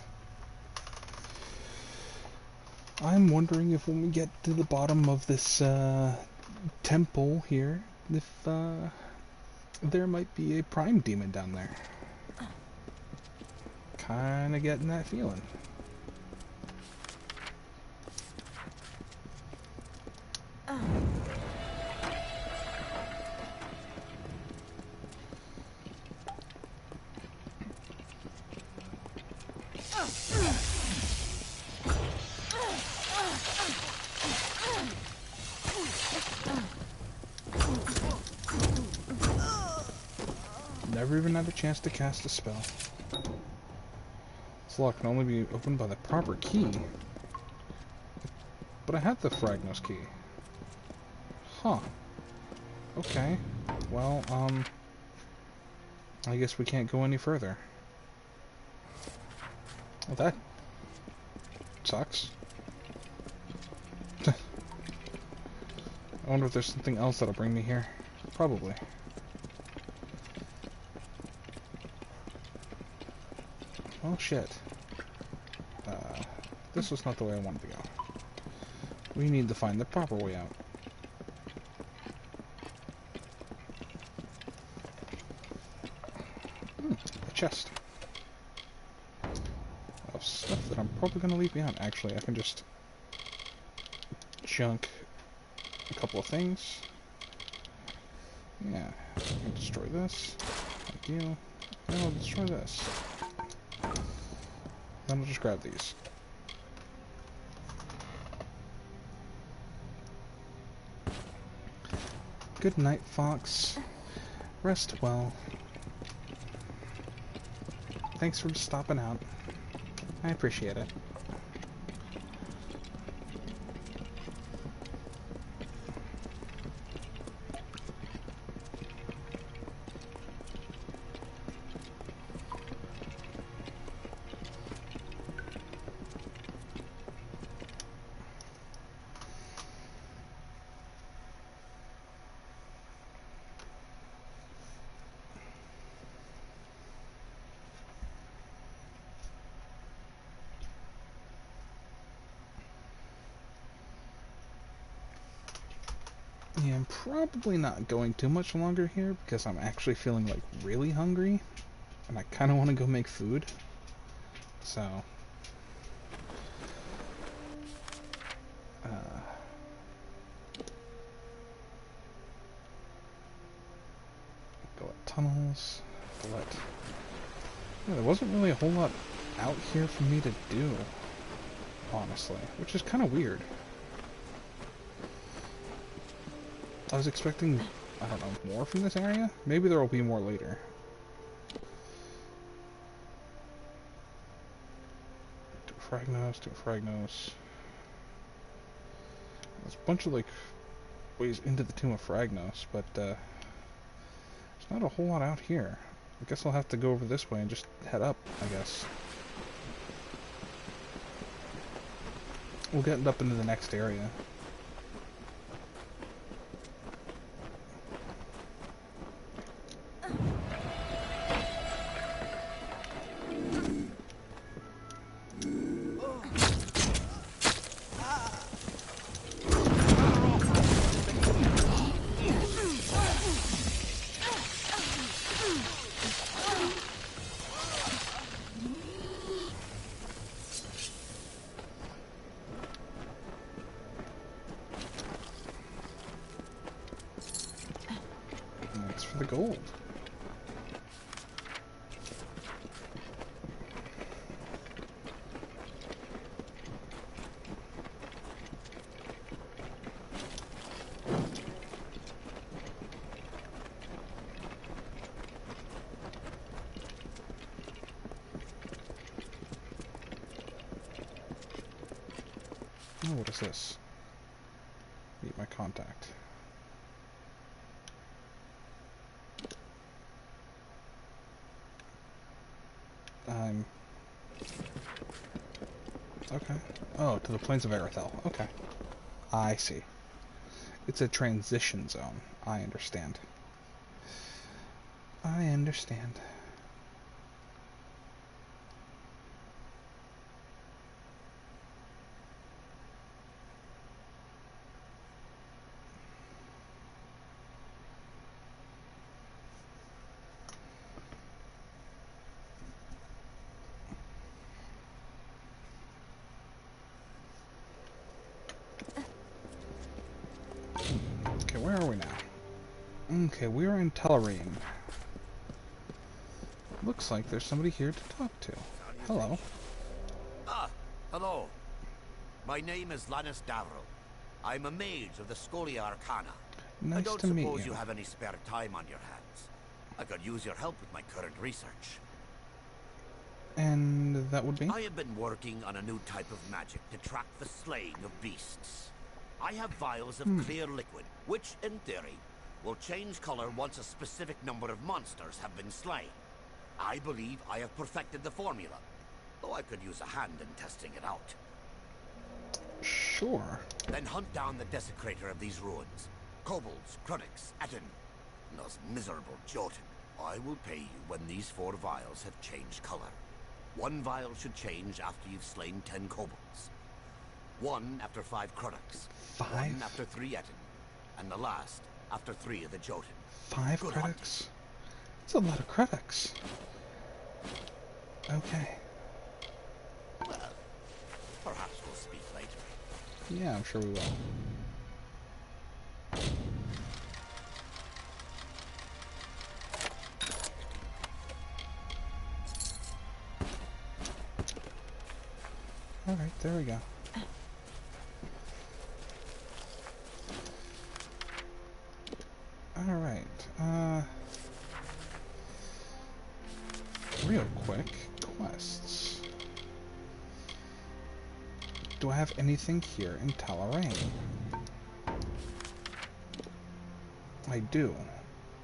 I'm wondering if when we get to the bottom of this temple here, if there might be a prime demon down there. Kinda getting that feeling. Never even had a chance to cast a spell. This lock can only be opened by the proper key. But I had the Fragnos key. Huh. Okay. Well, I guess we can't go any further. Well, that sucks. I wonder if there's something else that'll bring me here. Probably. Oh shit. This was not the way I wanted to go. We need to find the proper way out. A chest. Of stuff that I'm probably going to leave behind. Actually, I can just junk a couple of things. Yeah, I can destroy this. Thank you. And I'll destroy this. Then I'll just grab these. Good night, Fox. Rest well. Thanks for stopping out. I appreciate it. Yeah, I'm probably not going too much longer here because I'm actually feeling like really hungry and I kind of want to go make food. So go at tunnels, go at... Yeah, there wasn't really a whole lot out here for me to do, honestly, which is kind of weird. I was expecting, I don't know, more from this area? Maybe there will be more later. Two Fragnos. There's a bunch of, like, ways into the Tomb of Fragnos, but, there's not a whole lot out here. I guess I'll have to go over this way and just head up, I guess. We'll get up into the next area. For the gold. Oh, what is this? Meet my contact. Okay. Oh, to the plains of Arethel. Okay. I see. It's a transition zone. I understand. I understand. Okay, where are we now? Okay, we're in Tellarine. Looks like there's somebody here to talk to. Hello. Ah, hello. My name is Lannis Davro. I'm a mage of the Scholia Arcana. Nice I don't to meet suppose you. you have any spare time on your hands. I could use your help with my current research. And that would be? I have been working on a new type of magic to track the slaying of beasts. I have vials of clear liquid, which, in theory, will change color once a specific number of monsters have been slain. I believe I have perfected the formula, though I could use a hand in testing it out. Sure. Then hunt down the desecrator of these ruins. Kobolds, Kruniks, Etten, and those miserable Jotun. I will pay you when these 4 vials have changed color. 1 vial should change after you've slain 10 kobolds. 1 after 5 Kruniks. 5? 1 after 3 Etten. And the last after 3 of the Jotun. 5 critics? That's a lot of critics. Okay. Well, perhaps we'll speak later. Yeah, I'm sure we will. Alright, there we go. Alright, real quick, quests. Do I have anything here in Tellarine? I do.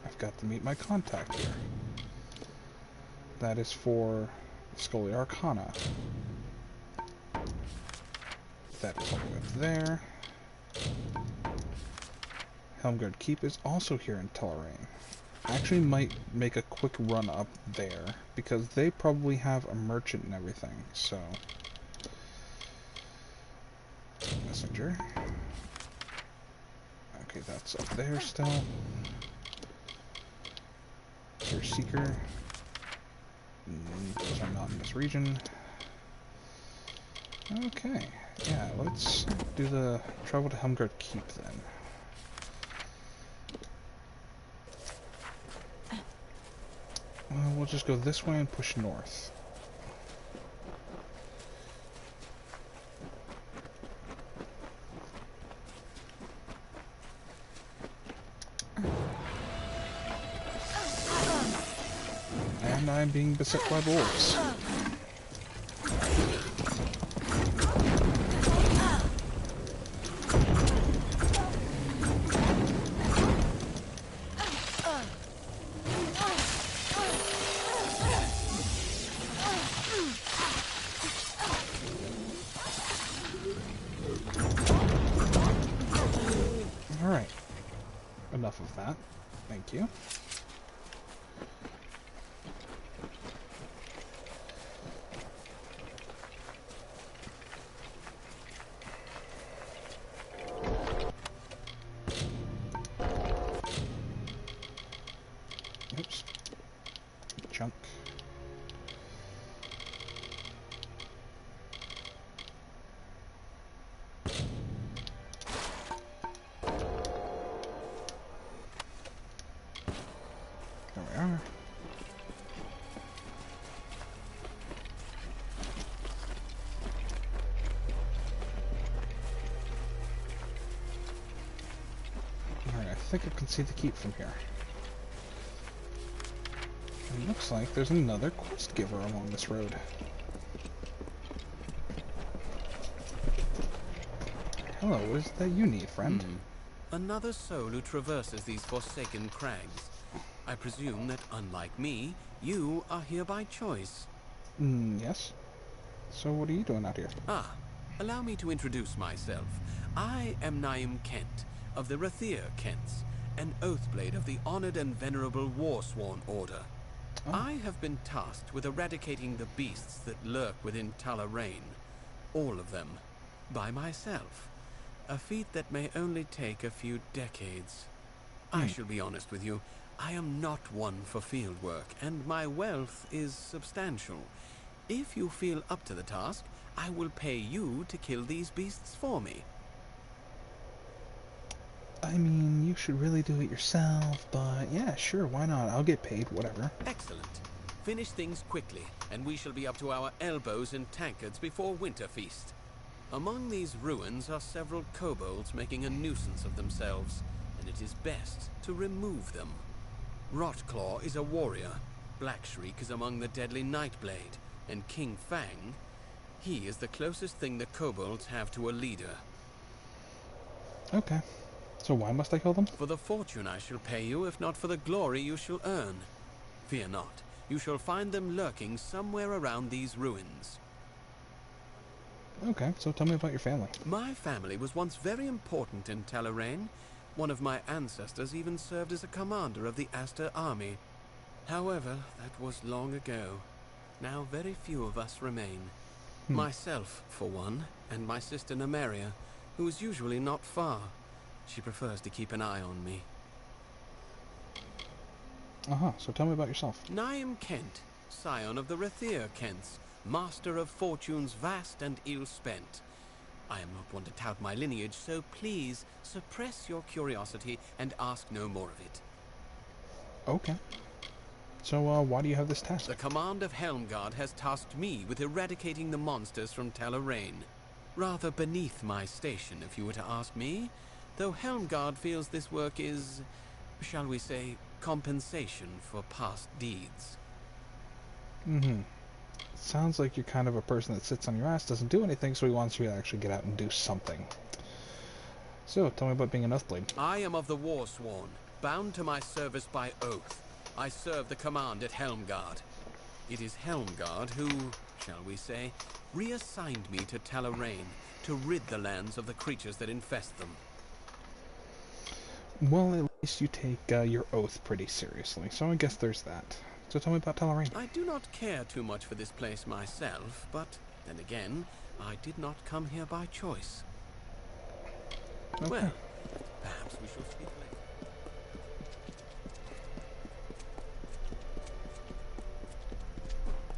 I've got to meet my contact here. That is for Scholia Arcana. That is all the way up there. Helmgard Keep is also here in Tellarine. I actually might make a quick run up there, because they probably have a merchant and everything, so... Messenger. Okay, that's up there still. Your Seeker. Those are not in this region. Okay, yeah, let's do the travel to Helmgard Keep then. We'll just go this way and push north. And I'm being beset by wolves. Alright. Enough of that. Thank you. Oops. Chunk. There we are. Alright, I think I can see the keep from here. It looks like there's another quest giver along this road. Hello, what is it that you need, friend? Another soul who traverses these forsaken crags. I presume that, unlike me, you are here by choice. Yes. So what are you doing out here? Allow me to introduce myself. I am Naim Kent, of the Rathir Kents, an Oathblade of the honored and venerable Warsworn Order. I have been tasked with eradicating the beasts that lurk within Talarain. All of them. By myself. A feat that may only take a few decades. I shall be honest with you. I am not one for field work, and my wealth is substantial. If you feel up to the task, I will pay you to kill these beasts for me. I mean, you should really do it yourself, but yeah, sure, why not? I'll get paid, whatever. Excellent. Finish things quickly, and we shall be up to our elbows in tankards before winter feast. Among these ruins are several kobolds making a nuisance of themselves, and it is best to remove them. Rotclaw is a warrior, Blackshriek is among the deadly Nightblade, and King Fang, he is the closest thing the kobolds have to a leader. Okay. So why must I kill them? For the fortune I shall pay you, if not for the glory you shall earn. Fear not, you shall find them lurking somewhere around these ruins. Okay, so tell me about your family. My family was once very important in Talarain. One of my ancestors even served as a commander of the Aster army. However, that was long ago. Now very few of us remain. Myself, for one, and my sister Nymeria, who is usually not far. She prefers to keep an eye on me. So tell me about yourself. Naim Kent, scion of the Rathir Kents, master of fortunes vast and ill-spent. I am not one to tout my lineage, so please suppress your curiosity and ask no more of it. Okay. So, why do you have this task? The command of Helmgard has tasked me with eradicating the monsters from Talarain. Rather beneath my station, if you were to ask me, though Helmgard feels this work is, shall we say, compensation for past deeds. Sounds like you're kind of a person that sits on your ass, doesn't do anything, so he wants you to actually get out and do something. So, tell me about being an Oathblade. I am of the Warsworn, bound to my service by oath. I serve the command at Helmgard. It is Helmgard who, shall we say, reassigned me to Talarain to rid the lands of the creatures that infest them. Well, at least you take your oath pretty seriously, so I guess there's that. So tell me about Talarain. I do not care too much for this place myself, but then again, I did not come here by choice. Okay. Well, perhaps we shall speak later.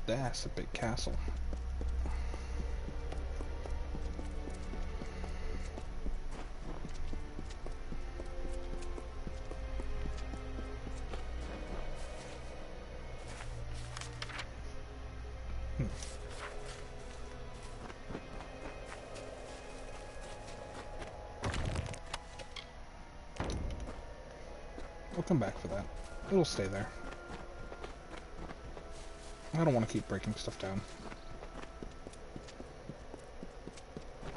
That's a big castle. I'll come back for that. It'll stay there. I don't want to keep breaking stuff down.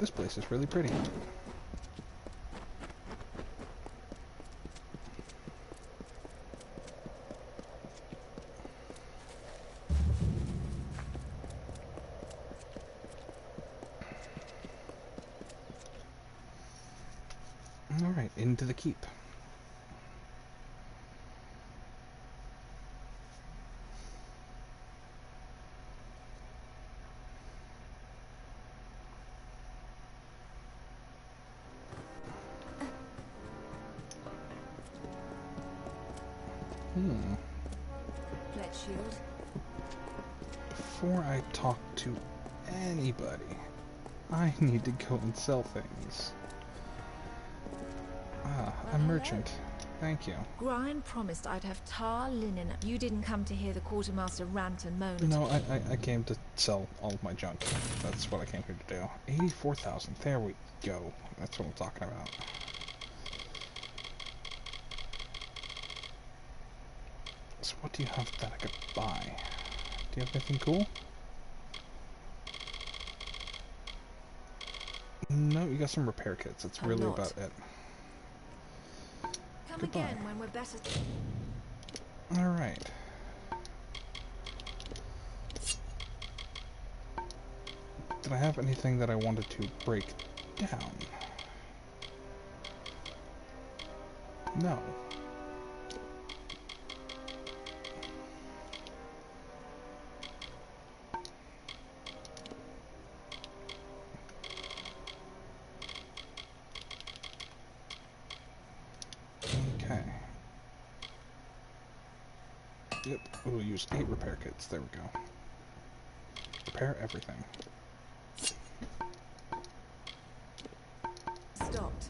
This place is really pretty. Alright, into the keep. Let shield. Before I talk to anybody, I need to go and sell things. A merchant. Thank you. Grind promised I'd have tar, linen. You didn't come to hear the quartermaster rant and moan. No, I came to sell all of my junk. That's what I came here to do. 84,000. There we go. That's what I'm talking about. So what do you have that I could buy? Do you have anything cool? No, you got some repair kits. That's really about it. Come Goodbye. again when we're better. Alright. Did I have anything that I wanted to break down? No. Okay. Yep, we'll use 8 repair kits. There we go. Repair everything. Stopped.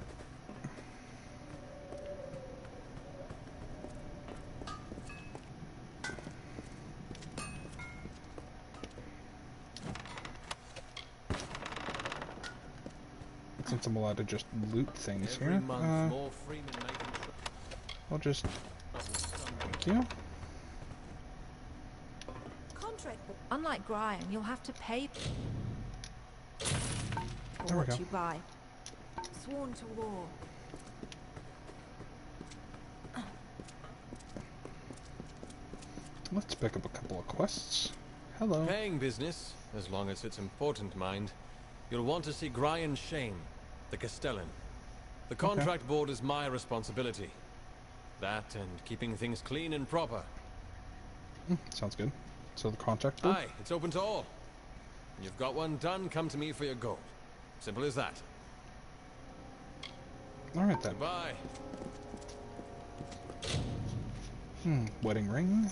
Since I'm allowed to just loot things Every here, month, more freemen making I'll just... Thank you. Contract. Unlike Brian, you'll have to pay for There we what go. you buy. Sworn to war. Let's pick up a couple of quests. Hello. Paying business, as long as it's important, mind. You'll want to see Brian Shayde, the Castellan. The contract board is my responsibility. That and keeping things clean and proper. Sounds good. So the contract board? Aye, it's open to all. You've got one done, come to me for your gold. Simple as that. Alright then. Goodbye. Wedding ring.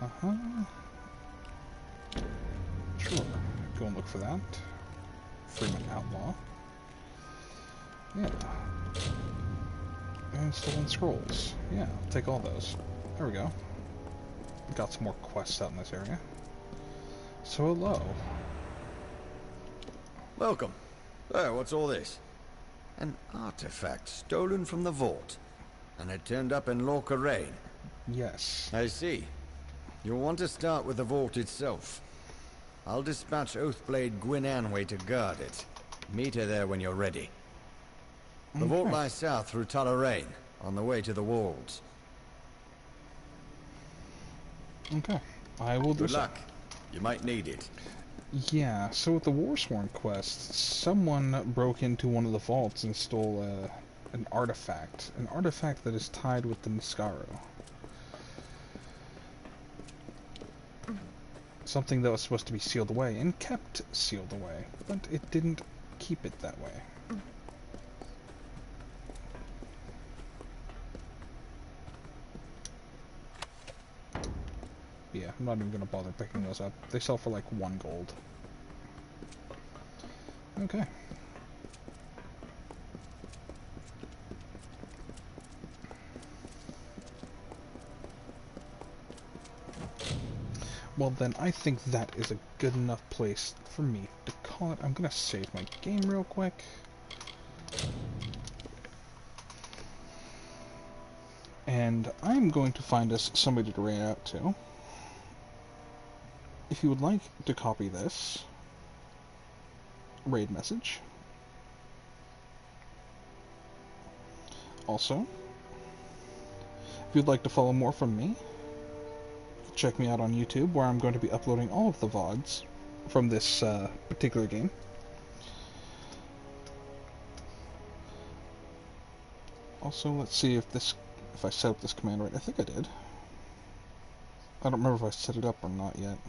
Uh-huh. Sure. Go and look for that. Freeman Outlaw. Yeah. And stolen scrolls. Yeah, I'll take all those. There we go. Got some more quests out in this area. So hello. Welcome. Oh, what's all this? An artifact stolen from the vault. And it turned up in Lorca Rain. Yes. I see. You'll want to start with the vault itself. I'll dispatch Oathblade Gwyn Anway to guard it. Meet her there when you're ready. The vault lies south through Rain, on the way to the walls. Okay. I will do Good luck. You might need it. Yeah, so with the Warsworn quest, someone broke into one of the vaults and stole an artifact. An artifact that is tied with the Niscaro. Something that was supposed to be sealed away, and kept sealed away, but it didn't keep it that way. Yeah, I'm not even going to bother picking those up. They sell for like 1 gold. Okay. Well then, I think that is a good enough place for me to call it. I'm going to save my game real quick. And I'm going to find us somebody to raid out to. If you would like to copy this raid message. Also, if you'd like to follow more from me, check me out on YouTube, where I'm going to be uploading all of the VODs from this particular game. Also, let's see if I set up this command right. I think I did. I don't remember if I set it up or not yet.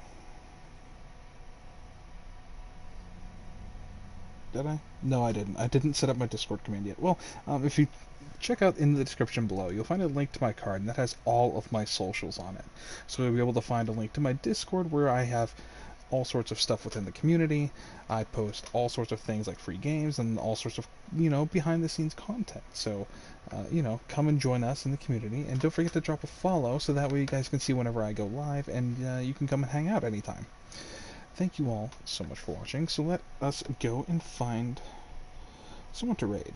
Did I? No, I didn't. I didn't set up my Discord command yet. Well, if you check out in the description below, you'll find a link to my card, and that has all of my socials on it. So you'll be able to find a link to my Discord, where I have all sorts of stuff within the community. I post all sorts of things like free games and all sorts of, behind-the-scenes content. So, come and join us in the community, and don't forget to drop a follow, so that way you guys can see whenever I go live, and you can come and hang out anytime. Thank you all so much for watching, so let us go and find someone to raid.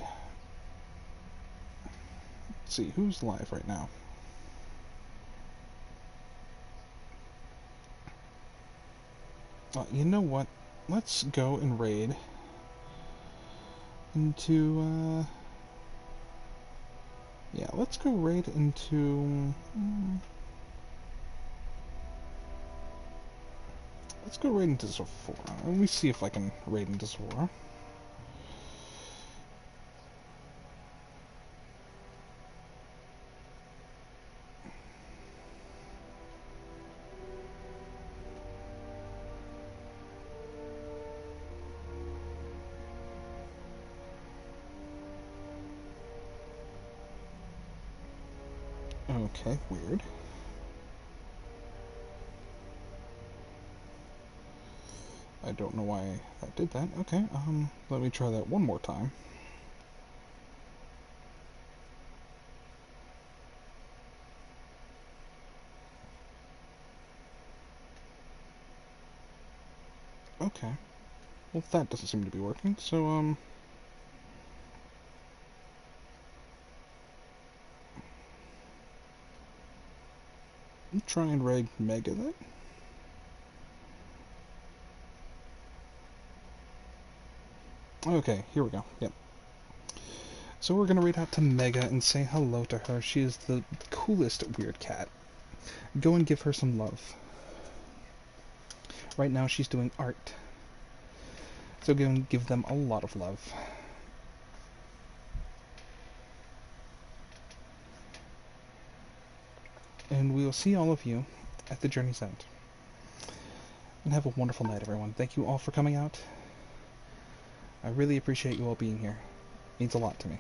Let's see, who's live right now? You know what? Let's go and raid into, yeah, let's go right into, let's go right into Sephora. Let me see if I can raid into Sephora. Okay, weird. I don't know why that did that. Okay, let me try that one more time. Okay. Well, that doesn't seem to be working, so, try and raid Mega then? Okay, here we go. Yep. So we're gonna read out to Mega and say hello to her. She is the coolest weird cat. Go and give her some love. Right now she's doing art. So go and give them a lot of love. And we will see all of you at the journey's end. And have a wonderful night, everyone. Thank you all for coming out. I really appreciate you all being here. It means a lot to me.